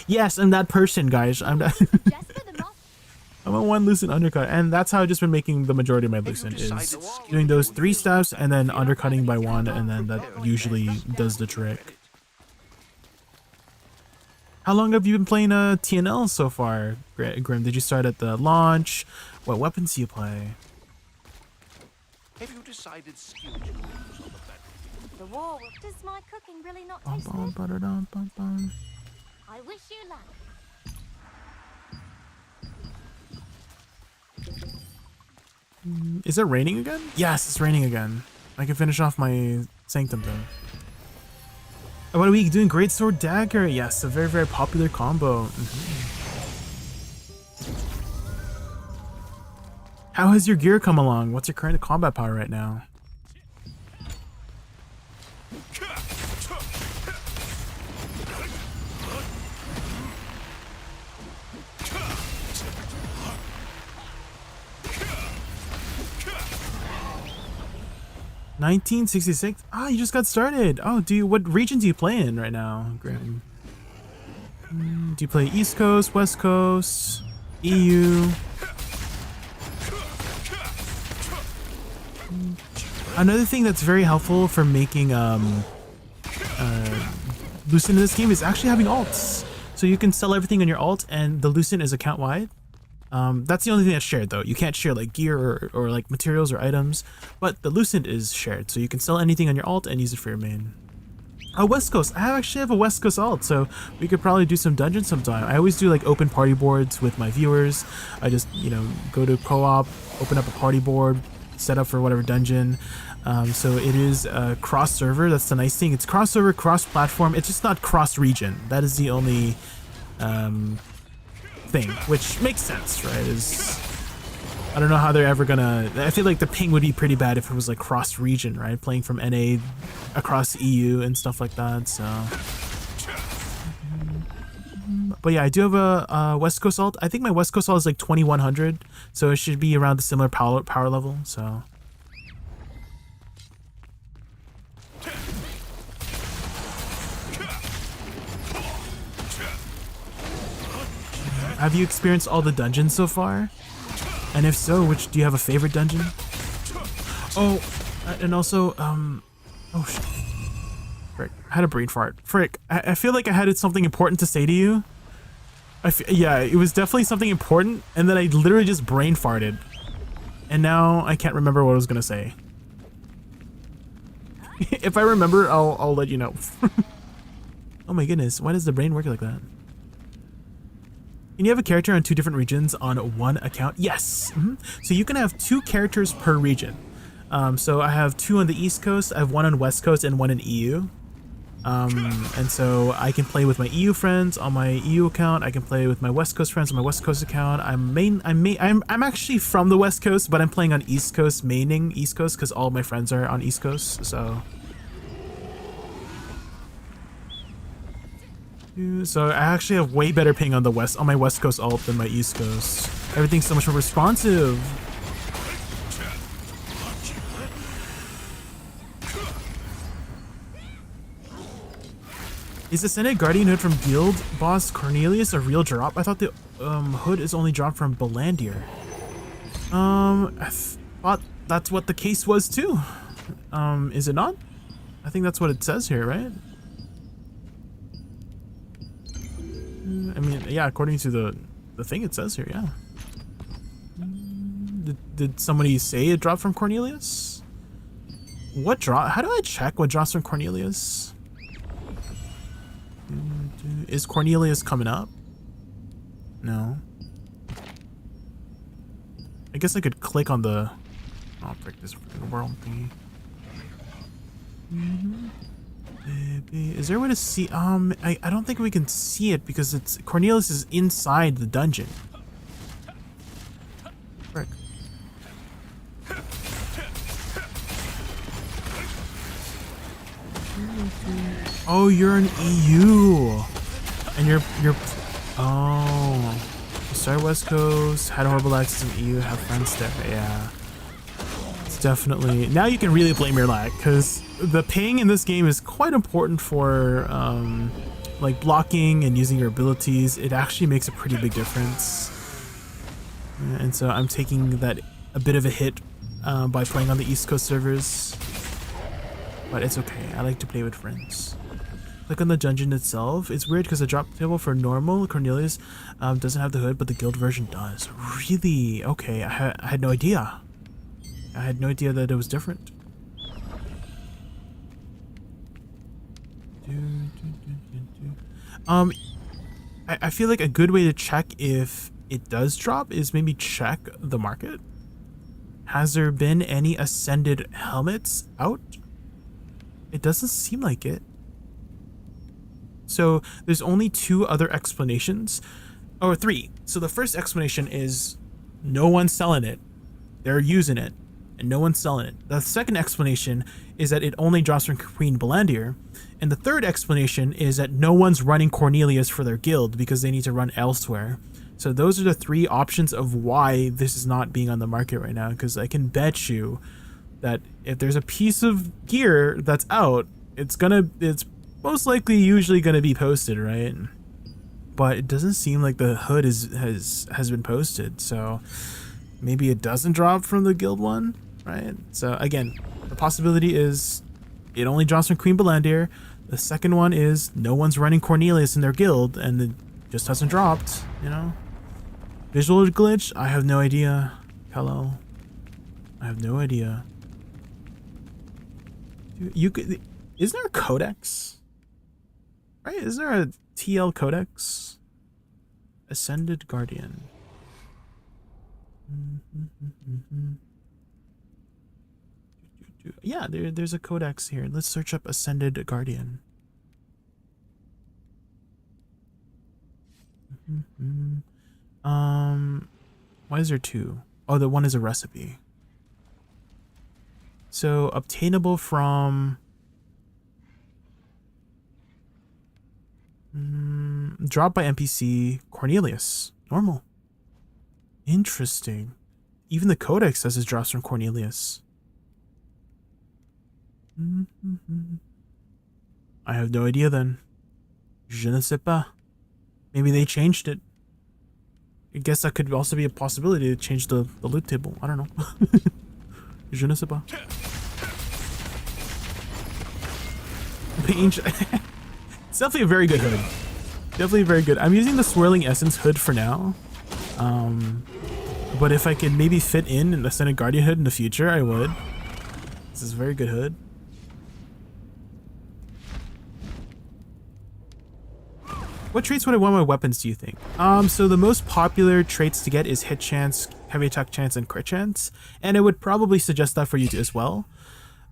Yes, I'm that person, guys. I'm a one loosened undercut, and that's how I've just been making the majority of my loosened, is doing those 3 steps and then undercutting by 1, and then that usually does the trick. How long have you been playing TNL so far, Grim? Did you start at the launch? What weapons do you play? Have you decided skills you will use on the battlefield? The war. Does my cooking really not taste good? I wish you luck. Is it raining again? Yes, it's raining again. I can finish off my Sanctum though. About a week doing Great Sword Dagger. Yes, a very, very popular combo. How has your gear come along? What's your current combat power right now? $19.66. Ah, you just got started. Oh, what region do you play in right now, Grim? Do you play East Coast, West Coast, EU? Another thing that's very helpful for making Lucent in this game is actually having alts. So you can sell everything on your alt, and the Lucent is account wide. That's the only thing that's shared though. You can't share like gear or like materials or items, but the Lucent is shared, so you can sell anything on your alt and use it for your main. Oh, West Coast. I actually have a West Coast alt, so we could probably do some dungeons sometime. I always do like open party boards with my viewers. I just, go to co-op, open up a party board, set up for whatever dungeon. So it is cross server. That's the nice thing. It's cross server, cross platform. It's just not cross region. That is the only thing, which makes sense, right? I don't know how they're ever gonna. I feel like the ping would be pretty bad if it was like cross region, right? Playing from NA across EU and stuff like that. So, but yeah, I do have a West Coast alt. I think my West Coast alt is like 2100, so it should be around the similar power level. So. Have you experienced all the dungeons so far? And if so, do you have a favorite dungeon? Oh, and also, oh shit. Frick, I had a brain fart. Frick, I feel like I had something important to say to you. Yeah, it was definitely something important, and then I literally just brain farted. And now I can't remember what I was gonna say. If I remember, I'll let you know. Oh my goodness, why does the brain work like that? Can you have a character on 2 different regions on one account? Yes. So you can have 2 characters per region. So I have 2 on the East Coast, I have 1 on West Coast, and 1 in EU. And so I can play with my EU friends on my EU account. I can play with my West Coast friends on my West Coast account. I'm actually from the West Coast, but I'm playing on East Coast, maining East Coast because all my friends are on East Coast. So I actually have way better ping on my West Coast alt than my East Coast. Everything's so much more responsive. Is the Senate Guardian hood from Guild Boss Cornelius a real drop? I thought the hood is only dropped from Belandir. I thought that's what the case was too. Is it not? I think that's what it says here, right? I mean, yeah, according to the thing it says here, yeah. Did somebody say it dropped from Cornelius? What drop? How do I check what drops from Cornelius? Is Cornelius coming up? No. I guess I could click on the... Oh, frick, this world thingy. Is there a way to see? I don't think we can see it because Cornelius is inside the dungeon. Oh, you're an EU, and you're. Oh, you started West Coast, had a horrible access in EU, have friends there. Yeah, it's definitely now you can really blame your lag because the ping in this game is quite important for like blocking and using your abilities. It actually makes a pretty big difference, and so I'm taking that a bit of a hit by playing on the East Coast servers. But it's okay, I like to play with friends. Click on the dungeon itself. It's weird because the drop table for normal Cornelius doesn't have the hood, but the guild version does. Really? Okay, I had no idea. I had no idea that it was different. I feel like a good way to check if it does drop is maybe check the market. Has there been any ascended helmets out? It doesn't seem like it. So there's only two other explanations, or three. So the first explanation is no one's selling it. They're using it and no one's selling it. The second explanation is that it only drops from Queen Belandir. And the third explanation is that no one's running Cornelius for their guild because they need to run elsewhere. So those are the three options of why this is not being on the market right now, because I can bet you that if there's a piece of gear that's out, it's most likely usually gonna be posted, right? But it doesn't seem like the hood has been posted, so maybe it doesn't drop from the guild one, right? So again, the possibility is it only drops from Queen Belandir. The second one is no one's running Cornelius in their guild and it just hasn't dropped, you know? Visual glitch? I have no idea. Hello. I have no idea. You could, isn't there a codex? Right? Is there a TL codex? Ascended Guardian. Yeah, there's a codex here. Let's search up Ascended Guardian. Why is there two? Oh, the one is a recipe. So obtainable from dropped by NPC Cornelius. Normal. Interesting. Even the codex says it drops from Cornelius. I have no idea then. Je ne sais pas. Maybe they changed it. I guess that could also be a possibility to change the loot table. I don't know. Je ne sais pas. It's definitely a very good hood. Definitely very good. I'm using the Swirling Essence hood for now. But if I could maybe fit in an Ascended Guardian hood in the future, I would. This is a very good hood. What traits would I want my weapons, do you think? So the most popular traits to get is hit chance, heavy attack chance, and crit chance. And I would probably suggest that for you as well.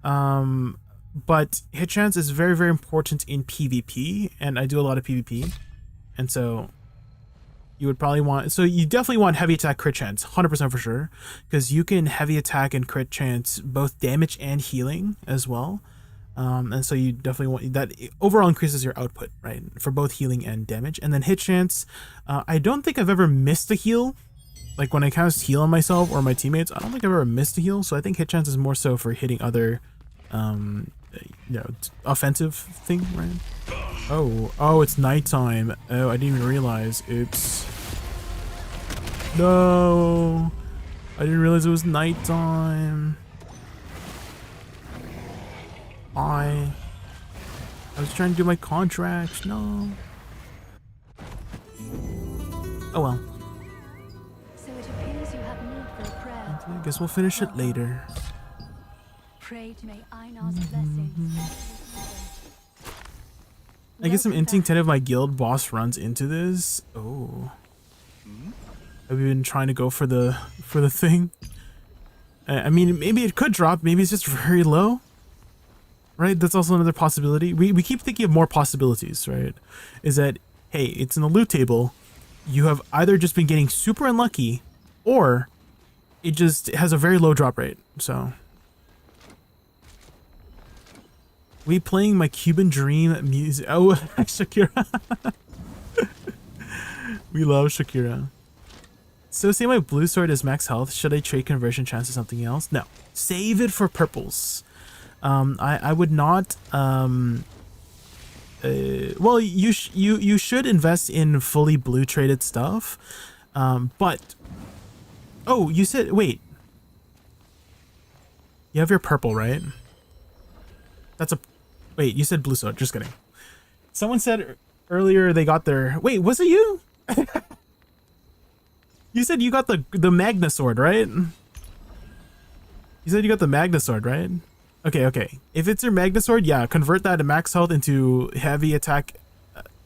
But hit chance is very, very important in PvP, and I do a lot of PvP. And so you would probably want, so you definitely want heavy attack crit chance, 100% for sure, because you can heavy attack and crit chance both damage and healing as well. And so you definitely want that. Overall increases your output, right, for both healing and damage. And then hit chance, I don't think I've ever missed a heal. Like when I cast heal on myself or my teammates, I don't think I've ever missed a heal. So I think hit chance is more so for hitting other offensive thing, right? Oh, it's nighttime. Oh, I didn't even realize. Oops. No, I didn't realize it was nighttime. I was trying to do my contracts. No. Oh well. So it appears you have need for a prayer. I guess we'll finish it later. Pray to may Einar's blessings. I guess I'm inting 10 of my guild boss runs into this. Oh. Have you been trying to go for the thing? I mean, maybe it could drop. Maybe it's just very low. Right? That's also another possibility. We keep thinking of more possibilities, right? Is that, hey, it's in the loot table. You have either just been getting super unlucky or it just has a very low drop rate. So We playing my Cuban Dream music. Oh, Shakira. We love Shakira. So say my blue sword is max health. Should I trade conversion chance to something else? No. Save it for purples. I would not. Well, you should invest in fully blue traded stuff. But oh, you said wait. You have your purple, right? That's a wait. You said blue sword. Just kidding. Someone said earlier they got their. Wait, was it you? You said you got the Magna sword, right? You said you got the Magna sword, right? Okay. If it's your Magna sword, yeah, convert that to max health into heavy attack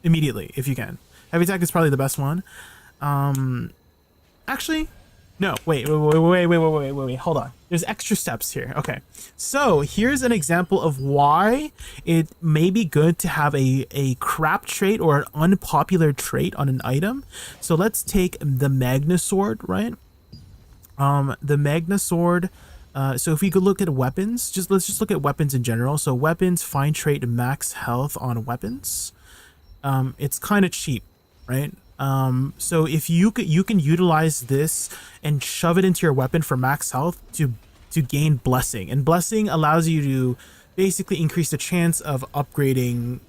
immediately if you can. Heavy attack is probably the best one. Actually, no. Wait. Hold on. There's extra steps here. Okay. So here's an example of why it may be good to have a crap trait or an unpopular trait on an item. So let's take the Magna sword, right? The Magna sword. So if we could look at weapons, let's just look at weapons in general. So weapons, fine trait, max health on weapons. It's kind of cheap, right? So if you can utilize this and shove it into your weapon for max health to gain blessing, and blessing allows you to basically increase the chance of upgrading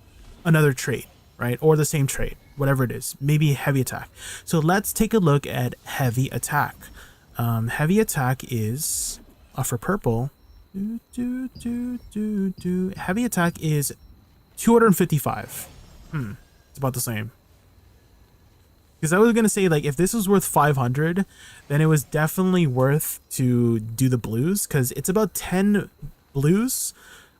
another trait, right? Or the same trait, whatever it is, maybe heavy attack. So let's take a look at heavy attack. Heavy attack is for purple. Heavy attack is 255. It's about the same. Because I was going to say, like, if this was worth 500, then it was definitely worth to do the blues, because it's about 10 blues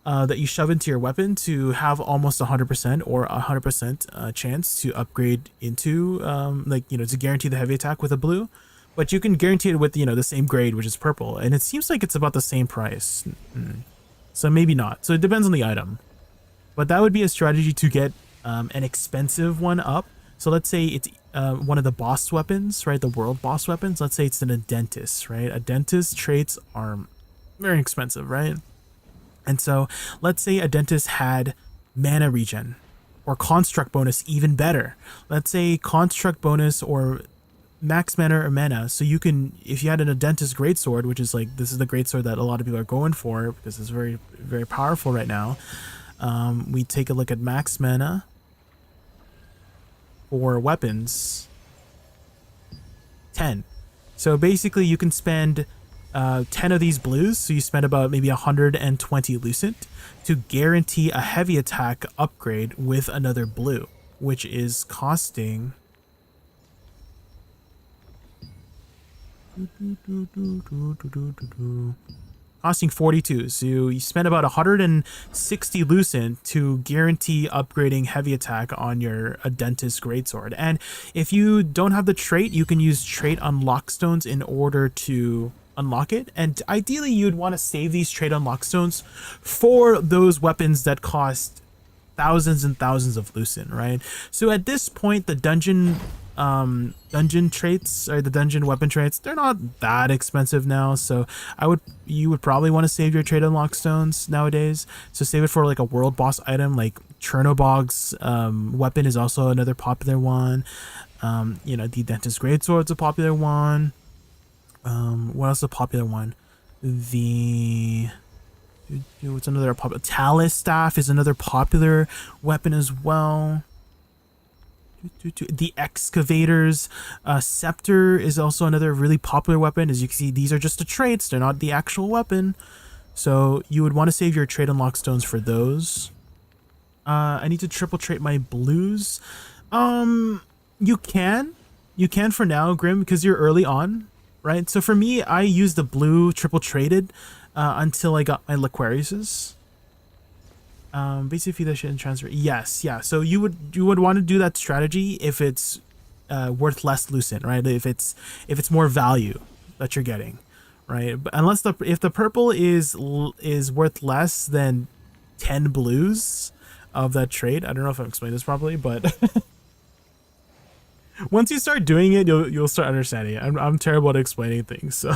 that you shove into your weapon to have almost 100% or 100% chance to upgrade into, to guarantee the heavy attack with a blue. But you can guarantee it with, the same grade, which is purple. And it seems like it's about the same price. So maybe not. So it depends on the item. But that would be a strategy to get an expensive one up. So let's say it's one of the boss weapons, right? The world boss weapons. Let's say it's a dentist, right? A dentist traits are very expensive, right? And so let's say a dentist had mana regen or construct bonus, even better. Let's say construct bonus or max mana or mana. So you can, if you had a dentist greatsword, which is like, this is the greatsword that a lot of people are going for because it's very, very powerful right now. We take a look at max mana for weapons, 10. So basically you can spend 10 of these blues, so you spend about maybe 120 lucent to guarantee a heavy attack upgrade with another blue, which is costing costing 42. So you spend about 160 lucent to guarantee upgrading heavy attack on your dentist greatsword. And if you don't have the trait, you can use trait unlock stones in order to unlock it. And ideally you'd want to save these trait unlock stones for those weapons that cost thousands and thousands of lucent, right? So at this point, the dungeon traits or the dungeon weapon traits, they're not that expensive now. So you would probably want to save your trait unlock stones nowadays. So save it for like a world boss item, like Chernobog's weapon is also another popular one. The dentist greatsword's a popular one. What else is a popular one? What's another popular? Talus staff is another popular weapon as well. The excavators scepter is also another really popular weapon. As you can see, these are just the traits, they're not the actual weapon. So you would want to save your trait unlock stones for those. I need to triple trait my blues. You can for now, Grim, because you're early on, right? So for me, I use the blue triple traded until I got my Laquariuses. Basically that shouldn't transfer. Yes, yeah. So you would want to do that strategy if it's worth less lucent, right? If it's more value that you're getting, right? But unless if the purple is worth less than 10 blues of that trait, I don't know if I'm explaining this properly, but once you start doing it, you'll start understanding it. I'm terrible at explaining things, so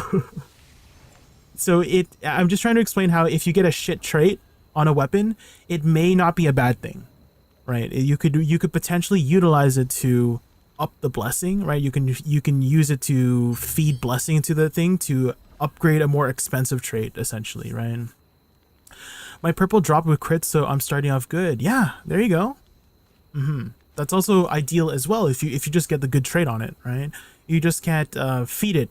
I'm just trying to explain how if you get a shit trait on a weapon, it may not be a bad thing, right? You could potentially utilize it to up the blessing, right? You can use it to feed blessing into the thing to upgrade a more expensive trait, essentially, right? My purple dropped with crits, so I'm starting off good. Yeah, there you go. That's also ideal as well if you just get the good trait on it, right? You just can't feed it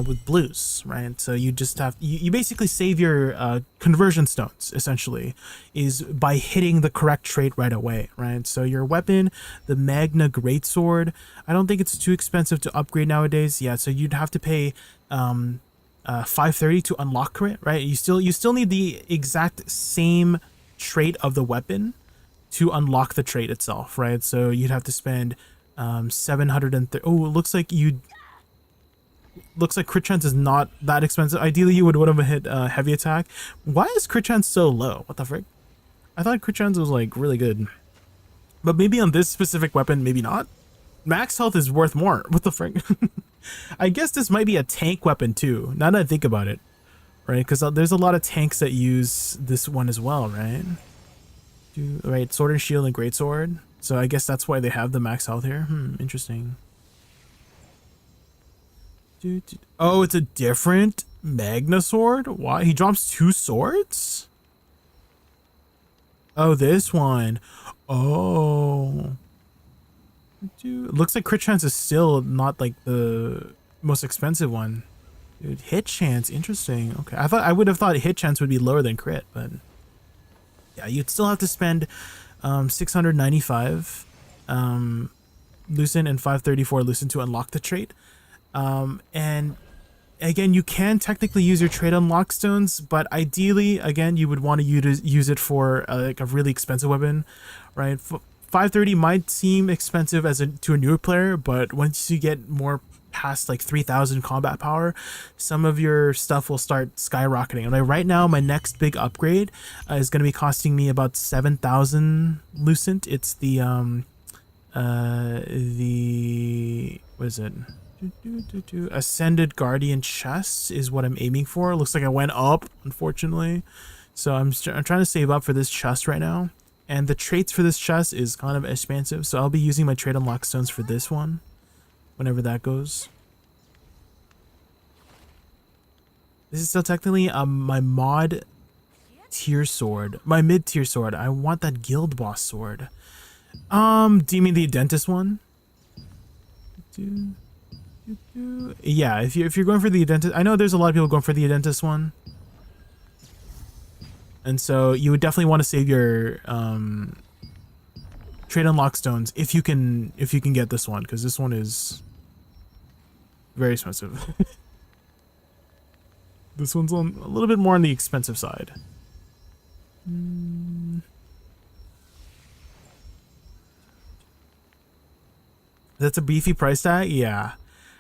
with blues, right? So you just have you basically save your conversion stones, essentially, is by hitting the correct trait right away, right? So your weapon, the Magna Greatsword, I don't think it's too expensive to upgrade nowadays. Yeah, so you'd have to pay 530 to unlock it, right? You still need the exact same trait of the weapon to unlock the trait itself, right? So you'd have to spend 730. Oh, it looks like crit chance is not that expensive. Ideally, you would have hit heavy attack. Why is crit chance so low? What the frick? I thought crit chance was like really good, but maybe on this specific weapon, maybe not. Max health is worth more. What the frick? I guess this might be a tank weapon too, now that I think about it, right? Because there's a lot of tanks that use this one as well, right? Right, sword and shield and greatsword. So I guess that's why they have the max health here. Interesting. Oh, it's a different Magna sword? Why? He drops 2 swords? Oh, this one. Oh. Dude, looks like crit chance is still not like the most expensive one. Dude, hit chance, interesting. Okay, I would have thought hit chance would be lower than crit, but yeah, you'd still have to spend 695 Lucent and 534 Lucent to unlock the trait. And again, you can technically use your trait unlock stones, but ideally, again, you would want to use it for like a really expensive weapon, right? 530 might seem expensive to a newer player, but once you get more past like 3000 combat power, some of your stuff will start skyrocketing. Like right now, my next big upgrade is going to be costing me about 7000 Lucent. It's the what is it? Ascended Guardian chest is what I'm aiming for. Looks like I went up, unfortunately. So I'm trying to save up for this chest right now. And the traits for this chest is kind of expensive, so I'll be using my trait unlock stones for this one, whenever that goes. This is still technically my mod tier sword, my mid tier sword. I want that guild boss sword. Do you mean the dentist one? Yeah, if you're going for the dentist, I know there's a lot of people going for the dentist one. And so you would definitely want to save your trade unlock stones if you can get this one, because this one is very expensive. This one's on a little bit more on the expensive side. That's a beefy price tag? Yeah.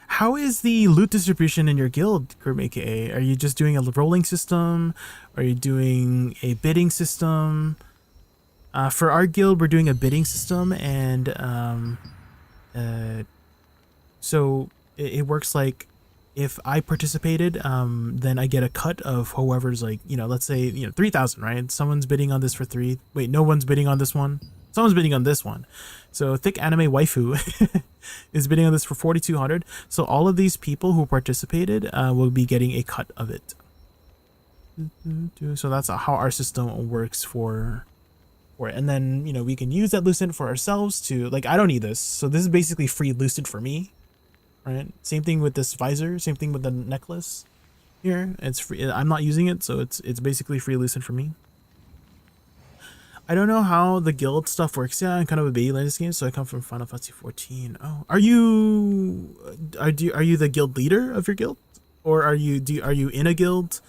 How is the loot distribution in your guild, Grim AKA? Are you just doing a rolling system? Are you doing a bidding system? For our guild, we're doing a bidding system, and so it works like if I participated, then I get a cut of whoever's like, let's say, 3,000, right? Someone's bidding on this for 3. Wait, no one's bidding on this one. Someone's bidding on this one. So Thick Anime Waifu is bidding on this for 4,200. So all of these people who participated will be getting a cut of it. So that's how our system works for it. And then, we can use that Lucent for ourselves to, like, I don't need this. So this is basically free Lucent for me, right? Same thing with this visor. Same thing with the necklace here. It's free. I'm not using it, so it's basically free Lucent for me. I don't know how the guild stuff works. Yeah, I'm kind of a baby in this game, so I come from Final Fantasy 14. Oh, are you the guild leader of your guild, or are you in a guild?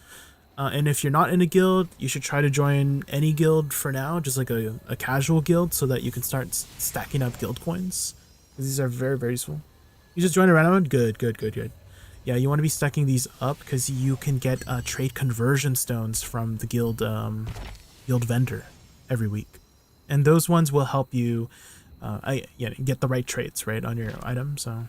And if you're not in a guild, you should try to join any guild for now, just like a casual guild, so that you can start stacking up guild coins. These are very, very useful. You just joined a random one? Good. Yeah, you want to be stacking these up because you can get trade conversion stones from the guild vendor every week, and those ones will help you get the right traits right on your item. So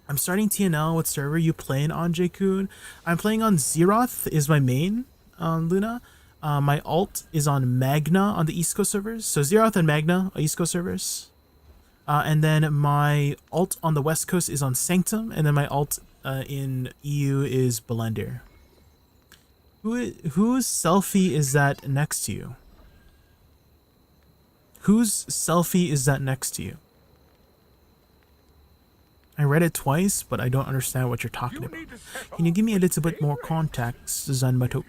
I'm starting TNL. What server you playing on, Jaykun? I'm playing on Zeroth is my main, Luna. My alt is on Magna on the East Coast servers. So Zeroth and Magna are East Coast servers. And then my alt on the West Coast is on Sanctum. And then my alt in EU is Blender. Whose selfie is that next to you? Whose selfie is that next to you? I read it twice, but I don't understand what you're talking about. Can you give me a little bit more context, Zanmato?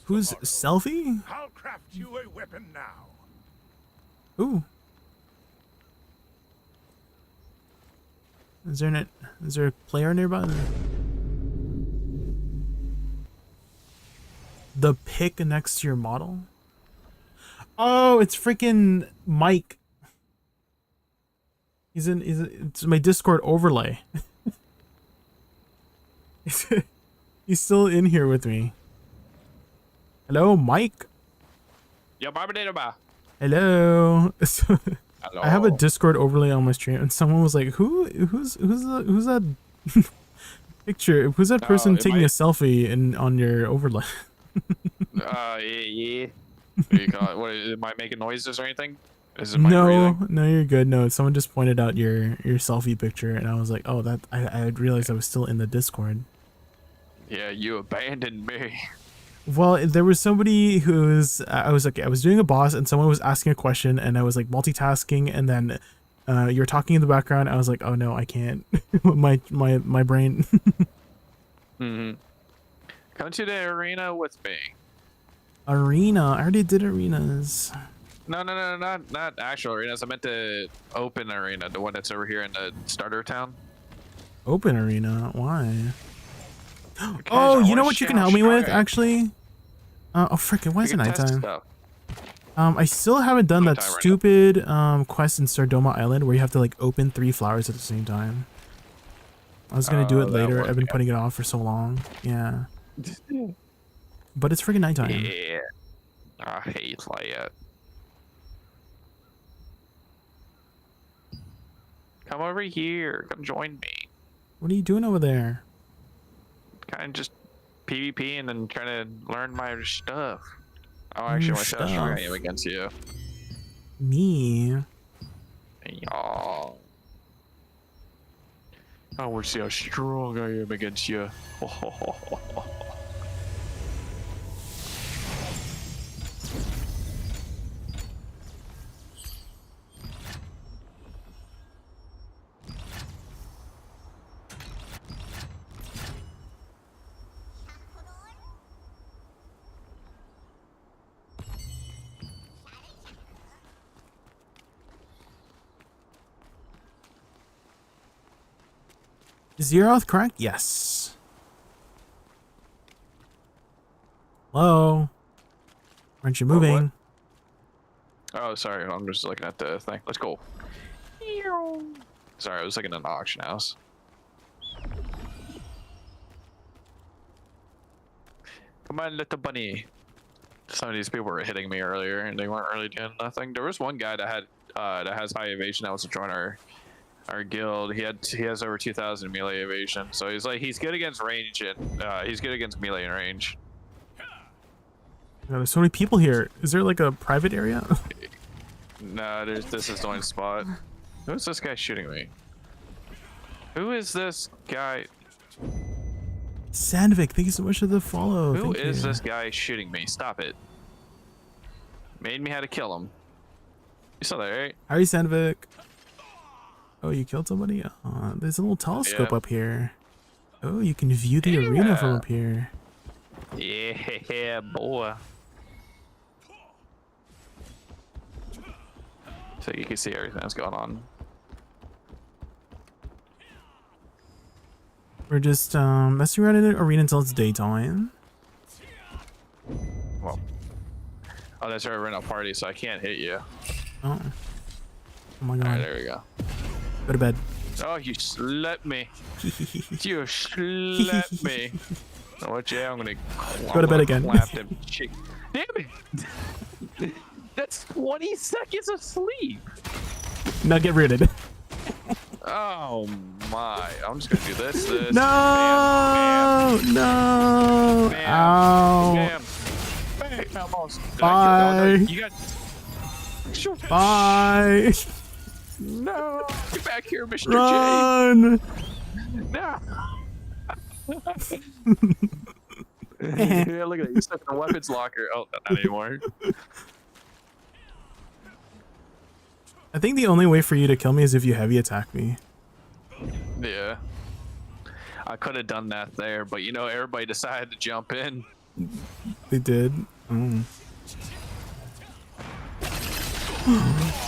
Whose selfie? I'll craft you a weapon now. Ooh. Is there a player nearby? The pic next to your model? Oh, it's freaking Mike. It's my Discord overlay. He's still in here with me. Hello, Mike. Yo, Barbadoba. Hello. Hello. I have a Discord overlay on my stream, and someone was like, "Who's that picture? Who's that person taking a selfie on your overlay?" Yeah. What do you call it? What, am I making noises or anything? Is it my breathing? No, you're good. No, someone just pointed out your selfie picture, and I was like, "Oh, that." I realized I was still in the Discord. Yeah, you abandoned me. Well, there was somebody who was I was doing a boss, and someone was asking a question, and I was like multitasking, and then you're talking in the background. I was like, "Oh no, I can't." my brain. Mm-hmm. Come to the arena with me. Arena. I already did arenas. No, not actual arenas. I meant the open arena, the one that's over here in the starter town. Open arena? Why? Oh, you know what you can help me with, actually? Oh, frickin', why is it nighttime? I still haven't done that stupid quest in Sardoma Island where you have to like open 3 flowers at the same time. I was gonna do it later. I've been putting it off for so long. Yeah. But it's freaking nighttime. Yeah. I hate that. Come over here. Come join me. What are you doing over there? Kind of just PvP and then trying to learn my stuff. Oh, actually, my stuff. I am against you. Me? Y'all. I want to see how strong I am against you. Zeroth, correct? Yes. Hello? Aren't you moving? Oh, sorry. I'm just looking at the thing. Let's go. Sorry, I was looking at an auction house. Come on, little bunny. Some of these people were hitting me earlier, and they weren't really doing nothing. There was one guy that had that has high evasion that was to join our guild. He has over 2,000 melee evasion, so he's good against range and he's good against melee and range. God, there's so many people here. Is there like a private area? No, this is the only spot. Who's this guy shooting me? Who is this guy? Sandvik, thank you so much for the follow. Who is this guy shooting me? Stop it. Made me how to kill him. You saw that, right? How are you, Sandvik? Oh, you killed somebody? There's a little telescope up here. Oh, you can view the arena from up here. Yeah, boy. So you can see everything that's going on. We're just messing around in the arena until it's daytime. Well, oh, that's right. We're in a party, so I can't hit you. Oh my god. All right, there we go. Go to bed. Oh, you slept me. You slept me. So what, Jay? I'm gonna go to bed again. Them Damn it! That's 20 seconds of sleep. Now get rooted. Oh my! I'm just gonna do this. No! Bam, bam, No! bam, Ow! bam, count balls. Bye. You got. Bye. No. Get back here, Mr. Run. J. No. Yeah, look at it. He's stuck in the weapons locker. Oh, not anymore. I think the only way for you to kill me is if you heavy attack me. Yeah. I could have done that there, but you know, everybody decided to jump in. They did. Oh.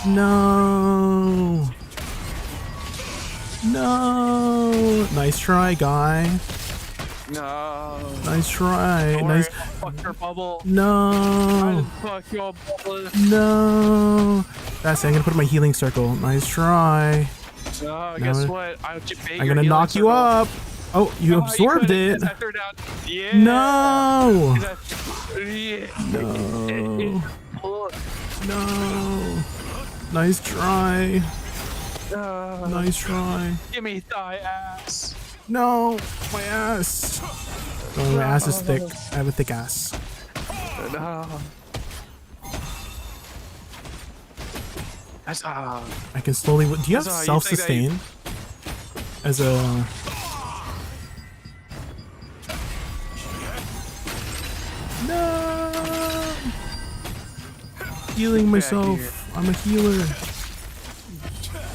No. No. Nice try, guy. No. Nice try. Don't Nice. worry, fuck your bubble. I No. didn't fuck your bubble. No. That's it. I'm gonna put my healing circle. Nice try. No, guess what? I'm gonna knock you up. Oh, you absorbed it. Yeah. No. Yeah. No. No. Nice try. Nice try. Give me thigh ass. No, my ass. Oh, my ass is thick. I have a thick ass. No. I can slowly. Do you have self-sustain? As a. No. Healing myself. I'm a healer.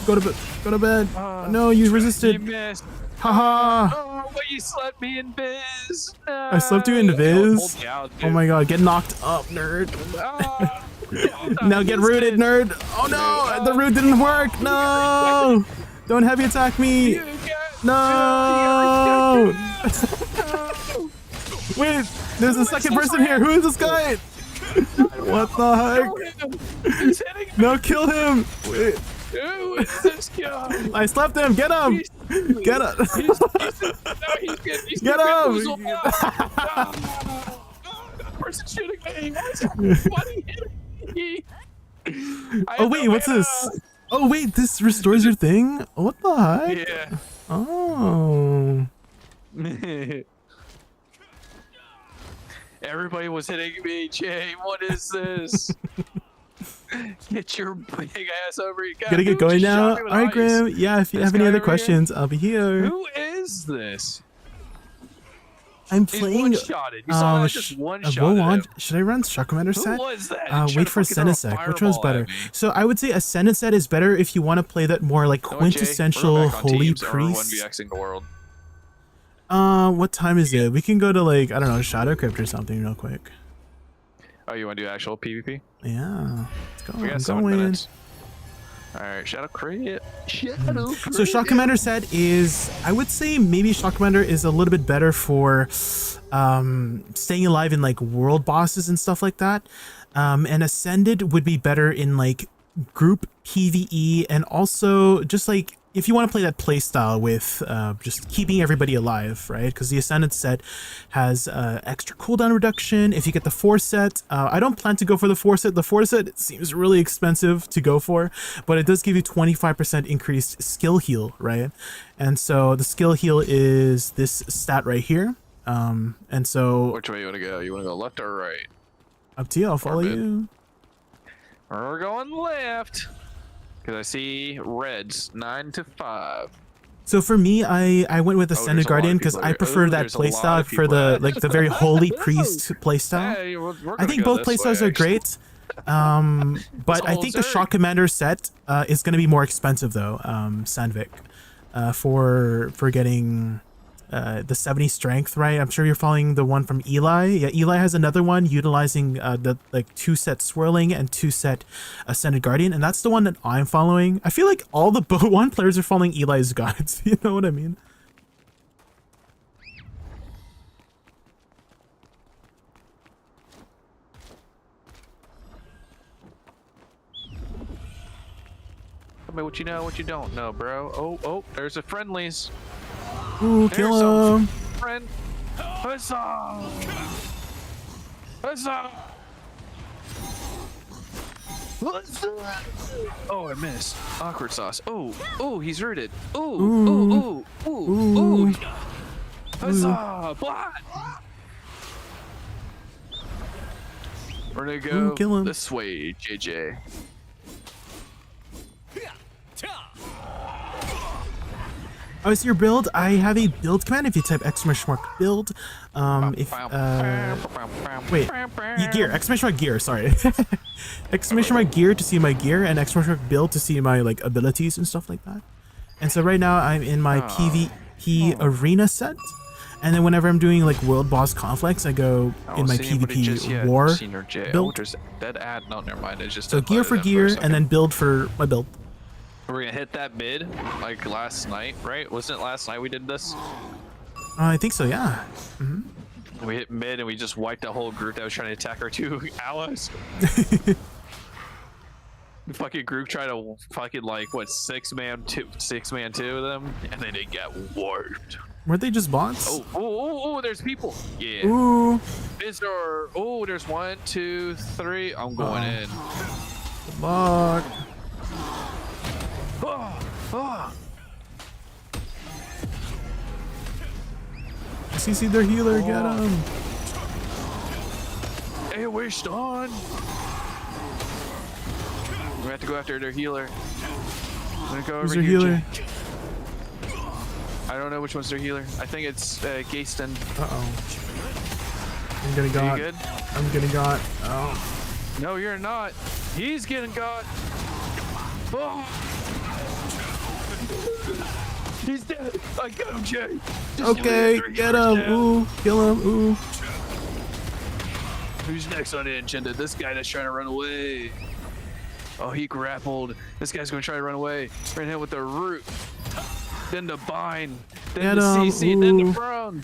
Go to bed. Go to bed. No, you resisted. You missed. Haha. Oh, but you slept me in biz. No. I slept you in Viz. Oh my god, get knocked up, nerd. Now get rooted, nerd. Oh no, the root didn't work. No. Don't heavy attack me. No. Wait, there's a second person here. Who is this guy? What the heck? No, kill him. Wait. Who is this guy? I slept him. Get him. Get him. Get him. Person shooting me. Why are you hitting me? Oh wait, what's this? Oh wait, this restores your thing? What the heck? Yeah. Oh. Everybody was hitting me, Jay. What is this? Get your big ass over here. Gotta get going now. All right, Graham. Yeah, if you have any other questions, I'll be here. Who is this? I'm He's playing. one-shotted. You saw that just one-shotted him. Should I run Shock Commander set? Who was that? Wait for Senesec. Which one's better? So I would say a Senesec is better if you want to play that more like quintessential Holy Priest. The world. What time is it? We can go to like, I don't know, Shadow Crypt or something real quick. Oh, you want to do actual PvP? Yeah. Let's go. We got 7 minutes. Alright, Shadow Crypt. Shadow Crypt. So Shock Commander set is, I would say maybe Shock Commander is a little bit better for staying alive in like world bosses and stuff like that. And Ascended would be better in like group PvE and also just like if you want to play that playstyle with just keeping everybody alive, right? Because the Ascended set has extra cooldown reduction. If you get the 4 set, I don't plan to go for the 4 set. The 4 set it seems really expensive to go for, but it does give you 25% increased skill heal, right? And so the skill heal is this stat right here. And so which way you want to go? You want to go left or right? Up to you. I'll follow you. We're going left. Because I see reds 9 to 5. So for me, I went with Ascended Guardian because I prefer that playstyle for the like the very holy priest playstyle. Hey, I think both playstyles are great. But I think the Shock Commander set is going to be more expensive though, Sandvik, for getting the 70 strength, right? I'm sure you're following the one from Eli. Yeah, Eli has another one utilizing the like 2 set swirling and 2 set Ascended Guardian, and that's the one that I'm following. I feel like all the one players are following Eli's guides. You know what I mean? Tell me what you know, what you don't know, bro. Oh, there's a friendlies. Ooh, kill him. Friend. Huzzah! Huzzah! Oh, I missed. Awkward sauce. Oh, he's rooted. Ooh. Huzzah! Blah! We're gonna go Ooh, kill him. this way, JJ. Oh, is your build? I have a build command if you type !build. Wait, gear, !gear, sorry. !gear to see my gear and !build to see my like abilities and stuff like that. And so right now I'm in my PvP arena set. And then whenever I'm doing like world boss conflicts, I go in my PvP war build. There's dead ad. No, never mind. It's just so gear for gear and then build for my build. We're gonna hit that mid like last night, right? Wasn't it last night we did this? I think so, yeah. We hit mid and we just wiped the whole group that was trying to attack our 2 allies. The fucking group tried to fucking like what 6-man 2 of them, and they didn't get warped. Weren't they just bots? Oh, there's people. Yeah. Ooh. Is there? Oh, there's 1, 2, 3. I'm going in. Good luck. CC their healer, get him. Hey, we're stunned. We have to go after their healer. I'm gonna go Who's over their here. healer? I don't know which one's their healer. I think it's Gaston. I'm getting got. You good? I'm getting got. Oh. No, you're not. He's getting got. Oh. He's dead. I got him, Jay. Okay, get him. Ooh, kill him. Ooh. Who's next on the agenda? This guy that's trying to run away. Oh, he grappled. This guy's going to try to run away. Ran him with the root. Then the bind. Then the CC. Then the prone.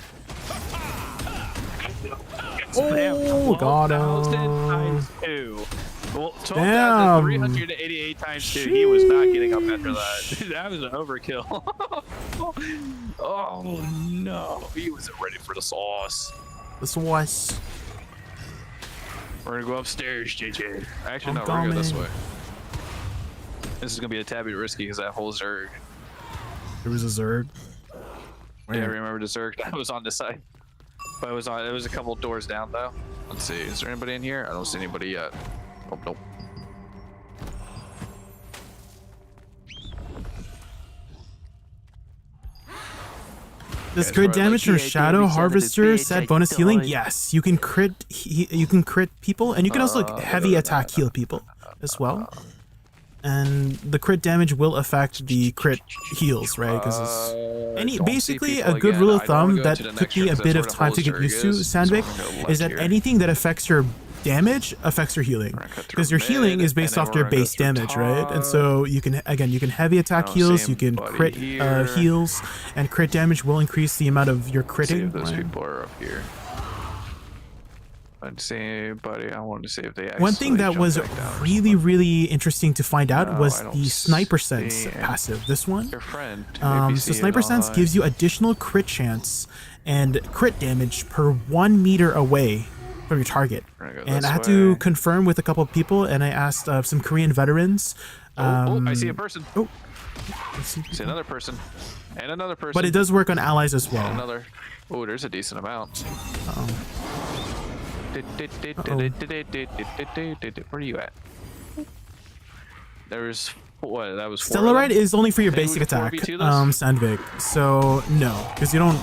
Oh, got him. Times 2. Well, 12,388 times 2. He was not getting up after that. That was an overkill. Oh no, he wasn't ready for the sauce. The sauce. We're gonna go upstairs, JJ. Actually, no, we're gonna go this way. This is gonna be a tad bit risky because that whole Zerg. There was a Zerg. Yeah, I remember the Zerg that was on this side. But it was a couple doors down though. Let's see, is there anybody in here? I don't see anybody yet. Oh, nope. Does crit damage from Shadow Harvester set bonus healing? Yes, you can crit. You can crit people, and you can also heavy attack heal people as well. And the crit damage will affect the crit heals, right? Because basically a good rule of thumb that took me a bit of time to get used to, Sandvik, is that anything that affects your damage affects your healing, because your healing is based off your base damage, right? And so you can heavy attack heals, you can crit heals, and crit damage will increase the amount of your critting. Those people are up here. I didn't see anybody. I wanted to see if they actually. One thing that was really interesting to find out was the Sniper Sense passive. This one. Your friend. So Sniper Sense gives you additional crit chance and crit damage per 1 meter away from your target. And I had to confirm with a couple of people, and I asked some Korean veterans. I see a person. Oh, I see another person. And another person. But it does work on allies as well. And another. Oh, there's a decent amount. Where are you at? There's what? That was Stellarite is only for your basic attack, Sandvik. So no, because you don't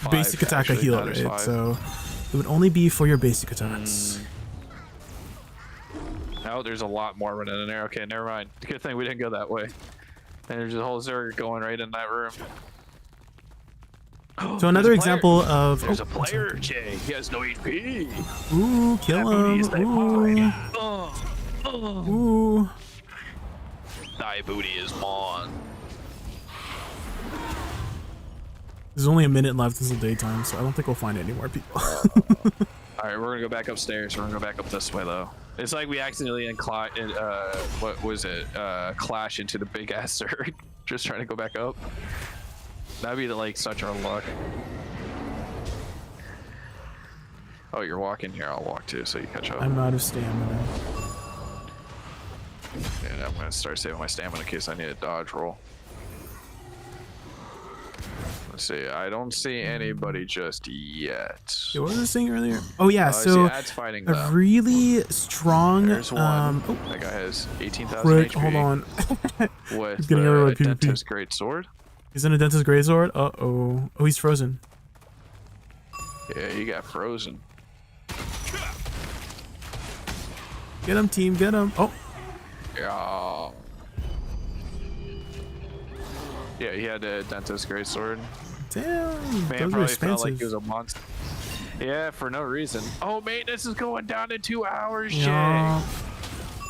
basic attack a healer, right? So it would only be for your basic attacks. Oh, there's a lot more running in there. Okay, never mind. Good thing we didn't go that way. And there's a whole Zerg going right in that room. So another example of there's a player, Jay. He has no HP. Ooh, kill him. Ooh. Thy booty is mine. There's only a minute left until daytime, so I don't think we'll find any more people. Alright, we're gonna go back upstairs. We're gonna go back up this way though. It's like we accidentally clash into the big ass Zerg. Just trying to go back up. That'd be like such our luck. Oh, you're walking here. I'll walk too, so you catch up. I'm out of stamina. And I'm gonna start saving my stamina in case I need a dodge roll. Let's see. I don't see anybody just yet. Yeah, what was I saying earlier? Oh yeah, I so see ads fighting, a though. really strong. There's one. Oh, That guy has 18,000 frick, HP. hold on. With He's getting over a by PvP. dentist great sword. He's in a dentist greatsword. Uh-oh. Oh, he's frozen. Yeah, he got frozen. Get him, team. Get him. Oh. Yeah. Yeah, he had a dentist great sword. Damn. Man Those are probably felt like expensive. he was a monster. Yeah, for no reason. Oh, maintenance is going down in 2 hours, Yeah. Jay.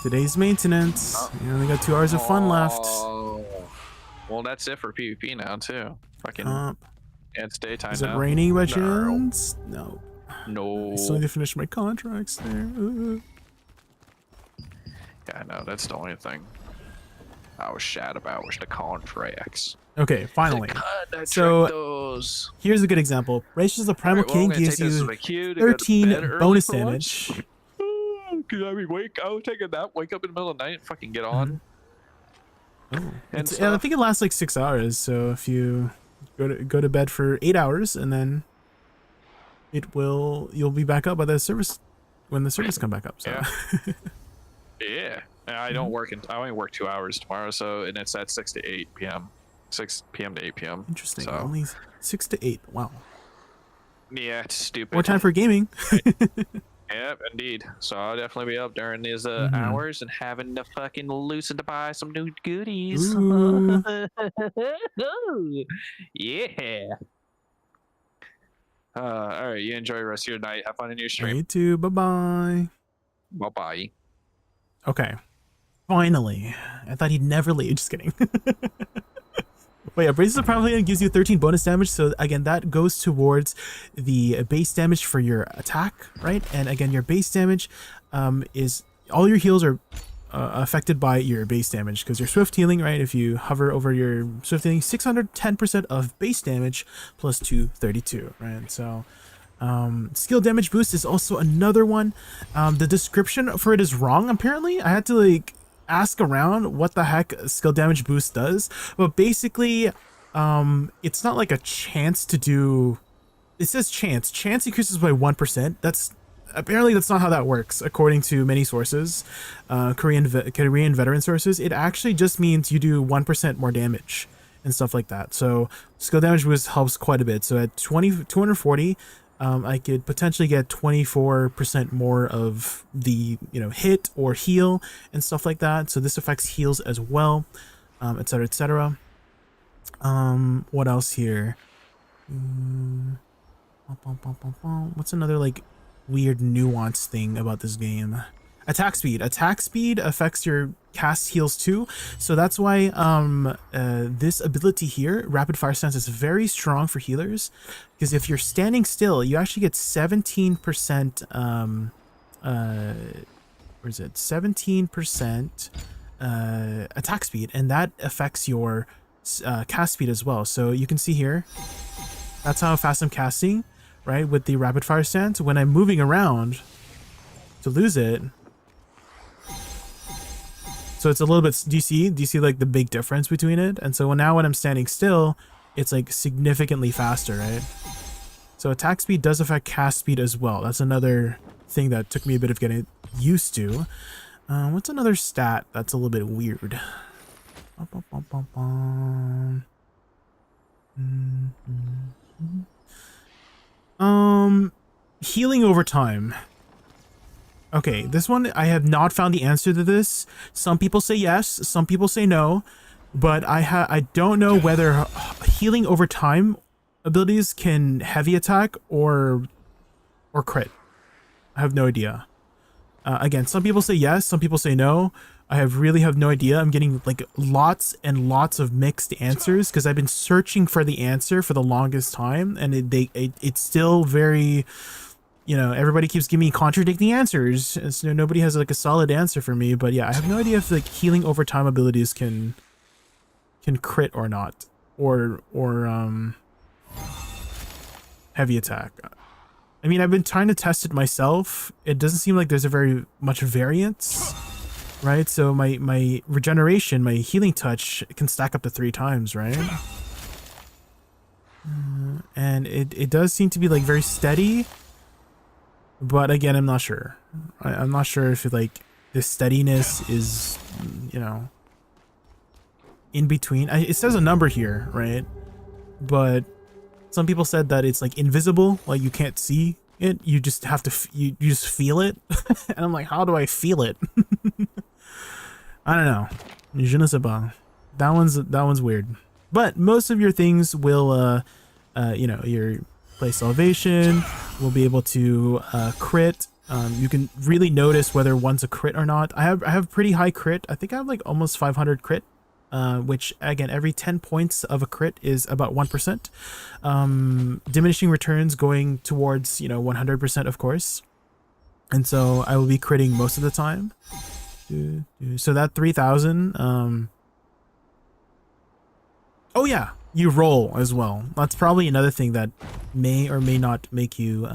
Today's maintenance. You only got 2 hours of fun left. Well, that's it for PvP now, too. Fucking. Uh, Yeah, it's daytime Is it now. raining by chance? No. No. I still need to finish my contracts there. Yeah, I know. That's the only thing I was sad about was the contracts. Okay, finally. So here's a good example. Raish the Primal King gives you 13 bonus damage. Cause I mean, I'll take a nap, wake up in the middle of the night, and fucking get on. Oh, I think it lasts like 6 hours. So if you go to bed for 8 hours, and then you'll be back up by the service when the service come back up. So. Yeah. Yeah. And I don't work. I only work 2 hours tomorrow, so and it's at 6 to 8 p.m. 6 p.m. to 8 p.m. Interesting. So. Only 6 to 8. Wow. Yeah, it's stupid. More time for gaming. Yep, indeed. So I'll definitely be up during these hours and having to fucking loosen to buy some new goodies. Yeah. All right, you enjoy the rest of your night. Have fun in your stream. You too. Bye-bye. Bye-bye. Okay. Finally. I thought he'd never leave. Just kidding. But yeah, Braces of Primal King gives you 13 bonus damage. So again, that goes towards the base damage for your attack, right? And again, your base damage is all your heals are affected by your base damage because your swift healing, right? If you hover over your swift healing, 610% of base damage plus 232, right? So skill damage boost is also another one. The description for it is wrong, apparently. I had to like ask around what the heck skill damage boost does, but basically it's not like a chance to do. It says chance increases by 1%. That's not how that works according to many sources, Korean veteran sources. It actually just means you do 1% more damage and stuff like that. So skill damage boost helps quite a bit. So at 240 I could potentially get 24% more of the hit or heal and stuff like that. So this affects heals as well, etc., etc. What else here? What's another like weird nuanced thing about this game? Attack speed. Attack speed affects your cast heals too. So that's why this ability here, Rapid Fire Stance, is very strong for healers. Because if you're standing still, you actually get 17%. Where is it? 17% attack speed, and that affects your cast speed as well. So you can see here, that's how fast I'm casting, right? With the Rapid Fire Stance. When I'm moving around to lose it. So it's a little bit, do you see like the big difference between it? And so now when I'm standing still, it's like significantly faster, right? So attack speed does affect cast speed as well. That's another thing that took me a bit of getting used to. What's another stat that's a little bit weird? Healing over time. Okay, this one, I have not found the answer to this. Some people say yes, some people say no, but I don't know whether healing over time abilities can heavy attack or crit. I have no idea. Again, some people say yes, some people say no. I really have no idea. I'm getting like lots and lots of mixed answers because I've been searching for the answer for the longest time, and it's still very... everybody keeps giving me contradicting answers. And so nobody has like a solid answer for me. But yeah, I have no idea if like healing over time abilities can crit or not, or heavy attack. I mean, I've been trying to test it myself. It doesn't seem like there's a very much variance, right? So my regeneration, my healing touch can stack up to 3 times, right? and it does seem to be like very steady. But again, I'm not sure. I'm not sure if like the steadiness is, you know, in between. It says a number here, right? But some people said that it's like invisible, like you can't see it. You just have to, you just feel it. And I'm like, how do I feel it? I don't know. Je ne sais pas. That one's weird. But most of your things will, you know, your play salvation will be able to crit. You can really notice whether one's a crit or not. I have pretty high crit. I think I have like almost 500 crit, which again, every 10 points of a crit is about 1%. Diminishing returns going towards, you know, 100%, of course. And so I will be critting most of the time. So that 3,000. Oh yeah, you roll as well. That's probably another thing that may or may not make you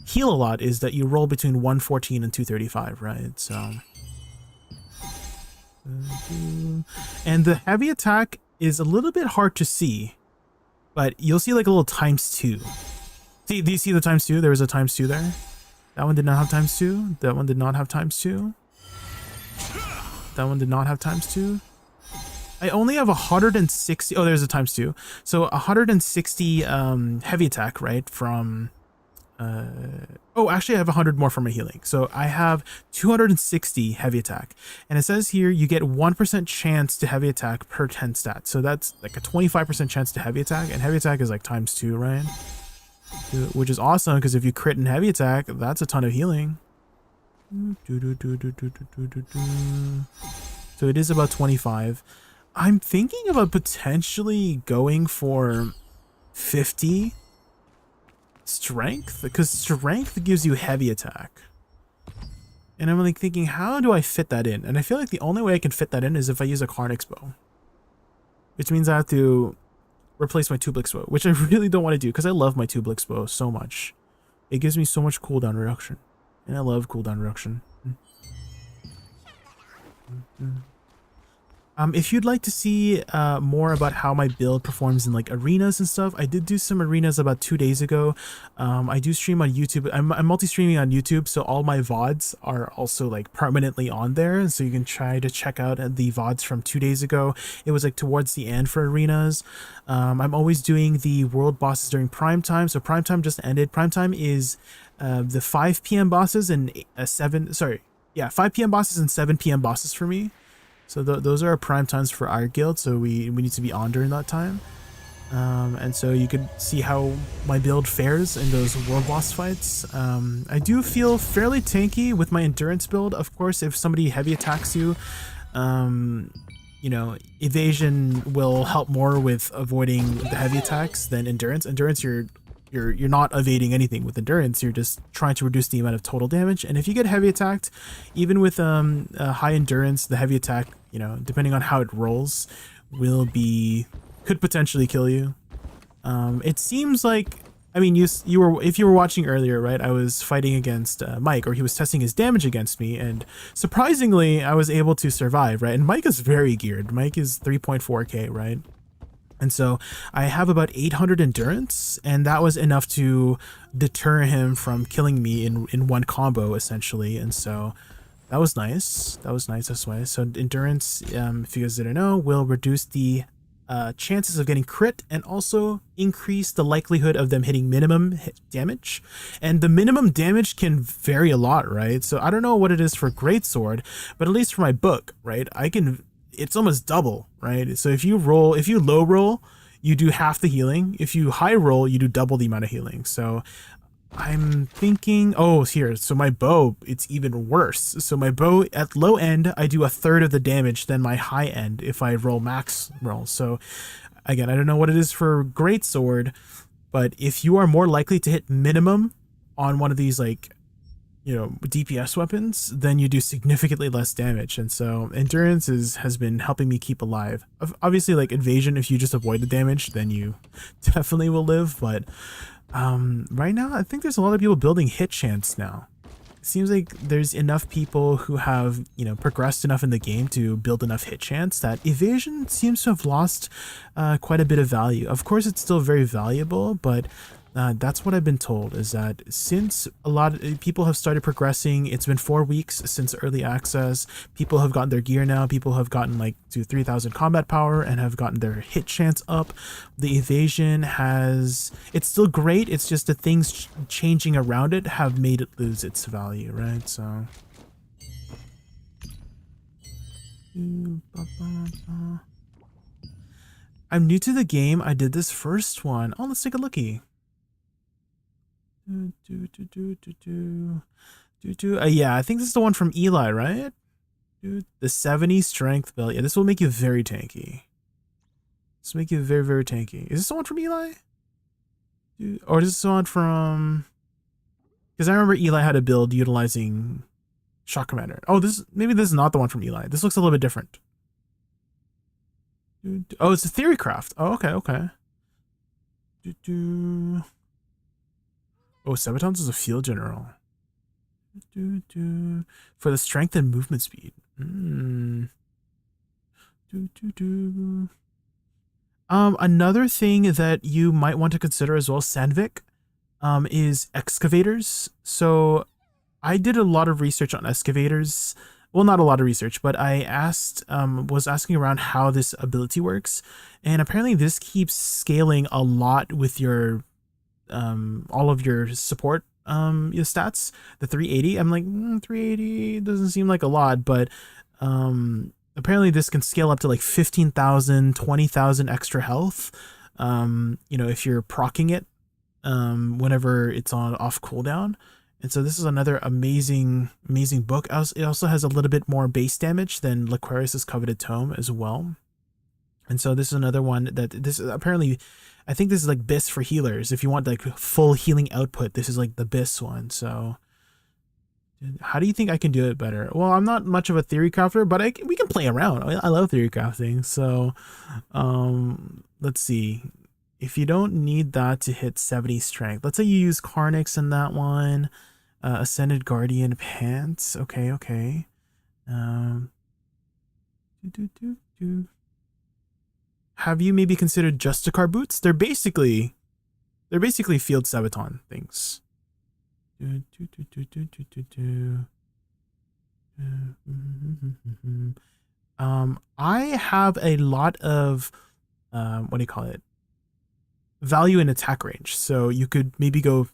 heal a lot, is that you roll between 114 and 235, right? So, and the heavy attack is a little bit hard to see, but you'll see like a little ×2. See, do you see the ×2? There was a ×2 there. That one did not have ×2. That one did not have ×2. That one did not have ×2. I only have 160. Oh, there's a ×2. So 160 heavy attack, right? From oh, actually I have 100 more for my healing. So I have 260 heavy attack. And it says here you get 1% chance to heavy attack per 10 stats. So that's like a 25% chance to heavy attack, and heavy attack is like ×2, right? Which is awesome, because if you crit in heavy attack, that's a ton of healing. So it is about 25. I'm thinking about potentially going for 50 strength, because strength gives you heavy attack. And I'm like thinking, how do I fit that in? And I feel like the only way I can fit that in is if I use a Carnix bow, which means I have to replace my Tublix bow, which I really don't want to do, because I love my Tublix bow so much. It gives me so much cooldown reduction, and I love cooldown reduction. If you'd like to see more about how my build performs in like arenas and stuff, I did do some arenas about 2 days ago. I do stream on YouTube. I'm multi-streaming on YouTube, so all my VODs are also like permanently on there. And so you can try to check out the VODs from 2 days ago. It was like towards the end for arenas. I'm always doing the world bosses during prime time. So prime time just ended. Prime time is the 5 p.m. bosses and 5 p.m. bosses and 7 p.m. bosses for me. So those are our prime times for our guild, so we need to be on during that time. And so you could see how my build fares in those world boss fights. I do feel fairly tanky with my endurance build. Of course, if somebody heavy attacks you, you know, evasion will help more with avoiding the heavy attacks than endurance. Endurance, you're not evading anything. With endurance, you're just trying to reduce the amount of total damage. And if you get heavy attacked, even with high endurance, the heavy attack, you know, depending on how it rolls, could potentially kill you. It seems like, I mean, if you were watching earlier, right, I was fighting against Mike, or he was testing his damage against me, and surprisingly I was able to survive, right? And Mike is very geared. Mike is 3.4k, right? And so I have about 800 endurance, and that was enough to deter him from killing me in one combo, essentially. And so that was nice. That was nice this way. So endurance, if you guys didn't know, will reduce the chances of getting crit, and also increase the likelihood of them hitting minimum hit damage. And the minimum damage can vary a lot, right? So I don't know what it is for Greatsword, but at least for my book, right, it's almost double, right? So if you low roll, you do half the healing. If you high roll, you do double the amount of healing. So I'm thinking, so my bow, it's even worse. So my bow at low end, I do 1/3 of the damage than my high end if I roll max roll. So again, I don't know what it is for Greatsword, but if you are more likely to hit minimum on one of these, like, you know, DPS weapons, then you do significantly less damage. And so endurance has been helping me keep alive. Obviously, like evasion, if you just avoid the damage, then you definitely will live. But right now, I think there's a lot of people building hit chance now. seems like there's enough people who have, you know, progressed enough in the game to build enough hit chance that evasion seems to have lost quite a bit of value. Of course, it's still very valuable, but that's what I've been told, is that since a lot of people have started progressing, it's been 4 weeks since early access, people have gotten their gear now, people have gotten like to 3,000 combat power and have gotten their hit chance up. The evasion it's still great, it's just the things changing around it have made it lose its value, right? So I'm new to the game. I did this first one. Oh, let's take a lookie. Yeah, I think this is the one from Eli, right? The 70 strength build. Yeah, this will make you very tanky. This will make you very, very tanky. Is this the one from Eli? Or is this the one from... Because I remember Eli had a build utilizing Shock Commander. Oh, maybe this is not the one from Eli. This looks a little bit different. Oh, it's a Theorycraft. Oh, okay. Oh, Sabatons is a field general. For the strength and movement speed. Another thing that you might want to consider as well, Sandvik, is excavators. So I did a lot of research on excavators. Well, not a lot of research, but I was asking around how this ability works, and apparently this keeps scaling a lot with your all of your support your stats. The 380, I'm like 380 doesn't seem like a lot, but apparently this can scale up to like 15,000 20,000 extra health, you know, if you're proccing it whenever it's off cooldown. And so this is another amazing book. It also has a little bit more base damage than Laquarius's Coveted Tome as well. And so this is another one that apparently, I think this is like BIS for healers. If you want like full healing output, this is like the BIS one. So how do you think I can do it better? Well, I'm not much of a theory crafter, but we can play around. I love theory crafting. So let's see. If you don't need that to hit 70 strength, let's say you use Carnix in that one, Ascended Guardian Pants. Okay. Have you maybe considered Justicar boots? They're basically field Sabaton things. I have a lot of what do you call it? Value in attack range. So you could maybe go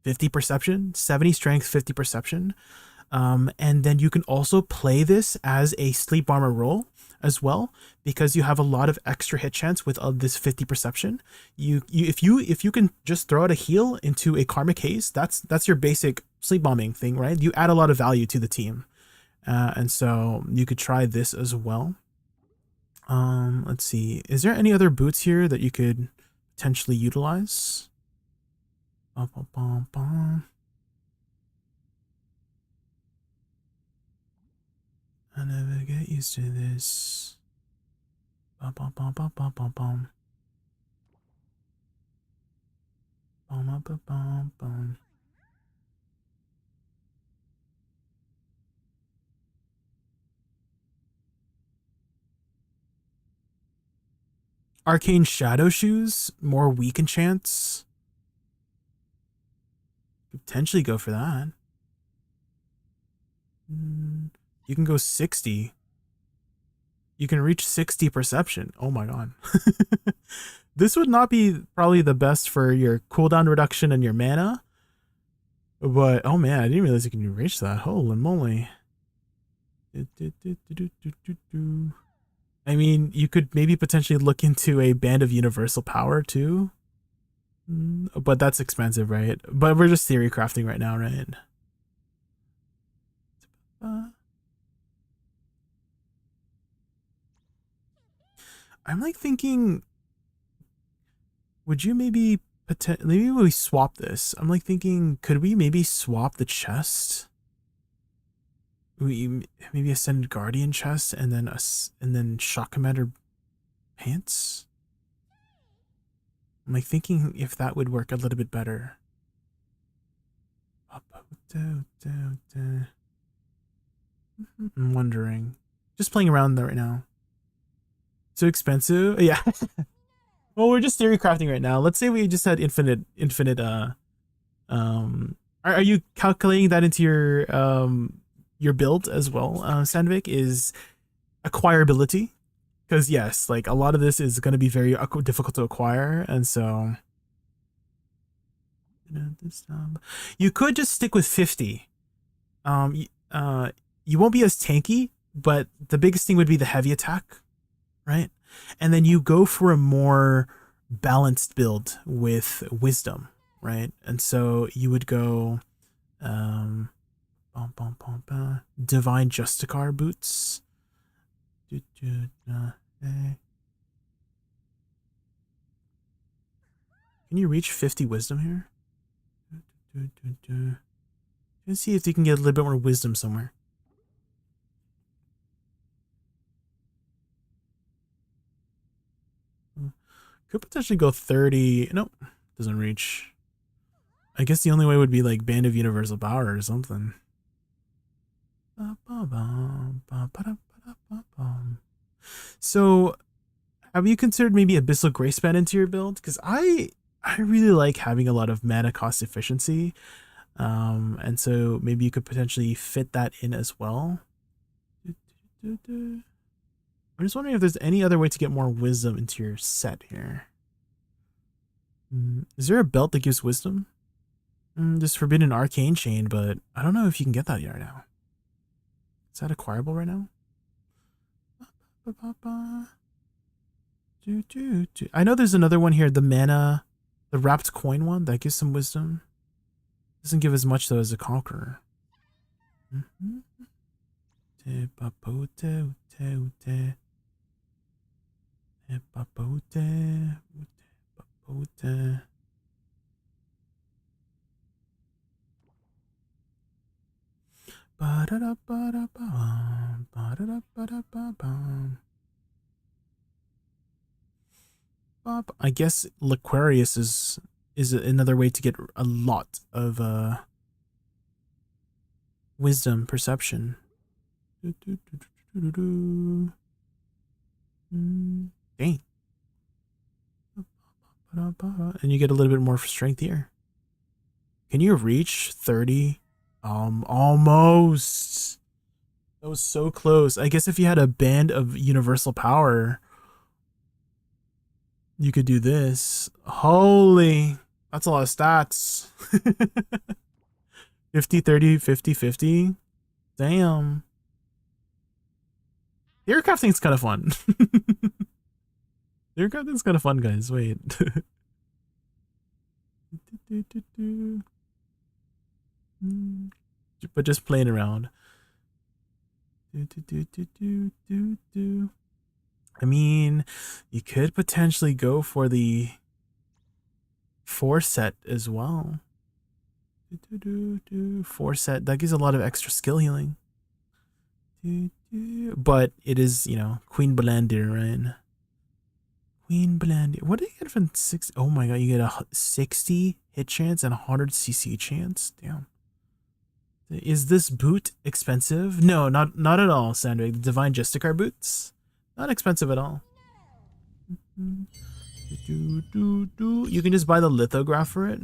50 perception, 70 strength, 50 perception. And then you can also play this as a sleep armor roll as well, because you have a lot of extra hit chance with this 50 perception. If you can just throw out a heal into a karmic haze, that's your basic sleep bombing thing, right? You add a lot of value to the team. And so you could try this as well. Let's see. Is there any other boots here that you could potentially utilize? I never get used to this. Arcane Shadow Shoes, more weak enchants. Could potentially go for that. You can go 60. You can reach 60 perception. Oh my god. This would not be probably the best for your cooldown reduction and your mana. But, oh man, I didn't realize you can reach that. Holy moly. I mean, you could maybe potentially look into a Band of Universal Power too. But that's expensive, right? But we're just theory crafting right now, right? I'm like thinking, would you maybe we swap this? I'm like thinking, could we maybe swap the chest? We maybe Ascended Guardian chest and then Shock Commander pants? I'm like thinking if that would work a little bit better. I'm wondering. Just playing around there right now. Too expensive? Yeah. Well, we're just theory crafting right now. Let's say we just had infinite are you calculating that into your build as well, Sandvik, is acquirability? Because yes, like a lot of this is going to be very difficult to acquire, and so you could just stick with 50. You won't be as tanky, but the biggest thing would be the heavy attack, right? And then you go for a more balanced build with wisdom, right? And so you would go Divine Justicar boots. Can you reach 50 wisdom here? Let's see if you can get a little bit more wisdom somewhere. Could potentially go 30. Nope, doesn't reach. I guess the only way would be like Band of Universal Power or something. So, have you considered maybe Abyssal Gracepan into your build? Because I really like having a lot of mana cost efficiency. And so maybe you could potentially fit that in as well. I'm just wondering if there's any other way to get more wisdom into your set here. Is there a belt that gives wisdom? Just Forbidden Arcane Chain, but I don't know if you can get that yet right now. Is that acquirable right now? I know there's another one here, the mana, the wrapped coin one that gives some wisdom. Doesn't give as much though as a Conqueror. I guess Laquarius is another way to get a lot of wisdom perception. Dang. And you get a little bit more strength here. Can you reach 30? Almost. That was so close. I guess if you had a Band of Universal Power, you could do this. Holy, that's a lot of stats. 50, 30, 50, 50. Damn. The aircrafting's kind of fun. The aircrafting's kind of fun, guys. Wait. But just playing around. I mean, you could potentially go for the 4 set as well. 4 set, that gives a lot of extra skill healing. But it is, you know, Queen Belandir, right? Queen Belandir. What do you get from 6? Oh my god, you get a 60 hit chance and 100 CC chance. Damn. Is this boot expensive? No, not at all, Sandra. The Divine Justicar boots, not expensive at all. You can just buy the lithograph for it.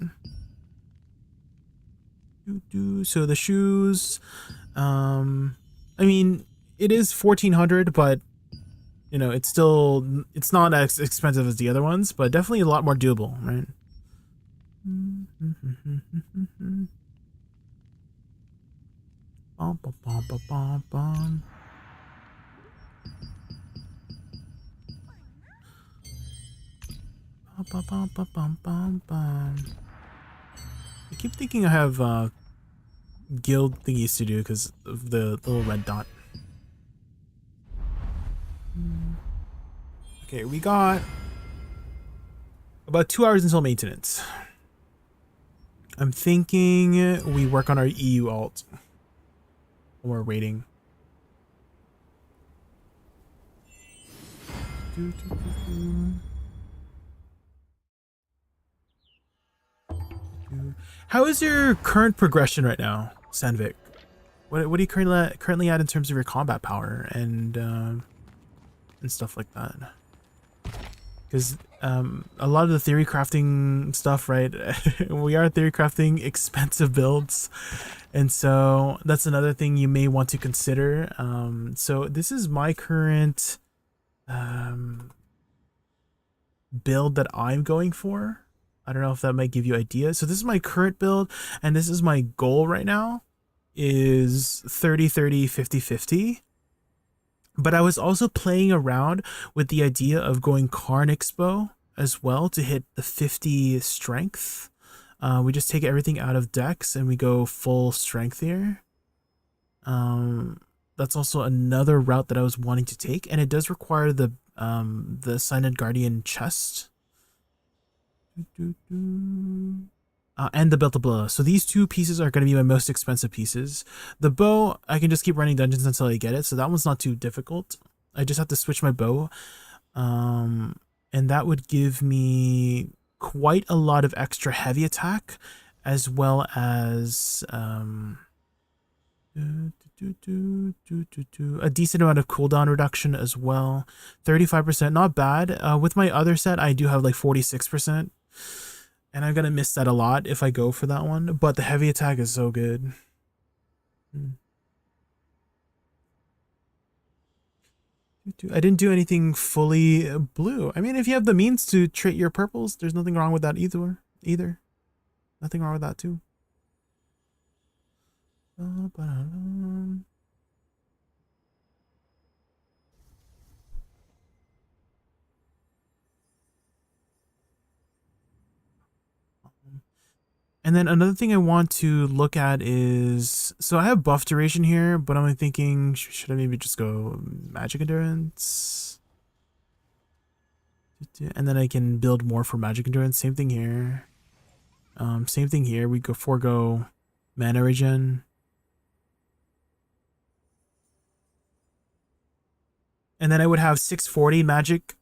So the shoes, I mean, it is 1400, but you know, it's not as expensive as the other ones, but definitely a lot more doable, right? I keep thinking I have guild thingies to do because of the little red dot. Okay, we got about 2 hours until maintenance. I'm thinking we work on our EU alt. We're waiting. How is your current progression right now? Sandvik, what are you currently at in terms of your combat power and stuff like that? Because a lot of the theory crafting stuff, right? We are theory crafting expensive builds, and so that's another thing you may want to consider. So this is my current build that I'm going for. I don't know if that might give you ideas. So this is my current build, and this is my goal right now, is 30-30, 50-50. But I was also playing around with the idea of going Karn Expo as well to hit the 50 strength. We just take everything out of Dex and we go full strength here. That's also another route that I was wanting to take, and it does require the Synod Guardian chest. And the belt of blow. So these two pieces are going to be my most expensive pieces. The bow, I can just keep running dungeons until I get it, so that one's not too difficult. I just have to switch my bow, and that would give me quite a lot of extra heavy attack, as well as a decent amount of cooldown reduction as well. 35%, not bad. With my other set, I do have like 46%. And I'm gonna miss that a lot if I go for that one, but the heavy attack is so good. I didn't do anything fully blue. I mean, if you have the means to trait your purples, there's nothing wrong with that either. Nothing wrong with that too. And then another thing I want to look at is, so I have buff duration here, but I'm thinking, should I maybe just go magic endurance? And then I can build more for magic endurance. Same thing here. Same thing here. We go forego mana regen. And then I would have 640 magic.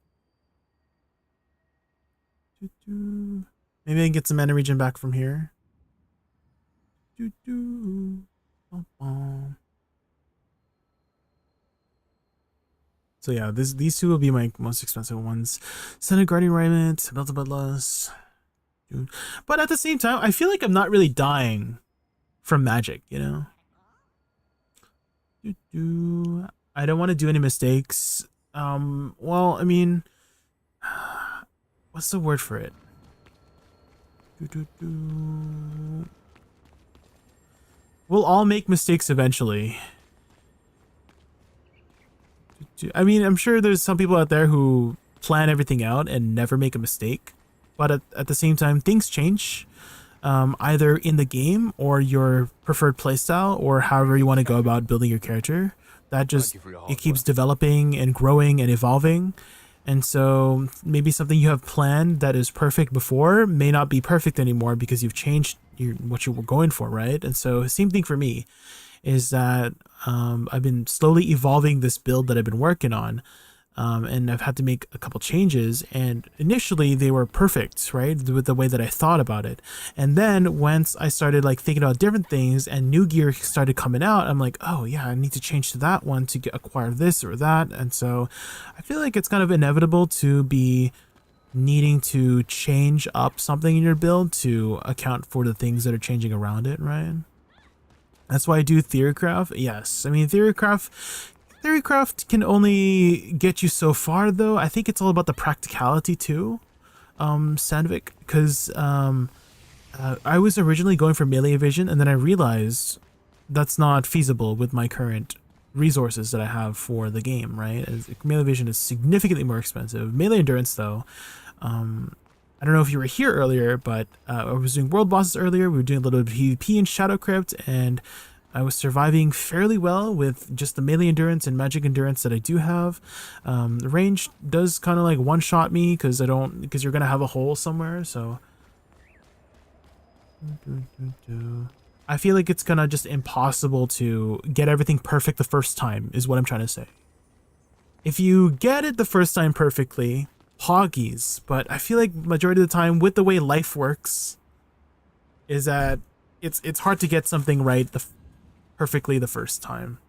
Maybe I can get some mana regen back from here. So yeah, these two will be my most expensive ones. Senate Guardian Raiment, Belt of Bloodlust. But at the same time, I feel like I'm not really dying from magic, you know? I don't want to do any mistakes. Well, I mean, what's the word for it? We'll all make mistakes eventually. I mean, I'm sure there's some people out there who plan everything out and never make a mistake. But at the same time, things change. Either in the game or your preferred playstyle or however you want to go about building your character. That just, it keeps developing and growing and evolving. And so maybe something you have planned that is perfect before may not be perfect anymore because you've changed what you were going for, right? And so same thing for me is that I've been slowly evolving this build that I've been working on. And I've had to make a couple changes, and initially they were perfect, right, with the way that I thought about it. And then once I started like thinking about different things and new gear started coming out, I'm like, oh yeah, I need to change to that one to acquire this or that. And so I feel like it's kind of inevitable to be needing to change up something in your build to account for the things that are changing around it, right? That's why I do theorycraft. Yes, I mean Theorycraft can only get you so far, though. I think it's all about the practicality too, Sandvik, because I was originally going for melee vision, and then I realized that's not feasible with my current resources that I have for the game, right? Melee vision is significantly more expensive. Melee endurance, though, I don't know if you were here earlier, but I was doing world bosses earlier. We were doing a little bit of PvP in Shadow Crypt, and I was surviving fairly well with just the melee endurance and magic endurance that I do have. The range does kind of like one-shot me because you're gonna have a hole somewhere. So I feel like it's gonna just impossible to get everything perfect the first time is what I'm trying to say. If you get it the first time perfectly, hoggies. But I feel like majority of the time with the way life works is that it's hard to get something right perfectly the first time.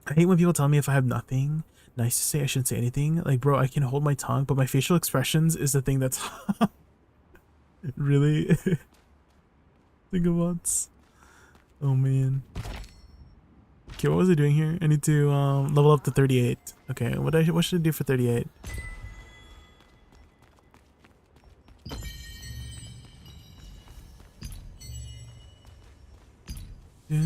I hate when people tell me if I have nothing nice to say, I shouldn't say anything. Like, bro, I can hold my tongue, but my facial expressions is the thing that's really think about. Oh man. Okay, what was I doing here? I need to level up to 38. Okay, what should I do for 38? I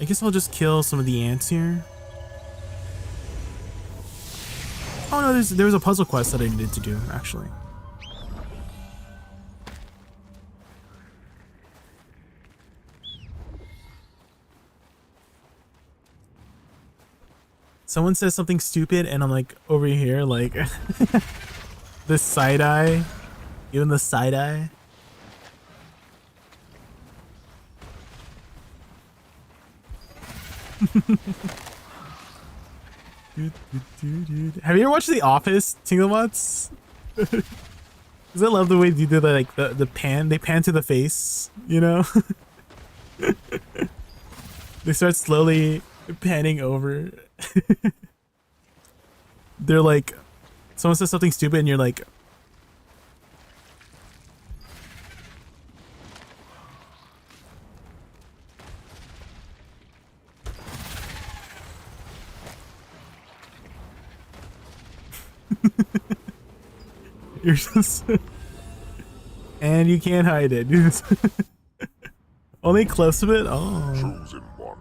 guess I'll just kill some of the ants here. Oh no, there was a puzzle quest that I needed to do, actually. Someone says something stupid and I'm like over here like the side eye. Even the side eye. Have you ever watched The Office, Tinglebots? Because I love the way you do the like the pan. They pan to the face, you know. They start slowly panning over. They're like, someone says something stupid and you're like, you're just, and you can't hide it. Only close to it. Oh. Chosen one,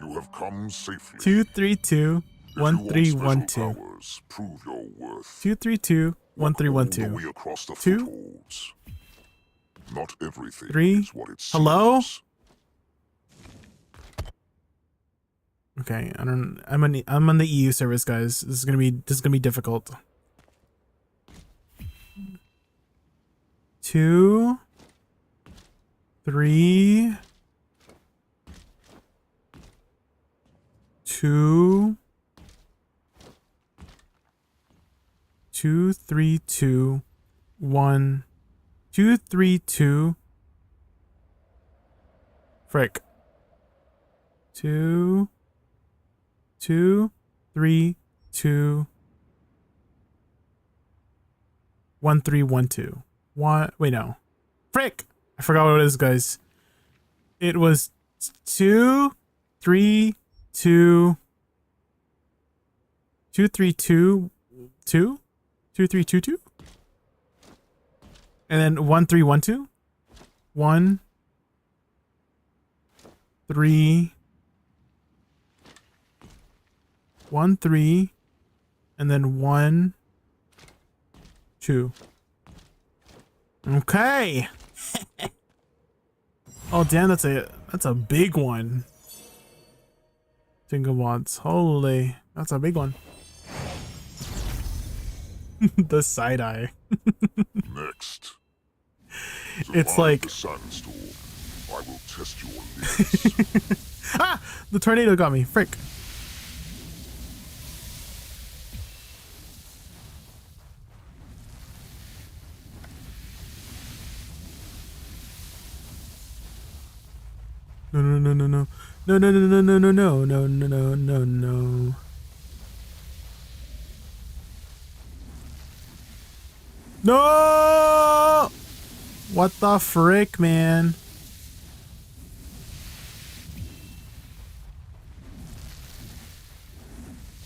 you have come safely. 232 1312. Prove your worth. 232 1312. Way across the 2 footholds. Not everything 3. is what it Hello? seems. Okay, I'm on the EU service, guys. This is gonna be difficult. 2 3 2 2 3 2 1 2 3 2 frick 2 2 3 2 1 3 1 2 1. Wait, no, frick, I forgot what it is, guys. It was 2 3 2 2 3 2 2 2 3 2 2 and then 1 3 1 2 1 3 1 3 and then 1 2. Okay. Oh damn, that's a big one. Tinglebots, holy, that's a big one. The side eye. Next. It's like the sandstorm. I will test your limits. ah! The tornado got me. Frick. No no no no no no no no no no no no no no no no. No! What the frick, man?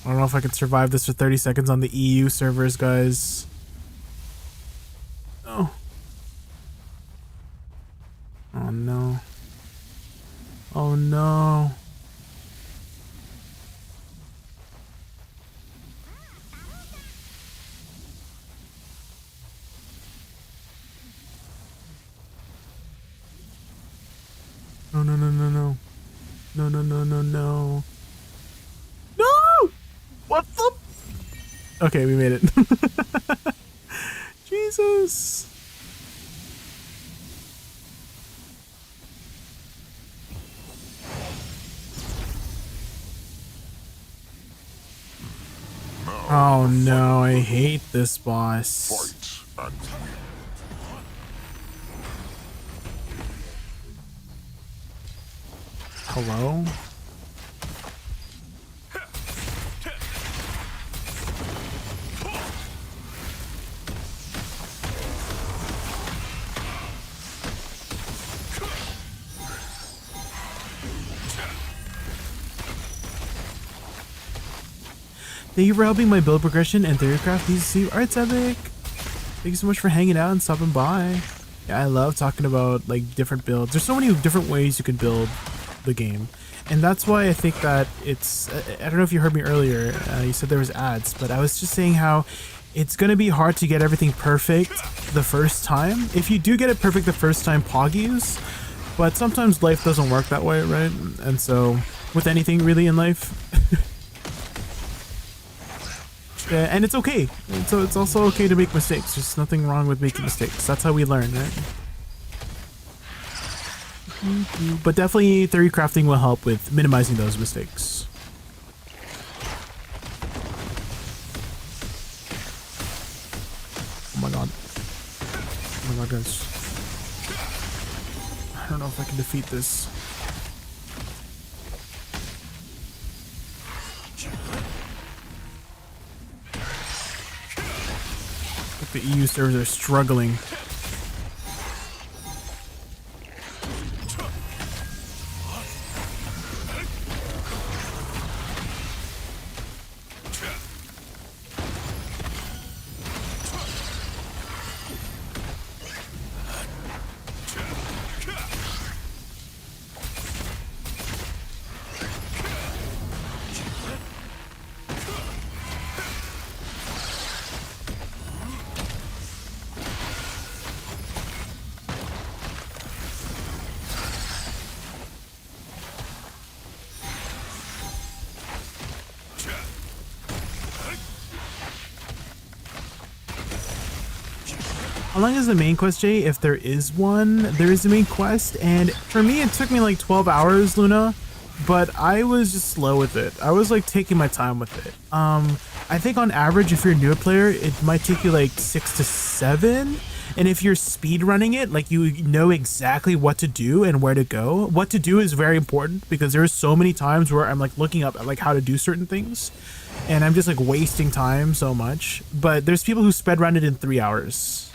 I don't know if I can survive this for 30 seconds on the EU servers, guys. Oh. Oh no. Oh no. No no no no no. No no no no no. No! What the? Okay, we made it. Jesus. Now, Oh no, I hate this boss. fight and win. Hello? Thank you for helping my build progression and theorycraft. These see Arts Epic. Thank you so much for hanging out and stopping by. Yeah, I love talking about like different builds. There's so many different ways you can build the game, and that's why I think that it's. I don't know if you heard me earlier. You said there was ads, but I was just saying how it's gonna be hard to get everything perfect the first time. If you do get it perfect the first time, poggies, but sometimes life doesn't work that way, right? And so with anything really in life. Yeah, and it's okay. So it's also okay to make mistakes. There's nothing wrong with making mistakes. That's how we learn, right? But definitely theory crafting will help with minimizing those mistakes. Oh my god. Oh my god, guys. I don't know if I can defeat this. The EU servers are struggling. How long is the main quest, Jay? If there is one, there is a main quest, and for me it took me like 12 hours, Luna, but I was just slow with it. I was like taking my time with it. I think on average, if you're a newer player, it might take you like 6 to 7, and if you're speed running it, like you know exactly what to do and where to go. What to do is very important because there's so many times where I'm like looking up like how to do certain things, and I'm just like wasting time so much. But there's people who speed run it in 3 hours.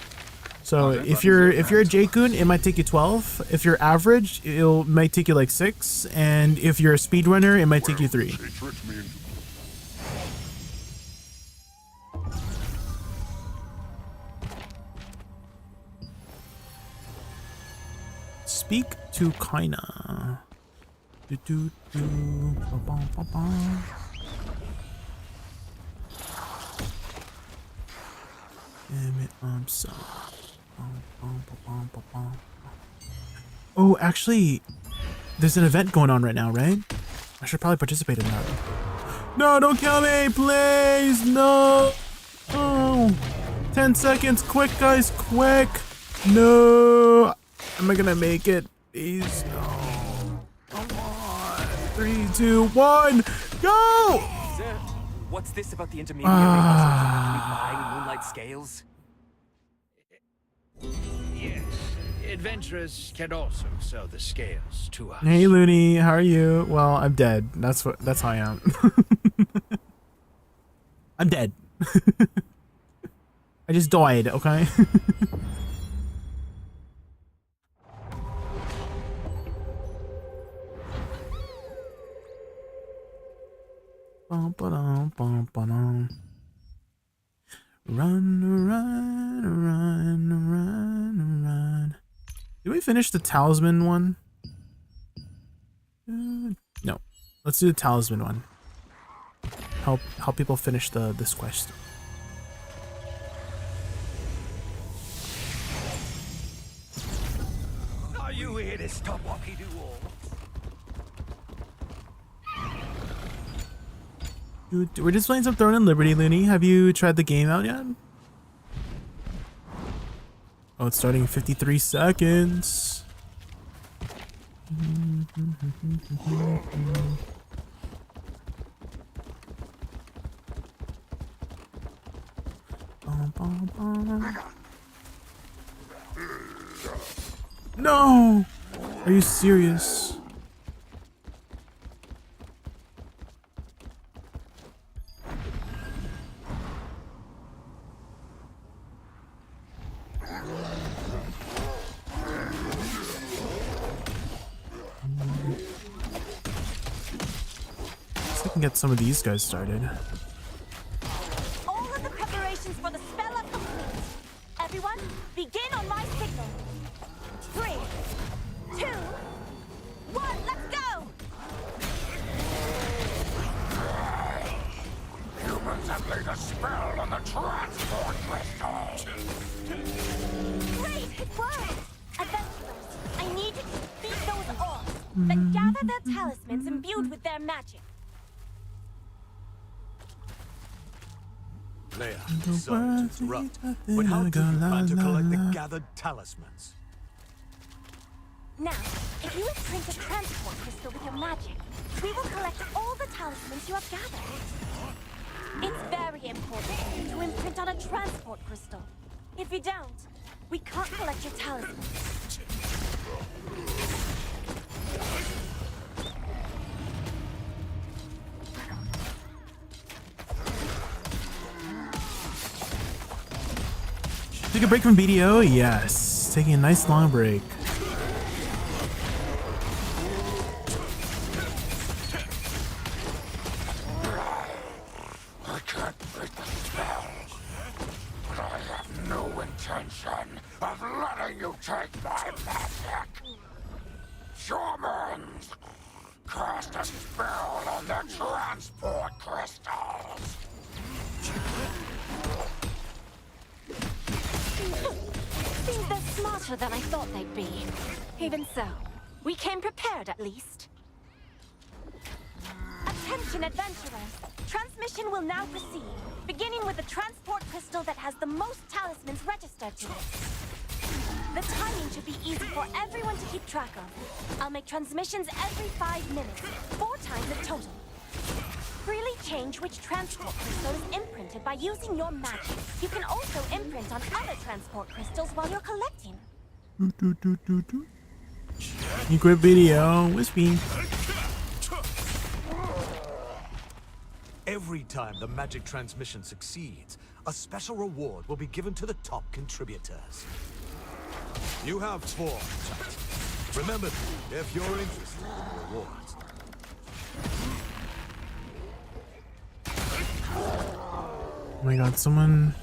So if you're a Jaykun, it might take you 12. If you're average, it might take you like 6, and if you're a speedrunner, it might take you 3. Speak to Kaina. Do do do. Ba ba ba ba. Damn it, I'm sorry. Oh, actually, there's an event going on right now, right? I should probably participate in that. No, don't kill me, please! No! Oh! 10 seconds, quick, guys, quick! No! Am I gonna make it? Please, no. Come on. 3, 2, 1, go! Sir, what's this about the intermediary? Can we buy moonlight scales? Yes, adventurers can also sell the scales to us. Hey Looney, how are you? Well, I'm dead. That's how I am. I'm dead. I just died, okay? Run, run, run, run, run. Did we finish the talisman one? No. Let's do the talisman one. Help people finish this quest. Are you here to stop Walkie-Do-All? Dude, we're just playing some Throne and Liberty, Looney. Have you tried the game out yet? Oh, it's starting in 53 seconds. No! Are you serious? can get some of these guys started. All of the preparations for the spell are complete. Everyone, begin on my signal. 3, 2, 1, let's go! Humans have laid a spell on the transport crystal. Great, it worked! Adventurers, I need you to defeat those orcs, then gather their talismans imbued with their magic. Leia, sorry to interrupt, but how do you plan to collect the gathered talismans? Now, if you imprint a transport crystal with your magic, we will collect all the talismans you have gathered. It's very important for you to imprint on a transport crystal. If you don't, we can't collect your talismans. Take a break from BDO? Yes. Taking a nice long break. I can't break the spell, but I have no intention of letting you take my magic. Shamans, cast a spell on the transport crystals. Seems they're smarter than I thought they'd be. Even so, we came prepared at least. Attention adventurers! Transmission will now proceed, beginning with the transport crystal that has the most talismans registered to it. The timing should be easy for everyone to keep track of. I'll make transmissions every 5 minutes, 4 times in total. Freely change which transport crystal is imprinted by using your magic. You can also imprint on other transport crystals while you're collecting. You quit video, Wispy. Every time the magic transmission succeeds, a special reward will be given to the top contributors. You have 4, chat. Remember, if you're interested in the rewards. Oh my god, someone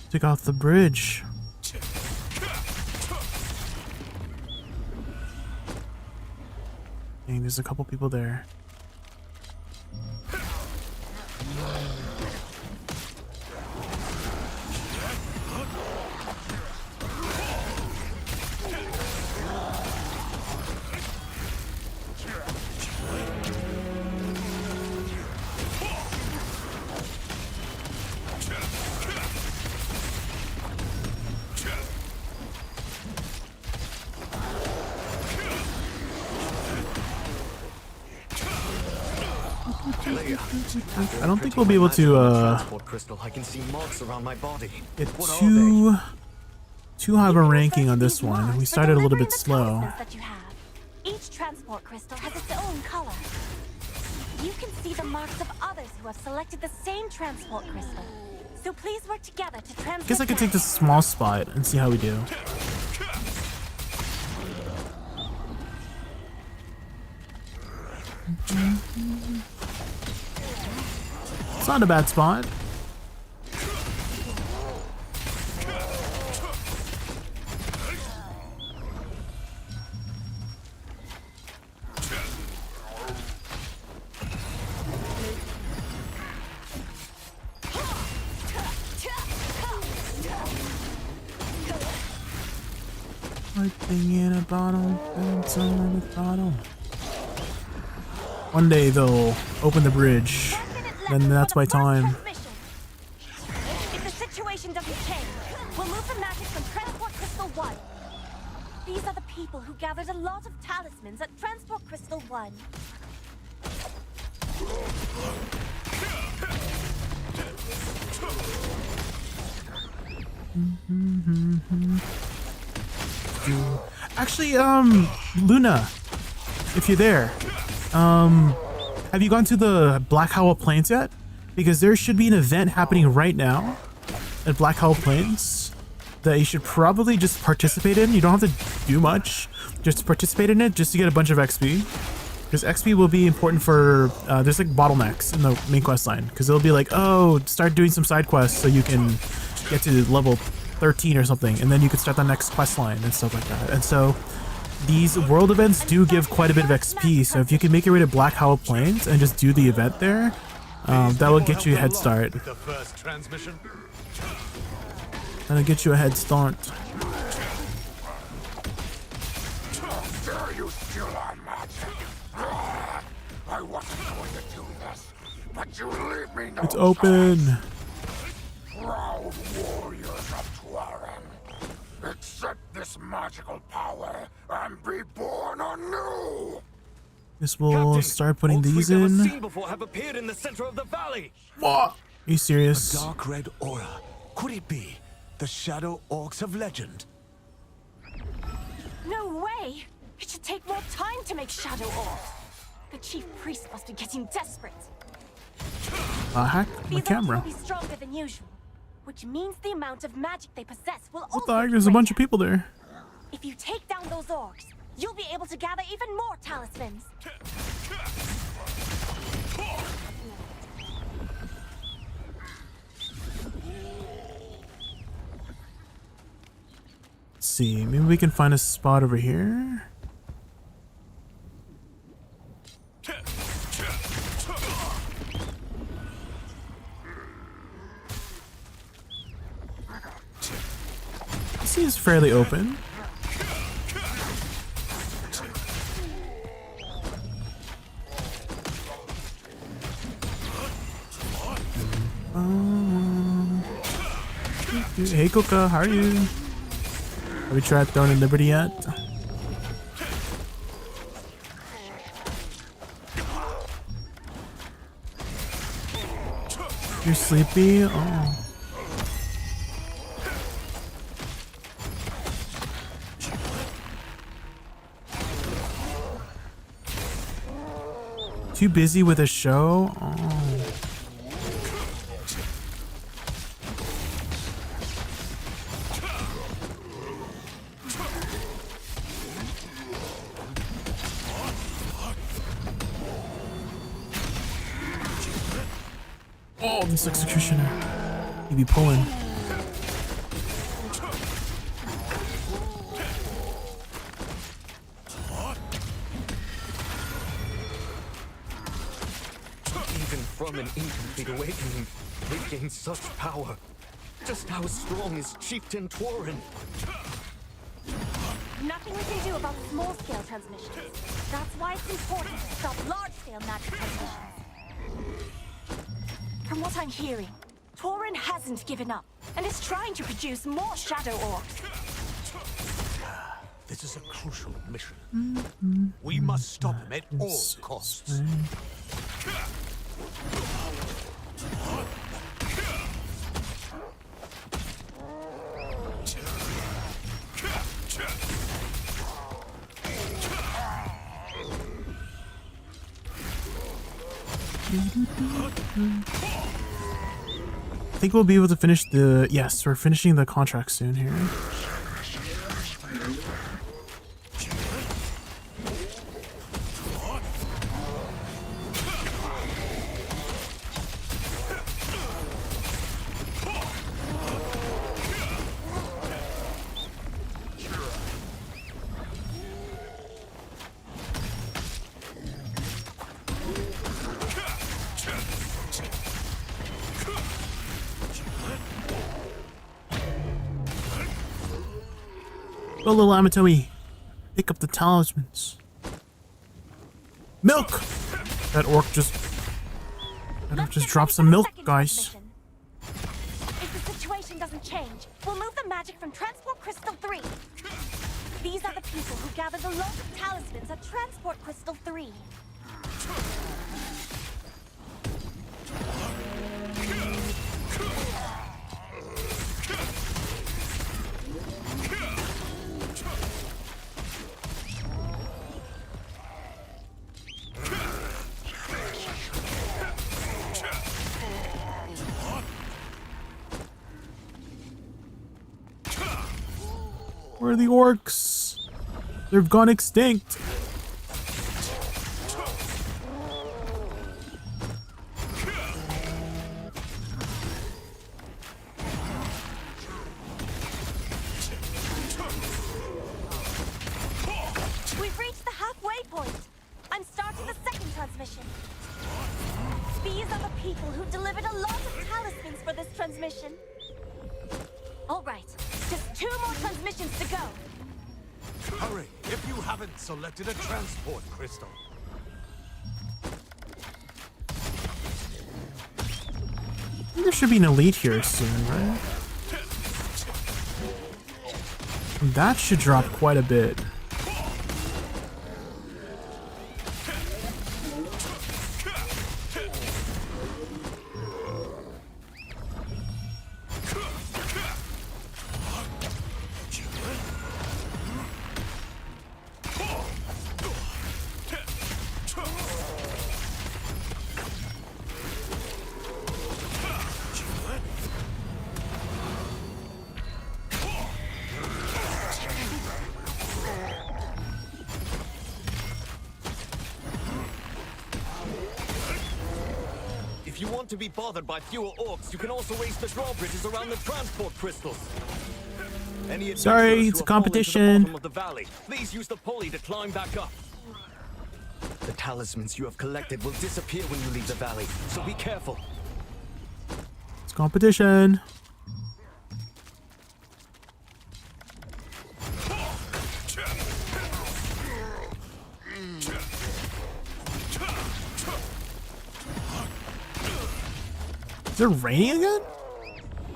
took off the bridge. Dang, there's a couple people there. I don't think we'll be able to get too high of a ranking on this one. We started a little bit slow. Each transport crystal has its own color. You can see the marks of others who have selected the same transport crystal. So please work together to transmit. I guess I could take this small spot and see how we do. It's not a bad spot. Lightning in a bottle, bounce on the bottle. One day they'll open the bridge, then that's my time. If the situation doesn't change, we'll move the magic from Transport Crystal 1. These are the people who gathered a lot of talismans at Transport Crystal 1. Actually, Luna, if you're there, have you gone to the Black Howell Plains yet? Because there should be an event happening right now at Black Howell Plains that you should probably just participate in. You don't have to do much, just participate in it just to get a bunch of XP. Because XP will be important for, there's like bottlenecks in the main quest line. Because it'll be like, oh, start doing some side quests so you can get to level 13 or something. And then you can start the next quest line and stuff like that. And so these world events do give quite a bit of XP. So if you can make your way to Black Hollow Plains and just do the event there, that will get you a head start. With the first transmission. That'll get you a head start. Dare you steal our magic? I wasn't going to do this, but you leave me no It's open. Proud warriors of Tuaran, accept this magical power and be born anew. This will start putting these in. Seen before have appeared in the center of the valley. What? Are you serious? A dark red aura. Could it be the shadow orcs of legend? No way! It should take more time to make shadow orcs. The chief priest must be getting desperate. Hack my These camera. orcs will be stronger than usual, which means the amount of magic they possess will What the also heck? be There's a greater. bunch of people there. If you take down those orcs, you'll be able to gather even more talismans. Let's see. Maybe we can find a spot over here. This seems fairly open. Hey Coca, how are you? Have we tried throwing in Liberty yet? You're sleepy? Oh. Too busy with a show? Oh. Oh, this executioner. He be pulling. Even from an incomplete awakening, they gain such power. Just how strong is Chieftain Tauren? Nothing we can do about small-scale transmissions. That's why it's important to stop large-scale magic transmissions. From what I'm hearing, Tauren hasn't given up and is trying to produce more shadow orcs. This is a crucial mission. We must stop him at all costs. I think we'll be able to finish the... Yes, we're finishing the contract soon here. Go, little Amatomi. Pick up the talismans. Milk! That orc just dropped some milk, guys. If the situation doesn't change, we'll move the magic from Transport Crystal 3. These are the people who gather the lost talismans at Transport Crystal 3. Where are the orcs? They've gone extinct. transmission. All right, just 2 more transmissions to go. Hurry, if you haven't selected a transport crystal. There should be an elite here soon, right? That should drop quite a bit. If you want to be bothered by fewer orcs, you can also raise the drawbridges around the transport crystals. Any Sorry, it's a competition. Of the valley, please use the pulley to climb back up. The talismans you have collected will disappear when you leave the valley, so be careful. It's competition. Is it raining again?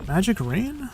Magic rain?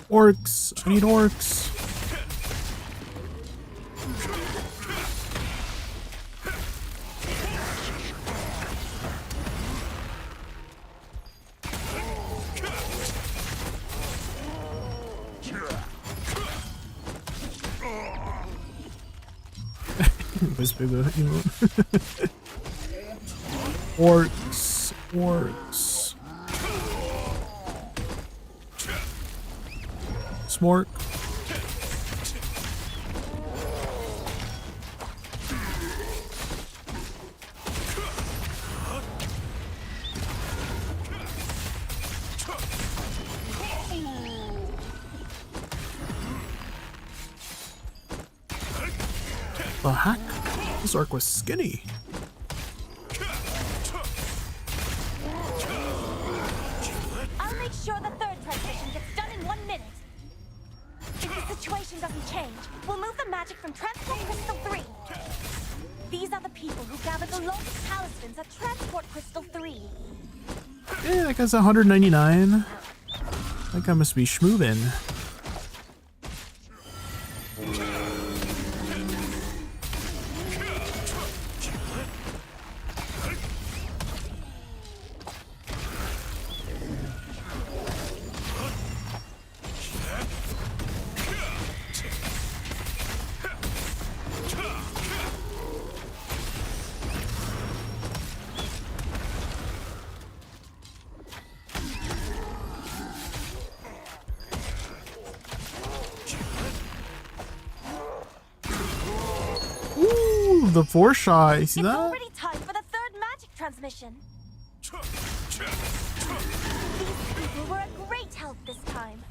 Orcs. I need orcs. Whisper the orcs. Orcs. Smork. The heck? This orc was skinny. I'll make sure the third transmission gets done in 1 minute. If the situation doesn't change, we'll move the magic from Transport Crystal 3. These are the people who gathered the longest talismans at Transport Crystal 3. Yeah, that guy's 199. That guy must be schmoovin'. The 4-shot, you see it's that? already time for the third magic transmission. These people were a great help this time.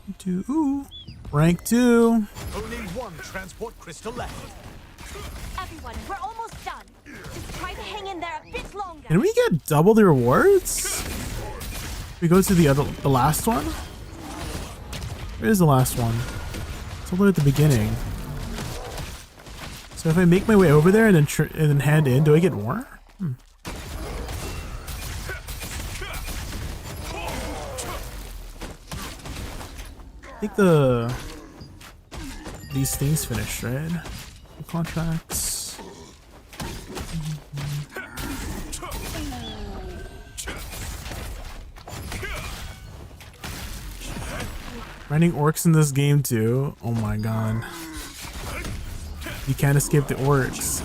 Ooh, rank 2. Only one transport crystal left. Everyone, we're almost done. Just try to hang in there a bit longer. Can we get double the rewards? We go to the last one. Where is the last one? It's over at the beginning. So if I make my way over there and then hand in, do I get more? I think these things finished, right? The contracts. Running orcs in this game too. Oh my god. You can't escape the orcs.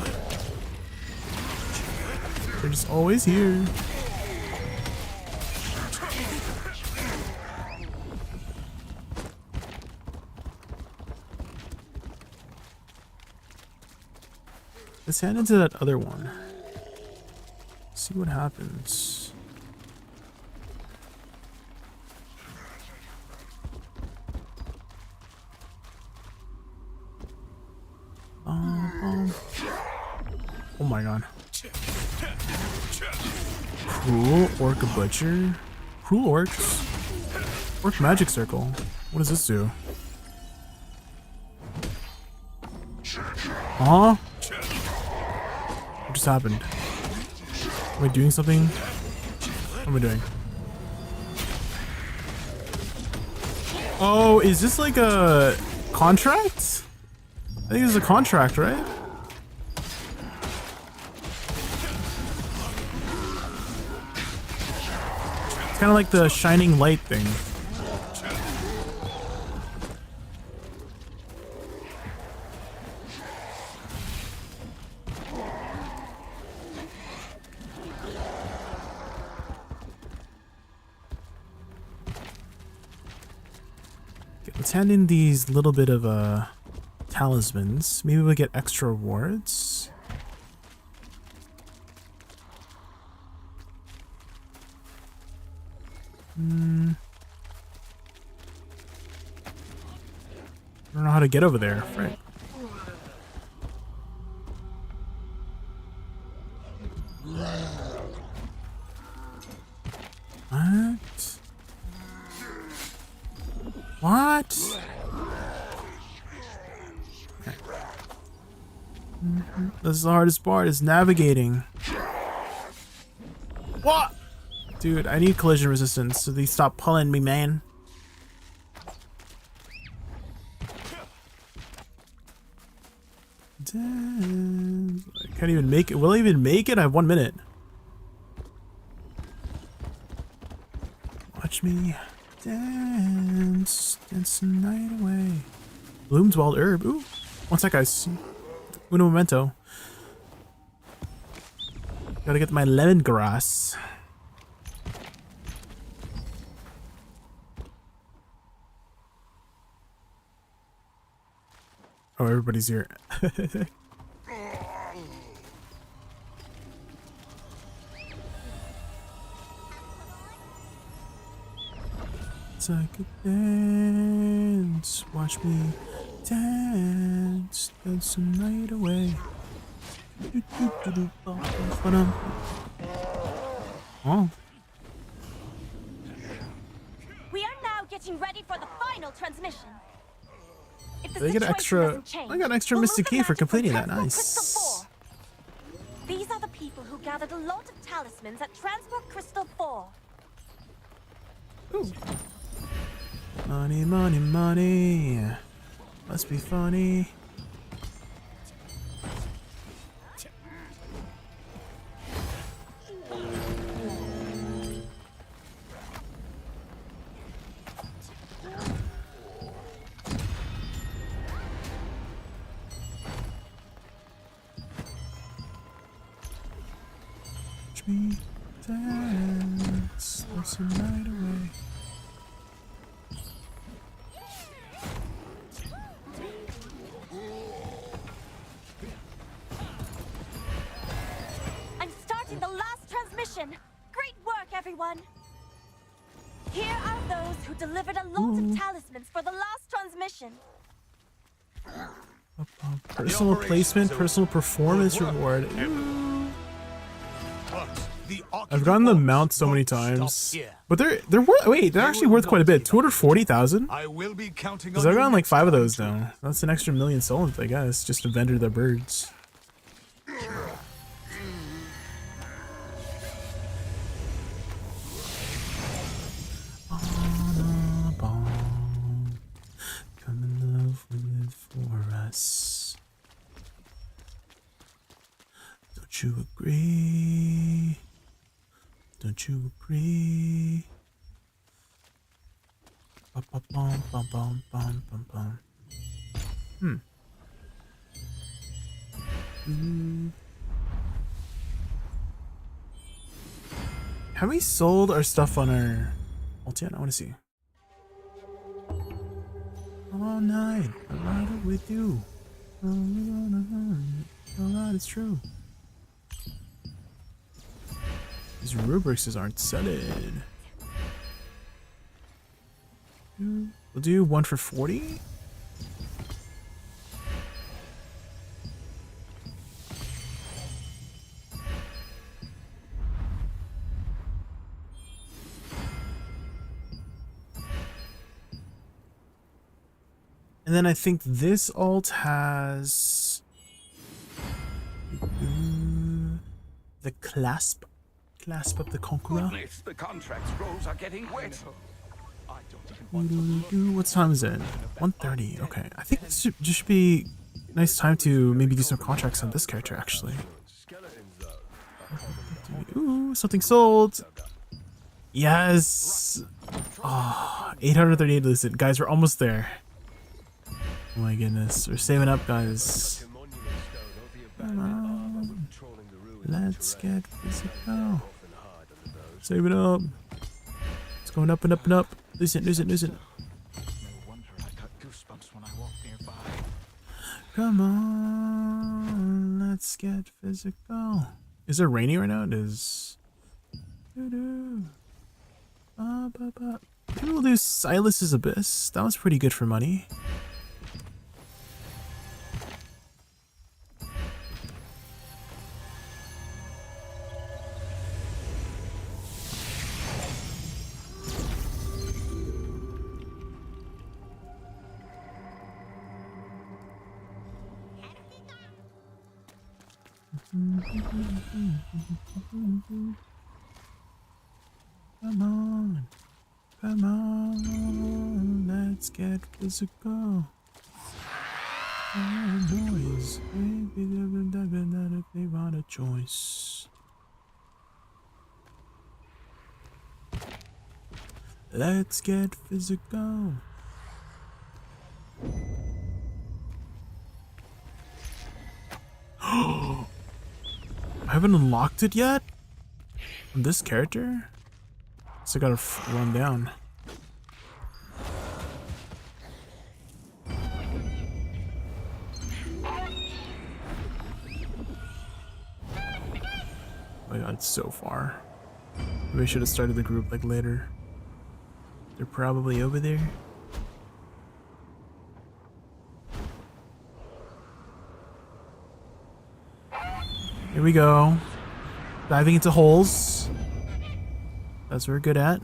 They're just always here. Let's head into that other one. See what happens. Oh my god. Cruel Orc Butcher? Cruel Orcs? Orc Magic Circle. What does this do? Huh? What just happened? Am I doing something? What am I doing? Oh, is this like a contract? I think it's a contract, right? It's kind of like the shining light thing. Okay, let's hand in these little bit of talismans. Maybe we'll get extra rewards. I don't know how to get over there. Right. What? Okay. This is the hardest part, is navigating. What? Dude, I need collision resistance so they stop pulling me, man. I can't even make it. Will I even make it? I have 1 minute. Watch me dance, dance the night away. Bloom's wild herb. Ooh, one sec, guys. Uno momento. Gotta get my lemongrass. Oh, everybody's here. It's like a dance. Watch me dance. Dance the night away. Oh. We are now getting ready for the final transmission. If the I get extra. change, I got extra Mystic Key for completing that. Nice. These are the people who gathered a lot of talismans at Transport Crystal 4. Ooh. Money, money, money. Must be funny. Watch me dance, dance the night away. I'm starting the last transmission. Great work, everyone. Here are those who You've delivered a lot of talismans for the last transmission. Personal placement, personal performance reward. I've gotten the mount so many times, but they're worth. Wait, they're actually worth quite a bit. 240,000. I will be counting on Because I've gotten like 5 of those now. That's an extra million sold, I guess, just to vendor their birds. Come in love with for us. Don't you agree? Don't you agree? Bum, bum, bum, bum, bum, bum, bum. Have we sold our stuff on our Ultian? I want to see. All night, I ride it with you. Oh God, it's true. These rubrics aren't selling. We'll do 1 for 40. And then I think this alt has the clasp of the Conqueror. Goodness, the contract scrolls are getting wet. What time is it? 1:30. Okay, I think this should be a nice time to maybe do some contracts on this character actually. Ooh, something sold. Yes. Oh, 838 listed. Guys, we're almost there. Oh my goodness, we're saving up, guys. Come on. Let's get physical. Save it up. It's going up and up and up. Listen. Come on, let's get physical. Is it raining right now? It is. Maybe we'll do Silas's Abyss. That was pretty good for money. Come on, let's get physical. Noise, maybe they want a choice. Let's get physical. I haven't unlocked it yet on this character, so I gotta run down. Oh my god, it's so far. Maybe I should have started the group like later. They're probably over there. Here we go. Diving into holes. That's what we're good at.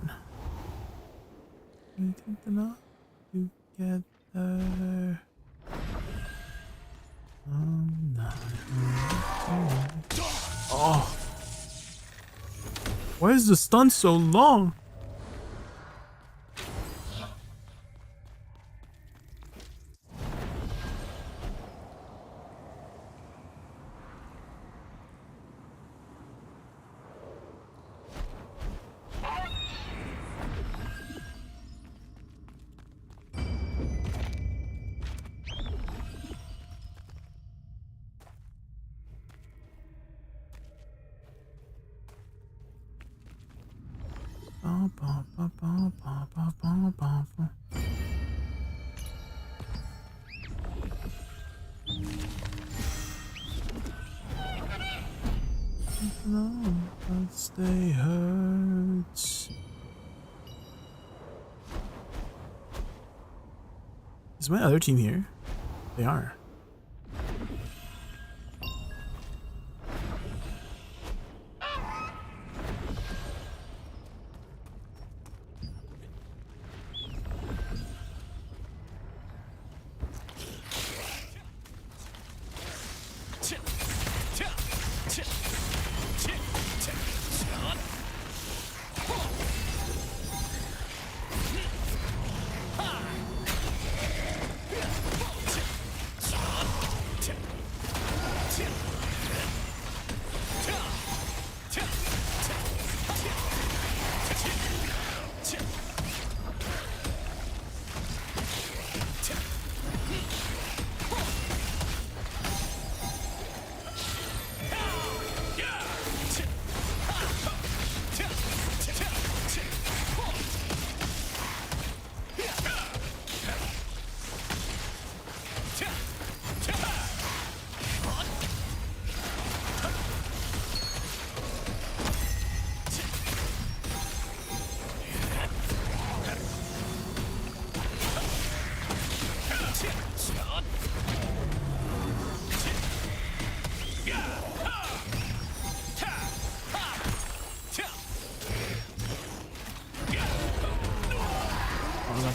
Together. Oh. Why is the stun so long? They hurt. Is my other team here? They are.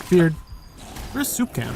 Feared. Where's Soup Can?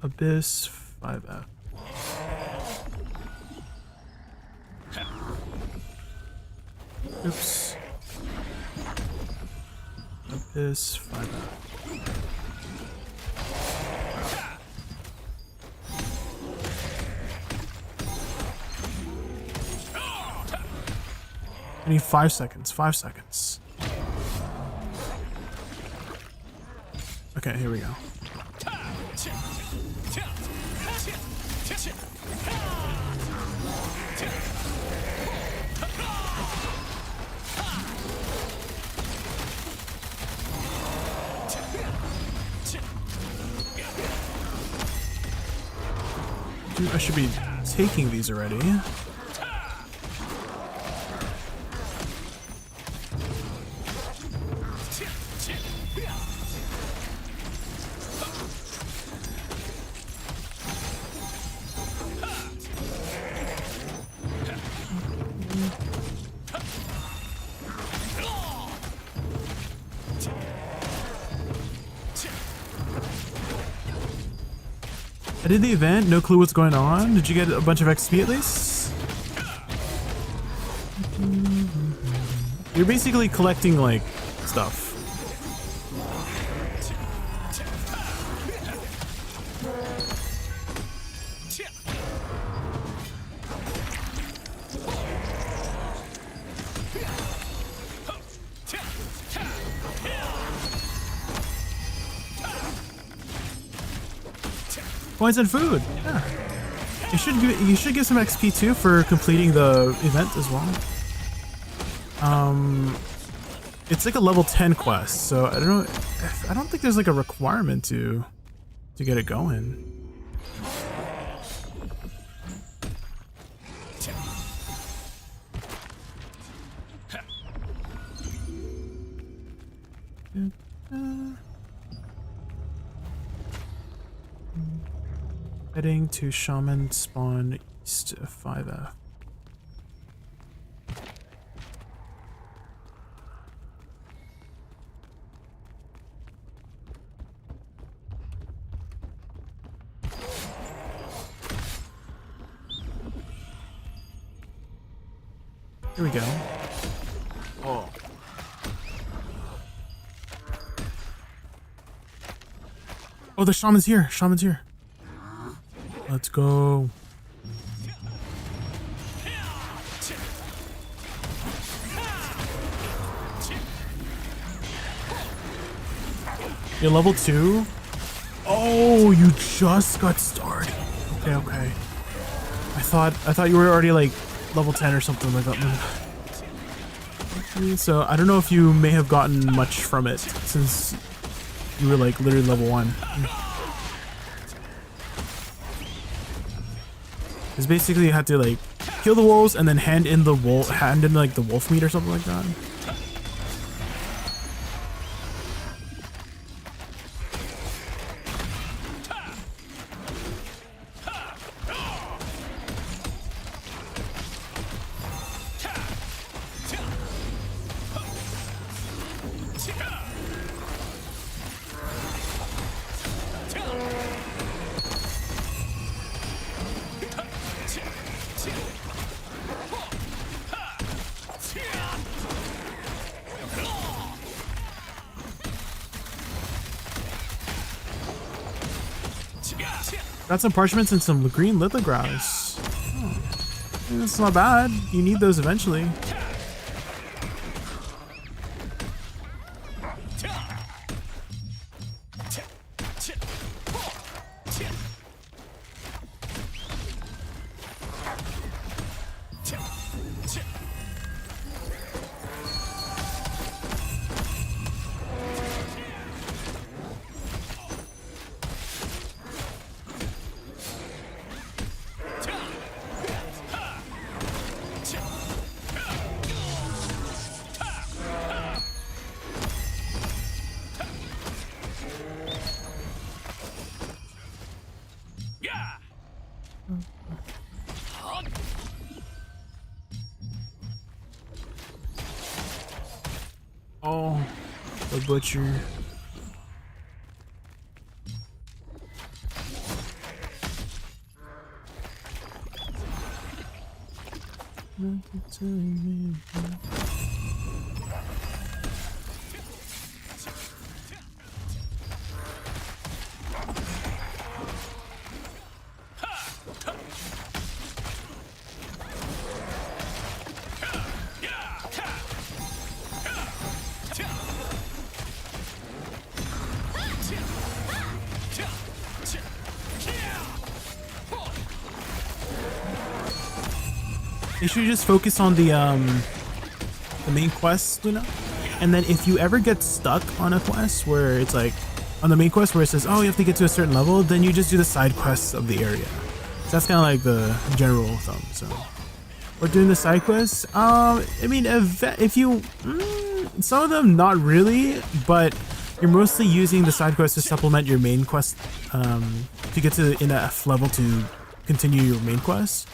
Abyss 5F. Oops. Abyss 5F. I need 5 seconds. 5 seconds. Okay, here we go. Dude, I should be taking these already. I did the event, no clue what's going on. Did you get a bunch of XP at least? You're basically collecting, like, stuff. Points and food. Yeah. You should get some XP too for completing the event as well. It's like a level 10 quest, so I don't think there's like a requirement to get it going. Heading to Shaman spawn east of 5F. Here we go. Oh. Oh, the shaman's here. Shaman's here. Let's go. You're level 2? Oh, you just got started. Okay, okay. I thought you were already like level 10 or something like that. So I don't know if you may have gotten much from it since you were like literally level 1. It's basically you had to like kill the wolves and then hand in like the wolf meat or something like that. Got some parchments and some green lithographs. Oh, that's not bad. You need those eventually. Oh, the butcher. You should just focus on the main quest, you know? And then if you ever get stuck on a quest where it's like on the main quest where it says, oh, you have to get to a certain level, then you just do the side quests of the area. So that's kind of like the general thumb. So we're doing the side quests. I mean, if you some of them not really, but you're mostly using the side quests to supplement your main quest to get to enough level to continue your main quest.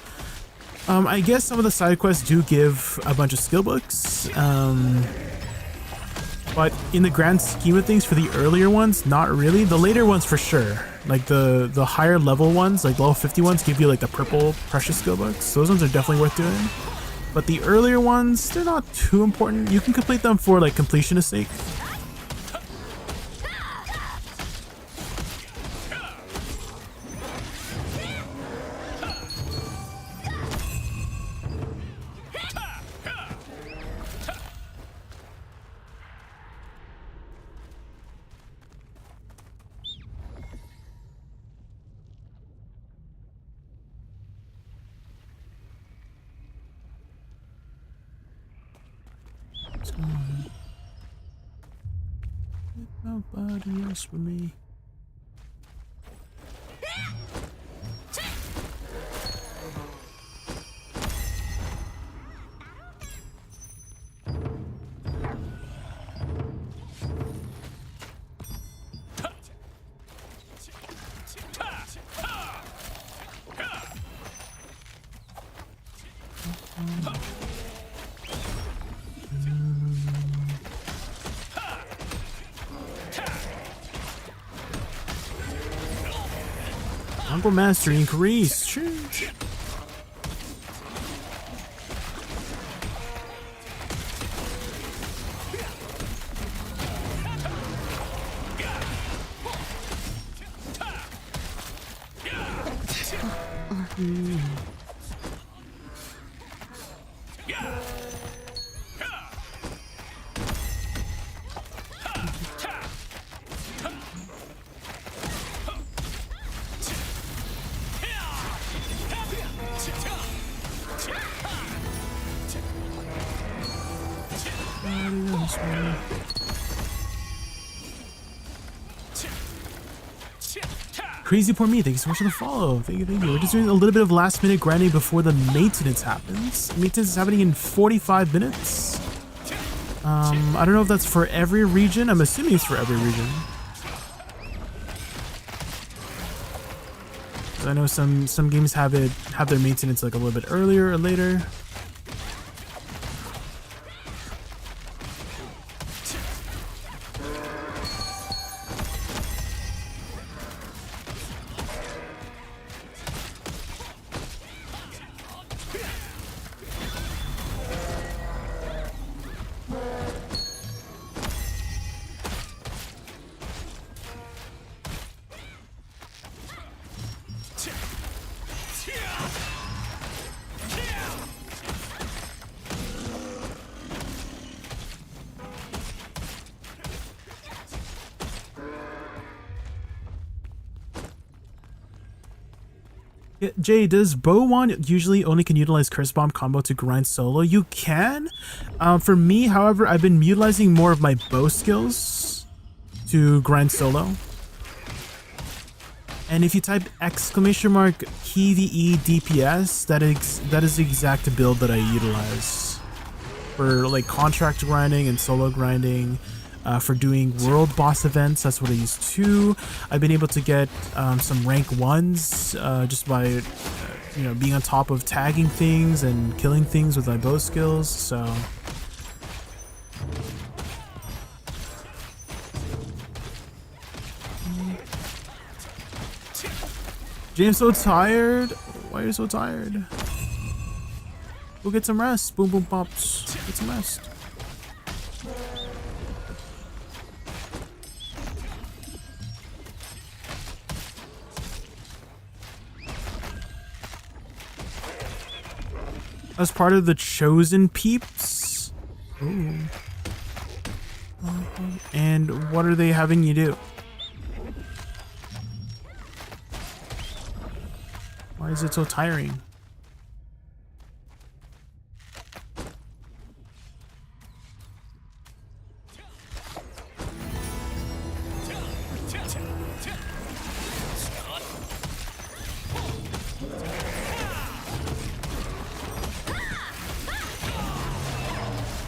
I guess some of the side quests do give a bunch of skill books, but in the grand scheme of things for the earlier ones, not really. The later ones for sure, like the higher level ones, like level 50 ones give you like the purple precious skill books. Those ones are definitely worth doing, but the earlier ones, they're not too important. You can complete them for like completionist sake. Nobody else for me. Uncle Master increase. Sheesh. Crazy Poor Me, thank you so much for the follow. Thank you, thank you. We're just doing a little bit of last minute grinding before the maintenance happens. Maintenance is happening in 45 minutes. I don't know if that's for every region. I'm assuming it's for every region. I know some games have their maintenance like a little bit earlier or later. Yeah, Jay, does bow wand usually only can utilize curse bomb combo to grind solo? You can. For me, however, I've been utilizing more of my bow skills to grind solo. And if you type !PVE DPS, that is the exact build that I utilize for like contract grinding and solo grinding. For doing world boss events, that's what I use too. I've been able to get some rank 1s just by you know, being on top of tagging things and killing things with my bow skills. So James, so tired. Why are you so tired? Go get some rest. Boom boom pops. Get some rest. As part of the chosen peeps. Ooh. And what are they having you do? Why is it so tiring?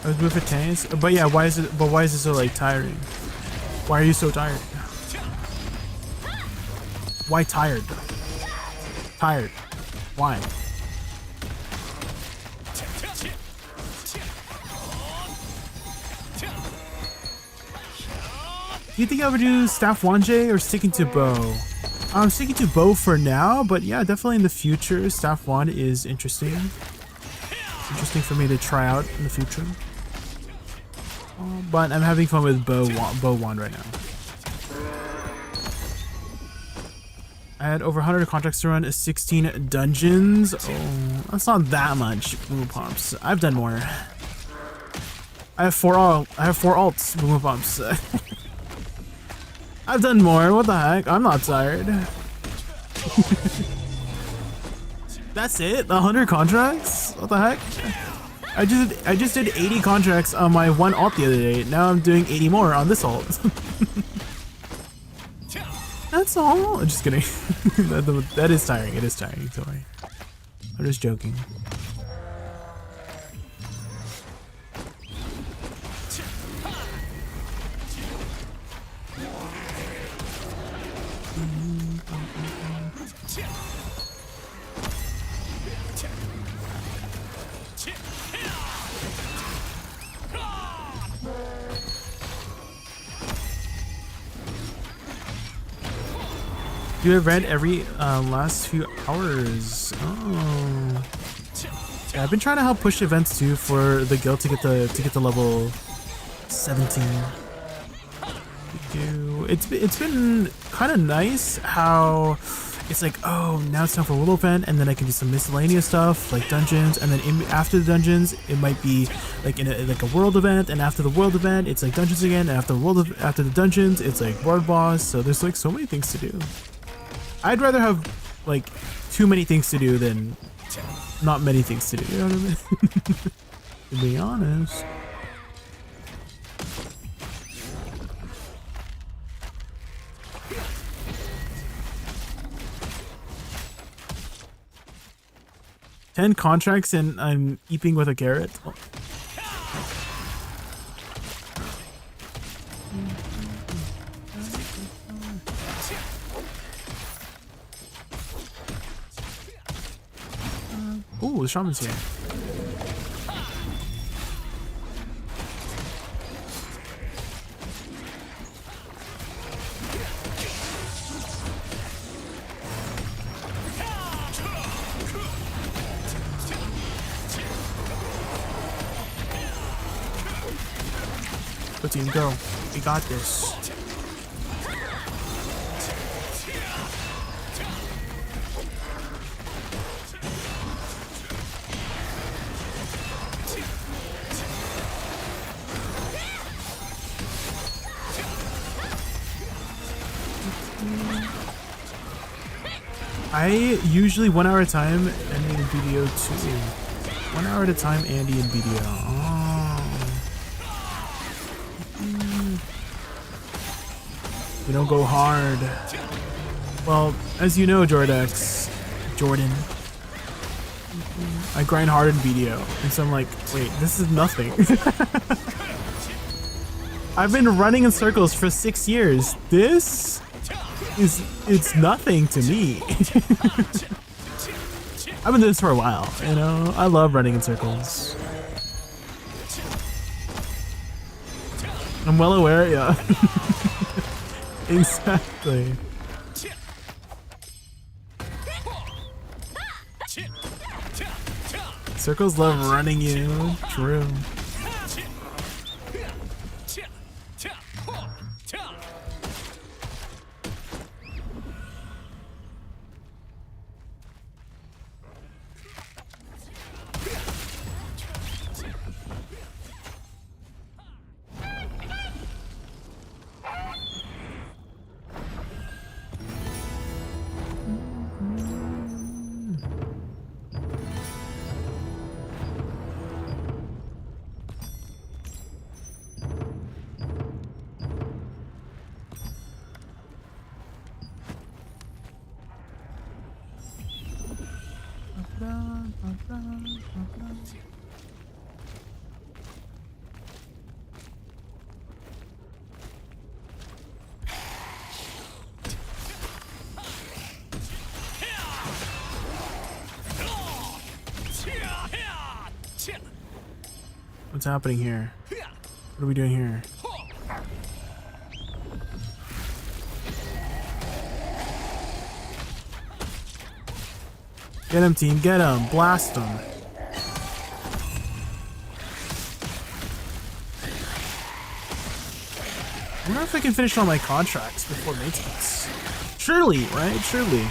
I was moving tanks, but yeah, why is it so like tiring? Why are you so tired? Why tired? Tired. Why? Do you think I would do staff Wanje or sticking to bow? I'm sticking to bow for now, but yeah, definitely in the future, staff wand is interesting. It's interesting for me to try out in the future. But I'm having fun with bow wand right now. I had over 100 contracts to run, 16 dungeons. Oh, that's not that much. Boom pumps. I've done more. I have four alts. Boom pumps. I've done more. What the heck? I'm not tired. That's it? 100 contracts? What the heck? I just did 80 contracts on my one alt the other day. Now I'm doing 80 more on this alt. That's all. I'm just kidding. that is tiring. It is tiring. Sorry. I'm just joking. Do event every last few hours. Oh, yeah, I've been trying to help push events too for the guild to get the level 17. It's been kind of nice how it's like, oh, now it's time for a world event, and then I can do some miscellaneous stuff like dungeons, and then after the dungeons it might be like in a world event, and after the world event it's like dungeons again, and after the dungeons it's like world boss. So there's like so many things to do. I'd rather have like too many things to do than not many things to do, you know what I mean? To be honest. 10 contracts and I'm eeping with a carrot. Oh. Ooh, the shaman's here. Go team, go. We got this. I usually 1 hour at a time, ending in video too. 1 hour at a time, Andy in video. Oh. We don't go hard. Well, as you know, Jordan, I grind hard in video, and so I'm like, wait, this is nothing. I've been running in circles for 6 years. This it's nothing to me. I've been doing this for a while, you know. I love running in circles. I'm well aware, yeah. Exactly. Circles love running you. True. What's happening here? What are we doing here? Get him, team. Get him. Blast him. I wonder if I can finish all my contracts before maintenance. Surely, right? Surely.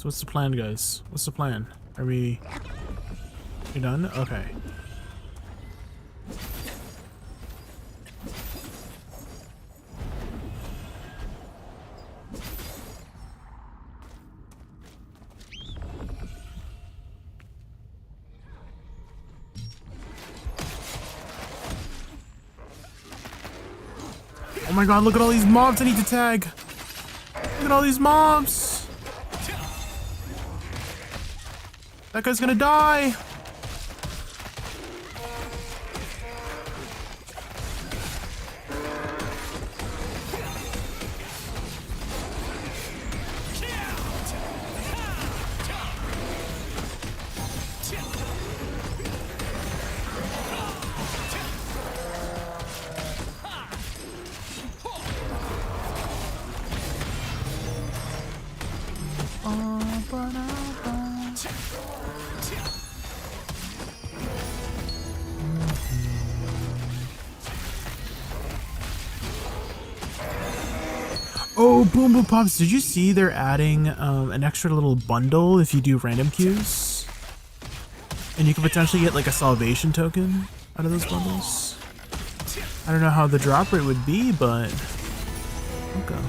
So what's the plan, guys? What's the plan? Are we... You done? Okay. I Oh my god, look at all these mobs I need to tag. Look at all these mobs. That guy's gonna die. Oh, Boom Boom Pops, did you see they're adding an extra little bundle if you do random queues? And you can potentially get like a salvation token out of those bundles? I don't know how the drop rate would be, but okay.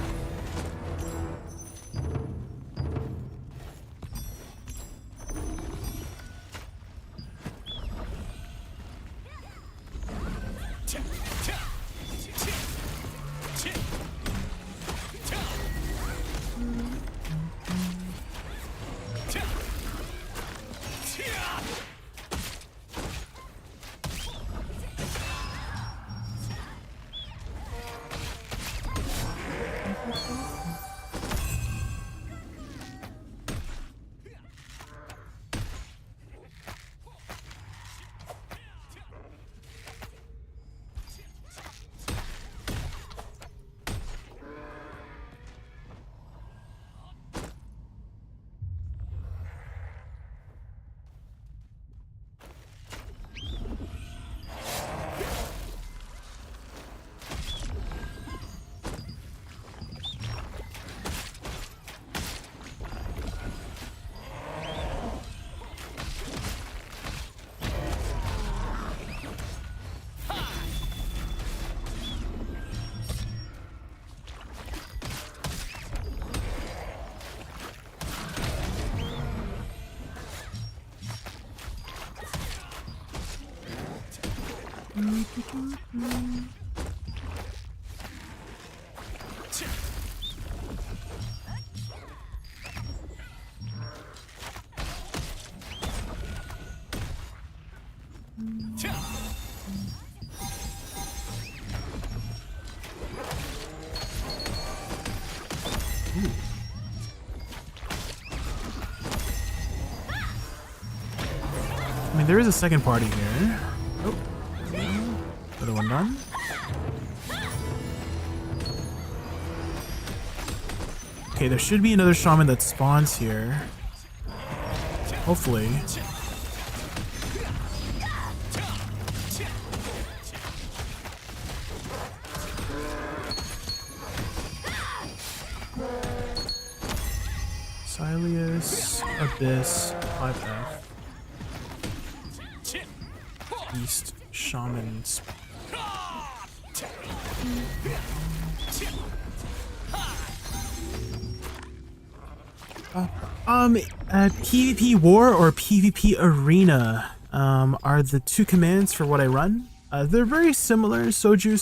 I mean, there is a second party here. Oh, other one done. Okay, there should be another shaman that spawns here. Hopefully. Silius, Abyss, 5F. East Shamans. PvP War or PvP Arena are the two commands for what I run. They're very similar, Soju,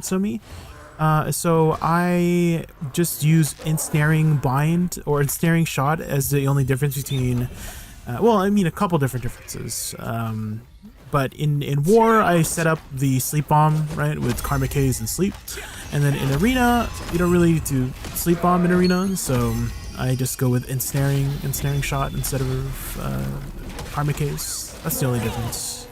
Somi. So I just use Ensnaring Bind or Ensnaring Shot as the only difference between, well, I mean a couple different differences. But in War, I set up the Sleep Bomb, right, with Karmic Haze and Sleep. And then in Arena, you don't really do Sleep Bomb in Arena, so I just go with Ensnaring Shot instead of Karmic Haze. That's the only difference.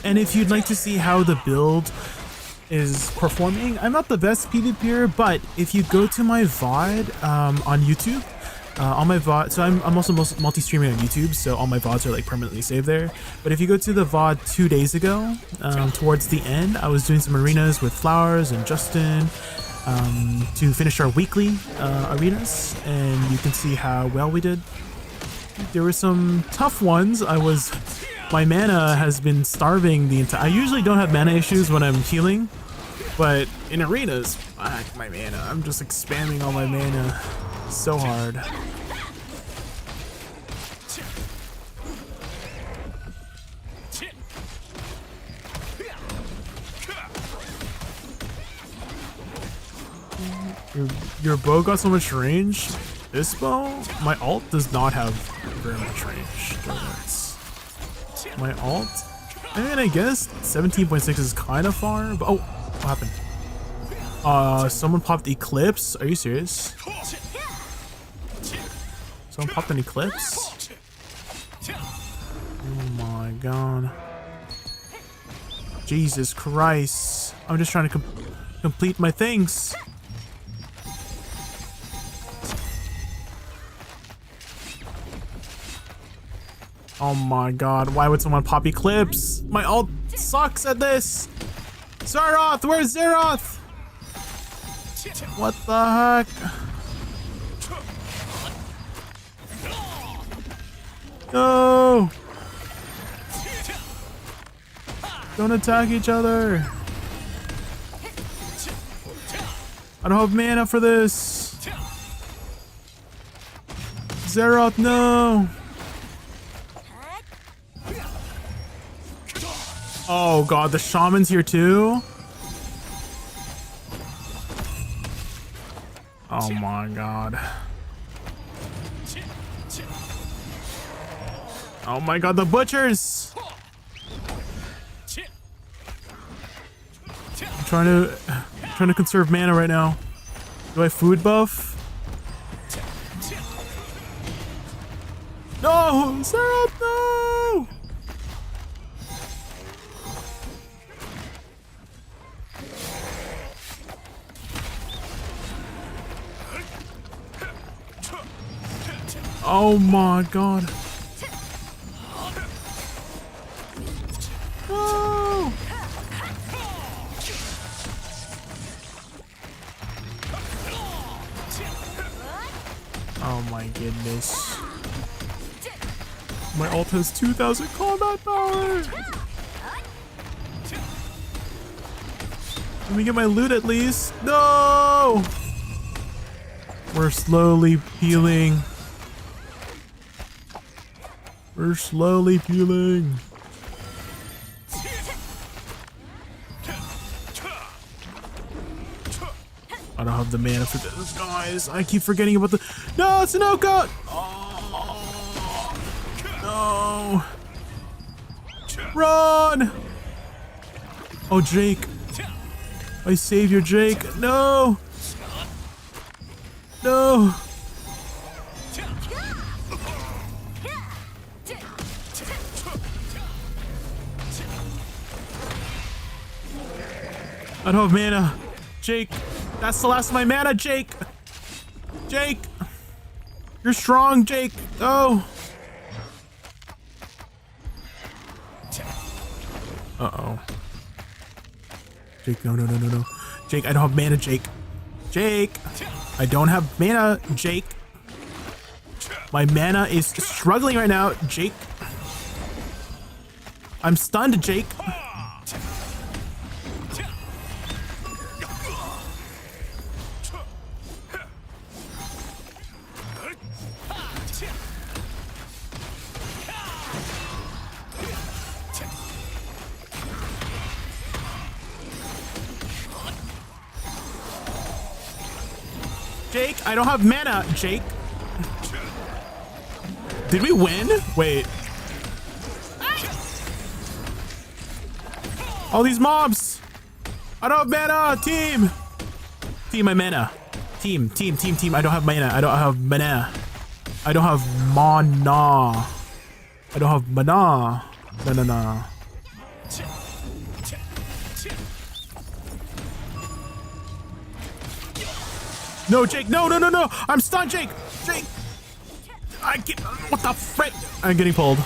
And if you'd like to see how the build is performing, I'm not the best PvPer, but if you go to my VOD on YouTube, on my VOD, so I'm also multi-streaming on YouTube, so all my VODs are like permanently saved there. But if you go to the VOD 2 days ago, towards the end, I was doing some arenas with Flowers and Justin, to finish our weekly arenas, and you can see how well we did. There were some tough ones. My mana has been starving the entire. I usually don't have mana issues when I'm healing, but in arenas, fuck my mana. I'm just spamming all my mana so hard. Your bow got so much range. This bow, my ult does not have very much range. My ult, I mean, I guess 17.6 is kind of far, but oh, what happened? Someone popped Eclipse. Are you serious? Someone popped an Eclipse? Oh my god. Jesus Christ. I'm just trying to complete my things. Oh my god, why would someone pop Eclipse? My ult sucks at this! Zeroth, where's Zeroth? What the heck? No! Don't attack each other! I don't have mana for this! Zeroth, no! Oh god, the shaman's here too? Oh my god. Oh my god, the butchers! I'm trying to conserve mana right now. Do I food buff? No! Sarah, no! Oh my god. No! Oh my goodness. My ult has 2,000 combat power! Let me get my loot at least. No! We're slowly healing. We're slowly healing. I don't have the mana for this, guys. I keep forgetting about the. No, it's an Oka! Oh, no. Run! Oh, Jake. My savior, Jake. No! No! I don't have mana. Jake, that's the last of my mana, Jake. Jake, you're strong, Jake. Oh. Uh-oh. Jake, no, no, no, no, no. Jake, I don't have mana, Jake. Jake, I don't have mana, Jake. My mana is struggling right now, Jake. I'm stunned, Jake. Jake, I don't have mana, Jake. Did we win? Wait. All these mobs. I don't have mana, team. Team, my mana. Team. I don't have mana. I don't have mana. I don't have mana. I don't have mana. No. No, Jake, no. I'm stunned, Jake. Jake. What the frick? I'm getting pulled.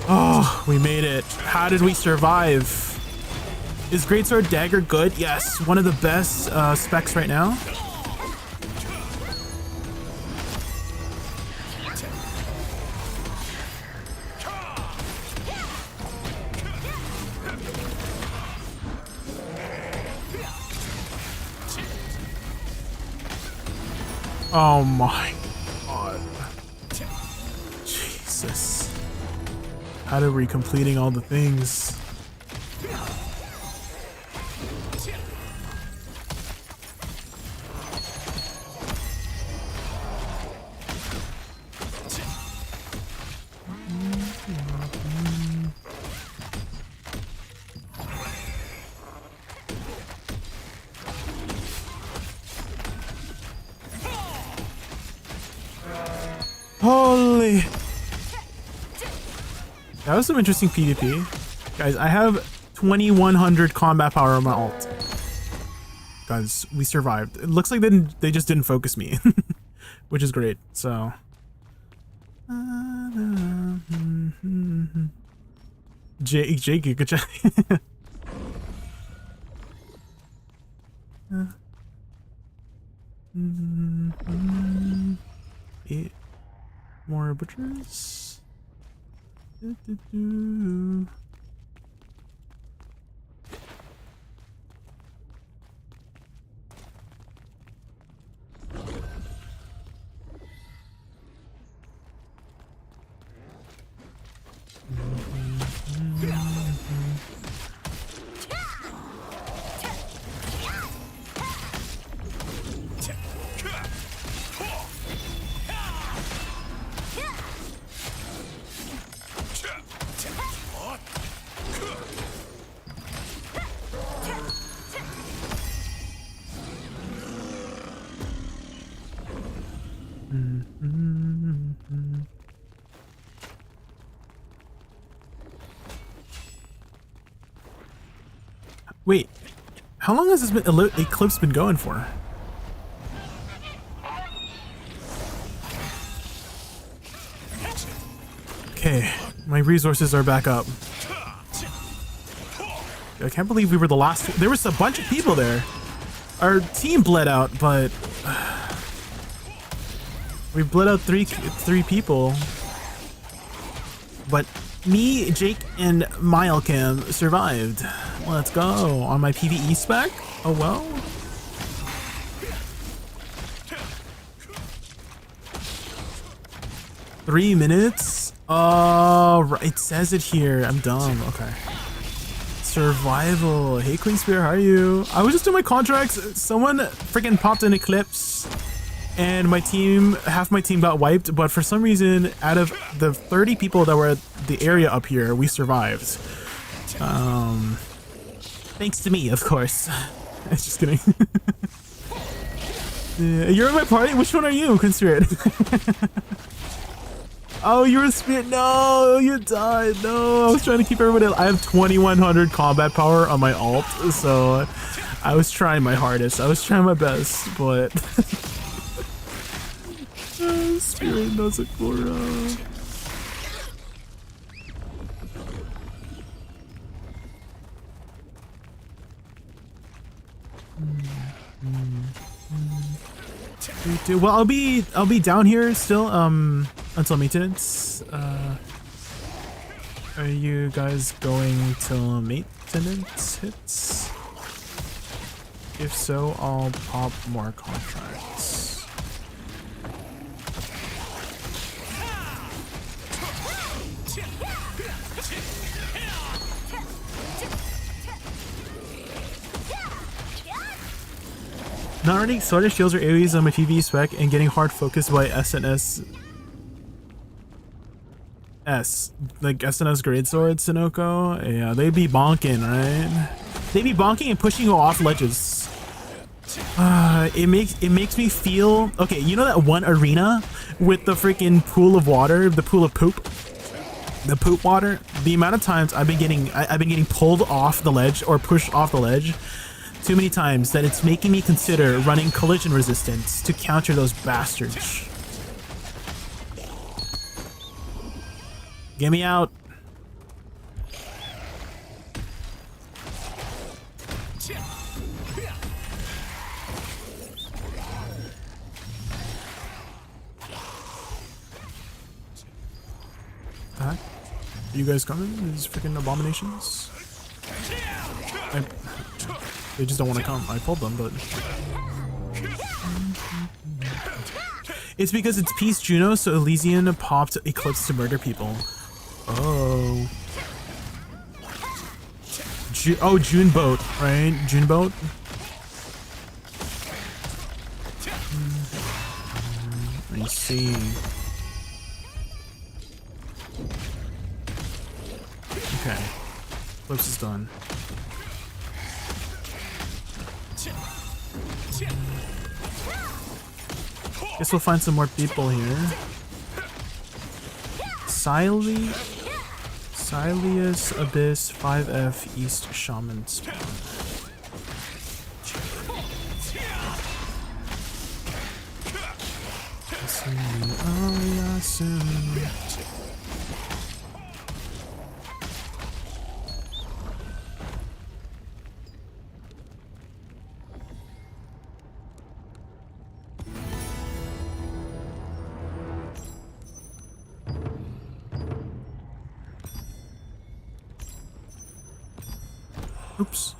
Oh. Oh, we made it. How did we survive? Is Greatsword Dagger good? Yes, one of the best specs right now. Oh my god. Jesus. How are we completing all the things? Holy. That was some interesting PvP. Guys, I have 2100 combat power on my ult. Guys, we survived. It looks like they just didn't focus me, which is great. So. Jake, good job. 8 more butchers. Wait, how long has this eclipse been going for? Okay, my resources are back up. I can't believe we were the last. There was a bunch of people there. Our team bled out, but we bled out three people. But me, Jake, and Milecam survived. Let's go on my PvE spec. Oh well. Three minutes. Oh, it says it here. I'm dumb. Okay. Survival. Hey, Queen Spear, how are you? I was just doing my contracts. Someone freaking popped an eclipse, and my team, half my team got wiped. But for some reason, out of the 30 people that were at the area up here, we survived. Thanks to me, of course. I'm just kidding. Yeah, you're in my party? Which one are you, Queen Spirit? Oh, you're a spirit. No, you died. No, I was trying to keep everybody. I have 2100 combat power on my ult, so I was trying my hardest. I was trying my best, but spirit doesn't go around. Well, I'll be down here still until maintenance. Are you guys going till maintenance hits? If so, I'll pop more contracts. Not running Sword Shields or AoEs on my PvE spec and getting hard focused by SNS. Like SNS Greatsword, Sunoco. Yeah, they be bonking, right? They be bonking and pushing you off ledges. It makes me feel okay. You know that one arena with the freaking pool of water, the pool of poop, the poop water. The amount of times I've been getting pulled off the ledge or pushed off the ledge too many times that it's making me consider running collision resistance to counter those bastards. Get me out. Are you guys coming? These freaking abominations? They just don't want to come. I told them, but... It's because it's Peace Juno, so Elysian popped Eclipse to murder people. Oh. Oh, June Boat, right? June Boat? I see. Okay. Eclipse is done. Guess we'll find some more people here. Sileus Abyss 5F East Shaman spawn. Oops.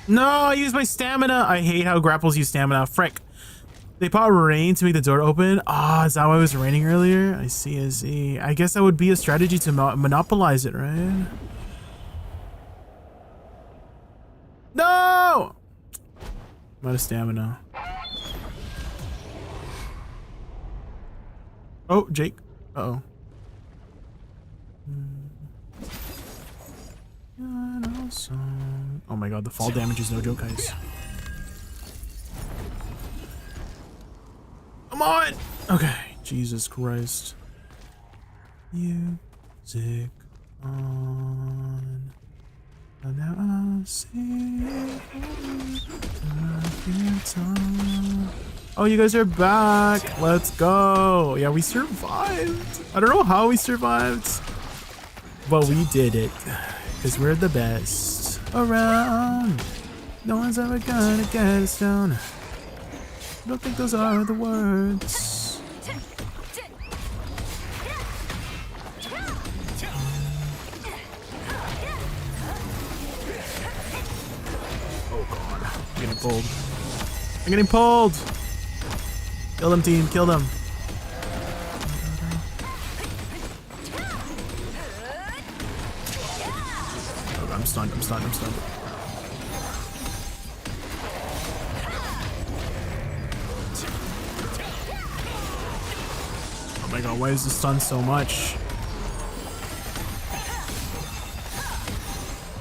No, I used my stamina. I hate how grapples use stamina. Frick. They pop rain to make the door open. Ah, is that why it was raining earlier? I see, I see. I guess that would be a strategy to monopolize it, right? No! I'm out of stamina. Oh, Jake. Uh-oh. Oh my god, the fall damage is no joke, guys. Come on! Okay, Jesus Christ. Music on. And now I'll see. Oh, you guys are back. Let's go. Yeah, we survived. I don't know how we survived, but we did it. Because we're the best around. No one's ever gonna get us down. I don't think those are the words. Oh god. I'm getting pulled. I'm getting pulled! Kill them, team. Kill them. I'm stunned, I'm stunned, I'm stunned. Oh my god, why is this stun so much?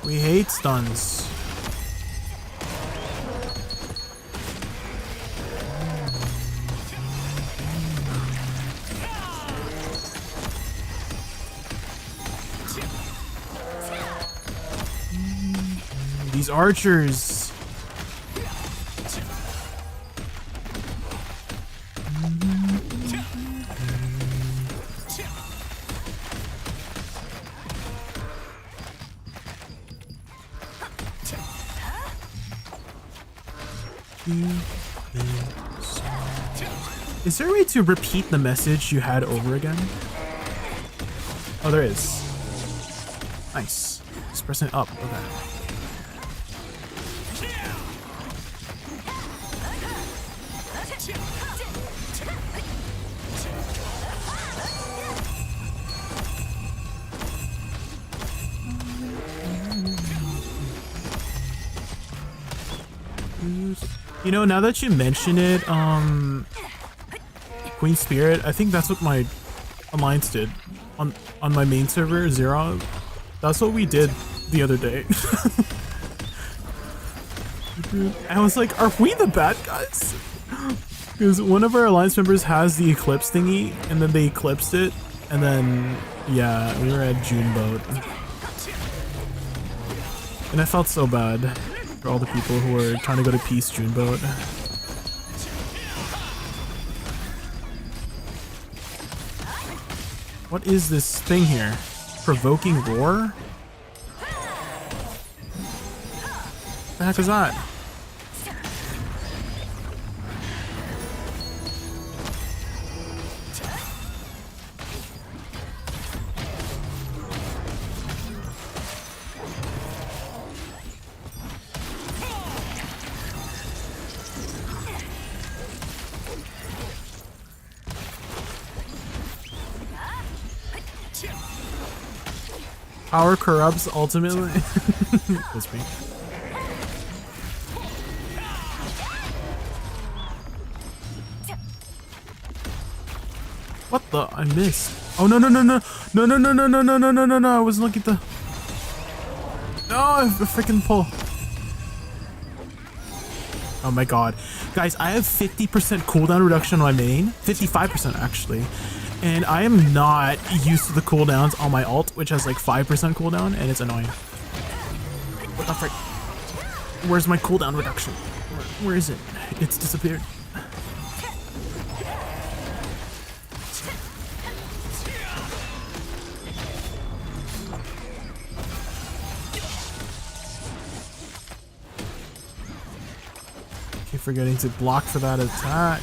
We hate stuns. These archers. Is there a way to repeat the message you had over again? Oh, there is. Nice. Just pressing it up. Okay. You know, now that you mention it, Queen Spirit, I think that's what my alliance did on my main server, Zero. That's what we did the other day. I was like, are we the bad guys? Because one of our alliance members has the eclipse thingy, and then they eclipsed it, and then, yeah, we were at June boat. And I felt so bad for all the people who were trying to go to Peace June boat. What is this thing here? Provoking roar? What the heck is that? Power corrupts ultimately. That's me. What the? I missed. Oh no no no no no no no no no no no no no no! I wasn't looking at the. No, I freaking pull. Oh my god, guys! I have 50% cooldown reduction on my main, 55% actually. And I am not used to the cooldowns on my ult, which has like 5% cooldown, and it's annoying. What the frick? Where's my cooldown reduction? Where is it? It's disappeared. Keep forgetting to block for that attack.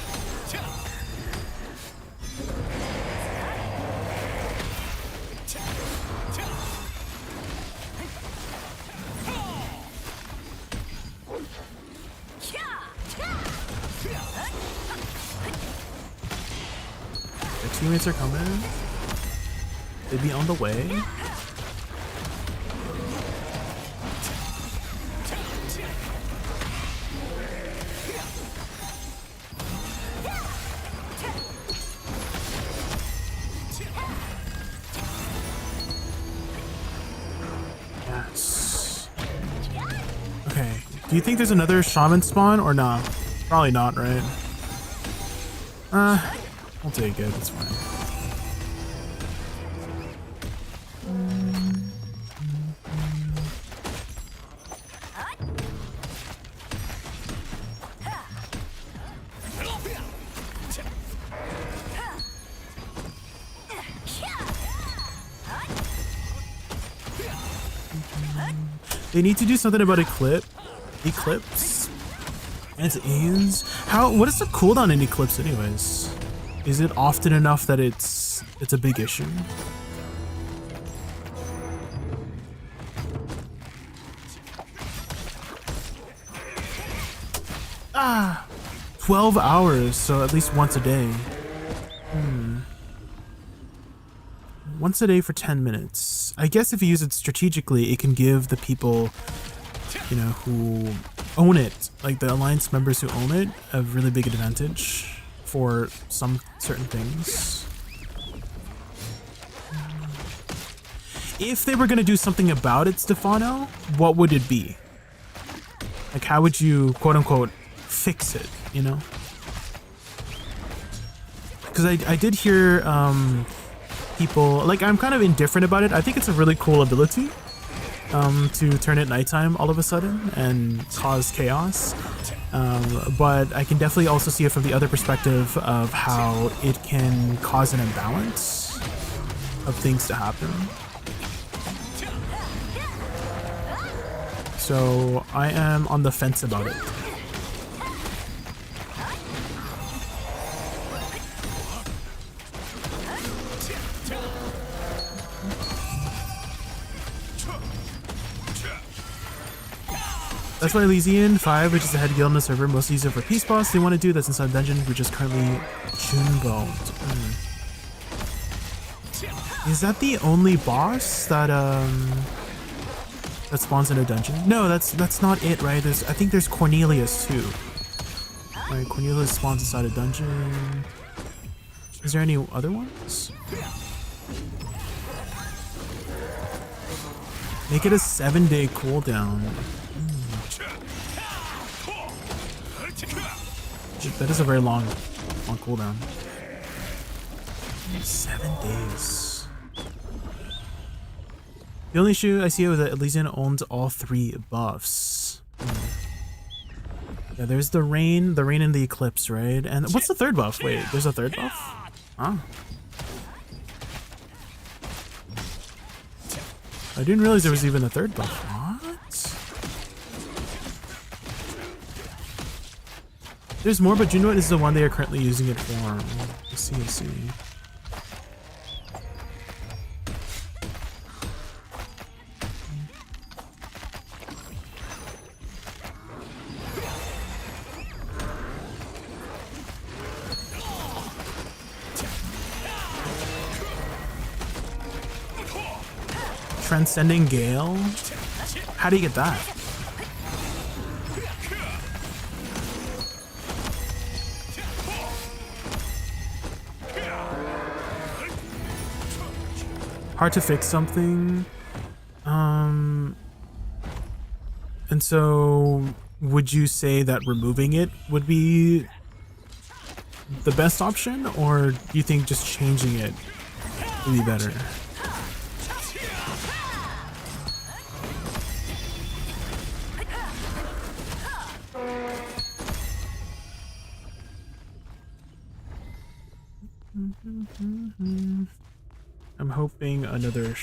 Teammates are coming. They be on the way. Yes. Okay. Do you think there's another shaman spawn or not? Probably not, right? I'll take it, it's fine. They need to do something about Eclipse. Anti-Ains. What is the cooldown in Eclipse anyways? Is it often enough that it's a big issue? Ah, 12 hours, so at least once a day. Once a day for 10 minutes. I guess if you use it strategically, it can give the people, you know, who own it, like the alliance members who own it, a really big advantage for some certain things. If they were going to do something about it, Stefano, what would it be? Like, how would you, quote unquote, fix it, you know? Because I did hear people, like, I'm kind of indifferent about it. I think it's a really cool ability to turn at nighttime all of a sudden and cause chaos. But I can definitely also see it from the other perspective of how it can cause an imbalance of things to happen. So I am on the fence about it. That's why Elysian 5, which is the head guild on the server, mostly use it for peace boss. They want to do that's inside the dungeon, which is currently Junebone. Is that the only boss that that spawns in a dungeon? No, that's not it, right? I think there's Cornelius too. Right, Cornelius spawns inside a dungeon. Is there any other ones? Make it a 7-day cooldown. That is a very long cooldown. 7 days. The only issue I see is that Elysian owns all 3 buffs. Yeah, there's the rain and the eclipse, right? And what's the 3rd buff? Wait, there's a 3rd buff? Huh? I didn't realize there was even a 3rd buff. What? There's more, but Juno is the one they are currently using it for. I see. Transcending Gale? How do you get that? Hard to fix something. And so would you say that removing it would be the best option, or do you think just changing it would be better? I'm hoping another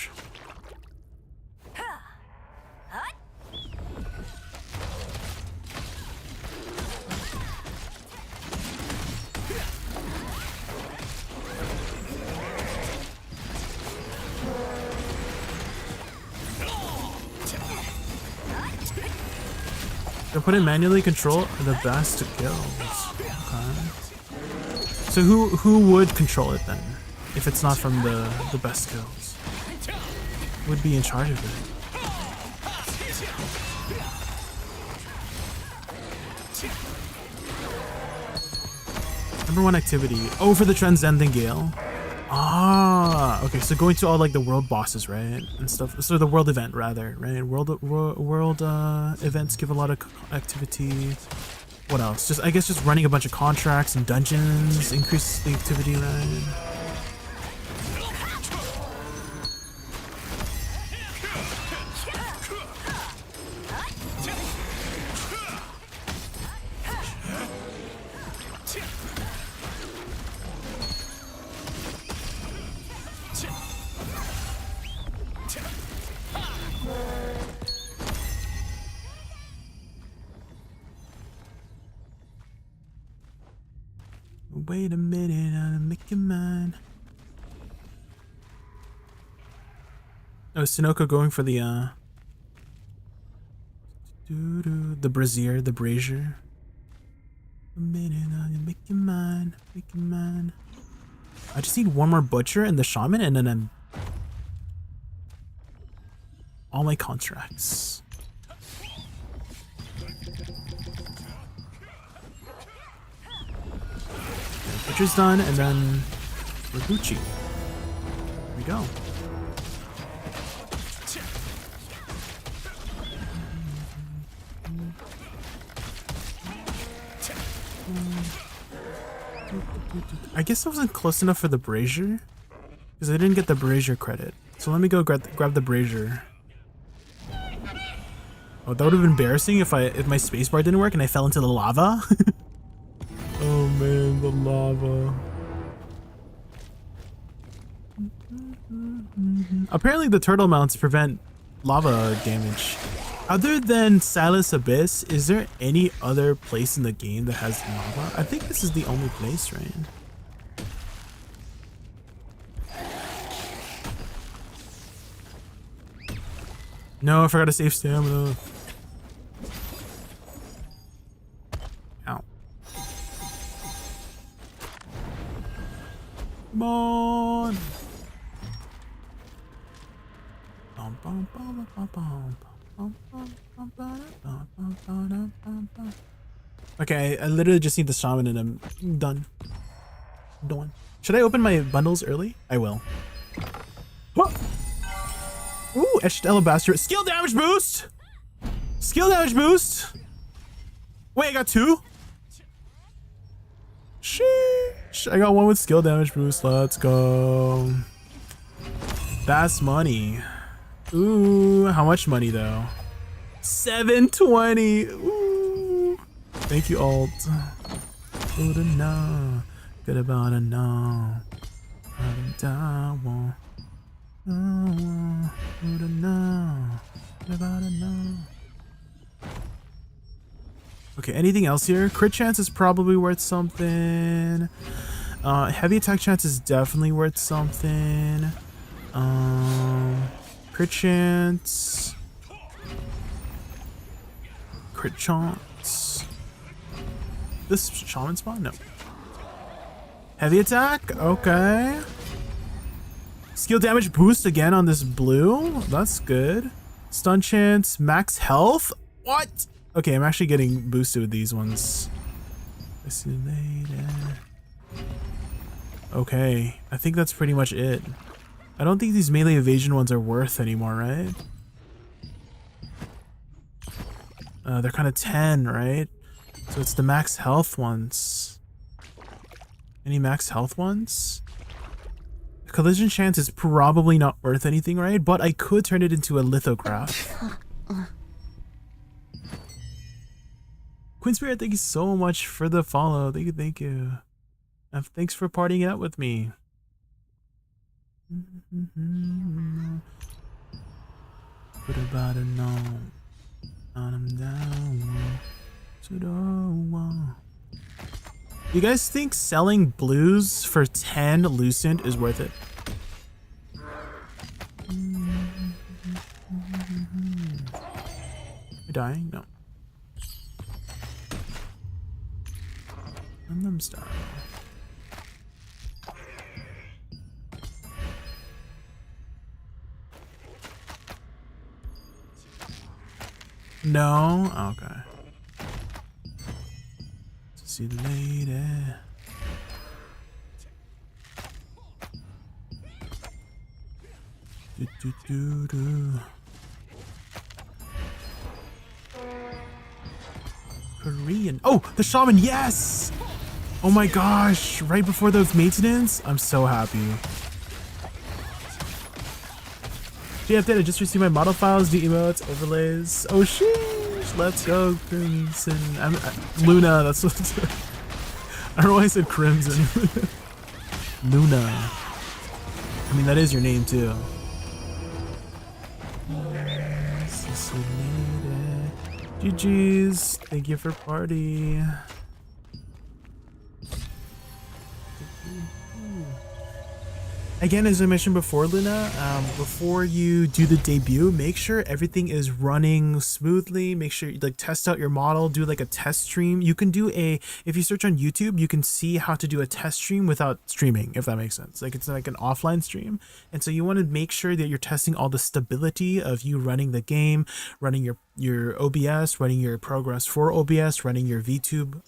to put it manually control the best kills. Okay. So who would control it then? If it's not from the best kills? Who would be in charge of it? Number 1 activity. Oh, for the Transcending Gale. Ah, okay. So going to all like the world bosses, right, and stuff. So the world event, rather, right? World events give a lot of activity. What else? Just I guess just running a bunch of contracts and dungeons increase the activity, right? Wait a minute, I'll make you mine. Oh, Sunoco going for the brazier, the brazier. A minute, I'll make you mine, make you mine. I just need one more butcher and the shaman, and then I'm all my contracts. Butcher's done, and then we're Gucci. Here we go. I guess I wasn't close enough for the brazier, because I didn't get the brazier credit. So let me go grab the brazier. Oh, that would have been embarrassing if my spacebar didn't work and I fell into the lava. Oh man, the lava. Apparently the turtle mounts prevent lava damage. Other than Salus Abyss, is there any other place in the game that has lava? I think this is the only place, right? No, I forgot to save stamina. Ow. Come on. Okay, I literally just need the shaman and I'm done. Done. Should I open my bundles early? I will. Ooh, Etched Alabaster. Skill damage boost! Skill damage boost! Wait, I got 2? Sheesh. I got 1 with skill damage boost. Let's go. That's money. Ooh, how much money though? 720. Ooh. Thank you, alt. Good enough. Good about enough. Good enough. Good about enough. Okay, anything else here? Crit chance is probably worth something. Heavy attack chance is definitely worth something. Crit chance. Crit chance. This shaman spawn? No. Heavy attack? Okay. Skill damage boost again on this blue. That's good. Stun chance, max health? What? Okay, I'm actually getting boosted with these ones. Okay, I think that's pretty much it. I don't think these melee evasion ones are worth anymore, right? They're kind of 10, right? So it's the max health ones. Any max health ones? Collision chance is probably not worth anything, right? But I could turn it into a lithograph. Queen Spirit, thank you so much for the follow. Thank you, thank you. And thanks for partying out with me. Put about a no. I'm down. You guys think selling blues for 10 Lucent is worth it? You're dying? No. Them style. No? Okay. See the lady. Korean. Oh, the shaman, yes! Oh my gosh, right before those maintenance? I'm so happy. Jay update, I just received my model files, the emotes, overlays. Oh sheesh, let's go, Crimson. Luna, that's what I don't know why I said Crimson. Luna. I mean, that is your name too. GG's, thank you for party. Again, as I mentioned before, Luna, before you do the debut, make sure everything is running smoothly. Make sure you test out your model, do like a test stream. You can do if you search on YouTube, you can see how to do a test stream without streaming, if that makes sense. Like it's like an offline stream. And so you want to make sure that you're testing all the stability of you running the game, running your OBS, running your programs for OBS, running your VTube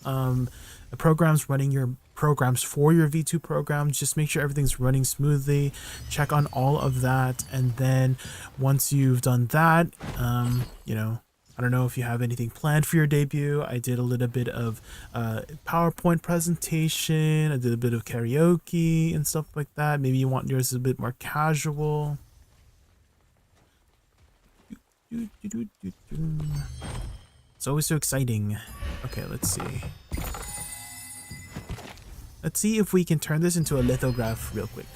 programs, running your programs for your V2 programs. Just make sure everything's running smoothly. Check on all of that, and then once you've done that, you know, I don't know if you have anything planned for your debut. I did a little bit of PowerPoint presentation. I did a bit of karaoke and stuff like that. Maybe you want yours a bit more casual. It's always so exciting. Okay, let's see. Let's see if we can turn this into a lithograph real quick.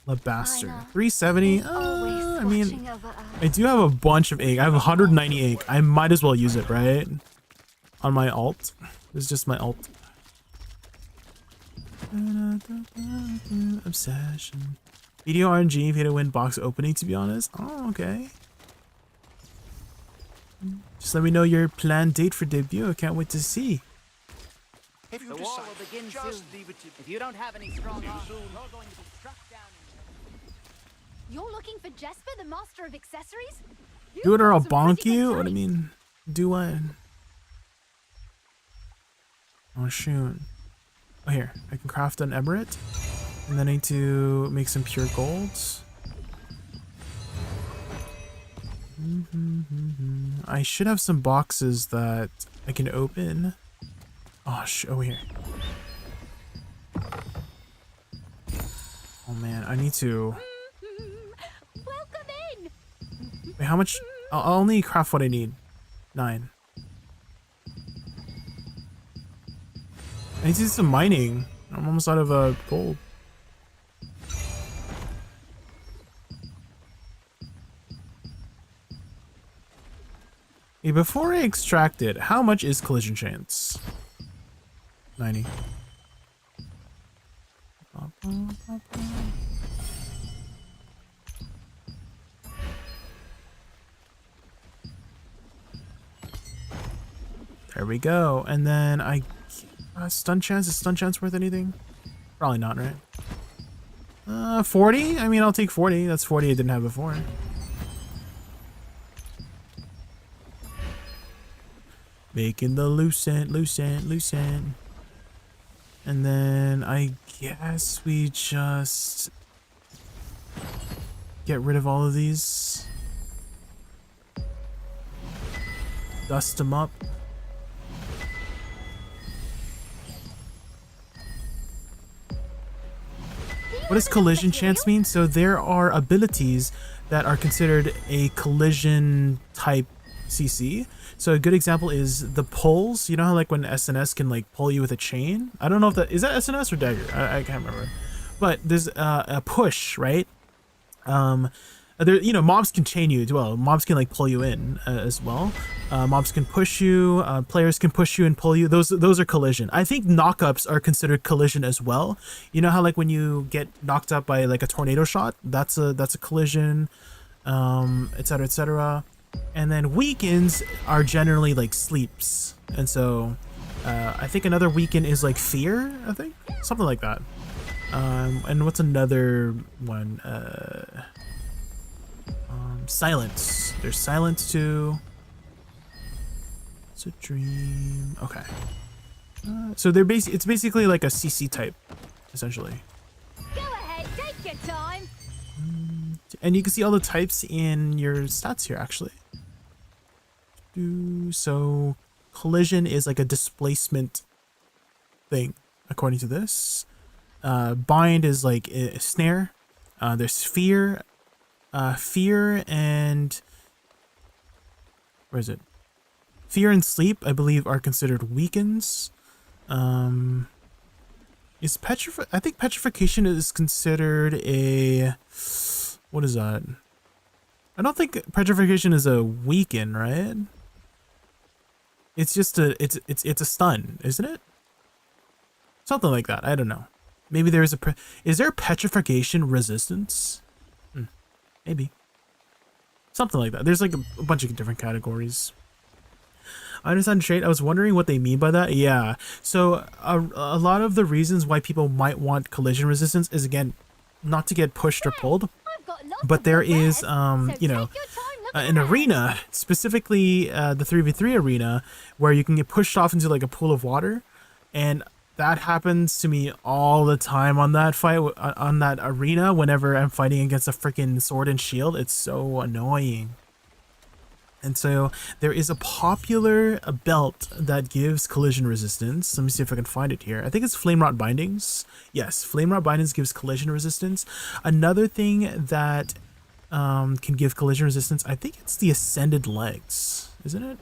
Alabaster. 370. I mean, I do have a bunch of ink. I have 190 ink. I might as well use it, right? On my alt. This is just my alt. Obsession. Video RNG if you had to win box opening, to be honest. Oh, okay. Just let me know your planned date for debut. I can't wait to see. If the war will begin soon. If you don't have any strong arms, you're going to be struck down. You're looking for Jesper, the master of accessories? Do it or I'll bonk you? What do you mean? Do what? Oh shoot. Oh here, I can craft an emerald. And then I need to make some pure gold. I should have some boxes that I can open. Oh, oh here. Oh man, I need to. Welcome in. Wait, how much? I'll only craft what I need. 9. I need to do some mining. I'm almost out of gold. Hey, before I extract it, how much is collision chance? 90. There we go. And then stun chance. Is stun chance worth anything? Probably not, right? 40? I mean, I'll take 40. That's 40 I didn't have before. Making the lucent. And then I guess we just get rid of all of these. Dust them up. What does collision chance mean? So there are abilities that are considered a collision type CC. So a good example is the pulls. You know how like when SNS can like pull you with a chain? I don't know if that is that SNS or dagger. I can't remember. But there's a push, right? There, you know, mobs can chain you as well. Mobs can like pull you in as well. Mobs can push you. Players can push you and pull you. Those are collision. I think knockups are considered collision as well. You know how like when you get knocked up by like a tornado shot, that's a collision, etc., etc. And then weakens are generally like sleeps. And so I think another weaken is like fear. I think something like that. And what's another one? Silence. There's silence too. It's a dream. Okay. So they're it's basically like a CC type, essentially. Go ahead, take your time. And you can see all the types in your stats here, actually. So collision is like a displacement thing, according to this. Bind is like a snare. There's fear. Fear and where is it? Fear and sleep, I believe, are considered weakens. Is I think petrification is considered a, what is that? I don't think petrification is a weaken, right? It's just it's a stun, isn't it? Something like that. I don't know. Maybe there is is there petrification resistance? Maybe. Something like that. There's like a bunch of different categories. I understand trait. I was wondering what they mean by that. Yeah. So a lot of the reasons why people might want collision resistance is, again, not to get pushed or pulled. But there is, you know, an arena, specifically the 3v3 arena, where you can get pushed off into like a pool of water. And that happens to me all the time on that fight, on that arena, whenever I'm fighting against a freaking sword and shield. It's so annoying. And so there is a popular belt that gives collision resistance. Let me see if I can find it here. I think it's Flame Rot Bindings. Yes, Flame Rot Bindings gives collision resistance. Another thing that can give collision resistance, I think it's the Ascended Legs, isn't it?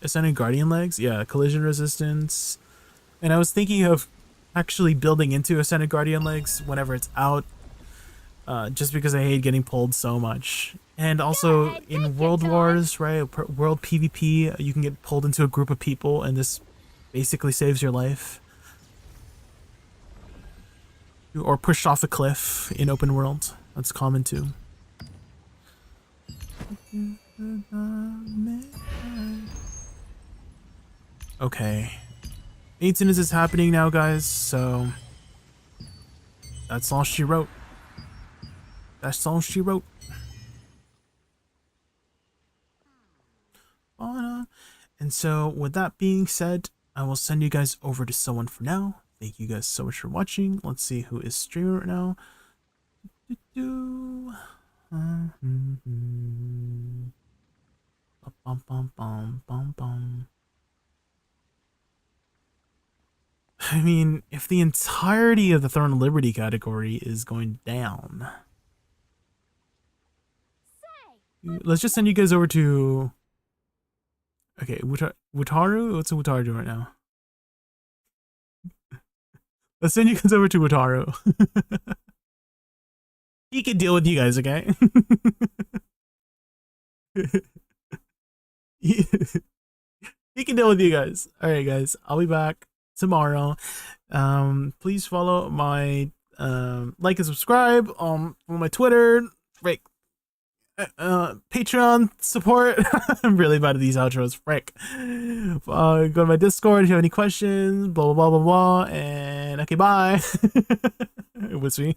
Ascended Guardian Legs, yeah, collision resistance. And I was thinking of actually building into Ascended Guardian Legs whenever it's out, just because I hate getting pulled so much. And also in World Wars, right, World PvP, you can get pulled into a group of people, and this basically saves your life. Or pushed off a cliff in open world. That's common too. Okay, maintenance is happening now, guys, so that's all she wrote. That's all she wrote. And so with that being said, I will send you guys over to someone for now. Thank you guys so much for watching. Let's see who is streaming right now. I mean, if the entirety of the Throne of Liberty category is going down, let's just send you guys over to... Okay, Wataru? What's a Wataru doing right now? Let's send you guys over to Wataru. He can deal with you guys, okay? He can deal with you guys. Alright, guys. I'll be back tomorrow. Please follow my like and subscribe on my Twitter. Right. Patreon support. I'm really bad at these outros. Frick. Go to my Discord if you have any questions. Blah blah blah blah blah. And okay, bye. It was me.